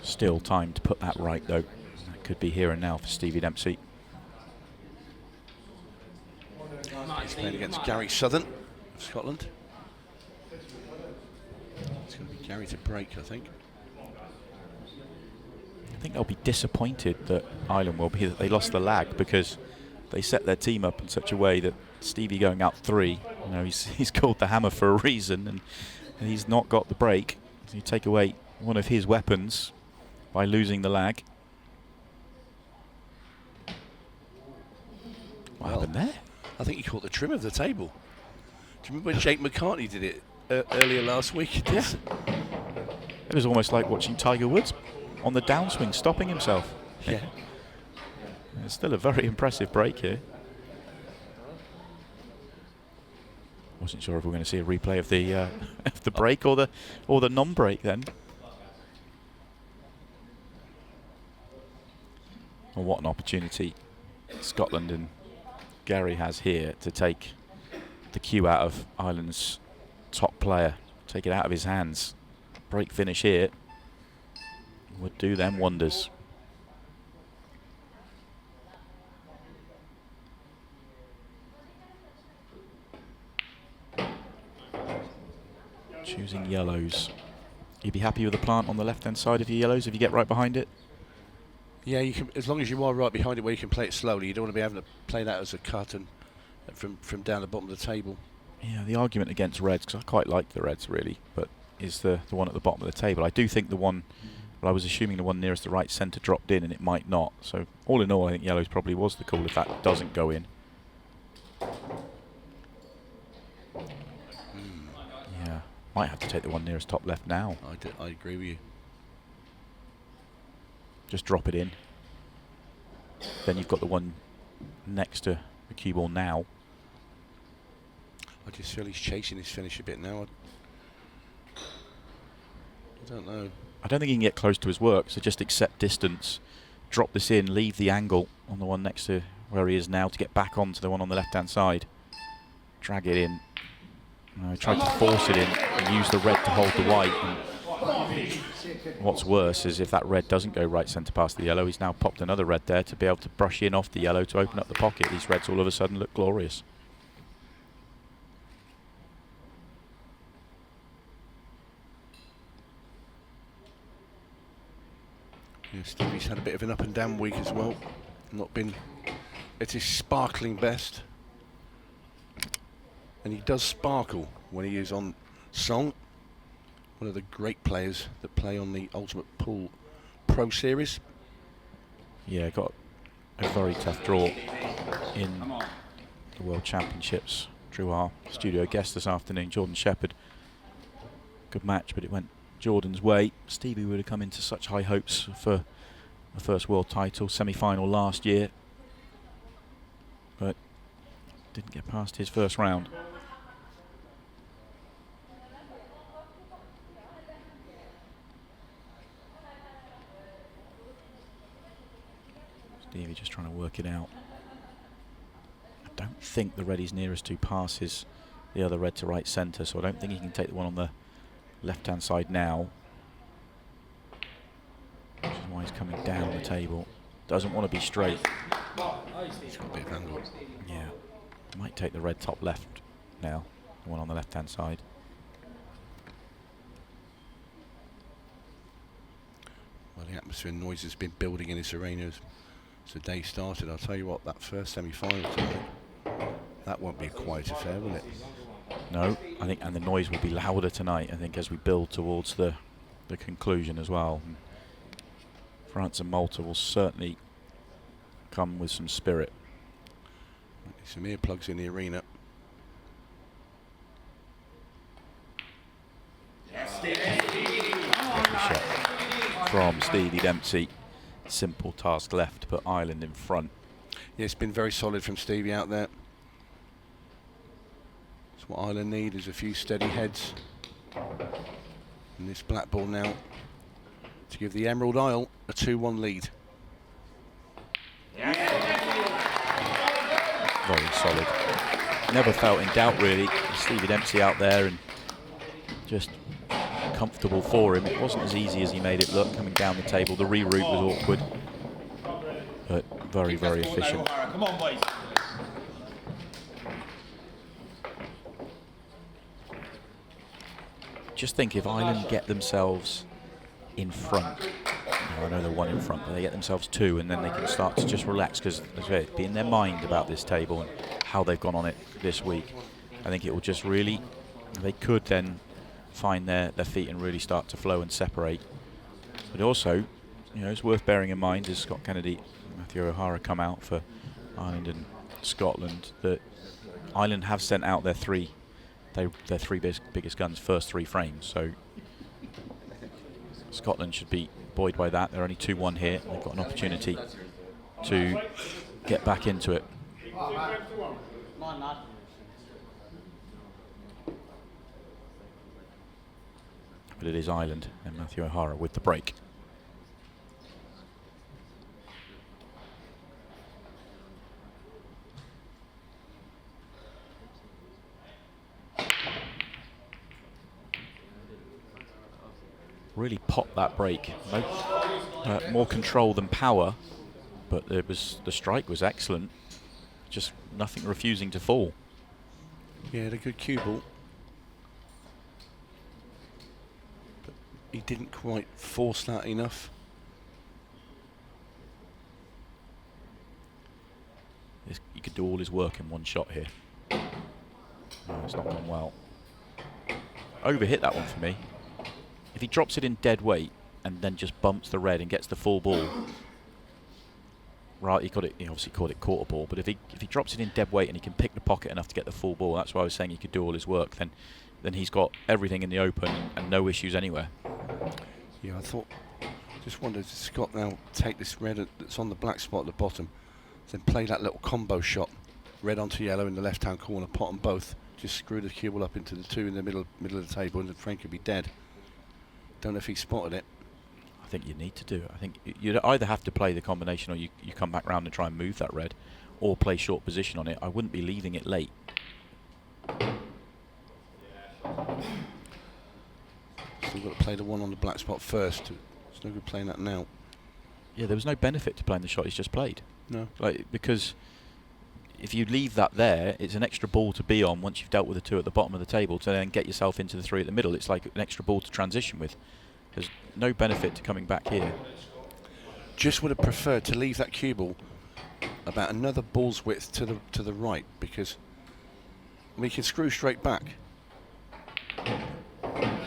Still time to put that right though. That could be here and now for Stevie Dempsey. He's playing against Gary Southern of Scotland. It's going to be Gary to break, I think. I think they'll be disappointed that Ireland will be that they lost the lag, because they set their team up in such a way that Stevie going out 3, you know, he's called the hammer for a reason, and he's not got the break. So you take away one of his weapons by losing the lag. What happened there? I think he caught the trim of the table. Do you remember when Jake McCartney did it earlier last week? Yeah. It was almost like watching Tiger Woods on the downswing, stopping himself. Yeah. It's still a very impressive break here. Wasn't sure if we're going to see a replay of the of the break or the non-break then. Well, what an opportunity Scotland and Gary has here to take the cue out of Ireland's top player, take it out of his hands. Break finish here would do them wonders. Choosing yellows. You'd be happy with the plant on the left-hand side of your yellows if you get right behind it? Yeah, you can, as long as you are right behind it where you can play it slowly. You don't want to be having to play that as a cut and from down the bottom of the table. Yeah, the argument against reds, because I quite like the reds really, but is the one at the bottom of the table. I do think the one, well, I was assuming the one nearest the right centre dropped in, and it might not. So all in all, I think yellows probably was the call if that doesn't go in. Yeah, might have to take the one nearest top left now. I agree with you. Just drop it in. Then you've got the one next to the cue ball now. I just feel he's chasing his finish a bit now. I don't know. I don't think he can get close to his work, so just accept distance, drop this in, leave the angle on the one next to where he is now to get back onto the one on the left-hand side. Drag it in. Try to force it in and use the red to hold the white. And what's worse is if that red doesn't go right centre past the yellow, he's now popped another red there to be able to brush in off the yellow to open up the pocket. These reds all of a sudden look glorious. Yeah, Stevie's had a bit of an up and down week as well. Not been at his sparkling best. And he does sparkle when he is on song. One of the great players that play on the Ultimate Pool Pro Series. Yeah, got a very tough draw in the World Championships. Drew our studio guest this afternoon, Jordan Shepherd. Good match, but it went Jordan's way. Stevie would have come into such high hopes for the first world title, semi-final last year, but didn't get past his first round. Stevie just trying to work it out. I don't think the red he's nearest to passes the other red to right centre, so I don't think he can take the one on the left-hand side now. Which is why he's coming down the table. Doesn't want to be straight. He's got a bit of angle. Yeah. Might take the red top left now, the one on the left-hand side. Well, the atmosphere and noise has been building in this arena as the day started. I'll tell you what, that first semi-final tonight, that won't be a quiet affair, will it? No, I think, and the noise will be louder tonight, I think, as we build towards the conclusion as well. And France and Malta will certainly come with some spirit. Some earplugs in the arena. Shot from Stevie Dempsey. Simple task left to put Ireland in front. Yeah, it's been very solid from Stevie out there. That's what Ireland need, is a few steady heads. And this black ball now to give the Emerald Isle a 2-1 lead. very solid. Never felt in doubt really. Stevie Dempsey out there and just comfortable for him. It wasn't as easy as he made it look coming down the table. The reroute was awkward, but very, very efficient. Come on, boys. Just think if Ireland get themselves in front, I know they're one in front, but they get themselves two, and then they can start to just relax, because be in their mind about this table and how they've gone on it this week. I think it will just really, they could then find their feet and really start to flow and separate. But also, it's worth bearing in mind, as Scott Kennedy and Matthew O'Hara come out for Ireland and Scotland, that Ireland have sent out their three biggest guns first 3 frames. So Scotland should be buoyed by that. They're only 2-1 here. They've got an opportunity to get back into it. But it is Ireland and Matthew O'Hara with the break. Really popped that break. More control than power, but the strike was excellent. Just nothing refusing to fall. Yeah, had a good cue ball. But he didn't quite force that enough. He could do all his work in one shot here. No, it's not gone well. Overhit that one for me. If he drops it in dead weight and then just bumps the red and gets the full ball, right? He obviously called it quarter ball, but if he drops it in dead weight and he can pick the pocket enough to get the full ball, that's why I was saying he could do all his work. Then he's got everything in the open and no issues anywhere. Yeah, I thought, just wondered, does Scott now take this red that's on the black spot at the bottom, then play that little combo shot, red onto yellow in the left-hand corner, pot them both, just screw the cue ball up into the 2 in the middle of the table, and then Frank would be dead. Don't know if he spotted it. I think you need to do it. I think you'd either have to play the combination, or you come back round and try and move that red, or play short position on it. I wouldn't be leaving it late. Still got to play the one on the black spot first. It's no good playing that now. Yeah, there was no benefit to playing the shot he's just played. No. Because if you leave that there, it's an extra ball to be on once you've dealt with the 2 at the bottom of the table to then get yourself into the 3 at the middle. It's like an extra ball to transition with. There's no benefit to coming back here. Just would have preferred to leave that cue ball about another ball's width to the right, because we can screw straight back.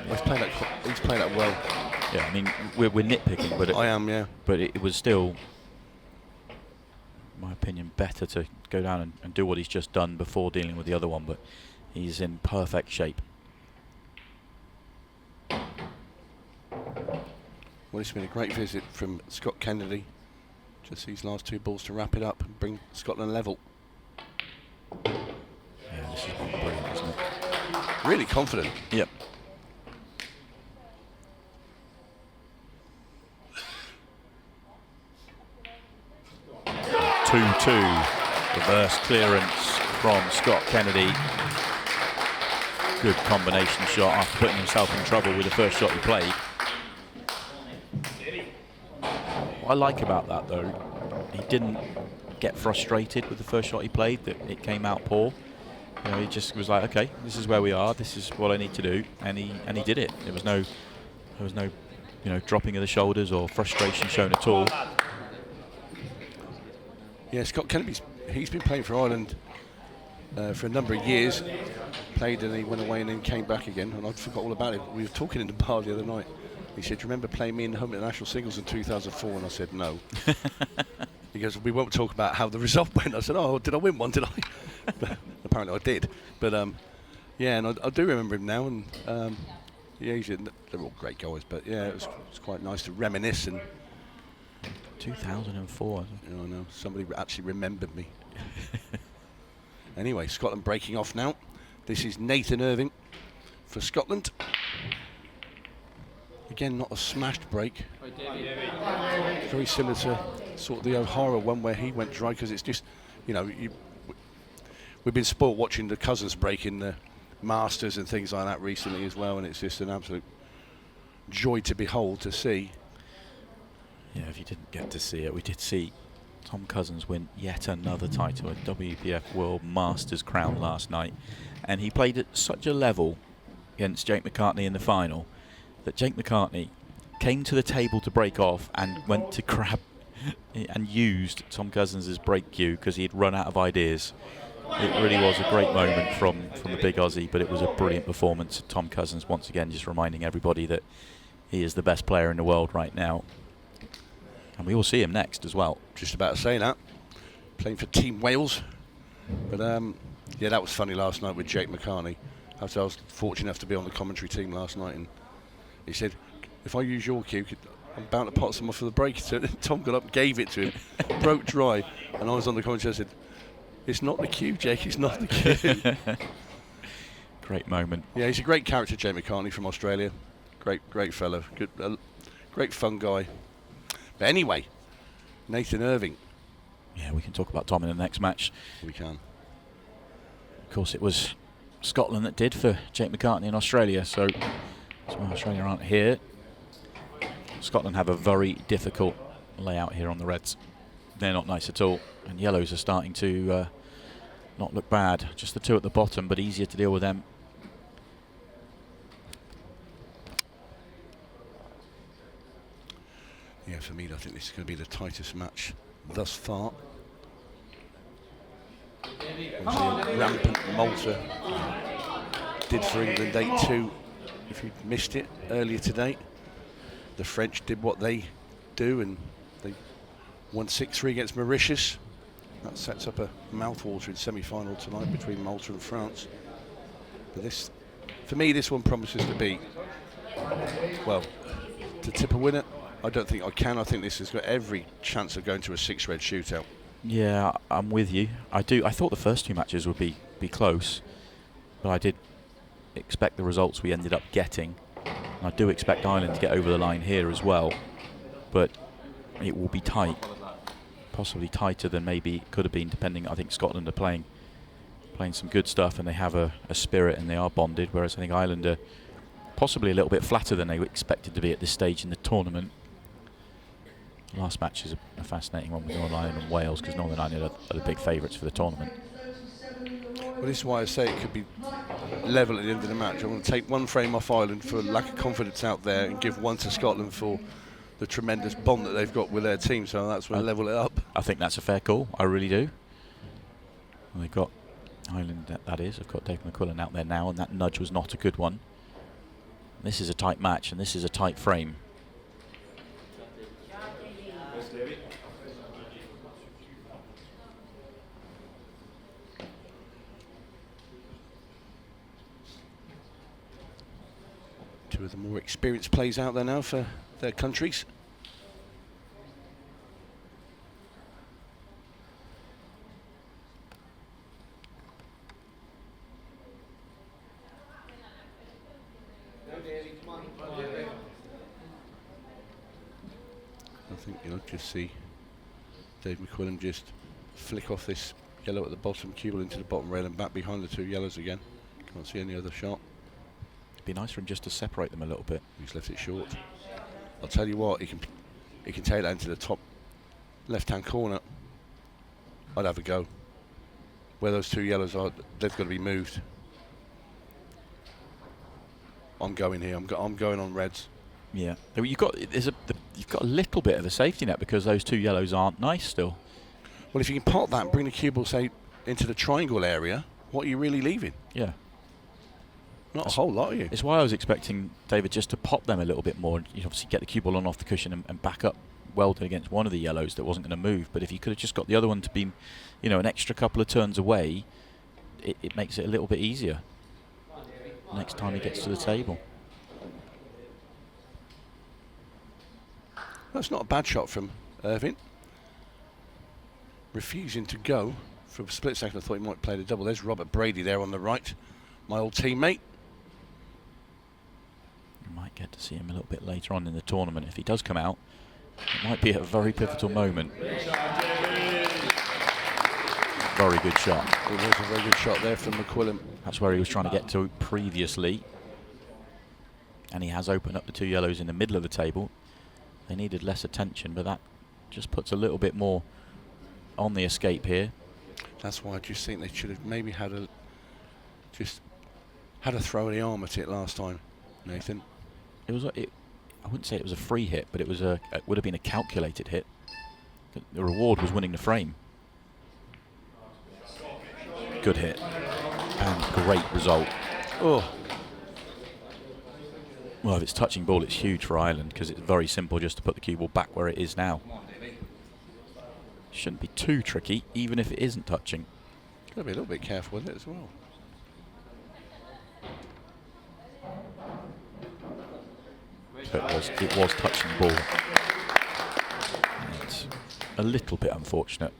He's played that well. Yeah, I mean we're nitpicking, but I am, yeah. But it was still, in my opinion, better to go down and do what he's just done before dealing with the other one. But he's in perfect shape. Well, it's been a great visit from Scott Kennedy. Just these last 2 balls to wrap it up and bring Scotland level. Yeah, this has been brilliant, isn't it? Really confident. Yep. Reverse clearance from Scott Kennedy. Good combination shot after putting himself in trouble with the first shot he played. What I like about that, though, he didn't get frustrated with the first shot he played, that it came out poor. He just was like, okay, this is where we are, this is what I need to do, and he did it. There was no dropping of the shoulders or frustration shown at all. Yeah, Scott Kennedy's he's been playing for Ireland for a number of years. Played and he went away and then came back again, and I forgot all about it. We were talking in the bar the other night. He said, "Do you remember playing me in the home international singles in 2004?" And I said, "No." He goes, "We won't talk about how the result went." I said, "Oh, did I win one? Did I?" But apparently I did. But yeah, and I do remember him now, and yeah, they're all great guys. But yeah, it was quite nice to reminisce. And 2004. I know somebody actually remembered me. Anyway, Scotland breaking off now. This is Nathan Irving for Scotland. Again, not a smashed break. Very similar to sort of the O'Hara one where he went dry, because it's just, we've been spoilt watching the cousins break in the Masters and things like that recently as well, and it's just an absolute joy to behold, to see. Yeah, if you didn't get to see it, we did see Tom Cousins win yet another title, a WPF World Masters crown last night, and he played at such a level against Jake McCartney in the final that Jake McCartney came to the table to break off and went to grab and used Tom Cousins' break cue because he had run out of ideas. It really was a great moment from the big Aussie, but it was a brilliant performance. Tom Cousins, once again, just reminding everybody that he is the best player in the world right now. And we will see him next as well. Just about to say that. Playing for Team Wales. But yeah, that was funny last night with Jake McCartney. I was fortunate enough to be on the commentary team last night, and he said, if I use your cue, I'm bound to pot some off for the break. So Tom got up and gave it to him, broke dry, and I was on the commentary. I said, it's not the cue, Jake, it's not the cue. Great moment. Yeah, he's a great character, Jake McCartney from Australia. Great fellow. Good, great fun guy. But anyway, Nathan Irving. Yeah, we can talk about Tom in the next match. We can. Of course, it was Scotland that did for Jake McCartney in Australia, so Australia aren't here. Scotland have a very difficult layout here on the Reds. They're not nice at all, and yellows are starting to not look bad. Just the two at the bottom, but easier to deal with them. Yeah, for me, I think this is going to be the tightest match thus far. Rampant Malta did for England 8-2. If you missed it earlier today, the French did what they do, and they won 6-3 against Mauritius. That sets up a mouthwatering semi-final tonight between Malta and France. But this, for me, this one promises to be, well, to tip a winner. I don't think I can. I think this has got every chance of going to a 6-red shootout. Yeah, I'm with you. I thought the first two matches would be close, but I did expect the results we ended up getting. And I do expect Ireland to get over the line here as well, but it will be tight, possibly tighter than maybe it could have been, depending. I think Scotland are playing some good stuff, and they have a spirit, and they are bonded, whereas I think Ireland are possibly a little bit flatter than they were expected to be at this stage in the tournament. Last match is a fascinating one with Northern Ireland and Wales, because Northern Ireland are the big favourites for the tournament. Well, this is why I say it could be level at the end of the match. I want to take one frame off Ireland for lack of confidence out there, and give one to Scotland for the tremendous bond that they've got with their team. So that's where I level it up. I think that's a fair call. I really do. Well, they've got Ireland, that is. I've got Dave McQuillan out there now, and that nudge was not a good one. This is a tight match, and this is a tight frame. Two of the more experienced players out there now for their countries. I think you'll just see Dave McQuillan just flick off this yellow at the bottom, cue ball into the bottom rail and back behind the two yellows again. Can't see any other shot. It'd be nice for him just to separate them a little bit. He's left it short. I'll tell you what, he can take that into the top left-hand corner. I'd have a go. Where those two yellows are, they've got to be moved. I'm going here. I'm going on reds. Yeah, you've got a little bit of a safety net because those two yellows aren't nice still. Well, if you can pot that and bring the cue ball, say, into the triangle area, what are you really leaving? Yeah. Not a whole lot, are you? It's why I was expecting David just to pop them a little bit more. You obviously get the cue ball on off the cushion and back up welded against one of the yellows that wasn't going to move. But if you could have just got the other one to be, an extra couple of turns away, it makes it a little bit easier next time he gets to the table. That's not a bad shot from Irving. Refusing to go. For a split second I thought he might play the double. There's Robert Brady there on the right, my old teammate. You might get to see him a little bit later on in the tournament. If he does come out, it might be a very pivotal moment. Very good shot. It was a very good shot there from McQuillan. That's where he was trying to get to previously. And he has opened up the 2 yellows in the middle of the table. They needed less attention, but that just puts a little bit more on the escape here. That's why I just think they should have maybe had a throw of the arm at it last time, Nathan. It was I wouldn't say it was a free hit, but it would have been a calculated hit. The reward was winning the frame. Good hit and great result. Oh. Well, if it's touching ball, it's huge for Ireland because it's very simple just to put the cue ball back where it is now. Shouldn't be too tricky, even if it isn't touching. Got to be a little bit careful with it as well. But it was touching the ball. It's a little bit unfortunate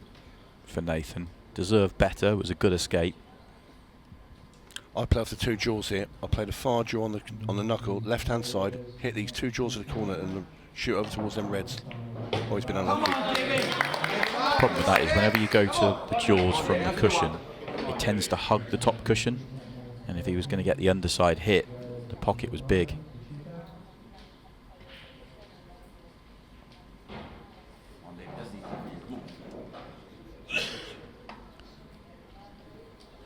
for Nathan. Deserved better. It was a good escape. I play off the 2 jaws here. I played a far jaw on the knuckle, left hand side, hit these 2 jaws of the corner and shoot over towards them reds. Always been unlucky. The problem with that is whenever you go to the jaws from the cushion, it tends to hug the top cushion, and if he was going to get the underside hit, the pocket was big.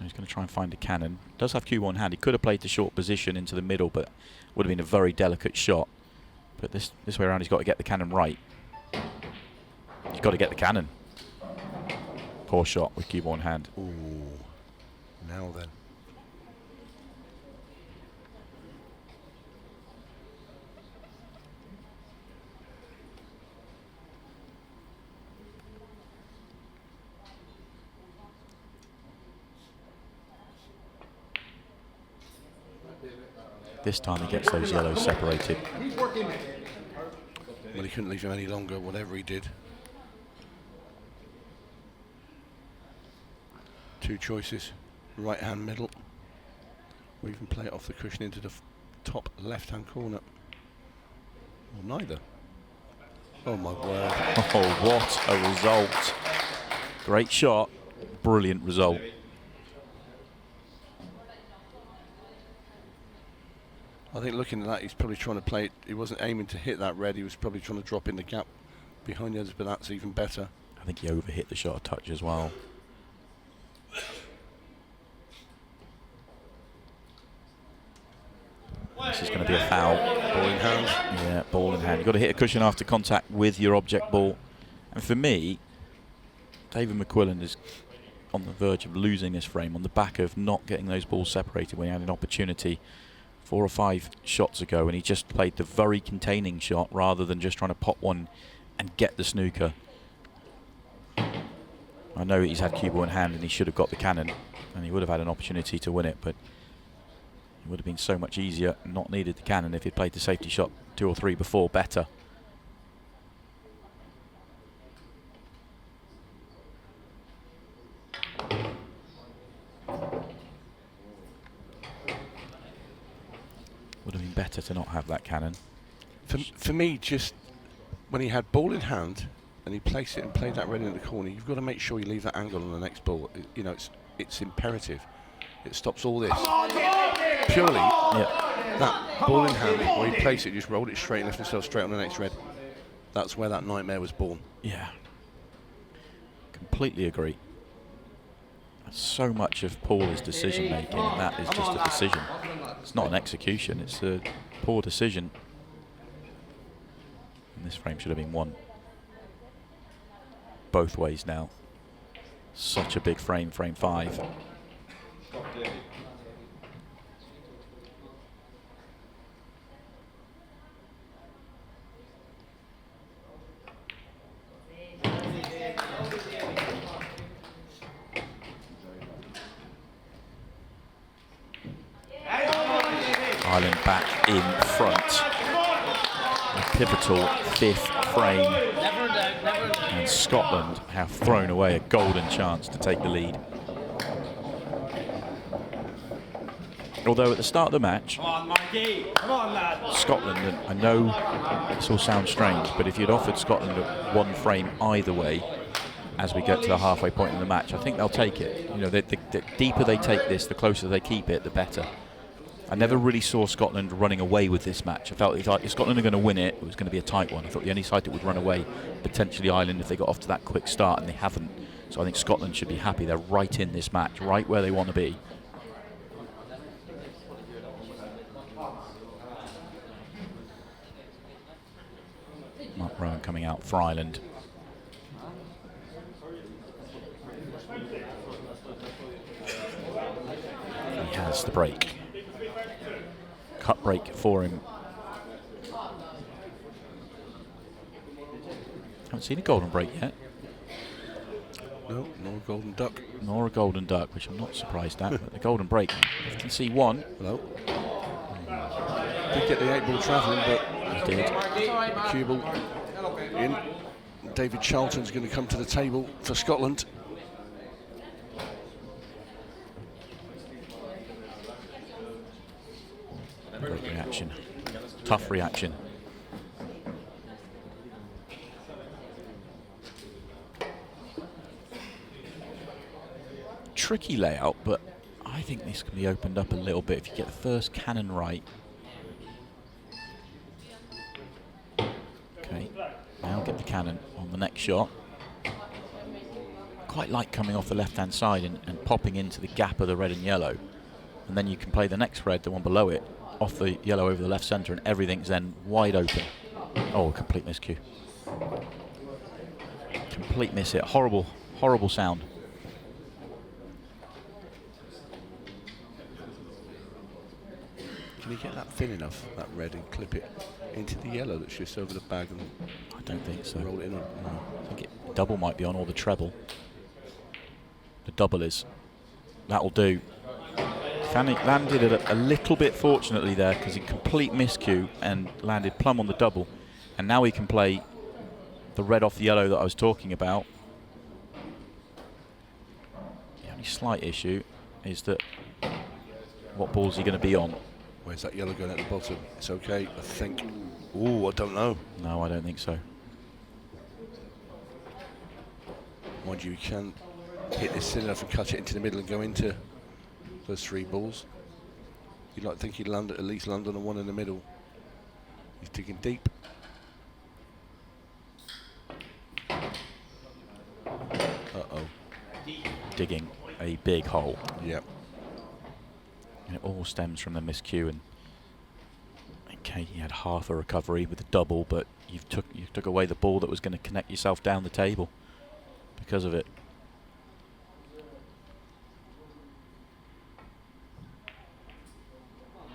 He's going to try and find a cannon. Does have cue in hand. He could have played the short position into the middle, but would have been a very delicate shot. But this way around, he's got to get the cannon right. He's got to get the cannon. Poor shot with cue in hand. Ooh. Now then. This time he gets those yellows separated. Well, he couldn't leave him any longer, whatever he did. 2 choices, right hand middle. Or even play it off the cushion into the top left hand corner. Or neither. Oh my word. Oh, what a result. Great shot, brilliant result. I think looking at that, he's probably trying to play it. He wasn't aiming to hit that red. He was probably trying to drop in the gap behind the others, but that's even better. I think he overhit the shot of touch as well. This is going to be a foul. Ball in hand. Yeah, ball in hand. You've got to hit a cushion after contact with your object ball. And for me, David McQuillan is on the verge of losing this frame on the back of not getting those balls separated when he had an opportunity 4 or 5 shots ago, and he just played the very containing shot rather than just trying to pop one and get the snooker. I know he's had cue ball in hand and he should have got the cannon and he would have had an opportunity to win it, but it would have been so much easier and not needed the cannon if he'd played the safety shot 2 or 3 before better. Would have been better to not have that cannon. For me, just when he had ball in hand and he placed it and played that red in the corner, you've got to make sure you leave that angle on the next ball. You know, it's imperative. It stops all this. Purely, that ball in hand, where he placed it, just rolled it straight and left himself straight on the next red. That's where that nightmare was born. Yeah. Completely agree. So much of Paul is decision making, and that is just a decision. It's not an execution, it's a poor decision. And this frame should have been won both ways now. Such a big frame, frame 5. Ireland back in front. A pivotal 5th frame. And Scotland have thrown away a golden chance to take the lead. Although at the start of the match, Scotland, and I know this all sounds strange, but if you'd offered Scotland 1 frame either way, as we get to the halfway point in the match. I think they'll take it. You know, the deeper they take this, the closer they keep it, the better. I never really saw Scotland running away with this match. I felt if Scotland are going to win it, it was going to be a tight one. I thought the only side that would run away, potentially Ireland, if they got off to that quick start, and they haven't. So I think Scotland should be happy. They're right in this match, right where they want to be. Mark Rowan coming out for Ireland. He has the break. Cut break for him. Haven't seen a golden break yet. No, nor a golden duck. Nor a golden duck, which I'm not surprised at, but the golden break. You can see one. Hello. Did get the 8-ball travelling, but he did. Cue ball in. David Charlton's going to come to the table for Scotland. Great reaction. Tough reaction. Tricky layout, but I think this can be opened up a little bit if you get the first cannon right. Okay, now get the cannon on the next shot. Quite like coming off the left-hand side and popping into the gap of the red and yellow. And then you can play the next red, the one below it, off the yellow over the left centre, and everything's then wide open. Oh, complete miscue. Complete miss hit. Horrible, horrible sound. Can you get that thin enough, that red, and clip it into the yellow that's just over the bag and I don't think so. Roll it in? No. I think double might be on, or the treble. The double is. That'll do. Fanny landed it a little bit fortunately there because he complete miscue and landed plumb on the double. And now he can play the red off the yellow that I was talking about. The only slight issue is that what ball is he going to be on? Where's that yellow going at the bottom? It's okay, I think. Ooh, I don't know. No, I don't think so. Mind you, can hit this thin enough and cut it into the middle and go into those 3 balls. You'd like to think he'd land at least land on the one in the middle. He's digging deep. Uh-oh. Digging a big hole. Yep. And it all stems from the miscue. And okay, he had half a recovery with the double, but you took away the ball that was going to connect yourself down the table because of it.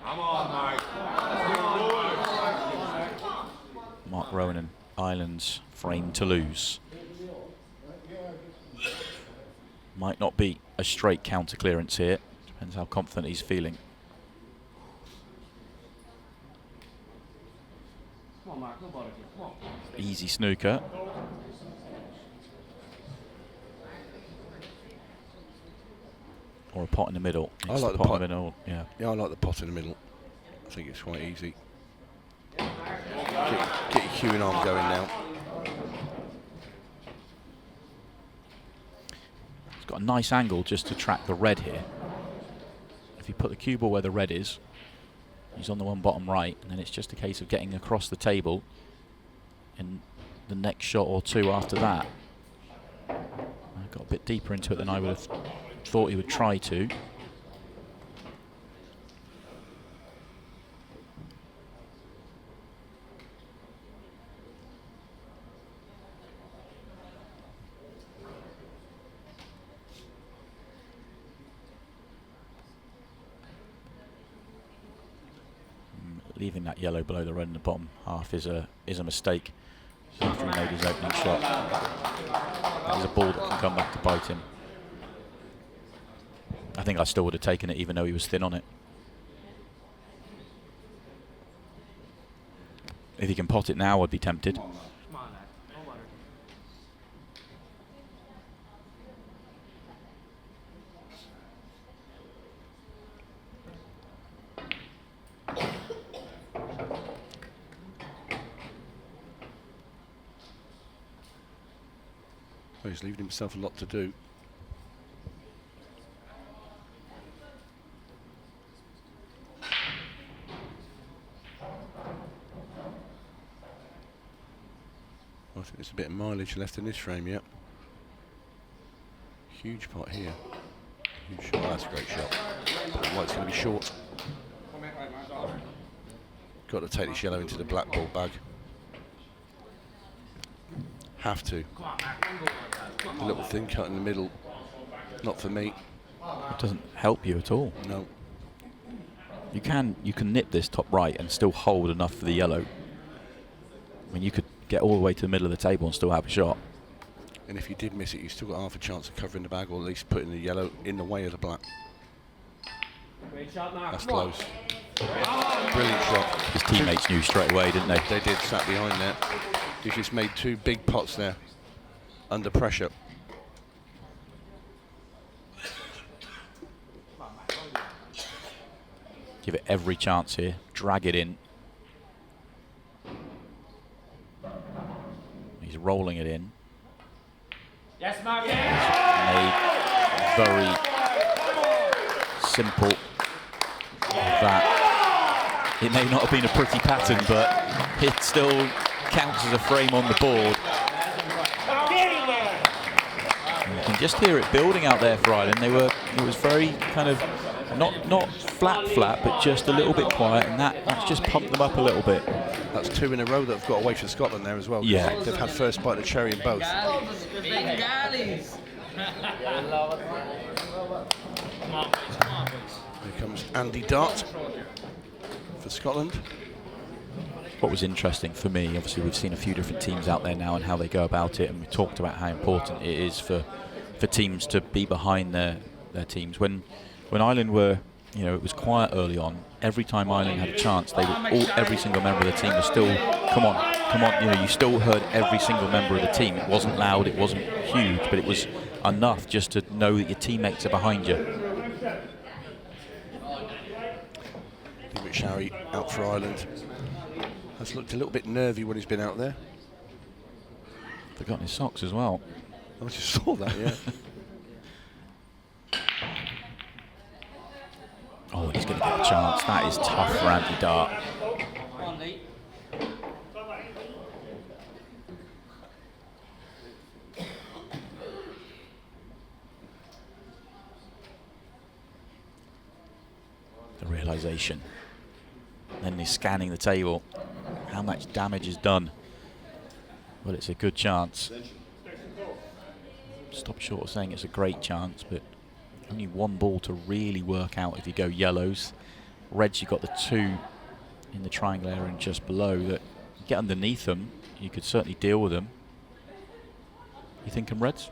Come on, Mark. Mark Rowan and Ireland's frame to lose. Might not be a straight counter clearance here. Depends how confident he's feeling. Come on, Mark. No bother. Come on. Easy snooker. Or a pot in the middle. I like the pot in the middle. Yeah. Yeah, I like the pot in the middle. I think it's quite easy. Get your cueing arm going now. It's got a nice angle just to track the red here. If you put the cue ball where the red is, he's on the one bottom right, and then it's just a case of getting across the table in the next shot or two after that. I got a bit deeper into it than I would have thought he would try to. Leaving that yellow below the red in the bottom half is a mistake. After he made his opening shot, that is a ball that can come back to bite him. I think I still would have taken it even though he was thin on it. If he can pot it now, I'd be tempted. Well, he's leaving himself a lot to do. I think there's a bit of mileage left in this frame, yep. Huge pot here. Huge shot. Oh, that's a great shot. But white's going to be short. Got to take this yellow into the black ball bag. Have to. A little thin cut in the middle. Not for me. It doesn't help you at all. No. You can nip this top right and still hold enough for the yellow. I mean, you could get all the way to the middle of the table and still have a shot. And if you did miss it, you've still got half a chance of covering the bag, or at least putting the yellow in the way of the black. That's close. Brilliant shot. His teammates knew straight away, didn't they? They did, sat behind there. He's just made 2 big pots there, under pressure. Give it every chance here. Drag it in. He's rolling it in. Yes, Mark. Made very simple that it may not have been a pretty pattern, but it still counts as a frame on the board. And you can just hear it building out there for Ireland. It was very kind of not flat, but just a little bit quiet, and that's just pumped them up a little bit. That's 2 in a row that have got away from Scotland there as well. Yeah. They've had first bite of the cherry in both. Here comes Andy Dart for Scotland. What was interesting for me, obviously we've seen a few different teams out there now and how they go about it, and we talked about how important it is for teams to be behind their teams. When Ireland were, it was quiet early on. Every time Ireland had a chance, every single member of the team was still, come on. You still heard every single member of the team. It wasn't loud, it wasn't huge, but it was enough just to know that your teammates are behind you. Shari out for Ireland. Has looked a little bit nervy when he's been out there. Forgotten his socks as well. I just saw that, yeah. Oh, he's going to get a chance. That is tough for Andy Dart. The realisation. Then he's scanning the table. How much damage is done? Well, it's a good chance. Stop short of saying it's a great chance, but only 1 ball to really work out if you go yellows. Reds, you've got the 2 in the triangle area and just below that. You get underneath them, you could certainly deal with them. You thinking reds?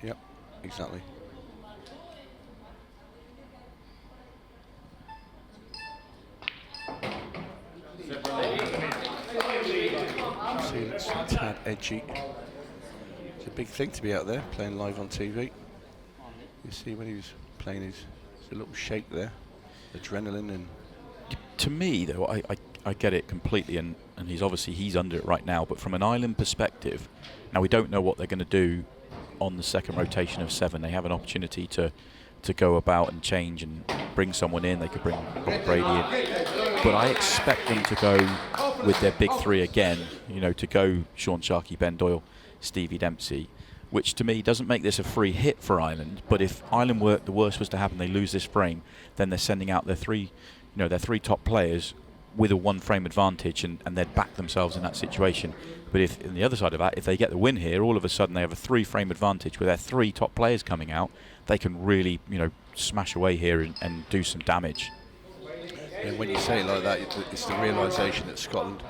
Yep, exactly. See, it's a tad edgy. It's a big thing to be out there playing live on TV. You see when he was playing there's a little shake there, adrenaline. And to me though, I get it completely, and he's under it right now, but from an Ireland perspective, now we don't know what they're going to do on the second rotation of 7. They have an opportunity to go about and change and bring someone in. They could bring Rob Brady in, but I expect them to go with their big 3 again, to go Sean Sharkey, Ben Doyle, Stevie Dempsey, which to me doesn't make this a free hit for Ireland. But if Ireland the worst was to happen, they lose this frame, then they're sending out their 3 top players with a 1 frame advantage, and they'd back themselves in that situation. But if, on the other side of that, if they get the win here, all of a sudden they have a 3 frame advantage with their 3 top players coming out. They can really, smash away here and do some damage. And when you say it like that, it's the realisation that Scotland,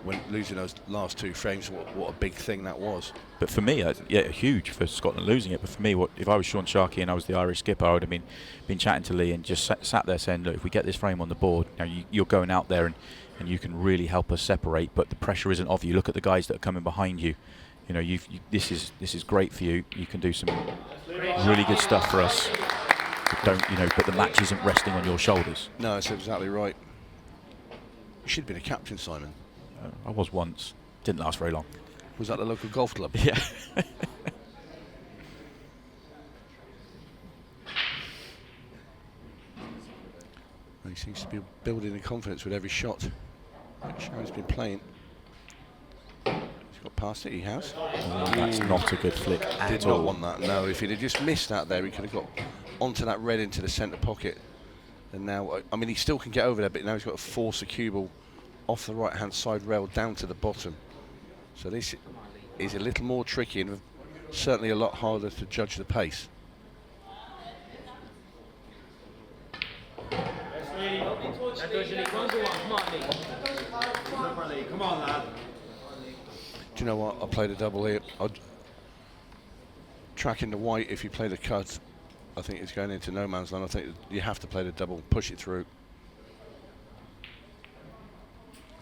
when losing those last 2 frames, what a big thing that was. But for me, huge for Scotland losing it. But for me, if I was Sean Sharkey and I was the Irish skipper, I would have been chatting to Lee and just sat there saying, look, if we get this frame on the board, you're going out there and you can really help us separate. But the pressure isn't off you. Look at the guys that are coming behind you. This is great for you. You can do some really good stuff for us. But the match isn't resting on your shoulders. No, that's exactly right. You should have been a captain, Simon. I was once. Didn't last very long. Was that the local golf club? Yeah. He seems to be building in confidence with every shot. Which he's been playing. He's got past it, he has. That's not a good flick at Did all. not want that, no. If he'd have just missed that there, he could have got onto that red into the centre pocket. And now, I mean, he still can get over there, but now he's got to force the cue ball off the right-hand side rail down to the bottom. So this is a little more tricky and certainly a lot harder to judge the pace. Come on, lad. Do you know what? I played a double here. Tracking the white, if you play the cut, I think it's going into no man's land. I think you have to play the double, push it through.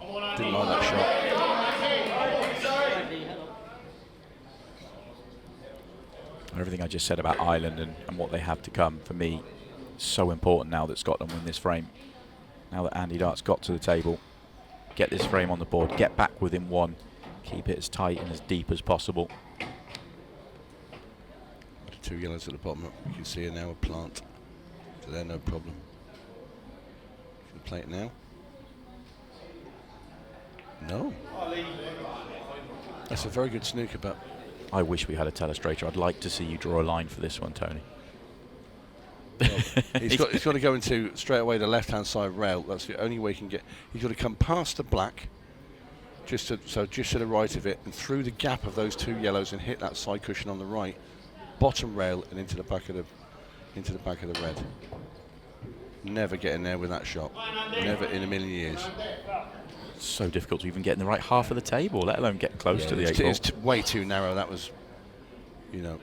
Didn't like that shot. Everything I just said about Ireland and what they have to come, for me, so important now that Scotland win this frame. Now that Andy Dart's got to the table, get this frame on the board, get back within one, keep it as tight and as deep as possible. The 2 yellows at the bottom, you can see now a plant, so they're no problem. Can play it now? No. That's a very good snooker, but I wish we had a telestrator. I'd like to see you draw a line for this one, Tony. Well, he's got to go into straight away the left-hand side rail. That's the only way he can get. He's got to come past the black, just to the right of it, and through the gap of those 2 yellows, and hit that side cushion on the right, bottom rail, and into the back of the red. Never get in there with that shot. Never in a million years. So difficult to even get in the right half of the table, let alone get close to the 8 ball. It's way too narrow. That was, you know,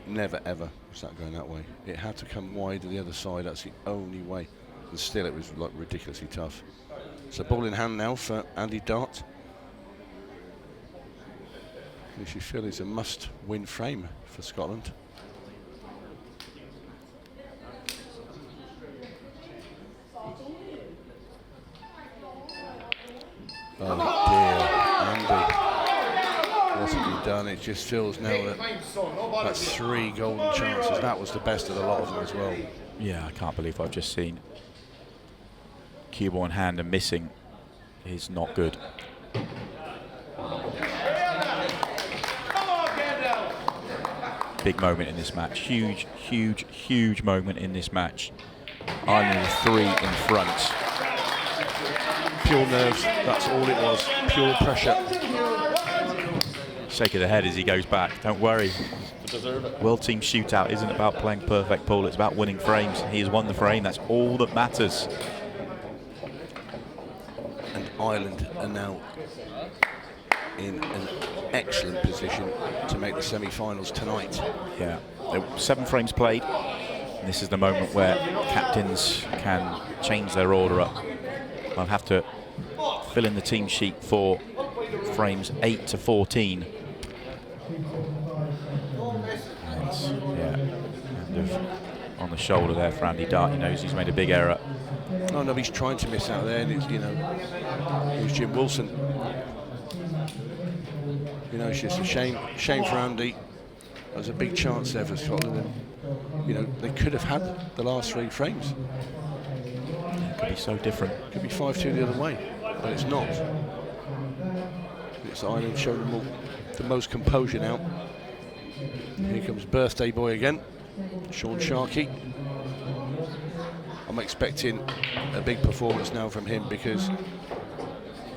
never ever was that going that way. It had to come wide to the other side. That's the only way. And still, it was like ridiculously tough. So ball in hand now for Andy Dart. Which you feel is a must-win frame for Scotland. Oh dear, Andy. What have you done? It just feels now that that's 3 golden chances. That was the best of the lot of them as well. Yeah, I can't believe I've just seen cue ball in hand and missing is not good. Big moment in this match. Huge, huge, huge moment in this match. Ireland 3 in front. Pure nerves, that's all it was. Pure pressure. Shake of the head as he goes back. Don't worry. World Team Shootout isn't about playing perfect pool, it's about winning frames. He has won the frame, that's all that matters. And Ireland are now in an excellent position to make the semi-finals tonight. Yeah, 7 frames played. And this is the moment where captains can change their order up. I'll have to fill in the team sheet for frames 8 to 14. And, yeah, kind of on the shoulder there for Andy Dart. He knows he's made a big error. Oh no, he's trying to miss out there, and it's, you know, it was Jim Wilson. You know, it's just a shame for Andy. There was a big chance there for Scotland, and you know they could have had the last 3 frames. It could be so different. Could be 5-2 the other way, but it's not. It's Ireland showing them all the most composure now. Here comes birthday boy again, Sean Sharkey. I'm expecting a big performance now from him, because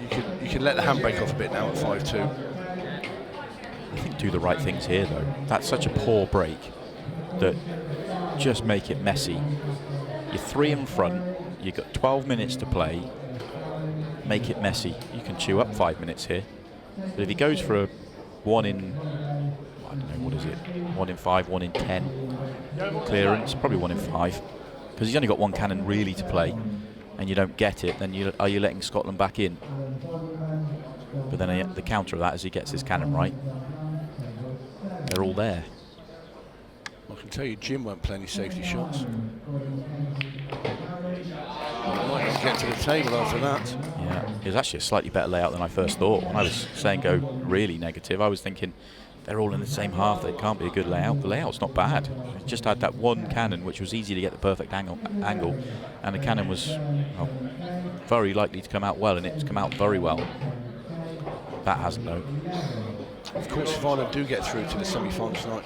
you can let the handbrake off a bit now at 5-2. I think do the right things here though. That's such a poor break that just make it messy. You're 3 in front, you've got 12 minutes to play, make it messy. You can chew up 5 minutes here. But if he goes for a 1 in, I don't know, what is it, 1 in 5, 1 in 10 clearance, probably 1 in 5, because he's only got 1 cannon really to play, and you don't get it, then are you letting Scotland back in? But then the counter of that is he gets his cannon right. They're all there. I can tell you Jim won't play any safety shots. Might not get to the table after that. Yeah, it was actually a slightly better layout than I first thought. When I was saying go really negative, I was thinking they're all in the same half. They can't be a good layout. The layout's not bad. It just had that one cannon, which was easy to get the perfect angle, and the cannon was very likely to come out well, and it's come out very well. That hasn't though. Of course, if Ireland do get through to the semi-finals tonight,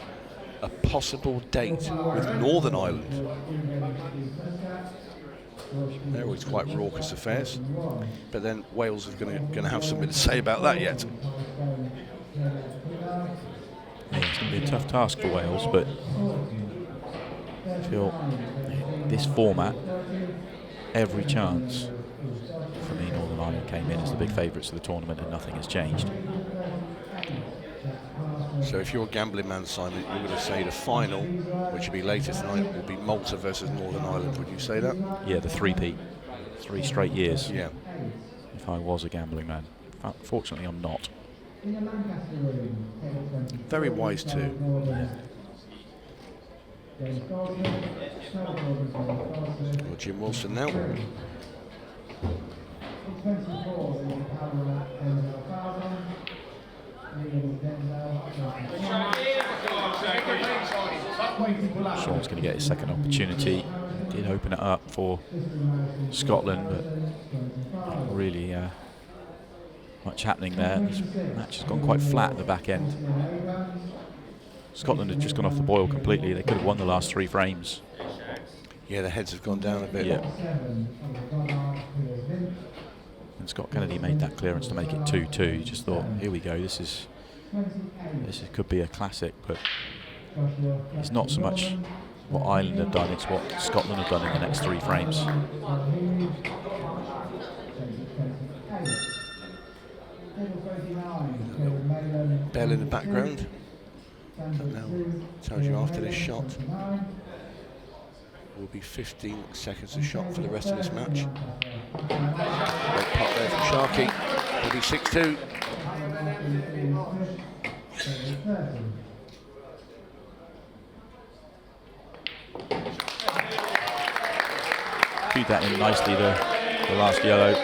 a possible date with Northern Ireland. They're always quite raucous affairs, but then Wales are going to have something to say about that yet. Yeah, it's going to be a tough task for Wales, but I feel this format, every chance for me, Northern Ireland came in as the big favourites of the tournament and nothing has changed. So if you're a gambling man, Simon, you're going to say the final, which will be later tonight, will be Malta versus Northern Ireland. Would you say that? Yeah, the three-peat. 3 straight years. Yeah. If I was a gambling man. Fortunately, I'm not. Very wise too. Yeah. Well, Jim Wilson now. Sean's going to get his second opportunity. Did open it up for Scotland, but not really much happening there. This match has gone quite flat at the back end. Scotland had just gone off the boil completely. They could have won the last 3 frames. Yeah, the heads have gone down a bit. Yeah. And Scott Kennedy made that clearance to make it 2-2. He just thought, here we go, this could be a classic, but it's not so much what Ireland have done, it's what Scotland have done in the next 3 frames. Bell in the background. That now tells you after this shot will be 15 seconds of shot for the rest of this match. Red pot there from Sharkey. Will be 6-2. Cued that in nicely, the last yellow.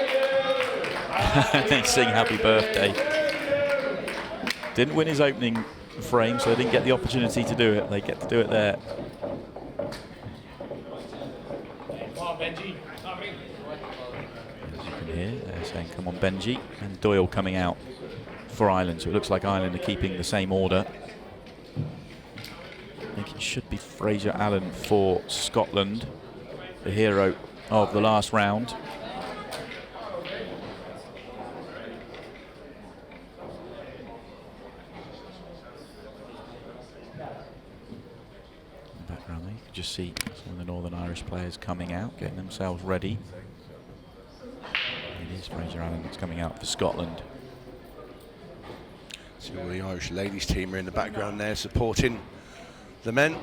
And then sing happy birthday. Didn't win his opening frame, so they didn't get the opportunity to do it. They get to do it there. As you can hear, they're saying, come on, Benji. And Doyle coming out for Ireland. So it looks like Ireland are keeping the same order. I think it should be Fraser Allen for Scotland, the hero of the last round. In the background there, you can just see some of the Northern Irish players coming out, getting themselves ready. It is Fraser Allen that's coming out for Scotland. See all the Irish ladies team are in the background there supporting the men.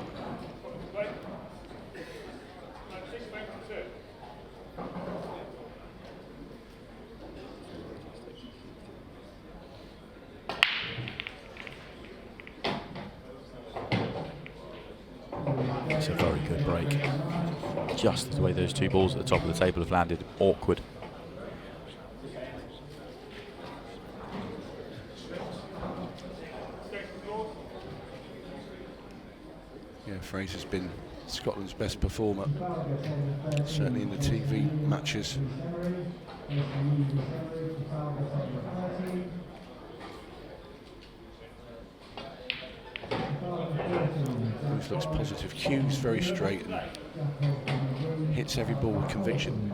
It's a very good break. Just the way those 2 balls at the top of the table have landed, awkward. Yeah, Fraser's been Scotland's best performer, certainly in the TV matches. Always looks positive. Cues very straight and hits every ball with conviction.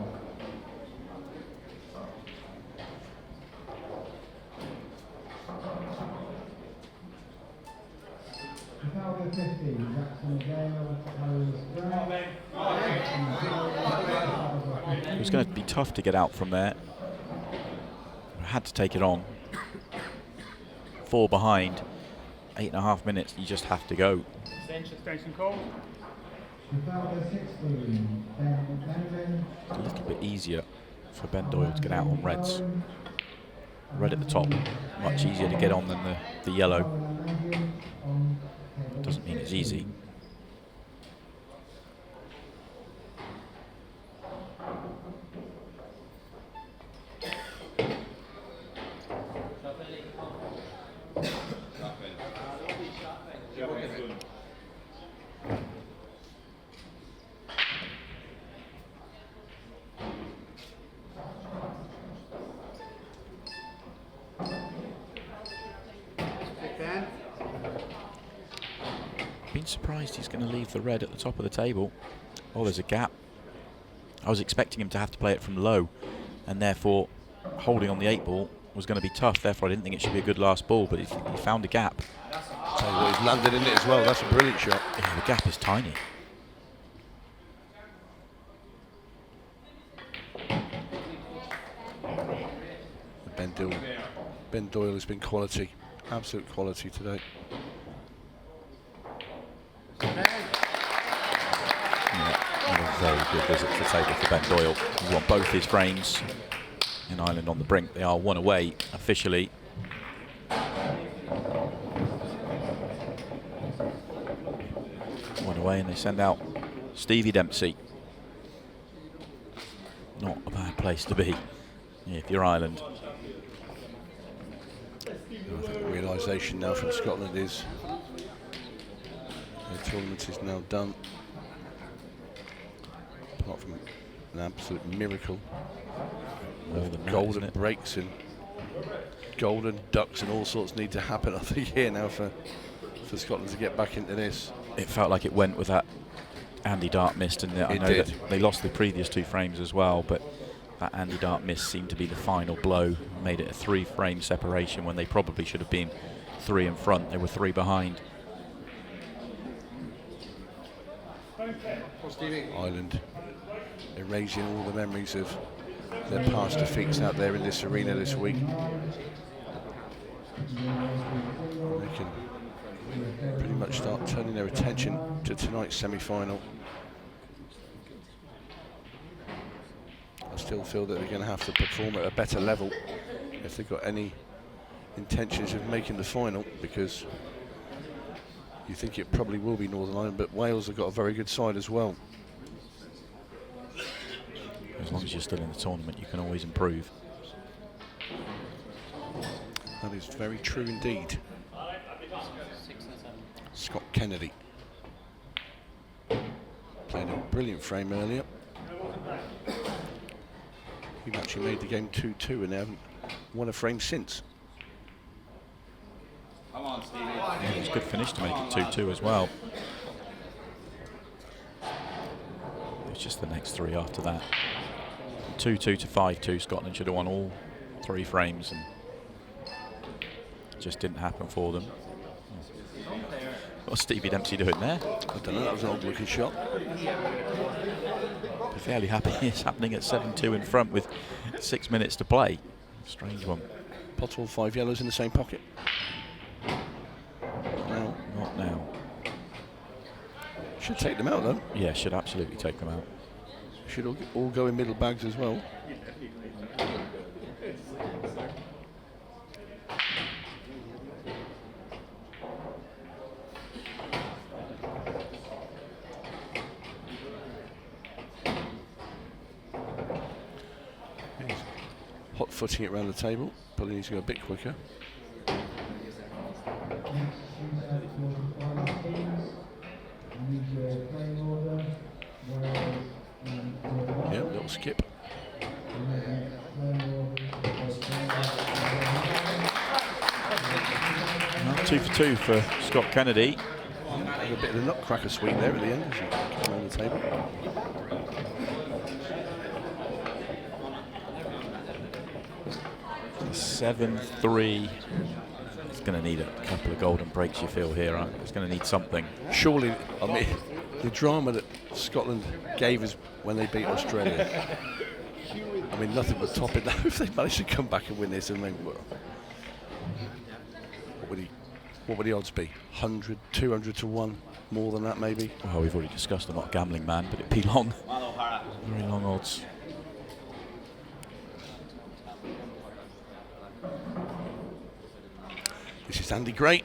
It was going to be tough to get out from there. I had to take it on. 4 behind, 8.5 minutes, you just have to go. It's a little bit easier for Ben Doyle to get out on reds. Red at the top, much easier to get on than the yellow. Doesn't mean it's easy. Been surprised he's going to leave the red at the top of the table. Oh, there's a gap. I was expecting him to have to play it from low, and therefore holding on the 8 ball was going to be tough. Therefore, I didn't think it should be a good last ball, but he found a gap. Tell you what, he's landed in it as well. That's a brilliant shot. Yeah, the gap is tiny. Ben Doyle has been quality, absolute quality today. Yeah, a very good visit to the table for Ben Doyle. He won both his frames in Ireland on the brink. They are 1 away officially. 1 away, and they send out Stevie Dempsey. Not a bad place to be if you're Ireland. I think the realisation now from Scotland is the tournament is now done. Apart from an absolute miracle of golden breaks and golden ducks and all sorts need to happen, I think, here now for Scotland to get back into this. It felt like it went with that Andy Dart missed, and I know that they lost the previous 2 frames as well, but that Andy Dart miss seemed to be the final blow. Made it a 3-frame separation when they probably should have been 3 in front. They were 3 behind. Ireland erasing all the memories of their past defeats out there in this arena this week. They can pretty much start turning their attention to tonight's semi-final. I still feel that they're going to have to perform at a better level if they've got any intentions of making the final, because you think it probably will be Northern Ireland, but Wales have got a very good side as well. As long as you're still in the tournament, you can always improve. That is very true indeed. Scott Kennedy played a brilliant frame earlier. He actually made the game 2-2 and they haven't won a frame since. Come on, Stevie. Yeah, it was a good finish to make it 2-2 as well. It's just the next 3 after that. 2-2 to 5-2. Scotland should have won all 3 frames, and it just didn't happen for them. What's Stevie Dempsey doing there? I don't know, that was an odd looking shot. Be fairly happy it's happening at 7-2 in front with 6 minutes to play. Strange one. Pottle 5 yellows in the same pocket. No. Not now. Should take them out though. Yeah, should absolutely take them out. Should all go in middle bags as well. Hot footing it around the table. Probably needs to go a bit quicker. Yeah, little skip. Well, 2 for 2 for Scott Kennedy. A bit of a nutcracker sweep there at the end as he came around the table. The 7-3. It's going to need a couple of golden breaks, you feel, here. Right? It's going to need something. Surely, I mean, the drama that Scotland gave us when they beat Australia. I mean, nothing would top it now if they managed to come back and win this. And then, well, what would the odds be? 100, 200 to 1, more than that maybe? Well, we've already discussed I'm not a gambling man, but it'd be long. Very long odds. This is Andy Gray.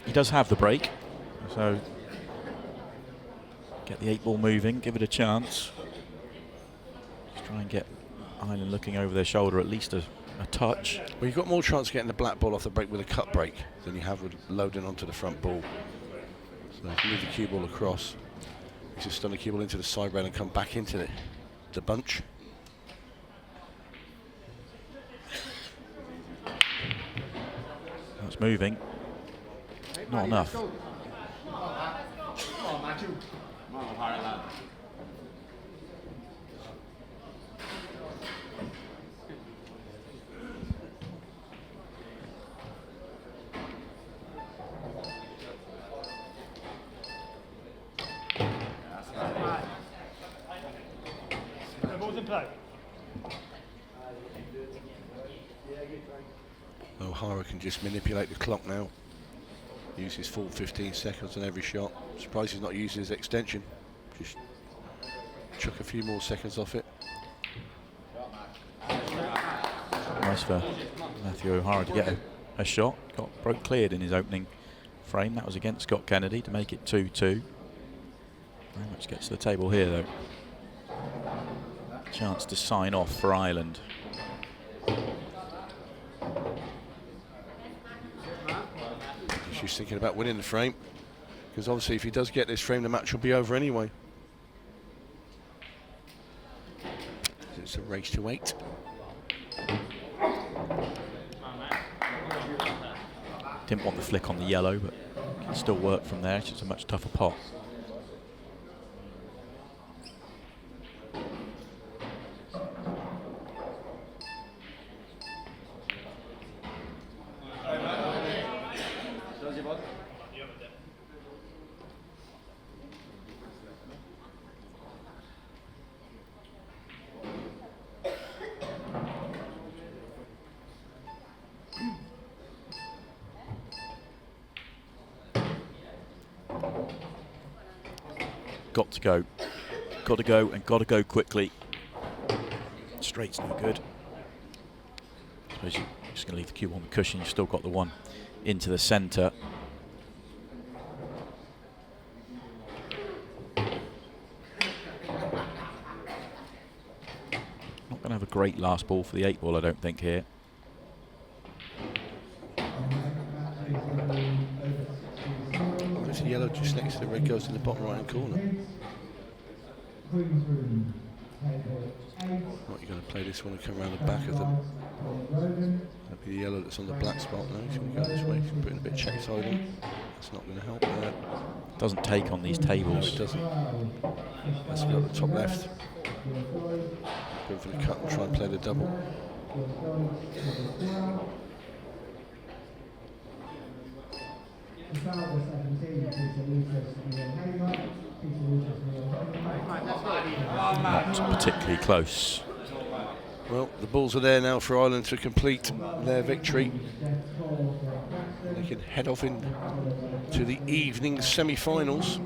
He does have the break, so get the 8 ball moving, give it a chance. Just try and get Ireland looking over their shoulder, at least a touch. Well, you've got more chance of getting the black ball off the break with a cut break than you have with loading onto the front ball. So if you move the cue ball across, you just stun the cue ball into the side rail and come back into the bunch. It's moving. Not enough. O'Hara can just manipulate the clock now. Use his full 15 seconds on every shot. Surprised he's not using his extension. Just chuck a few more seconds off it. Nice for Matthew O'Hara to get a shot. Broke cleared in his opening frame. That was against Scott Kennedy to make it 2-2. Very much gets to the table here though. Chance to sign off for Ireland. He's just thinking about winning the frame, because obviously if he does get this frame, the match will be over anyway. It's a race to 8. Didn't want the flick on the yellow, but can still work from there. It's just a much tougher pot. Got to go. Got to go, and got to go quickly. Straight's no good. I suppose you're just going to leave the cube on the cushion. You've still got the one into the centre. Not going to have a great last ball for the 8 ball, I don't think, here. There's a yellow just next to the red, goes in the bottom right hand corner. What, you're going to play this one and come around the back of them? That'd be the yellow that's on the black spot now. He's going to go this way. He's putting a bit of check side in. That's not going to help there. Doesn't take on these tables. No, it doesn't. Has to go at the top left. Go for the cut and try and play the double. Not particularly close. Well, the balls are there now for Ireland to complete their victory. They can head off into the evening semi-finals.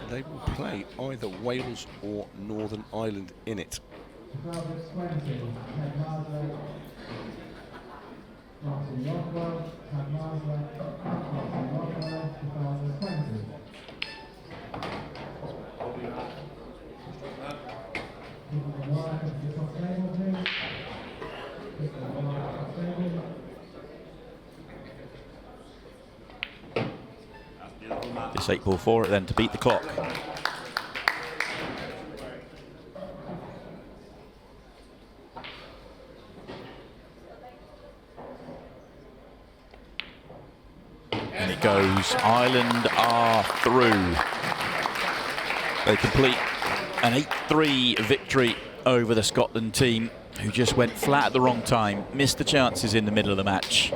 They will play either Wales or Northern Ireland in it. This 8 ball for it then to beat the clock. And it goes. Ireland are through. They complete an 8-3 victory over the Scotland team, who just went flat at the wrong time, missed the chances in the middle of the match,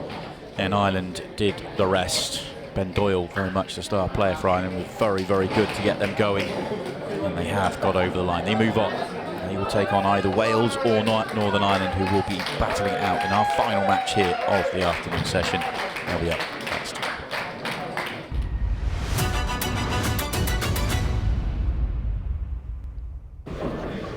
and Ireland did the rest. Ben Doyle, very much the star player for Ireland, was very, very good to get them going, and they have got over the line. They move on. They will take on either Wales or Northern Ireland, who will be battling it out in our final match here of the afternoon session. They'll be up next.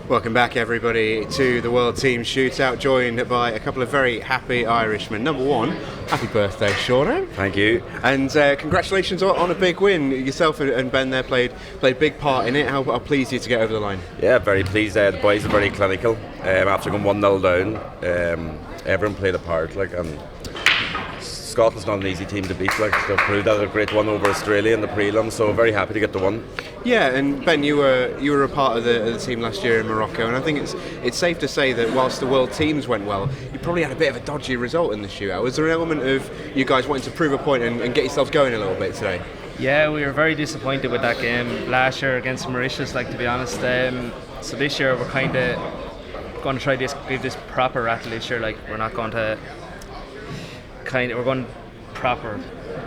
Welcome back, everybody, to the World Team Shootout, joined by a couple of very happy Irishmen. Number one, happy birthday, Shootout. Thank you. And congratulations on a big win. Yourself and Ben there played a big part in it. How pleased are you to get over the line? Yeah, very pleased. The boys are very clinical. After going 1-0 down, everyone played a part. And Scotland's not an easy team to beat. They proved that a great one over Australia in the prelim, so very happy to get the one. Yeah, and Ben, you were a part of the team last year in Morocco, and I think it's safe to say that whilst the world teams went well, you probably had a bit of a dodgy result in the shootout. Was there an element of you guys wanting to prove a point and get yourselves going a little bit today? Yeah, we were very disappointed with that game last year against Mauritius, like, to be honest. So this year we're kind of going to try give this proper rattle this year. Like, we're not going to we're going proper.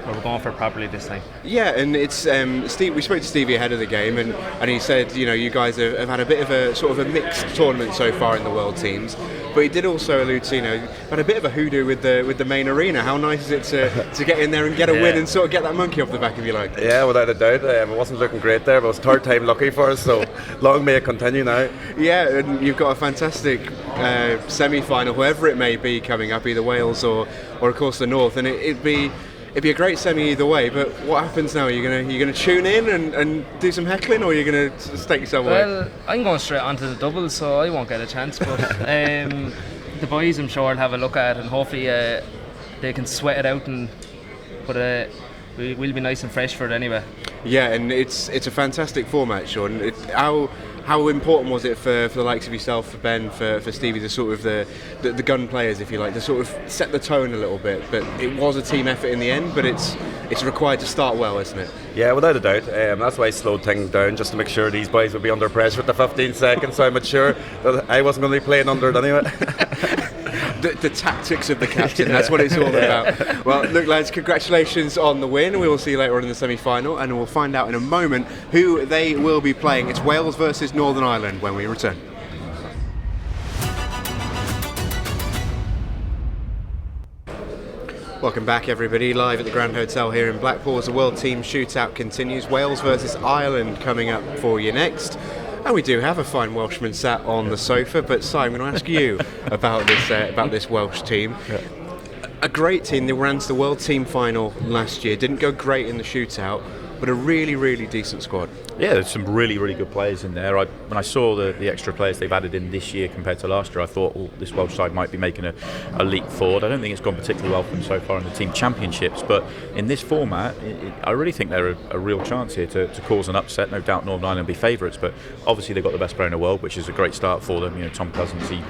We're going for it properly this time. Yeah, and it's Steve. We spoke to Stevie ahead of the game, and he said, you guys have had a bit of a sort of a mixed tournament so far in the world teams. But he did also allude to, had a bit of a hoodoo with the main arena. How nice is it to get in there and get a win and sort of get that monkey off the back, if you like? Yeah, without a doubt. It wasn't looking great there, but it was third time lucky for us, so long may it continue now. Yeah, and you've got a fantastic semi-final, whoever it may be, coming up, either Wales or of course the North, and it'd be a great semi either way. But what happens now? Are you gonna tune in and do some heckling, or are you gonna stake yourself away? Well, I'm going straight onto the double, so I won't get a chance. But the boys, I'm sure, will have a look at it, and hopefully they can sweat it out. But we'll be nice and fresh for it anyway. Yeah, and it's a fantastic format, Sean. How important was it for the likes of yourself, for Ben, for Stevie, the sort of the gun players, if you like, to sort of set the tone a little bit? But it was a team effort in the end, but it's required to start well, isn't it? Yeah, without a doubt. That's why I slowed things down, just to make sure these boys would be under pressure at the 15 seconds, so I made sure that I wasn't going to be playing under it anyway. The tactics of the captain, that's what it's all about. Well, look, lads, congratulations on the win. We will see you later on in the semi-final, and we'll find out in a moment who they will be playing. It's Wales versus Northern Ireland when we return. Welcome back, everybody, live at the Grand Hotel here in Blackpool as the World Team Shootout continues. Wales versus Ireland coming up for you next. And we do have a fine Welshman sat on the sofa, but Si, I'm going to ask you about this Welsh team. Yeah. A great team. They ran to the World Team Final last year. Didn't go great in the shootout, but a really, really decent squad. Yeah, there's some really, really good players in there. When I saw the extra players they've added in this year compared to last year, I thought, this Welsh side might be making a leap forward. I don't think it's gone particularly well for them so far in the team championships, but in this format, I really think they're a real chance here to cause an upset. No doubt Northern Ireland will be favourites, but obviously they've got the best player in the world, which is a great start for them. Tom Cousins, he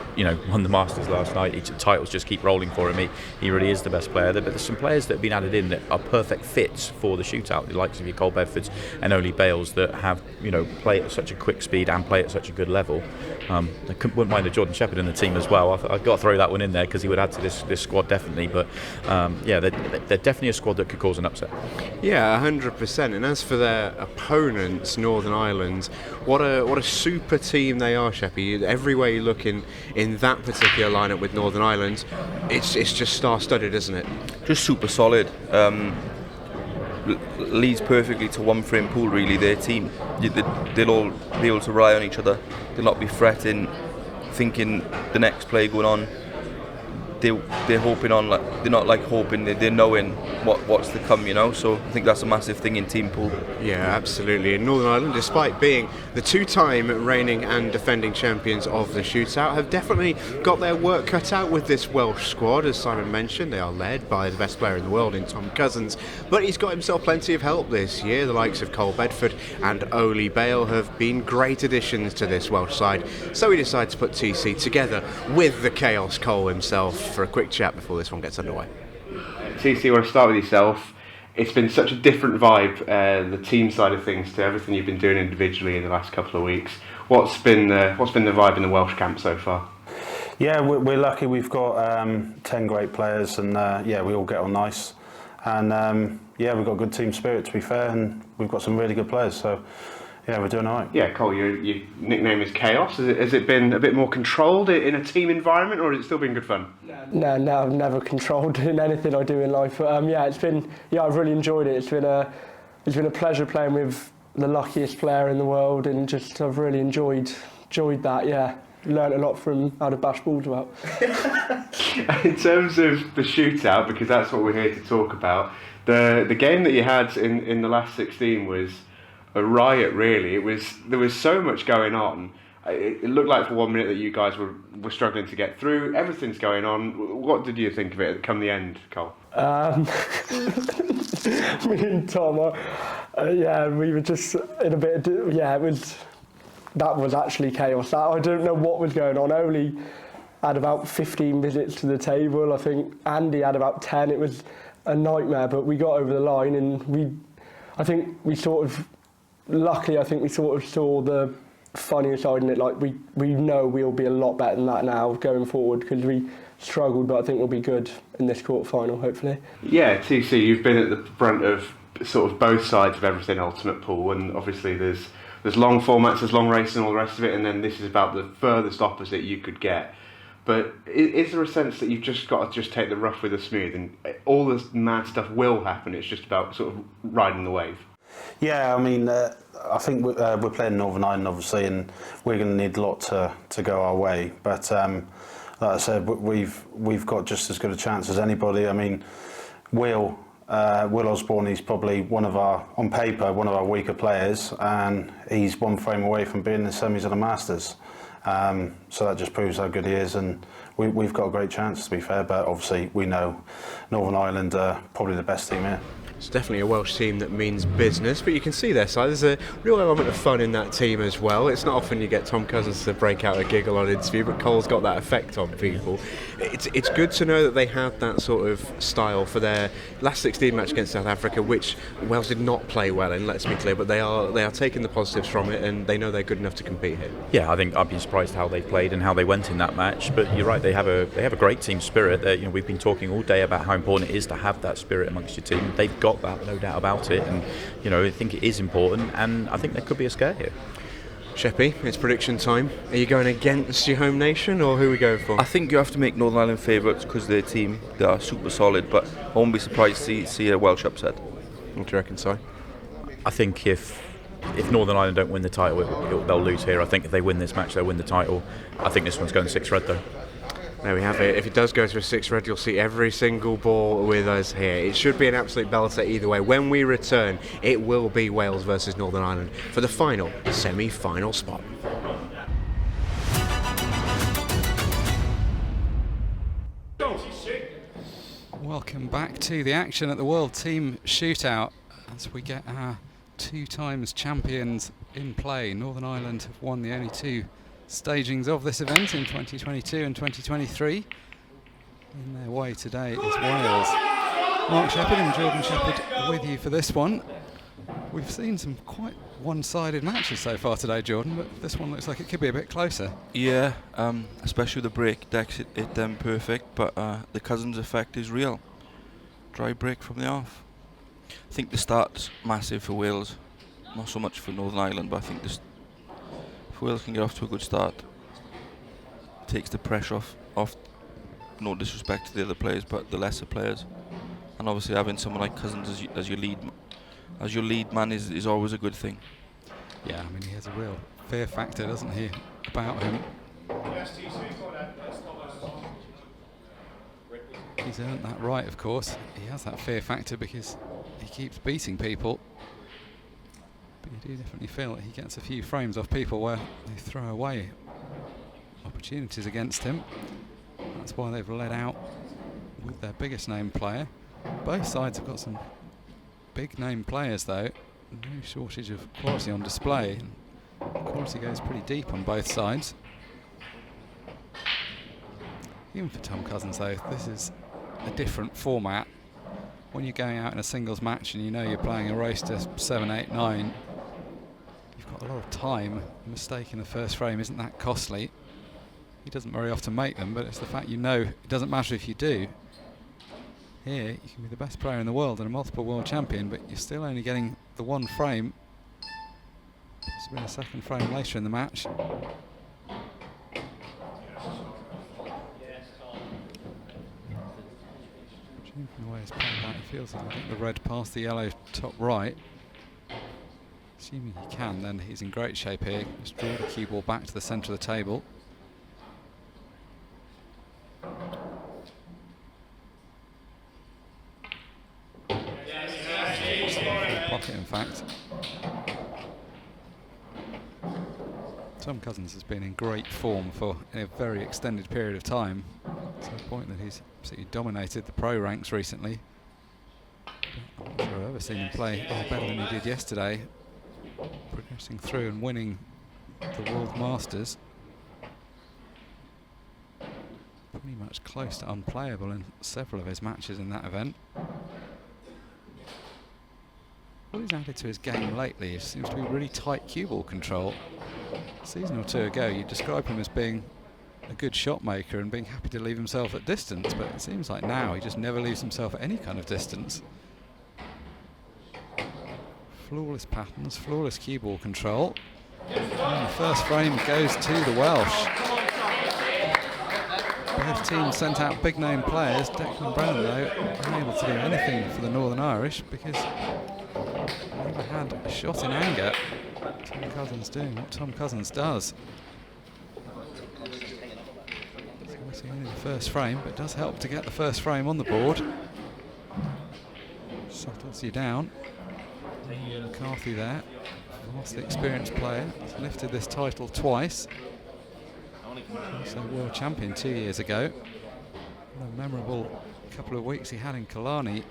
won the Masters last night. The titles just keep rolling for him. He really is the best player. But there's some players that have been added in that are perfect fits for the shootout, the likes of your Cole Bedfords and Oli Bales, that have play at such a quick speed and play at such a good level. I wouldn't mind a Jordan Shepherd in the team as well. I've got to throw that one in there because he would add to this squad definitely. But they're definitely a squad that could cause an upset. Yeah, 100%. And as for their opponents, Northern Ireland, what a super team they are, Sheppy. Everywhere you look in that particular lineup with Northern Ireland, it's just star-studded, isn't it? Just super solid. Leads perfectly to one frame pool, really, their team. They'll all be able to rely on each other. They'll not be fretting, thinking the next play going on. They're hoping on, they're not hoping, they're knowing what's to come, so I think that's a massive thing in team pool. Yeah, absolutely. In Northern Ireland, despite being the two-time reigning and defending champions of the shootout, have definitely got their work cut out with this Welsh squad. As Simon mentioned, they are led by the best player in the world in Tom Cousins, but he's got himself plenty of help this year. The likes of Cole Bedford and Oli Bale have been great additions to this Welsh side, so he decided to put TC together with the Chaos Cole himself for a quick chat before this one gets underway. TC, I want to start with yourself. It's been such a different vibe, the team side of things, to everything you've been doing individually in the last couple of weeks. What's been the vibe in the Welsh camp so far? Yeah, we're lucky. We've got 10 great players, and we all get on nice. And we've got good team spirit, to be fair, and we've got some really good players. So yeah, we're doing all right. Yeah, Cole, your nickname is Chaos. Has it been a bit more controlled in a team environment, or has it still been good fun? No, I've never controlled in anything I do in life. But I've really enjoyed it. It's been a pleasure playing with the luckiest player in the world, and I've really enjoyed that. Yeah, learned a lot from how to bash balls about. In terms of the shootout, because that's what we're here to talk about, the game that you had in the last 16 was a riot, really. There was so much going on. It looked like for 1 minute that you guys were struggling to get through. Everything's going on. What did you think of it come the end, Cole? Me and Tom, Yeah, we were just in a bit of, that was actually chaos. I don't know what was going on. Only had about 15 visits to the table. I think Andy had about 10. It was a nightmare, but we got over the line, and I think we sort of saw the funnier side in it. Like we know we'll be a lot better than that now going forward, because we struggled, but I think we'll be good in this quarterfinal, hopefully. Yeah, TC, you've been at the front of sort of both sides of everything Ultimate Pool, and obviously there's long formats, there's long racing and all the rest of it, and then this is about the furthest opposite you could get. But is there a sense that you've just got to take the rough with the smooth, and all this mad stuff will happen, it's just about sort of riding the wave? Yeah, I mean, I think we're playing Northern Ireland, obviously, and we're going to need a lot to go our way. But like I said, we've got just as good a chance as anybody. I mean, Will Osborne, he's probably on paper, one of our weaker players, and he's one frame away from being in the semis of the Masters. So that just proves how good he is, and we've got a great chance, to be fair, but obviously we know Northern Ireland are probably the best team here. It's definitely a Welsh team that means business, but you can see their side. There's a real element of fun in that team as well. It's not often you get Tom Cousins to break out a giggle on interview, but Cole's got that effect on people. It's good to know that they had that sort of style for their last 16 match against South Africa, which Wales did not play well in, let's be clear, but they are taking the positives from it, and they know they're good enough to compete here. Yeah, I think I'd be surprised how they played and how they went in that match, but you're right, they have a great team spirit. We've been talking all day about how important it is to have that spirit amongst your team. They've got that, no doubt about it, and I think it is important, and I think there could be a scare here. Sheppy, it's prediction time. Are you going against your home nation, or who are we going for? I think you have to make Northern Ireland favourites because their team, they are super solid, but I won't be surprised to see a Welsh upset. What do you reckon, Si? I think if Northern Ireland don't win the title, they'll lose here. I think if they win this match, they'll win the title. I think this one's going 6-red though. There we have it. If it does go to a 6-red, you'll see every single ball with us here. It should be an absolute belter either way. When we return, it will be Wales versus Northern Ireland for the final semi-final spot. Welcome back to the action at the World Team Shootout as we get our 2 times champions in play. Northern Ireland have won the only 2 stagings of this event in 2022 and 2023. In their way today is Wales. Mark Shepherd and Jordan Shepherd with you for this one. We've seen some quite one-sided matches so far today, Jordan, but this one looks like it could be a bit closer. Yeah, especially the break decks hit them perfect, but the Cousins effect is real. Dry break from the off. I think the start's massive for Wales, not so much for Northern Ireland, but I think if Wales can get off to a good start, it takes the pressure off, no disrespect to the other players, but the lesser players. And obviously having someone like Cousins as your lead man is always a good thing. Yeah, I mean, he has a real fear factor, doesn't he, about him. He's earned that right, of course. He has that fear factor because he keeps beating people. But you do definitely feel that he gets a few frames off people where they throw away opportunities against him. That's why they've led out with their biggest name player. Both sides have got some big name players though. No shortage of quality on display. Quality goes pretty deep on both sides. Even for Tom Cousins though, this is a different format. When you're going out in a singles match and you know you're playing a race to 7, 8, 9, you've got a lot of time. A mistake in the first frame isn't that costly. He doesn't very often make them, but it's the fact you know it doesn't matter if you do. Here, you can be the best player in the world and a multiple world champion, but you're still only getting the 1 frame. Possibly a second frame later in the match. June from the way he's playing that, he feels he can get the red past the yellow top right. Assuming he can, then he's in great shape here. Just draw the cue ball back to the centre of the table. Pocket, in fact. Tom Cousins has been in great form for a very extended period of time, to the point that he's absolutely dominated the pro ranks recently. I'm not sure I've ever seen him play any better than he did yesterday, progressing through and winning the World Masters. Pretty much close to unplayable in several of his matches in that event. What he's added to his game lately seems to be really tight cue ball control. A season or two ago you described him as being a good shot maker and being happy to leave himself at distance, but it seems like now he just never leaves himself at any kind of distance. Flawless patterns, flawless cue ball control. And the first frame goes to the Welsh. Both teams sent out big name players. Declan Brennan though unable to do anything for the Northern Irish because he never had a shot in anger. Tom Cousins doing what Tom Cousins does. It's only the first frame, but it does help to get the first frame on the board. Settles you down. McCarthy there, vastly experienced player. He's lifted this title twice. Also world champion 2 years ago. A memorable couple of weeks he had in Killarney.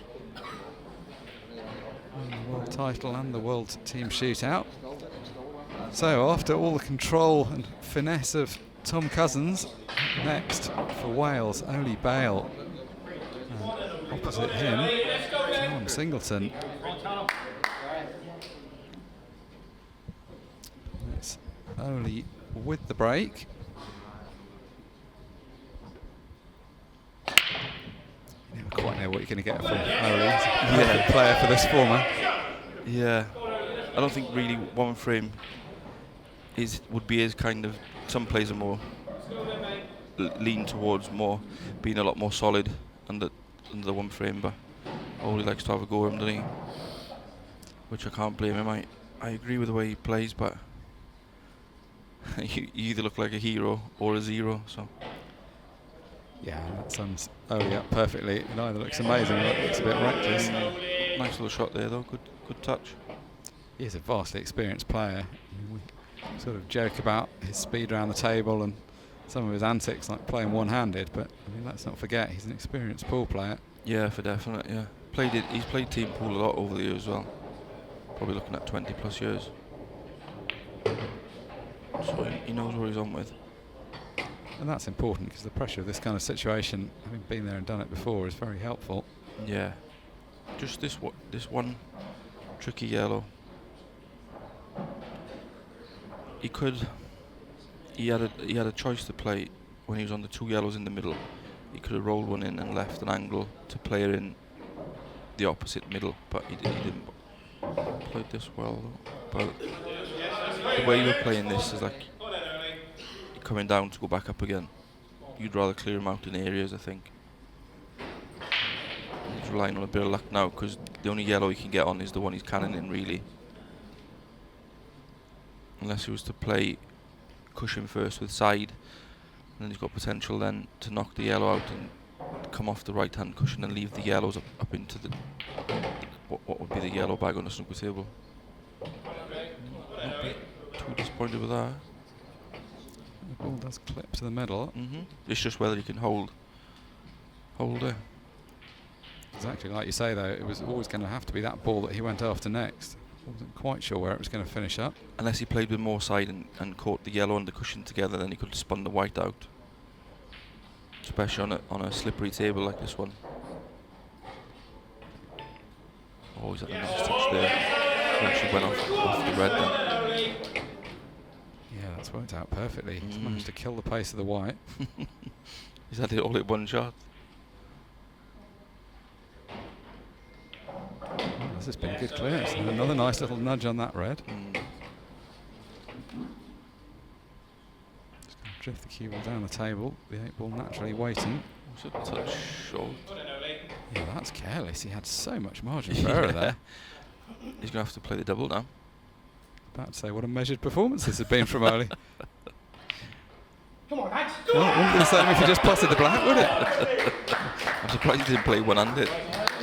Won the world title and the world team shootout. So after all the control and finesse of Tom Cousins, next for Wales, Oli Bale. And opposite him, Callum Singleton. It's Oli with the break. You never quite know what you're going to get from Oli. He's a good player for this format. Yeah, I don't think really one frame would be as kind of. Some players are more lean towards more being a lot more solid under the one frame, but Oli likes to have a go at him, doesn't he? Which I can't blame him. I agree with the way he plays, but you either look like a hero or a zero. So yeah, that sums Oli up perfectly. It either looks amazing or it looks a bit reckless. Nice little shot there, though. Good touch. He is a vastly experienced player. I mean, we sort of joke about his speed around the table and some of his antics, like playing one-handed. But I mean, let's not forget he's an experienced pool player. Yeah, for definite. Yeah, he's played team pool a lot over the years as well. Probably looking at 20 plus years. So he knows what he's on with. And that's important because the pressure of this kind of situation, having been there and done it before, is very helpful. Yeah. Just this one tricky yellow. He had a choice to play when he was on the two yellows in the middle. He could have rolled one in and left an angle to play it in the opposite middle, but he didn't. Played this well though. But the way you're playing this is like you're coming down to go back up again. You'd rather clear him out in areas, I think. He's relying on a bit of luck now because the only yellow he can get on is the one he's cannoning, really. Unless he was to play cushion first with side, and then he's got potential then to knock the yellow out and come off the right hand cushion and leave the yellows up into the what would be the yellow bag on the snooker table. Not be too disappointed with that. The ball does clip to the middle. It's just whether he can hold it. Exactly like you say though, it was always going to have to be that ball that he went after next. Wasn't quite sure where it was going to finish up. Unless he played with more side and caught the yellow and the cushion together, then he could have spun the white out. Especially on a slippery table like this one. Oh, he's had a nice touch there. He actually went off the red then. Yeah, that's worked out perfectly. He's managed to kill the pace of the white. He's had it all at one shot. This has been a good clearance. And another nice little nudge on that red. Just going to drift the cue ball down the table. The 8 ball naturally waiting. Was a touch short. Yeah, that's careless. He had so much margin for error there. He's going to have to play the double now. About to say what a measured performance this has been from Oli. Come on, lads. Well, it wouldn't be the same if he just potted the black, would it? I'm surprised he didn't play one-handed.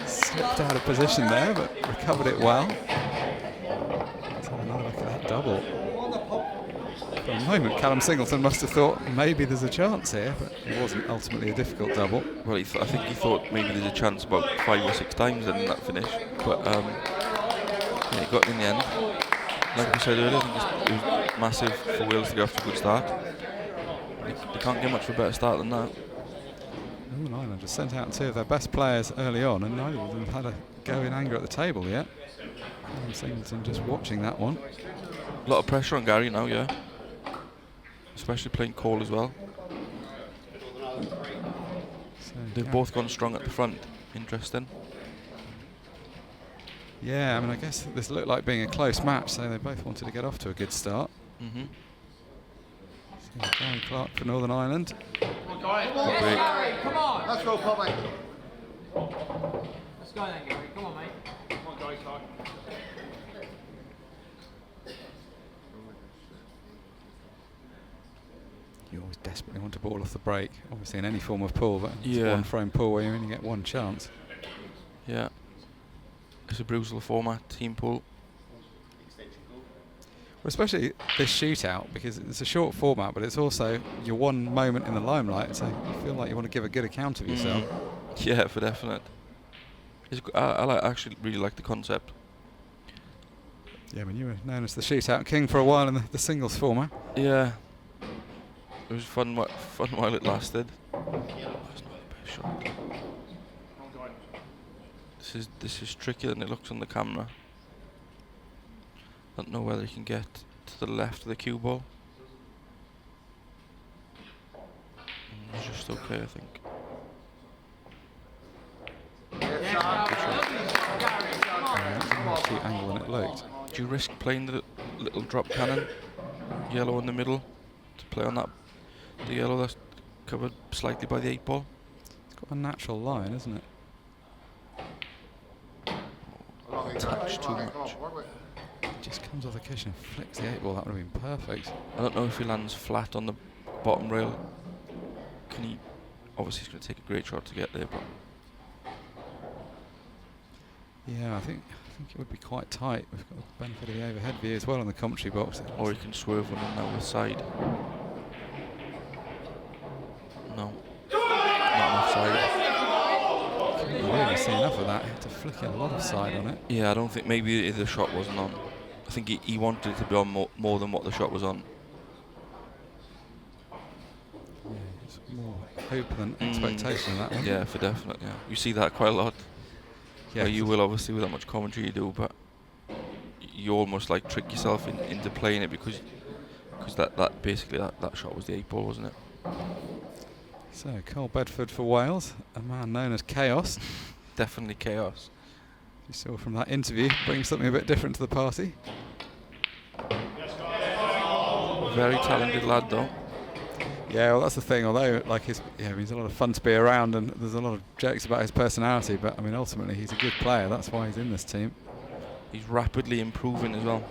Slipped out of position there, but recovered it well. Let's have another look at that double. For a moment, Callum Singleton must have thought maybe there's a chance here, but it wasn't ultimately a difficult double. Well, I think he thought maybe there's a chance about 5 or 6 times in that finish, but yeah, he got it in the end. Like I said earlier, I think it was massive for Wales to get off to a good start. They can't get much of a better start than that. Northern Ireland just sent out 2 of their best players early on, and neither of them had a go in anger at the table yet. Callum Singleton just watching that one. A lot of pressure on Gary now, yeah. Especially playing Cole as well. So They've both gone strong at the front. Interesting. Yeah, I mean, I guess this looked like being a close match, so they both wanted to get off to a good start. Mm-hmm. So Gary Clark for Northern Ireland. Come on, Gary, come on. Let's go, Pop, mate. Let's go then, Gary. Come on, mate. Come on, Gary Carr. You always desperately want to ball off the break, obviously in any form of pool, but it's Yeah. one frame pool where you only get one chance. Yeah. It's a brutal format, team pool. Well, especially this shootout, because it's a short format, but it's also your one moment in the limelight, so you feel like you want to give a good account of yourself. Yeah, for definite. Actually really like the concept. Yeah, I mean, you were known as the shootout king for a while in the singles format. Yeah. It was fun while it lasted. That's not a bad shot. This is trickier than it looks on the camera. Don't know whether he can get to the left of the cue ball. It's just okay, I think. Cute angle than it looked. Do you risk playing the little drop cannon, yellow in the middle, to play on that? The yellow that's covered slightly by the 8 ball. It's got a natural line, isn't it? Touch too much. It just comes off the cushion and flicks the 8 ball. That would have been perfect. I don't know if he lands flat on the bottom rail. Can he? Obviously, he's going to take a great shot to get there, but yeah, I think it would be quite tight. We've got the benefit of the overhead view as well in the commentary box. Or he can swerve one in now the side. No, not enough side. Couldn't really see enough of that. He had to flick a lot of side on it. Yeah, I don't think maybe the shot wasn't on. I think he wanted it to be on more than what the shot was on. Yeah, it's more hope than expectation of that one. Yeah, for definite. Yeah, you see that quite a lot. Yeah, you will obviously with that much commentary you do, but you almost like trick yourself into playing it because that basically that shot was the 8 ball, wasn't it? So Cole Bedford for Wales, a man known as Chaos. Definitely Chaos. You saw from that interview, brings something a bit different to the party. Very talented lad though. Yeah, well that's the thing, although like he's a lot of fun to be around and there's a lot of jokes about his personality, but I mean ultimately he's a good player, that's why he's in this team. He's rapidly improving as well.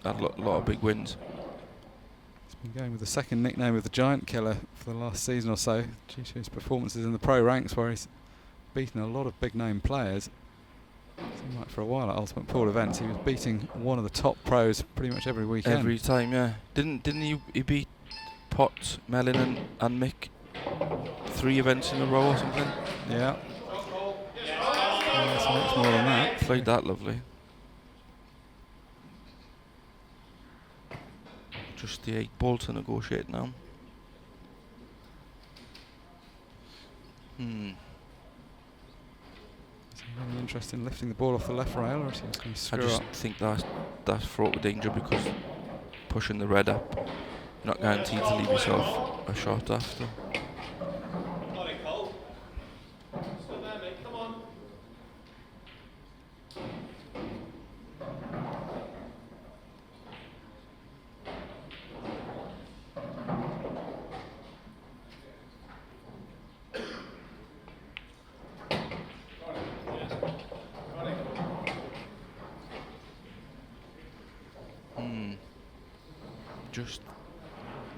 Had a lot of big wins. He's been going with the second nickname of the Giant Killer for the last season or so, due to his performances in the pro ranks where he's beaten a lot of big name players. Seemed like for a while at Ultimate Pool events he was beating one of the top pros pretty much every weekend. Every time, yeah. Didn't he beat Potts, Mellon and Mick 3 events in a row or something? Yeah. It's much more than that. Played that lovely. Just the 8 ball to negotiate now. Is he really interested in lifting the ball off the left rail, or is he just going to screw I just up? think that's fraught with danger because pushing the red up, you're not guaranteed to leave yourself a shot after.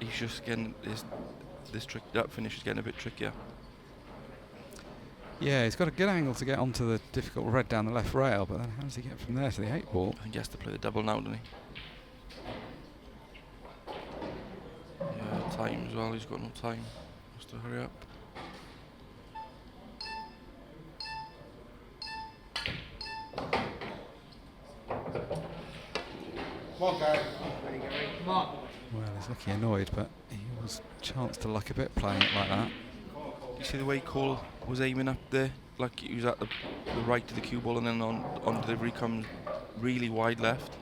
He's just getting that finish is getting a bit trickier. Yeah, he's got a good angle to get onto the difficult red down the left rail, but then how does he get from there to the 8 ball? I think he has to play the double now, doesn't he? time as well. He's got no time. Has to hurry up. Well, he's looking annoyed, but he was chance to luck a bit playing it like that. You see the way Cole was aiming up there? Like he was at the right of the cue ball, and then on delivery comes really wide left.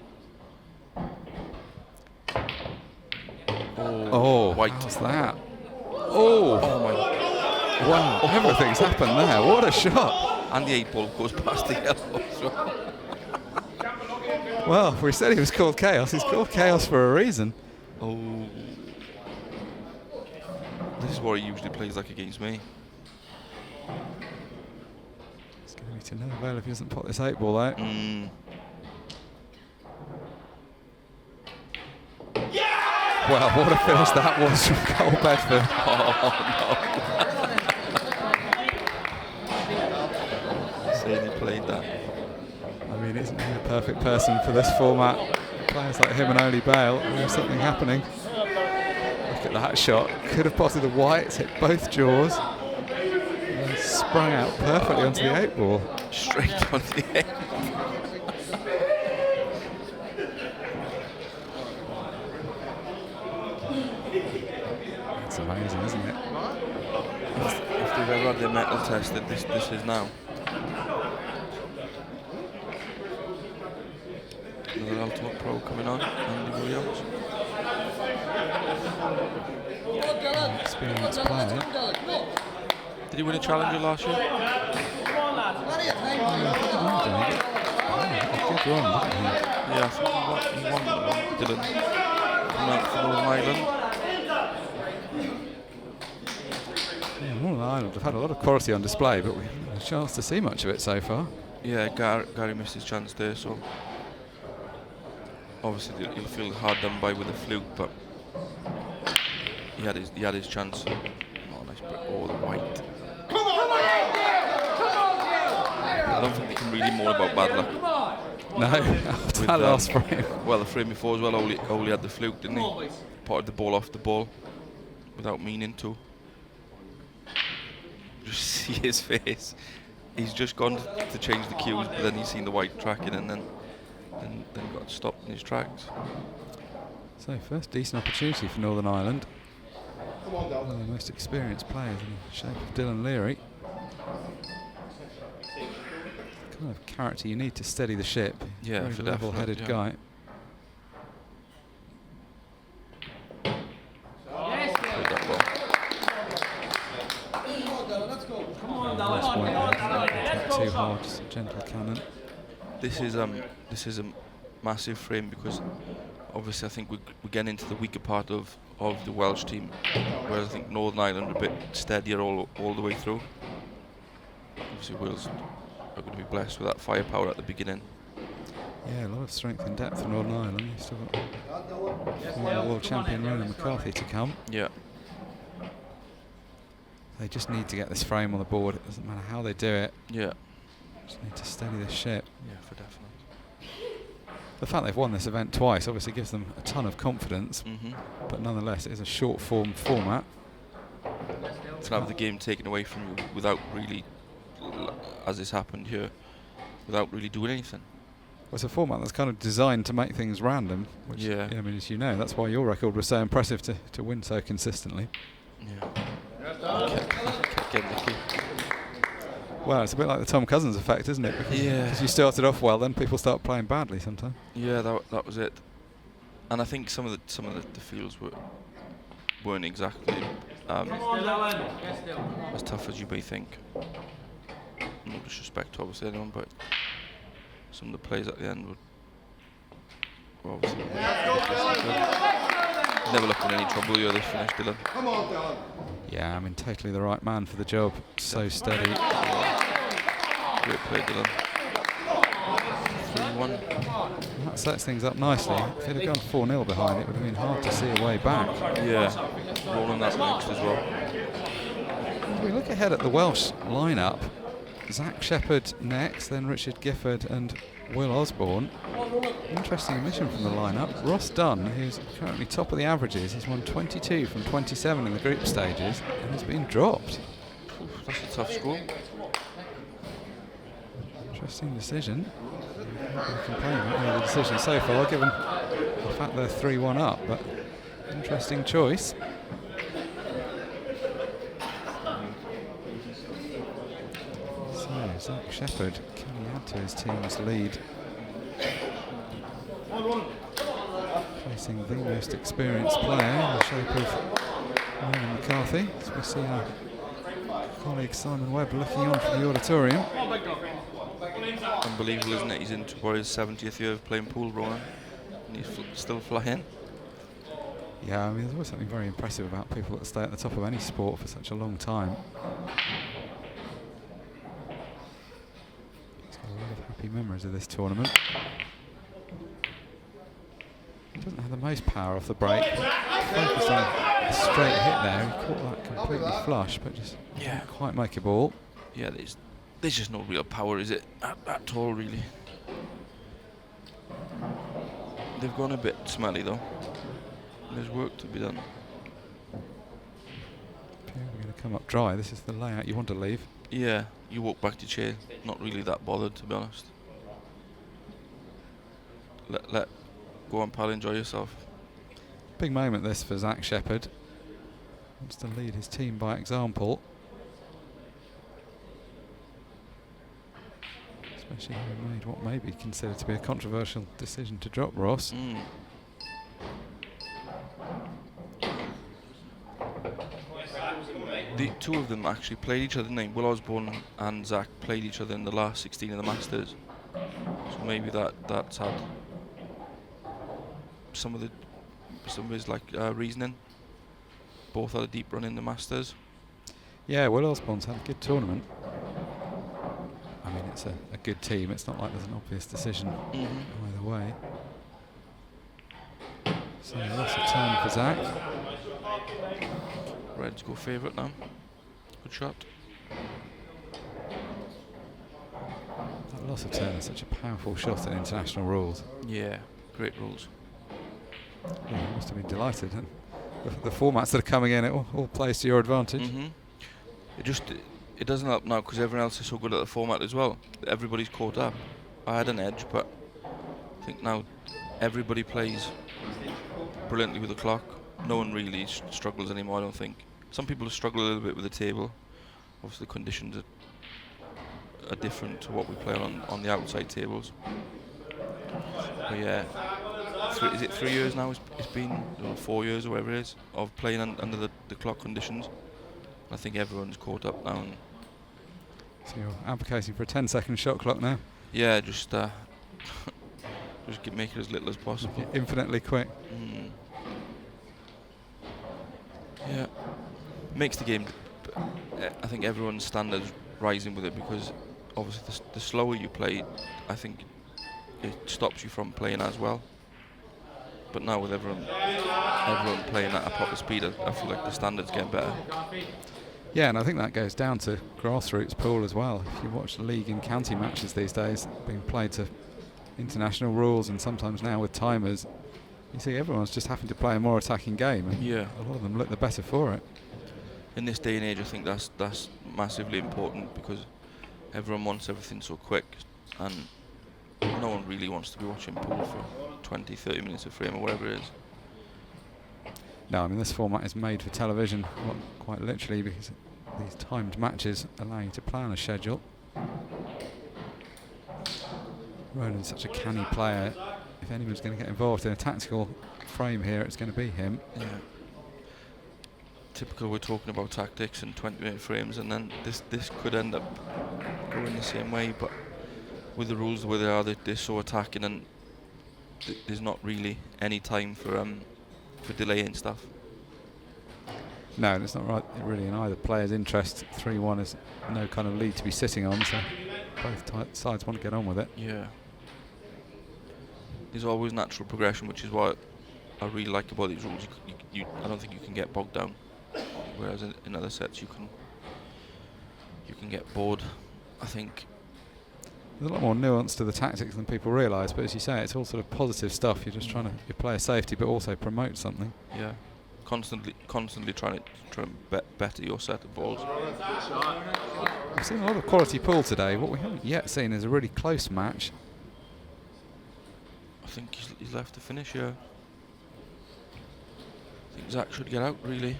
Oh, white. How's that? Oh! Oh my! Wow, everything's happened there. What a shot! And the 8 ball goes past the yellow as well. Well, we said he was called Chaos. He's called Chaos for a reason. Oh. This is what he usually plays like against me. It's going to be to no avail if he doesn't put this 8 ball out. Well, what a finish that was from Cole Bedford. Oh no. Saying he played that. I mean, isn't he the perfect person for this format? Players like him and Oli Bale, there's something happening. Look at that shot. Could have potted the whites, hit both jaws. And sprung out perfectly onto the 8 ball. Straight onto the 8. That's amazing, isn't it? If they've ever had their metal tested, this is now. Another Ultimate Pro coming on, Andy Williams. Experienced player. Did he win a Challenger last year? Good run, didn't he? Yeah, I think he won one, Dylan. Coming out from Northern Ireland. Yeah, Northern Ireland have had a lot of quality on display, but we haven't had a chance to see much of it so far. Yeah, Gary missed his chance there, so obviously he'll feel hard done by with the fluke, but he had his chance. Oh, nice break. Oh, the white. I don't think they can really moan about bad luck. No, after that last frame. Well, the frame before as well, Oli had the fluke, didn't he? Potted the ball off the ball without meaning to. Just see his face. He's just gone to change the cues, but then he's seen the white tracking and then got stopped in his tracks. So first decent opportunity for Northern Ireland. One of the most experienced players in the shape of Dylan Leary. The kind of character you need to steady the ship. Yeah, very for level-headed definite, guy. Too hard, just a gentle cannon. This is a massive frame because obviously I think we're getting into the weaker part of the Welsh team, whereas I think Northern Ireland are a bit steadier all the way through. Obviously Wales are going to be blessed with that firepower at the beginning. Yeah, a lot of strength and depth in Northern Ireland. You've still got former world champion Ronan McCarthy to come. Yeah. They just need to get this frame on the board. It doesn't matter how they do it. Yeah. Just need to steady this ship. Yeah, for definite. The fact they've won this event twice obviously gives them a ton of confidence, but nonetheless it is a short form format. To have the game taken away from you without really, as this happened here, without really doing anything. Well, it's a format that's kind of designed to make things random, which, yeah, I mean, as you know, that's why your record was so impressive to win so consistently. Yeah. Kept getting the key. Well, it's a bit like the Tom Cousins effect, isn't it? Because you started off well, then people start playing badly sometimes. Yeah, that was it. And I think some of the fields weren't exactly as tough as you may think. No disrespect to obviously anyone, but some of the plays at the end were obviously never looking any trouble. You this finish, Dylan. Come on, Dylan. Yeah, I mean, totally the right man for the job. So steady. Great play, Dylan. 3-1. That sets things up nicely. If it had gone 4-0 behind, it would have been hard to see a way back. Yeah, rolling that next as well. As we look ahead at the Welsh lineup, Zach Shepherd next, then Richard Gifford and Will Osborne. Interesting omission from the lineup. Ross Dunn, who's currently top of the averages, he's won 22 from 27 in the group stages and has been dropped. That's a tough score. Interesting decision. I complain about the decision so far, given the fact they're 3-1 up, but interesting choice. So, Zach Shepherd, can he add to his team's lead? Facing the most experienced player in the shape of Ryan McCarthy, as we see our colleague Simon Webb looking on from the auditorium. Unbelievable, isn't it? He's into his 70th year of playing pool, Rowan, and he's still flying. Yeah, I mean, there's always something very impressive about people that stay at the top of any sport for such a long time. He's got a lot of happy memories of this tournament. He doesn't have the most power off the break. Focused on a straight hit there. He caught that completely flush, but just didn't quite make a ball. Yeah, there's just no real power, is it? At all, really. They've gone a bit smelly, though. There's work to be done. We're going to come up dry. This is the layout you want to leave. Yeah, you walk back to your chair. Not really that bothered, to be honest. Let go on, pal, enjoy yourself. Big moment this for Zach Shepherd. Wants to lead his team by example. Especially having made what may be considered to be a controversial decision to drop Ross. The two of them actually played each other, didn't they? Will Osborne and Zach played each other in the last 16 of the Masters. So maybe that's had some of his reasoning. Both had a deep run in the Masters. Yeah, Will Osborne's had a good tournament. I mean, it's a good team. It's not like there's an obvious decision either way. So lots of turn for Zach. Reds go favourite now. Good shot. That loss of turn is such a powerful shot in international rules. Yeah, great rules. Yeah, you must have been delighted. And the formats that are coming in, it all plays to your advantage. It doesn't help now because everyone else is so good at the format as well. Everybody's caught up. I had an edge, but I think now everybody plays brilliantly with the clock. No one really struggles anymore, I don't think. Some people struggle a little bit with the table. Obviously the conditions are different to what we play on the outside tables. But yeah, is it 3 years now? It's been, or 4 years or whatever it is, of playing under the clock conditions. I think everyone's caught up now. So you're advocating for a 10-second shot clock now? Yeah, just make it as little as possible. Infinitely quick. Yeah, makes the game. I think everyone's standards rising with it because obviously the slower you play, I think it stops you from playing as well. But now with everyone playing at a proper speed, I feel like the standards get better. Yeah, and I think that goes down to grassroots pool as well. If you watch the league and county matches these days being played to international rules and sometimes now with timers, you see everyone's just having to play a more attacking game, and yeah, a lot of them look the better for it. In this day and age, I think that's massively important because everyone wants everything so quick, and no one really wants to be watching pool for 20-30 minutes of frame or whatever it is. No, I mean this format is made for television, quite literally, because these timed matches allow you to plan a schedule. Ronan's such a canny player. If anyone's going to get involved in a tactical frame here, it's going to be him. Yeah. Typical, we're talking about tactics and 20-minute frames, and then this could end up going the same way. But with the rules the way they are, they're so attacking, and there's not really any time for delaying stuff. No, and it's not right really in either player's interest. 3-1 is no kind of lead to be sitting on, so both sides want to get on with it. Yeah. There's always natural progression, which is what I really like about these rules. I don't think you can get bogged down, whereas in other sets you can get bored, I think. There's a lot more nuance to the tactics than people realise, but as you say, it's all sort of positive stuff. You're just trying to your player safety, but also promote something. Yeah, constantly trying to better your set of balls. We've seen a lot of quality pool today. What we haven't yet seen is a really close match. I think he's left to finish here. I think Zach should get out, really.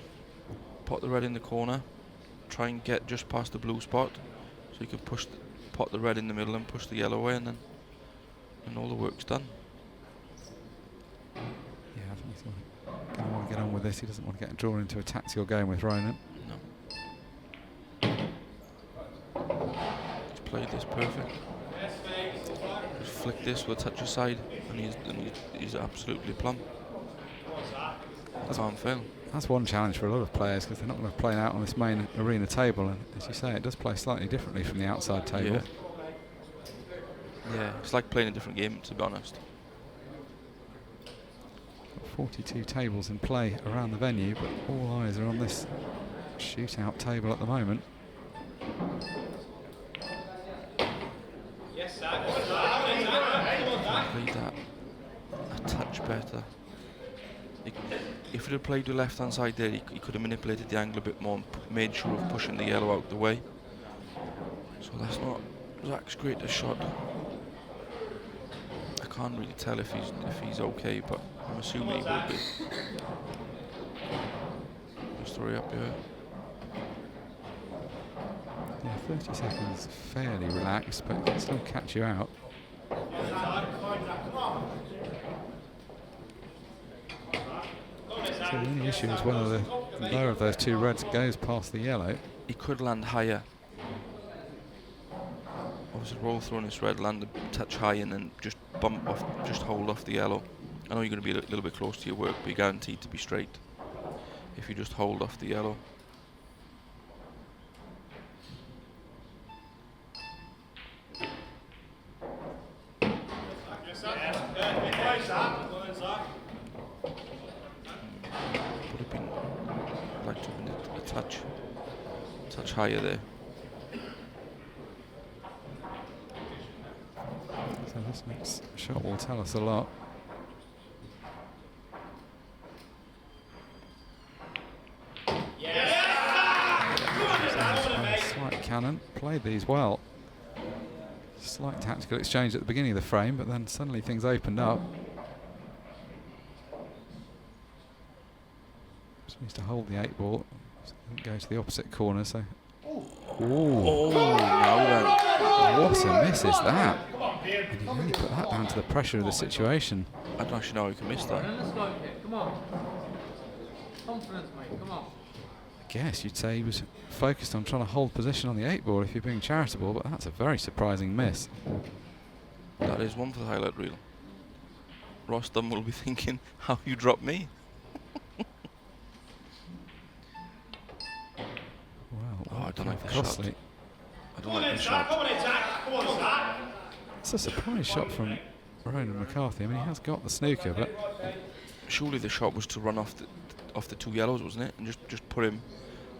Pot the red in the corner. Try and get just past the blue spot, so you can pot the red in the middle and push the yellow away, and then all the work's done. Yeah, I think he's going to want to get on with this. He doesn't want to get drawn into a tactical game with Ronan. No. He's played this perfect. Just flick this with a touch aside, and he's absolutely plumb. Can't fail. That's one challenge for a lot of players, because they're not going to play out on this main arena table, and as you say, it does play slightly differently from the outside table. Yeah, it's like playing a different game, to be honest. 42 tables in play around the venue, but all eyes are on this shootout table at the moment. Played that a touch better. If he had played the left hand side there, he could have manipulated the angle a bit more and made sure of pushing the yellow out the way. So that's not Zach's greatest shot. I can't really tell if he's okay, but I'm assuming he will be. Just hurry up here. Yeah, 30 seconds fairly relaxed, but it can still catch you out. So the only issue is whether the lower of those two reds goes past the yellow. He could land higher. Obviously roll through on this red, land a touch high, and then just bump off, just hold off the yellow. I know you're going to be a little bit close to your work, but you're guaranteed to be straight if you just hold off the yellow. Touch higher there. So this next shot will tell us a lot. Slight cannon, played these well. Slight tactical exchange at the beginning of the frame, but then suddenly things opened up. Just needs to hold the 8 ball. Go to the opposite corner, so. Oh, now then. What a miss is that? And he really put that down to the pressure of the situation. I don't actually know how you can miss that. Come on. Confidence, mate. Come on. I guess you'd say he was focused on trying to hold position on the 8 ball if you're being charitable, but that's a very surprising miss. That is one for the highlight reel. Ross Dunn will be thinking, how you dropped me? Well, I don't like the costly. shot. I don't like the shot. Come on, Zach. Come on, Zach. It's a surprise shot from Ronan McCarthy. I mean, he has got the snooker, but surely the shot was to run off the two yellows, wasn't it? And just put him,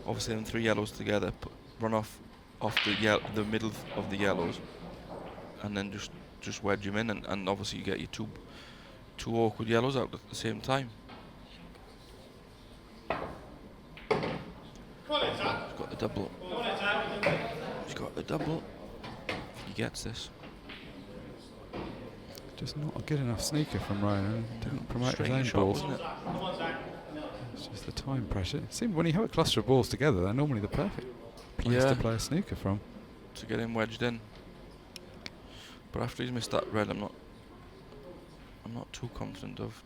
obviously, them 3 yellows together, run off the middle of the yellows, and then just wedge him in, and obviously you get your two awkward yellows out at the same time. He's got the double. He's got the double. He gets this. just not a good enough snooker from Ronan. Didn't promote his own Strange balls. shot, wasn't it? It's just the time pressure. It seems when you have a cluster of balls together, they're normally the perfect place to play a snooker from. To get him wedged in. But after he's missed that red, I'm not too confident of.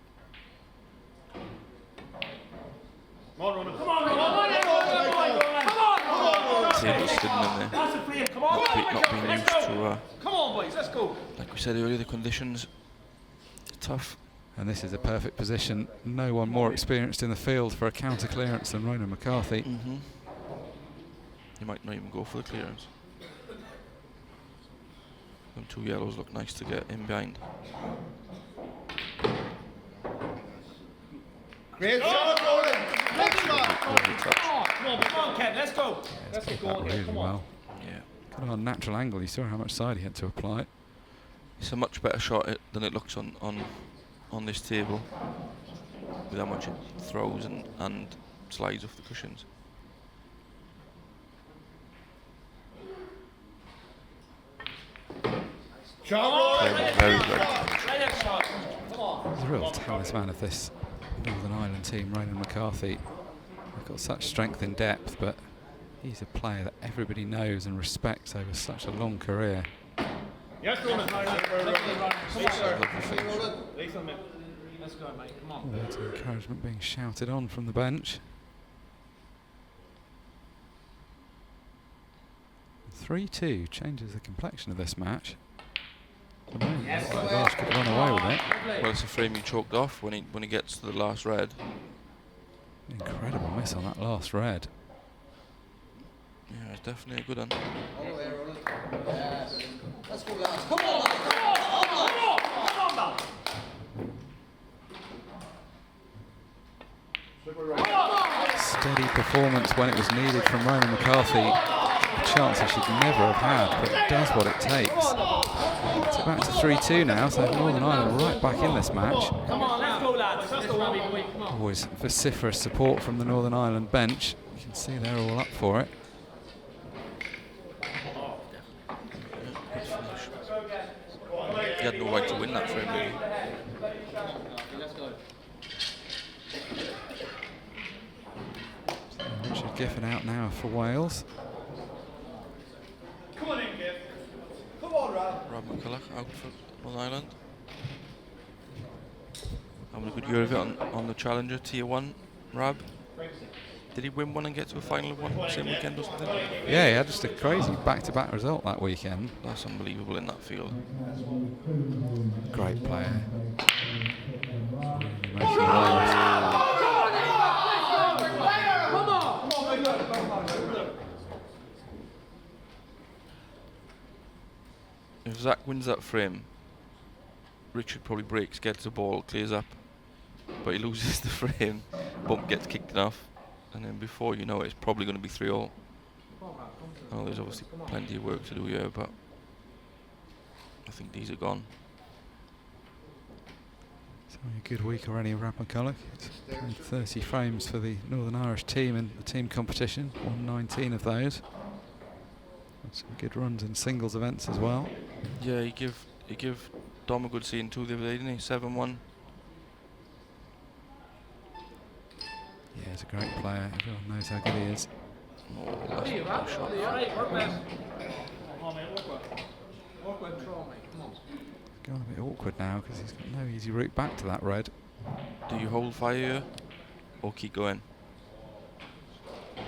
Come on, Ronan. Come on, Ronan. Come on. Table's sitting in there. That's a free. Come on. Not being used to. Come on, boys. Let's go. Like we said earlier, the conditions are tough. And this is a perfect position. No one more experienced in the field for a counter clearance than Ronan McCarthy. Mm-hmm. You might not even go for the clearance. Them two yellows look nice to get in behind. Great shot, Ronan. Next shot. Come on, Ken. Let's go. Let's get going. Really Come on. well. Yeah. Got an unnatural angle. You saw how much side he had to apply. It's a much better shot than it looks on this table, with how much it throws and slides off the cushions. Very good. He's a real talisman of this Northern Ireland team, Ronan McCarthy. They've got such strength in depth, but he's a player that everybody knows and respects over such a long career. Yes, Ronan. Let's go, mate. Come on. Words of encouragement being shouted on from the bench. 3-2 changes the complexion of this match. Yes. Welsh could run away with it. Well, it's a frame he choked off when he gets to the last red. Incredible miss on that last red. Yeah, it's definitely a good one. Let's go, lads. Come on, lads. Come on, Steady performance when it was needed from Ronan McCarthy. A chance he should never have had, but does what it takes. It's back to 3-2 now, so Northern Ireland right back in this match. Come on, let's go, lads. Let's go, Robbie. Come on. Always vociferous support from the Northern Ireland bench. You can see they're all up for it. He had no right to win that frame, really. Richard Giffen out now for Wales. Come on in, Giff. Come on, Rob. Rob McCulloch out for Northern Ireland. Having a good year of it on the Challenger Tier 1, Rab. Did he win one and get to a final of one same weekend or something? Yeah, he had just a crazy back-to-back result that weekend. That's unbelievable in that field. Great player. If Zach wins that frame, Richard probably breaks, gets the ball, clears up, but he loses the frame, bump gets kicked off, and then before you know it, it's probably going to be 3-all. I know there's obviously plenty of work to do here, but I think these are gone. It's only a good week already, Rab McCulloch. It's played 30 frames for the Northern Irish team in the team competition, won 19 of those. Got some good runs in singles events as well. Yeah, he give Dom a good scene too the other day, didn't he? 7-1. Yeah, he's a great player. Everyone knows how good he is. Oh, that's a good shot. It's going a bit awkward now because he's got no easy route back to that red. Do you hold fire here or keep going? You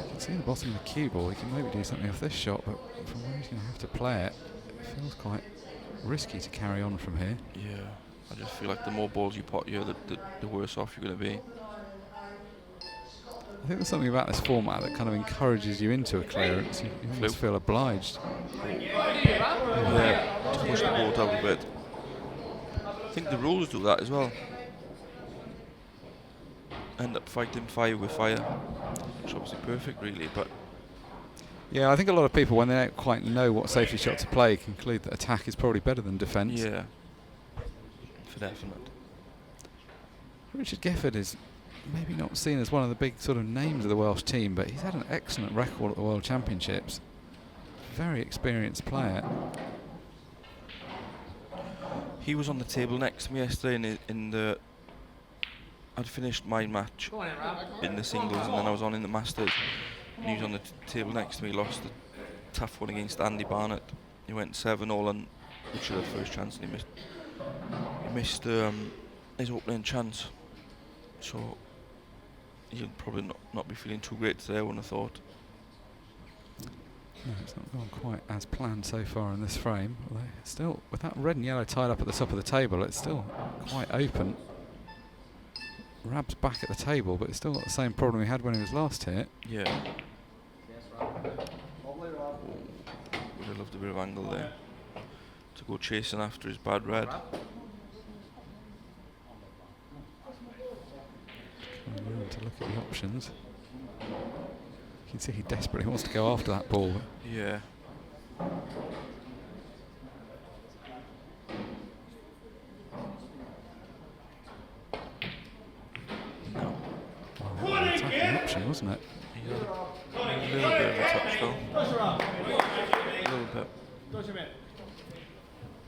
can see the bottom of the cue ball. He can maybe do something off this shot, but from where he's going to have to play it, it feels quite risky to carry on from here. Yeah, I just feel like the more balls you pot here, the worse off you're going to be. I think there's something about this format that kind of encourages you into a clearance. You almost feel obliged. Yeah, to push the board out a bit. I think the rules do that as well. End up fighting fire with fire, which is obviously perfect, really. But yeah, I think a lot of people, when they don't quite know what safety shot to play, conclude that attack is probably better than defence. Yeah, for definite. Richard Gifford is maybe not seen as one of the big sort of names of the Welsh team, but he's had an excellent record at the World Championships. Very experienced player. He was on the table next to me yesterday in the. I'd finished my match in the singles and then I was on in the Masters. And he was on the table next to me, lost a tough one against Andy Barnett. He went 7-all on Richard had first chance and he missed his opening chance. So he'll probably not be feeling too great today, I wouldn't have thought. No, it's not gone quite as planned so far in this frame. Although still, with that red and yellow tied up at the top of the table, it's still quite open. Rab's back at the table, but it's still got the same problem he had when he was last hit. Yeah. Would have loved a bit of angle there to go chasing after his bad red. To look at the options. You can see he desperately wants to go after that ball. Yeah. No. Well, that was an attacking option, wasn't it? A little bit of a touch though. A little bit.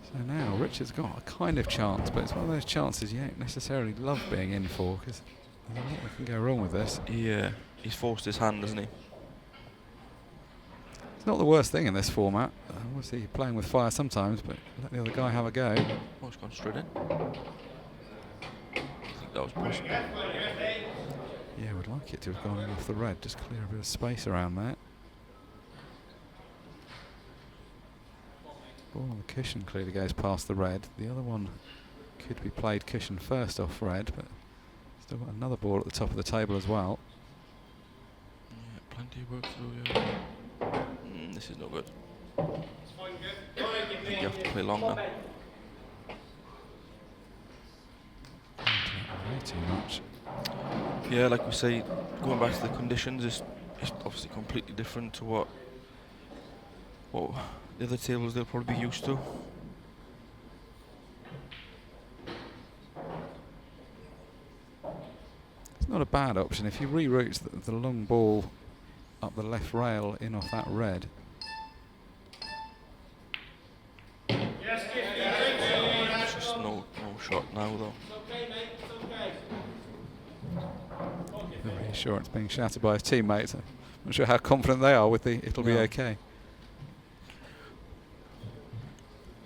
So now Richard's got a kind of chance, but it's one of those chances you don't necessarily love being in for, because there's a lot that can go wrong with this. Yeah, he's forced his hand, hasn't he? It's not the worst thing in this format. Obviously you're playing with fire sometimes, but let the other guy have a go. Oh, it's gone straight in. I think that was possible. Yeah, would like it to have gone in off the red, just clear a bit of space around that. Ball on the cushion clearly goes past the red. The other one could be played cushion first off red, but still got another ball at the top of the table as well. Yeah, plenty of work to do, yeah. This is no good. I think you have to play long now. Way too much. Yeah, like we say, going back to the conditions is obviously completely different to what the other tables they'll probably be used to. It's not a bad option. If you reroute the long ball up the left rail in off that red. It's just no shot now though. The reassurance being shouted by his teammates. I'm not sure how confident they are with the it'll be okay.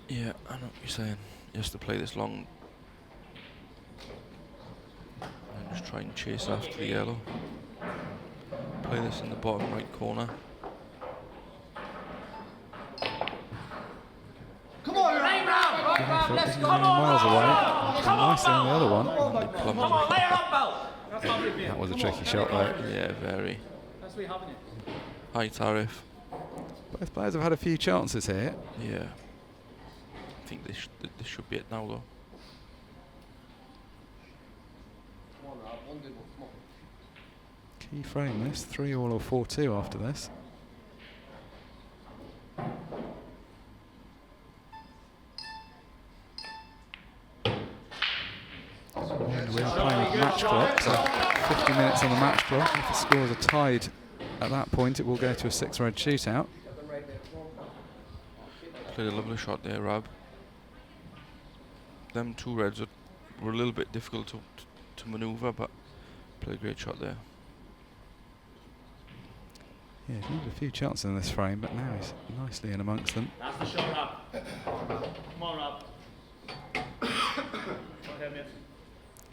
Yeah, I know what you're saying. He has to play this long and just try and chase after the yellow. Play this in the bottom right corner. Come on, Let's go. Miles away. Nicely on the other one. Come on, lay her up, Bell. That was a tricky shot there. Yeah, very. That's what having it. High tariff. Both players have had a few chances here. Yeah. I think this should be it now though. Key frame this, 3-all or 4-2 after this. And we are playing with match clock, so 50 minutes on the match clock. If the scores are tied at that point, it will go to a 6-red shootout. Played a lovely shot there, Rob. Them two reds were a little bit difficult to manoeuvre, but played a great shot there. Yeah, he's needed a few chances in this frame, but now he's nicely in amongst them. That's the shot, Rob. Come on, Rob.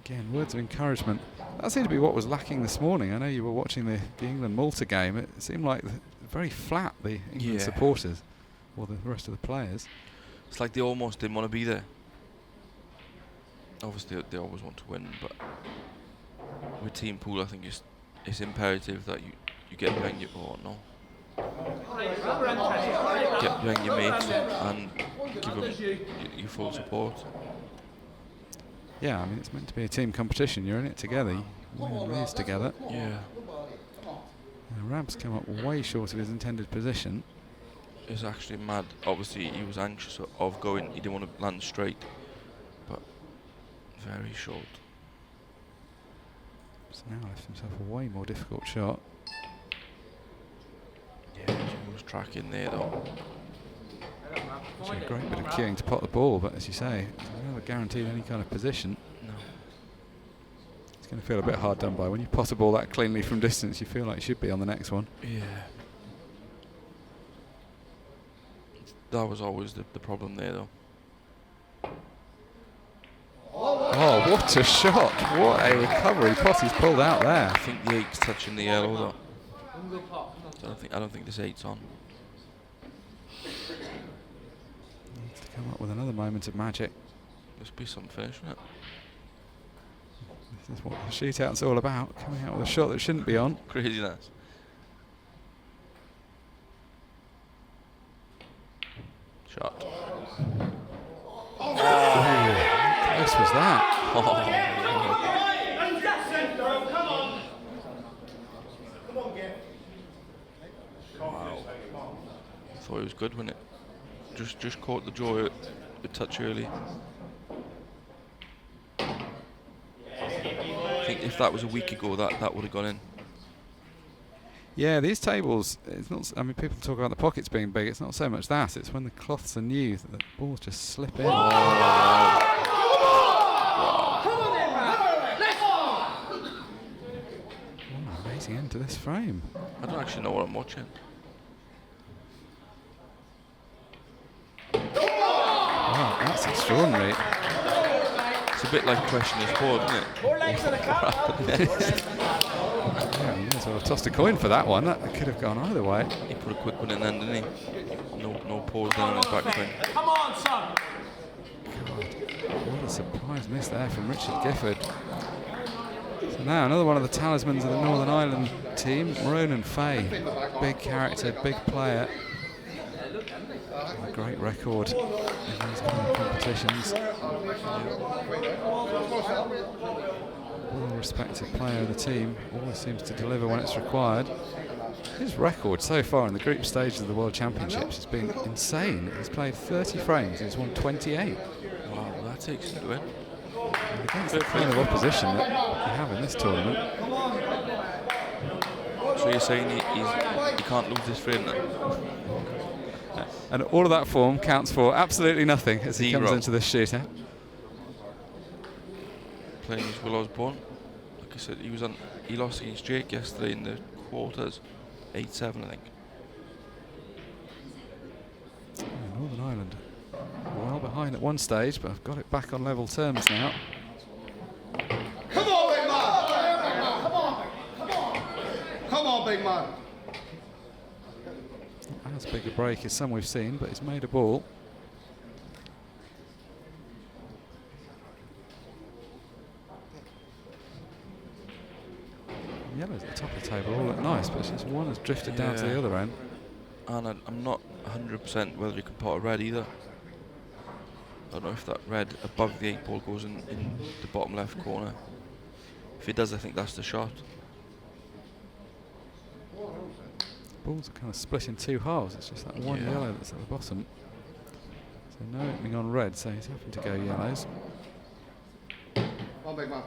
Again, words of encouragement. That seemed to be what was lacking this morning. I know you were watching the England-Malta game. It seemed like very flat, the England supporters, or the rest of the players. It's like they almost didn't want to be there. Obviously, they always want to win, but with team pool, I think it's imperative that you get behind your get behind your mates and give them your full support. Yeah, I mean, it's meant to be a team competition. You're in it together. You win and lose together. Yeah. Rab's come up way short of his intended position. It's actually mad. Obviously, he was anxious of going. He didn't want to land straight, but very short. So now left himself a way more difficult shot. Yeah, he was tracking there though. It's a great bit of queuing to pot the ball, but as you say, it's never guaranteed any kind of position. No. It's going to feel a bit hard done by. When you pot a ball that cleanly from distance, you feel like you should be on the next one. Yeah. That was always the problem there though. Oh, what a shot! What a recovery Potty's pulled out there. I think the 8's touching the yellow though. I don't think this 8's on. Needs to come up with another moment of magic. Must be some finish, isn't it? This is what the shootout's all about, coming out with a shot that shouldn't be on. Craziness. Shot. Oh, how close was that? thought it was good when it just caught the draw a touch early. I think if that was a week ago, that would have gone in. Yeah, these tables, it's not. I mean, people talk about the pockets being big. It's not so much that. It's when the cloths are new that the balls just slip in. Amazing end to this frame. I don't actually know what I'm watching. Wow, that's extraordinary. It's a bit like questioner's board, isn't it? 4 legs and a cut. Yeah, you may as well have tossed a coin for that one. That could have gone either way. He put a quick one in then, didn't he? No pause then on his backswing. Come on, son. What a surprise miss there from Richard Gifford. So now another one of the talismans of the Northern Ireland team, Ronan Fay. Big character, big player. A great record in these kind of competitions. Well-respected player of the team, always seems to deliver when it's required. His record so far in the group stages of the World Championships has been insane. He's played 30 frames, he's won 28. Wow, that takes him to win. And against the kind of opposition that you have in this tournament. So you're saying he can't lose this frame then? And all of that form counts for absolutely nothing as he comes into this shootout. Playing as Will Osborne. Like I said, he lost against Jake yesterday in the quarters. 8-7, I think. Northern Ireland well behind at one stage, but I've got it back on level terms now. Come on, big man. Come on. Come on. Come on, big man. Not as big a break as some we've seen, but he's made a ball. Yellows at the top of the table all look nice, but it's just one has drifted down to the other end. And I'm not 100% whether you can pot a red either. I don't know if that red above the 8 ball goes in the bottom left corner. If it does, I think that's the shot. Balls are kind of split in two halves. It's just that one yellow that's at the bottom. So no opening on red, so he's having to go yellows. Come on, big man.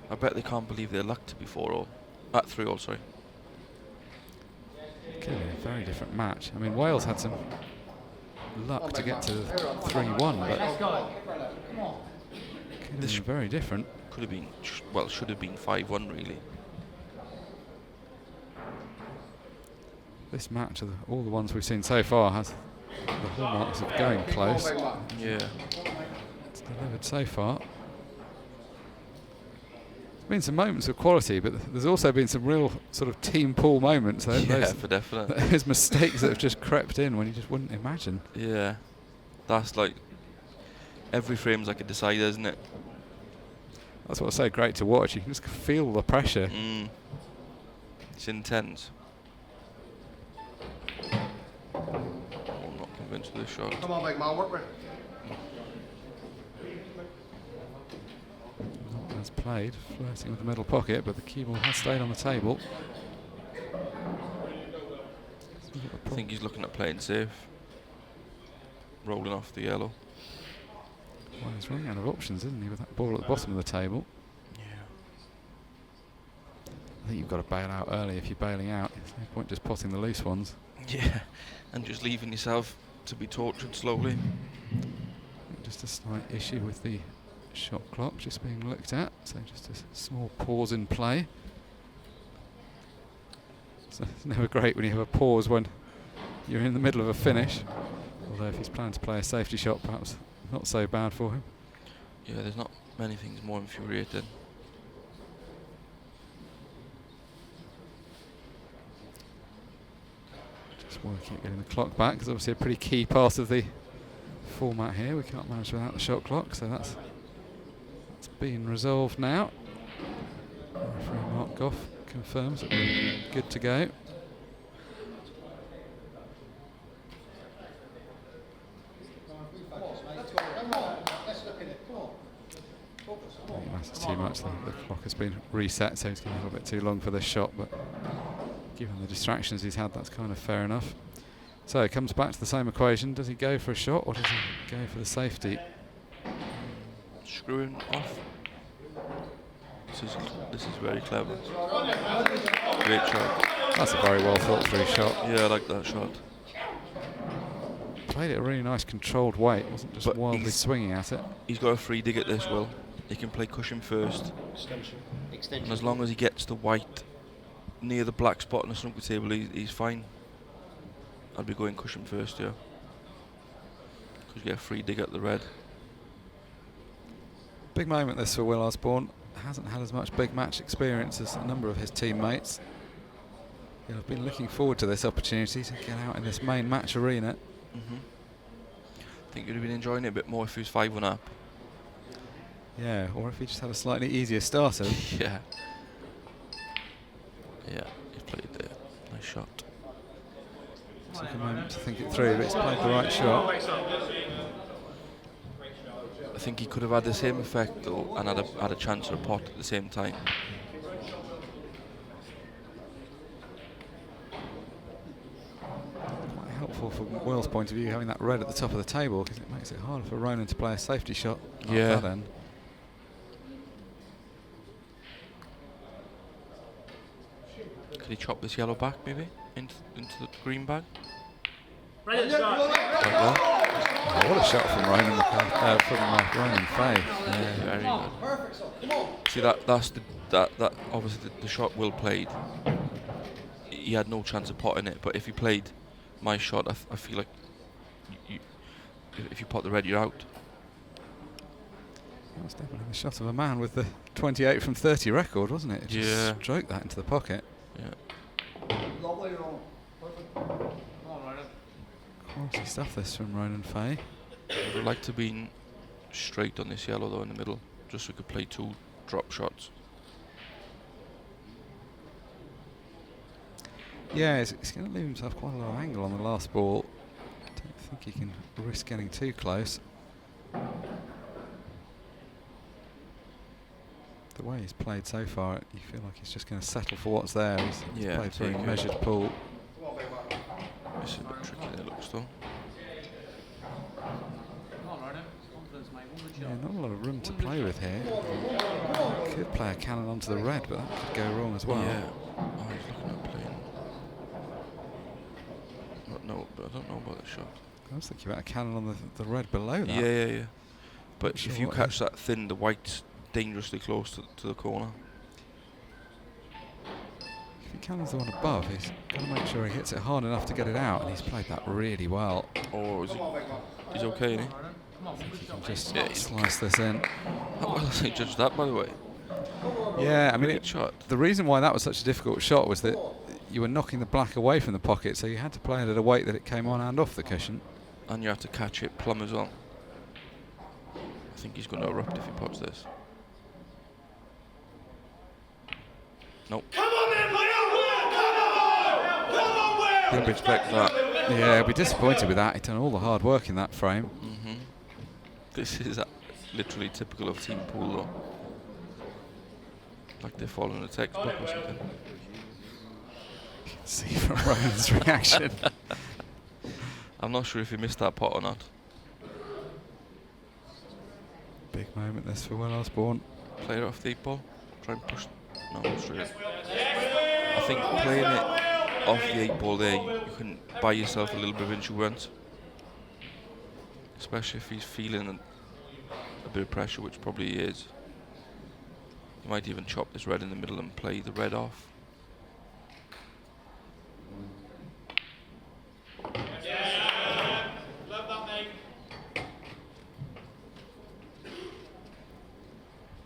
I bet they can't believe they're lucked to be 4-all. At 3-all, sorry. Could have been a very different match. I mean, Wales had some luck to get to 3-1, but this is very different. Could have been, well, should have been 5-1 really. This match, of all the ones we've seen so far, has the hallmarks of going close. Yeah. It's delivered so far. There's been some moments of quality, but there's also been some real sort of team pool moments. For definite. There's mistakes that have just crept in when you just wouldn't imagine. Yeah. That's like, every frame's like a decider, isn't it? That's what's so great to watch. You can just feel the pressure. It's intense. I'm not convinced of this shot. Come on, big man, work with it. Not as played, flirting with the middle pocket, but the cue ball has stayed on the table. I think he's looking at playing safe. Rolling off the yellow. Well, he's running out of options, isn't he, with that ball at the bottom of the table? Yeah. I think you've got to bail out early if you're bailing out. There's no point just potting the loose ones. Yeah, and just leaving yourself to be tortured slowly. Just a slight issue with the shot clock just being looked at, so just a small pause in play. So it's never great when you have a pause when you're in the middle of a finish, although if he's planning to play a safety shot, perhaps not so bad for him. Yeah, there's not many things more infuriating. Just working at getting the clock back, because obviously a pretty key part of the format here. We can't manage without the shot clock, so that's been resolved now. Referee Mark Goff confirms that we're good to go. I think that's too much. The clock has been reset, so it's getting a little bit too long for this shot, but Given the distractions he's had, that's kind of fair enough. So it comes back to the same equation. Does he go for a shot or does he go for the safety? Screwing off. This is very clever. Great shot. That's a very well thought through shot. Yeah, I like that shot. Played it a really nice controlled way. It wasn't just wildly swinging at it. He's got a free dig at this, Will. He can play cushion first. Extension. And as long as he gets the white near the black spot on the snooker table, he's fine. I'd be going cushion first, yeah. Because you get a free dig at the red. Big moment this for Will Osborne. Hasn't had as much big match experience as a number of his teammates. He'll have been looking forward to this opportunity to get out in this main match arena. I think you'd have been enjoying it a bit more if he was 5-1 up. Yeah, or if he just had a slightly easier starter. Yeah. Yeah, he played there. Nice shot. Took a moment to think it through, but he's played the right shot. I think he could have had the same effect though, and had a chance for a pot at the same time. Quite helpful from Will's point of view, having that red at the top of the table, because it makes it harder for Ronan to play a safety shot at that end. Could he chop this yellow back maybe into the green bag? What a shot from Ronan Ronan Fay. Very good. See that's that obviously the shot Will played. He had no chance of potting it, but if he played my shot, I feel like if you pot the red, you're out. That was definitely the shot of a man with the 28 from 30 record, wasn't it? It just Yeah. stroked that into the pocket. Yeah. Lovely, Ron. Perfect. Come on, Ronan. Quality stuff this from Ronan Fay. I'd like to be straight on this yellow though in the middle, just so we could play 2 drop shots. Yeah, he's going to leave himself quite a low angle on the last ball. Don't think he can risk getting too close. The way he's played so far, you feel like he's just going to settle for what's there. He's played a very measured pool. This is a bit tricky there, looks though. Yeah, not a lot of room to play with here. Could play a cannon onto the red, but that could go wrong as well. Yeah. Oh, he's looking at playing. But I don't know about the shot. I was thinking about a cannon on the red below that. Yeah. But Not sure if you what catch that thin, the white's dangerously close to the corner. If he cannons the one above, he's got to make sure he hits it hard enough to get it out, and he's played that really well. Oh, he's okay, isn't he? I think he can just slice this in. How well has he judged that, by the way? Yeah, I mean, Good shot. the reason why that was such a difficult shot was that you were knocking the black away from the pocket, so you had to play it at a weight that it came on and off the cushion. And you have to catch it plumb as well. I think he's going to erupt if he pots this. Nope. Come on, then, play on, Will! Come on, Will! Didn't expect that. Yeah, I'll be disappointed with that. He'd done all the hard work in that frame. This is literally typical of team pool though. Like they're following a textbook or something. You can see from Rowan's reaction. I'm not sure if he missed that pot or not. Big moment this for Will Osborne. Play it off the 8 ball. Try and push. No, straight. I think playing it off the 8 ball there, you can buy yourself a little bit of insurance. Especially if he's feeling a bit of pressure, which probably he is. You might even chop this red in the middle and play the red off.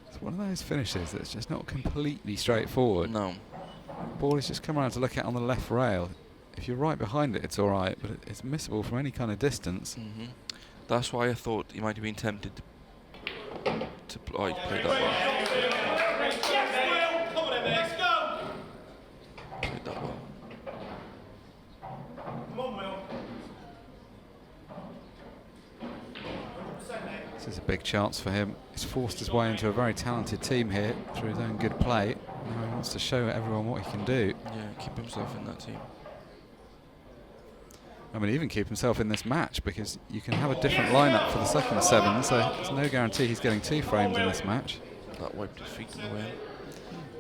It's one of those finishes that's just not completely straightforward. No. Ball is just come around to look at on the left rail. If you're right behind it, it's all right, but it's missable from any kind of distance. That's why I thought he might have been tempted to play that well. Come on, then, let's go! Played that well. Come on, Will. This is a big chance for him. He's forced his way into a very talented team here through his own good play. Now he Wants to show everyone what he can do. Yeah, keep himself in that team. I mean, even keep himself in this match, because you can have a different lineup for the second 7, so there's no guarantee he's getting 2 frames in this match. That wiped his feet in the way.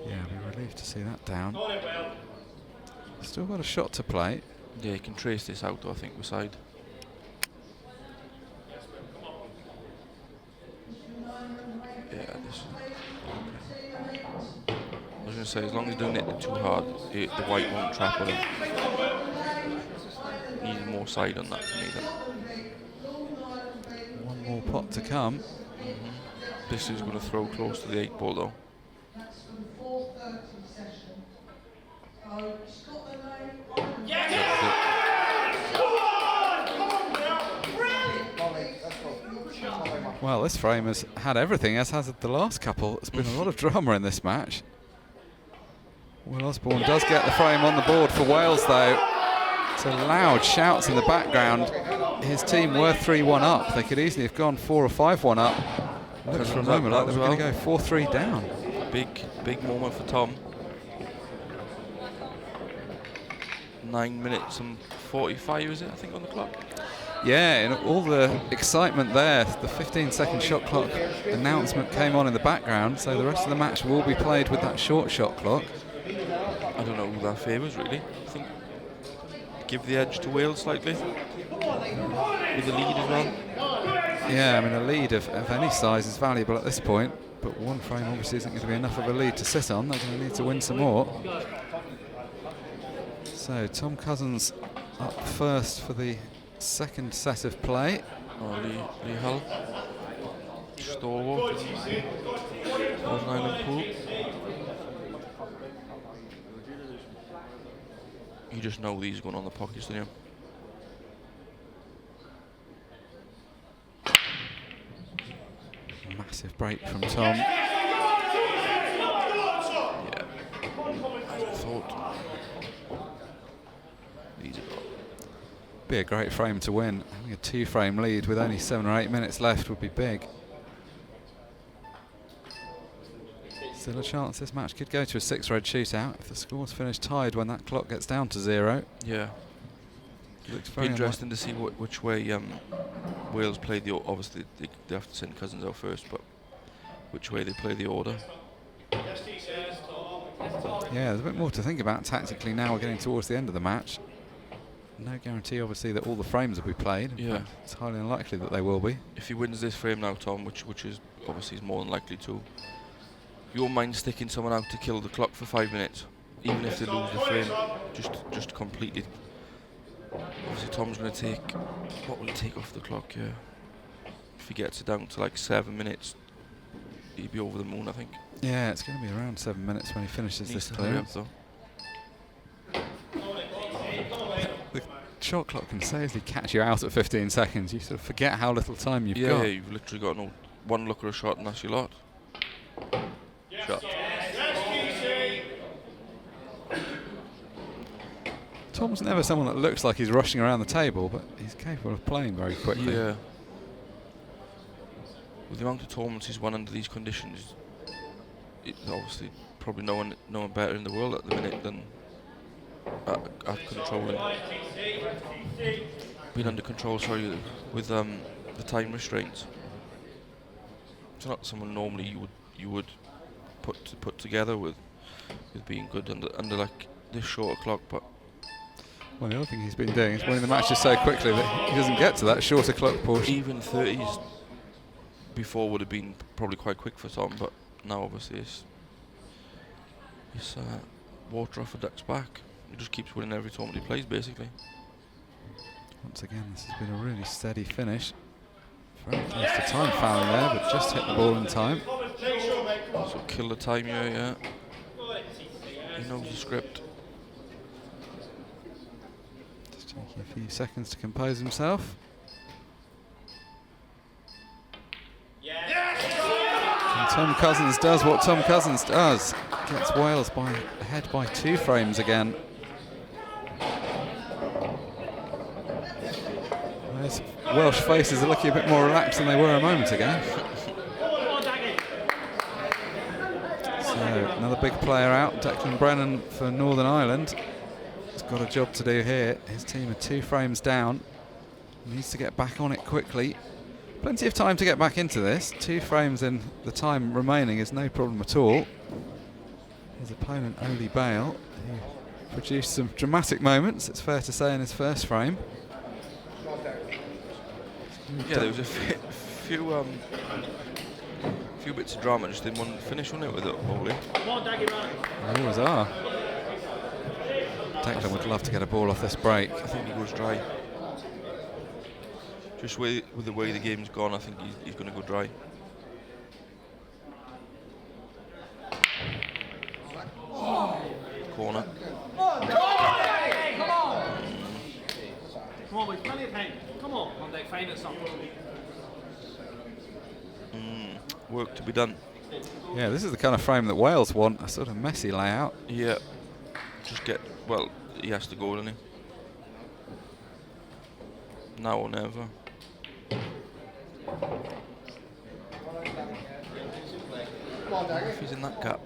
Yeah, I'll be relieved to see that down. Still got a shot to play. Yeah, you can trace this out, I think, beside. Yeah, this is... I was going to say, as long as you don't hit it too hard, the white won't trap with it. Need more side on that for me then. One more pot to come. This is going to throw close to the 8 ball though. Well, this frame has had everything, as has the last couple. There's been a lot of drama in this match. Will Osborne does get the frame on the board for Wales, though. So loud shouts in the background. His team were 3-1 up. They could easily have gone 4 or 5-1 up. Looks for a moment like they were going to go 4-3 down. Big moment for Tom. 9 minutes and 45 is it, I think, on the clock? Yeah, and all the excitement there, the 15-second shot clock announcement came on in the background, so the rest of the match will be played with that short shot clock. I don't know who that favours really. I think give the edge to Wales slightly, with the lead as well. Yeah, I mean, a lead of any size is valuable at this point, but 1 frame obviously isn't going to be enough of a lead to sit on. They're going to need to win some more. So Tom Cousins up first for the second set of play. Lee Hull, stalwart, Northern Ireland pool. You just know these going on the pockets, don't you? Massive break from Tom. Yeah, I thought these are be a great frame to win. Having a 2-frame lead with only 7 or 8 minutes left would be big. Still a chance this match could go to a 6-red shootout if the scores finish tied when that clock gets down to 0. Yeah. Looks Be very interesting to see which way Wales play the. Obviously, they have to send Cousins out first, but which way they play the order. Yeah, there's a bit more to think about tactically now. We're getting towards the end of the match. No guarantee, obviously, that all the frames will be played. Yeah, it's highly unlikely that they will be. If he wins this frame now, Tom, which is obviously is more than likely to, you won't mind sticking someone out to kill the clock for 5 minutes, even if they lose the frame, just complete it. Obviously, Tom's going to take, what will he take off the clock? Yeah, if he gets it down to like 7 minutes, he'd be over the moon, I think. Yeah, it's going to be around 7 minutes when he finishes this clearance. The shot clock can seriously catch you out at 15 seconds. You sort of forget how little time you've got. Yeah, you've literally got no one look or a shot, and that's your lot. Shot. Tom's never someone that looks like he's rushing around the table, but he's capable of playing very quickly. Yeah. With the amount of tournaments he's won under these conditions, obviously probably no one better in the world at the minute than at controlling. Being under control, sorry, with the time restraints. It's not someone normally you would put together with being good under like this short clock, but. Well, the other thing he's been doing is winning the matches so quickly that he doesn't get to that shorter clock portion. Even 30s before would have been probably quite quick for Tom, but now obviously it's water off a duck's back. He just keeps winning every tournament he plays, basically. Once again, this has been a really steady finish. Very close to time fouling there, but just hit the ball in time. So kill the time here, yeah. He knows the script. Just taking a few seconds to compose himself. And Tom Cousins does what Tom Cousins does. Gets Wales ahead by 2 frames again. Those Welsh faces are looking a bit more relaxed than they were a moment ago. So Another big player out, Declan Brennan for Northern Ireland. He's got a job to do here. His team are 2 frames down. He needs to get back on it quickly. Plenty of time to get back into this. 2 frames in the time remaining is no problem at all. His opponent, Oli Bale, who produced some dramatic moments, it's fair to say, in his first frame. Yeah, there was a few bits of drama, just didn't want to finish on it with it, probably. There was are. Declan would love to get a ball off this break. I think he goes dry. Just with the way the game's gone, I think he's going to go dry. Corner. Come on, we've plenty of time. Come on, Monday, find us something. Work to be done. Yeah, this is the kind of frame that Wales want, a sort of messy layout. Yeah. Just well, he has to go, doesn't he? Now or never. If he's in that gap.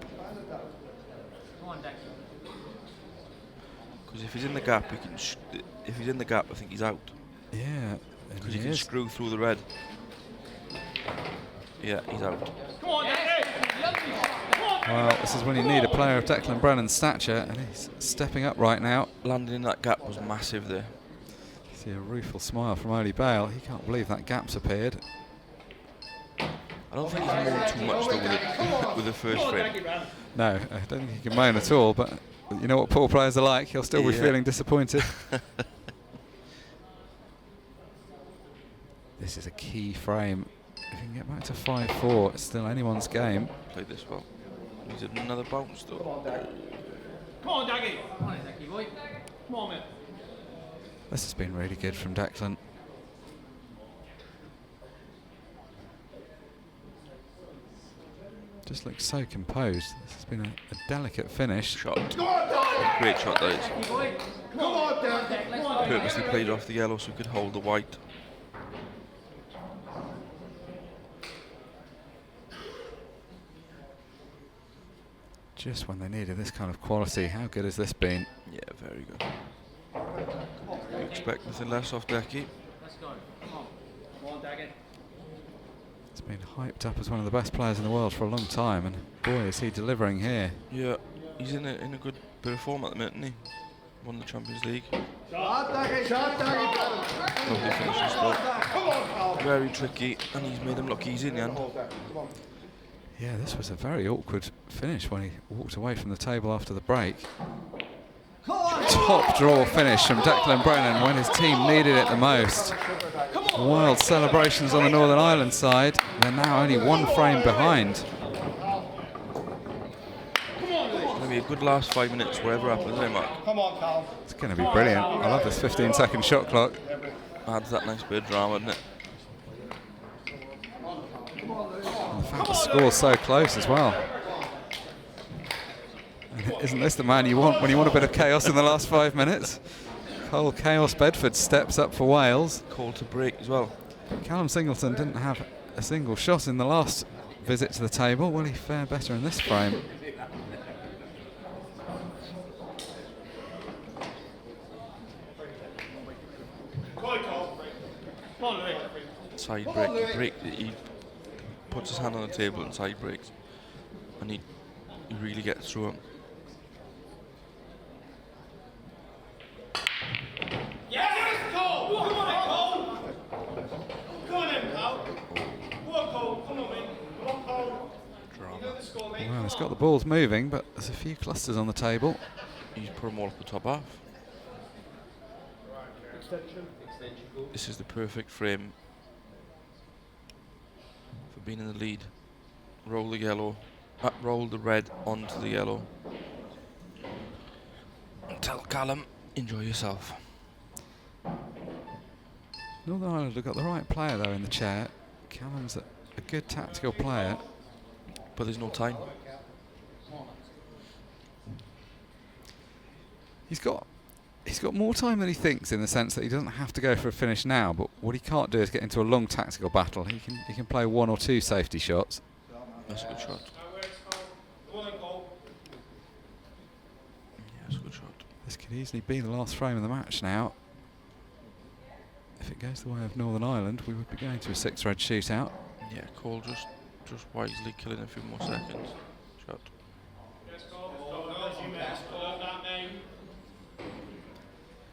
Because if he's in the gap, he can. If he's in the gap, I think he's out. Yeah. Because he can screw through the red. Yeah, he's out. Well, this is when you need a player of Declan Brennan's stature, and he's stepping up right now. Landing in that gap was massive there. See a rueful smile from Oli Bale. He can't believe that gap's appeared. I don't think he's moaned too much though with the first frame. No, I don't think he can moan at all, but you know what poor players are like, he'll still be feeling disappointed. This is a key frame. If you can get back to 5-4, it's still anyone's game. Played this well. He's had another bounce though. Come on, Daggy. Come on, Daggy boy. Come on, man. This has been really good from Declan. Just looks so composed. This has been a delicate finish. Shot. Great shot that is. Come on, Daggy. Purposely played off the yellow so he could hold the white. Just when they needed this kind of quality, how good has this been? Yeah, very good. You expect nothing less off Decky. Let's go. Come on. Come on, Daggy. He's been hyped up as one of the best players in the world for a long time, and boy is he delivering here. Yeah, he's in a good bit of form at the minute, isn't he? Won the Champions League. Lovely finishing spot. Very tricky, and he's made him look easy in the end. Yeah, this was a very awkward finish when he walked away from the table after the break. Top draw finish from Declan Brennan when his team needed it the most. Wild celebrations on the Northern Ireland side. They're now only 1 frame behind. It's going to be a good last 5 minutes, whatever happens, isn't it, Mark? Come on, Carl. It's going to be brilliant. I love this 15-second shot clock. Adds that nice bit of drama, doesn't it? And the fact the score's so close as well. And isn't this the man you want when you want a bit of chaos in the last 5 minutes? Cole Chaos Bedford steps up for Wales. Call to break as well. Callum Singleton didn't have a single shot in the last visit to the table. Will he fare better in this frame? Side break. He puts his hand on the table and side breaks, and he really gets through him. Yes, Cole! Come on, Cole! Come on in, Cole! Come on, Cole! Come on, mate! Come on, Cole! You know the score, mate. Well, he's got the balls moving, but there's a few clusters on the table. He's put them all up the top half. This is the perfect frame for being in the lead. Roll the yellow, roll the red onto the yellow. And tell Callum, enjoy yourself. Northern Ireland have got the right player though in the chair. Callum's a good tactical player, but there's no time. He's got more time than he thinks, in the sense that he doesn't have to go for a finish now, but what he can't do is get into a long tactical battle. He can play 1 or 2 safety shots. That's a good shot. This could easily be the last frame of the match now. If it goes the way of Northern Ireland, we would be going to a 6-red shootout. Yeah, Cole just wisely killing a few more seconds. Shot.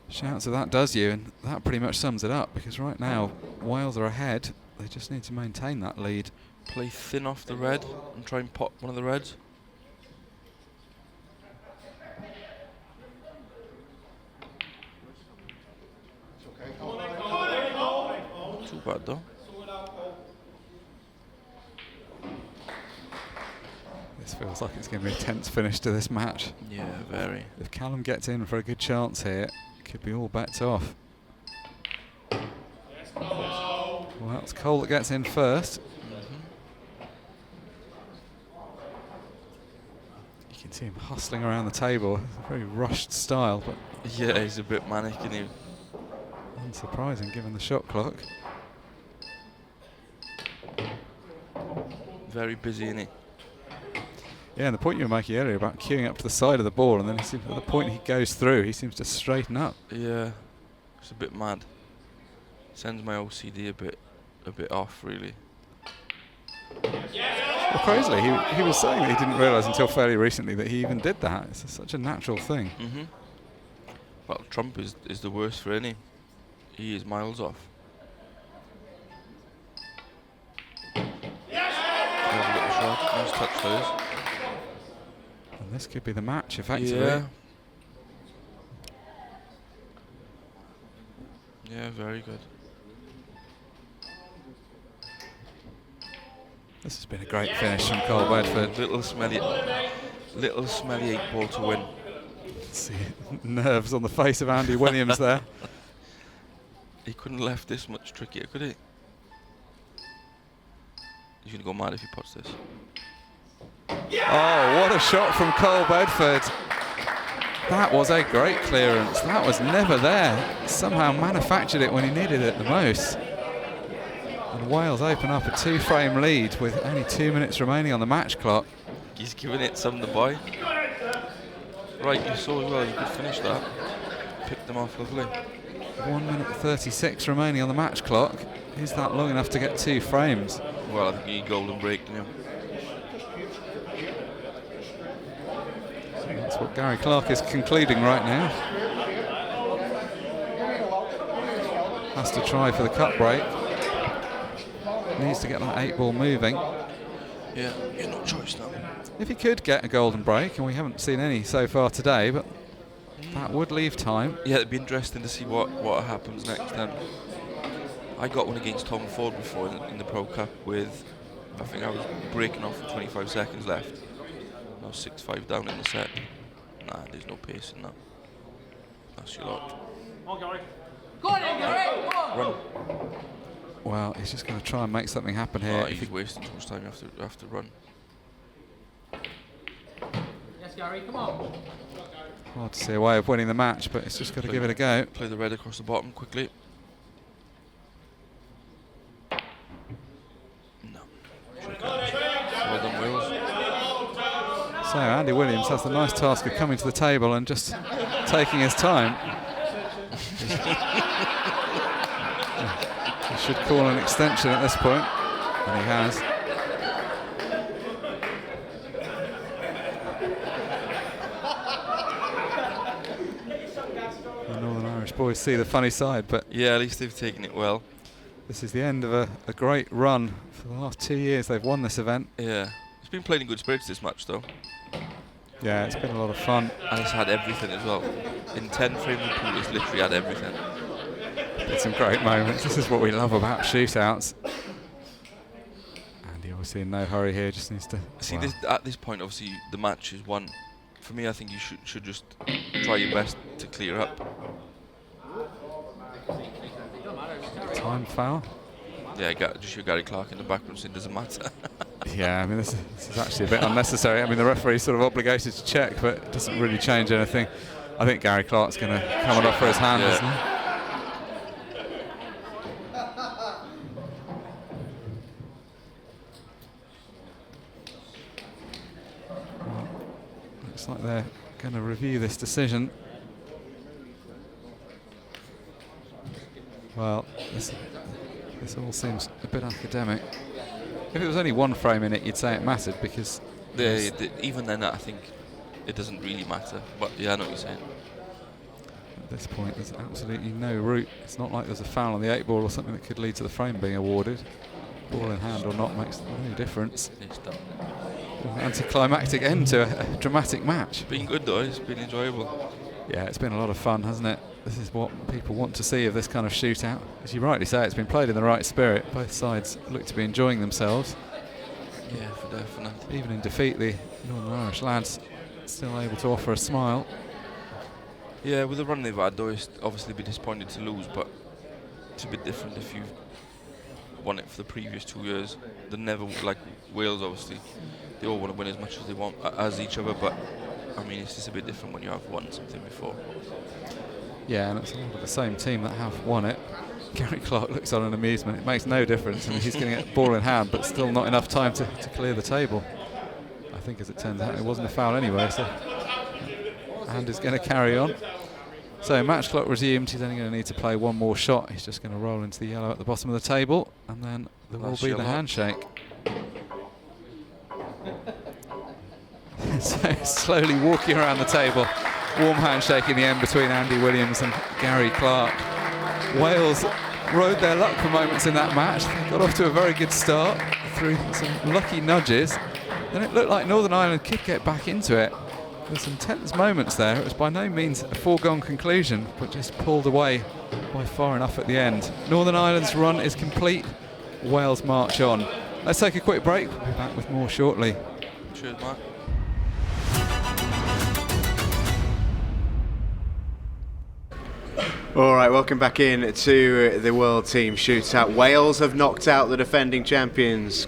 Shouts if that does you, and that pretty much sums it up, because right now Wales are ahead. They just need to maintain that lead. Play thin off the red and try and pot one of the reds. Too bad though. This feels like it's going to be a tense finish to this match. Yeah, very. If Callum gets in for a good chance here, it could be all bets off. Well, it's Cole that gets in first. You can see him hustling around the table. It's a very rushed style, but yeah, he's a bit manic, isn't he? Unsurprising given the shot clock. Very busy, isn't he? Yeah, and the point you were making earlier about queuing up to the side of the ball, and then at the point he goes through, he seems to straighten up. Yeah, it's a bit mad. Sends my OCD a bit off, really. Well, crazily, he was saying that he didn't realise until fairly recently that he even did that. It's such a natural thing. Well, Trump is the worst for any. He is miles off. Lovely little shot, nice touch those. And this could be the match, effectively. Yeah. Yeah, very good. This has been a great finish from Cole Bedford. Little smelly 8-ball to win. See nerves on the face of Andy Williams there. He couldn't have left this much trickier, could he? He's going to go mad if he puts this. Oh, what a shot from Cole Bedford. That was a great clearance. That was never there. Somehow manufactured it when he needed it the most. And Wales open up a 2-frame lead with only 2 minutes remaining on the match clock. He's giving it some the boy. Right, you saw as well, you could finish that. Picked them off lovely. 1 minute 36 remaining on the match clock. Is that long enough to get 2 frames? Well, I think you need golden break, don't you? That's what Gary Clark is concluding right now. Has to try for the cut break. Needs to get that 8-ball moving. Yeah, he's no choice now. If he could get a golden break, and we haven't seen any so far today, but that would leave time. Yeah, it'd be interesting to see what happens next then. I got one against Tom Ford before in the Pro Cup with, I think I was breaking off with 25 seconds left. I was 6-5 down in the set. Nah, there's no pace in that. That's your lot. Go on, Gary! Run. Well, he's just going to try and make something happen here. Oh, he's wasting too much time. You have to run. Yes, Gary, come on. Hard to see a way of winning the match, but it's just got to give it a go. Play the red across the bottom quickly. No. Well done, Wales. So Andy Williams has the nice task of coming to the table and just taking his time. He should call an extension at this point, and he has. The Northern Irish boys see the funny side, but yeah, at least they've taken it well. This is the end of a great run. For the last 2 years they've won this event. Yeah, it's been played in good spirits this match though. Yeah, it's been a lot of fun. And it's had everything as well. In 10 frames the pool, it's literally had everything. It's some great moments. This is what we love about shootouts. Andy obviously in no hurry here, just needs to... See, at this point, obviously, the match is won. For me, I think you should just try your best to clear up. Time foul? Yeah, just your Gary Clark in the background saying doesn't matter. Yeah, I mean, this is actually a bit unnecessary. I mean, the referee's sort of obligated to check, but it doesn't really change anything. I think Gary Clark's going to come and offer his hand, yeah. isn't he? Well, looks like they're going to review this decision. Well, this all seems a bit academic. If it was only one frame in it, you'd say it mattered because... Even then, I think it doesn't really matter. But yeah, I know what you're saying. At this point, there's absolutely no route. It's not like there's a foul on the 8 ball or something that could lead to the frame being awarded. Ball in hand or not makes no difference. It's done. Anticlimactic end to a dramatic match. It's been good though, it's been enjoyable. Yeah, it's been a lot of fun, hasn't it? This is what people want to see of this kind of shootout. As you rightly say, it's been played in the right spirit. Both sides look to be enjoying themselves. Yeah, for definite. Even in defeat, the Northern Irish lads still able to offer a smile. Yeah, with the run they've had though, it's obviously be disappointed to lose, but it's a bit different if you've won it for the previous 2 years. They never, like Wales obviously, they all want to win as much as they want as each other, but I mean it's just a bit different when you have won something before. Yeah, and it's a lot of the same team that have won it. Gary Clark looks on in amusement. It makes no difference. I mean, he's getting a ball in hand, but still not enough time to clear the table. I think, as it turns out, it wasn't a foul anyway, so Andy's going to carry on. So match clock resumed. He's only going to need to play one more shot. He's just going to roll into the yellow at the bottom of the table, and then there will be the handshake. So slowly walking around the table, warm handshake in the end between Andy Williams and Gary Clark. Wales rode their luck for moments in that match. They got off to a very good start through some lucky nudges. Then it looked like Northern Ireland could get back into it. There were some tense moments there. It was by no means a foregone conclusion, but just pulled away by far enough at the end. Northern Ireland's run is complete. Wales march on. Let's take a quick break. We'll be back with more shortly. Cheers, Mark. All right, welcome back in to the World Team Shootout. Wales have knocked out the defending champions.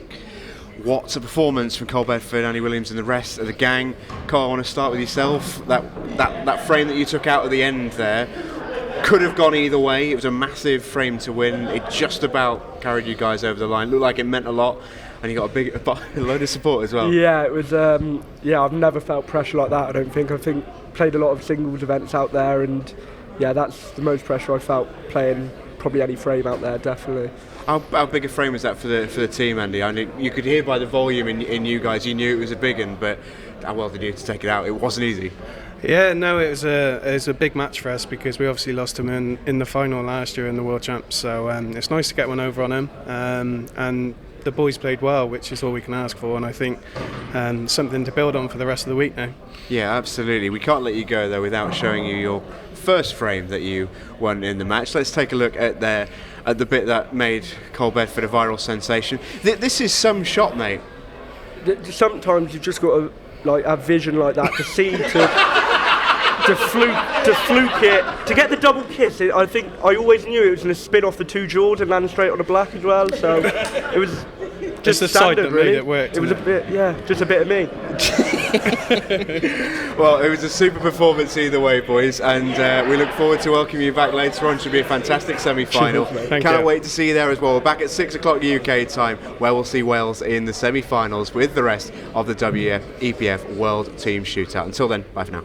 What a performance from Cole Bedford, Andy Williams and the rest of the gang. Carl, I want to start with yourself. That frame that you took out at the end there could have gone either way. It was a massive frame to win. It just about carried you guys over the line. Looked like it meant a lot, and you got a load of support as well. Yeah, it was. I've never felt pressure like that. I think played a lot of singles events out there, and yeah, that's the most pressure I felt playing probably any frame out there, definitely. How big a frame was that for the team, Andy? I mean, you could hear by the volume in you guys, you knew it was a big one, but how well did you have to take it out? It wasn't easy. Yeah, no, it was a big match for us because we obviously lost him in the final last year in the World Champs, so it's nice to get one over on him, and the boys played well, which is all we can ask for, and I think something to build on for the rest of the week now. Yeah, absolutely. We can't let you go though without showing you your first frame that you won in the match. Let's take a look at the bit that made Cole Bedford a viral sensation. This is some shot, mate. Sometimes you've just got to have vision like that to see to fluke it, to get the double kiss. I think I always knew it was going to spin off the two jaws and land straight on the black as well. So it was just the standard, side that really. made it work. It was a bit, just a bit of me. Well, it was a super performance either way, boys, and we look forward to welcoming you back later on. Should be a fantastic semi-final. Can't wait to see you there as well. We're back at 6 o'clock UK time, where we'll see Wales in the semi-finals with the rest of the WEPF World Team Shootout. Until then, bye for now.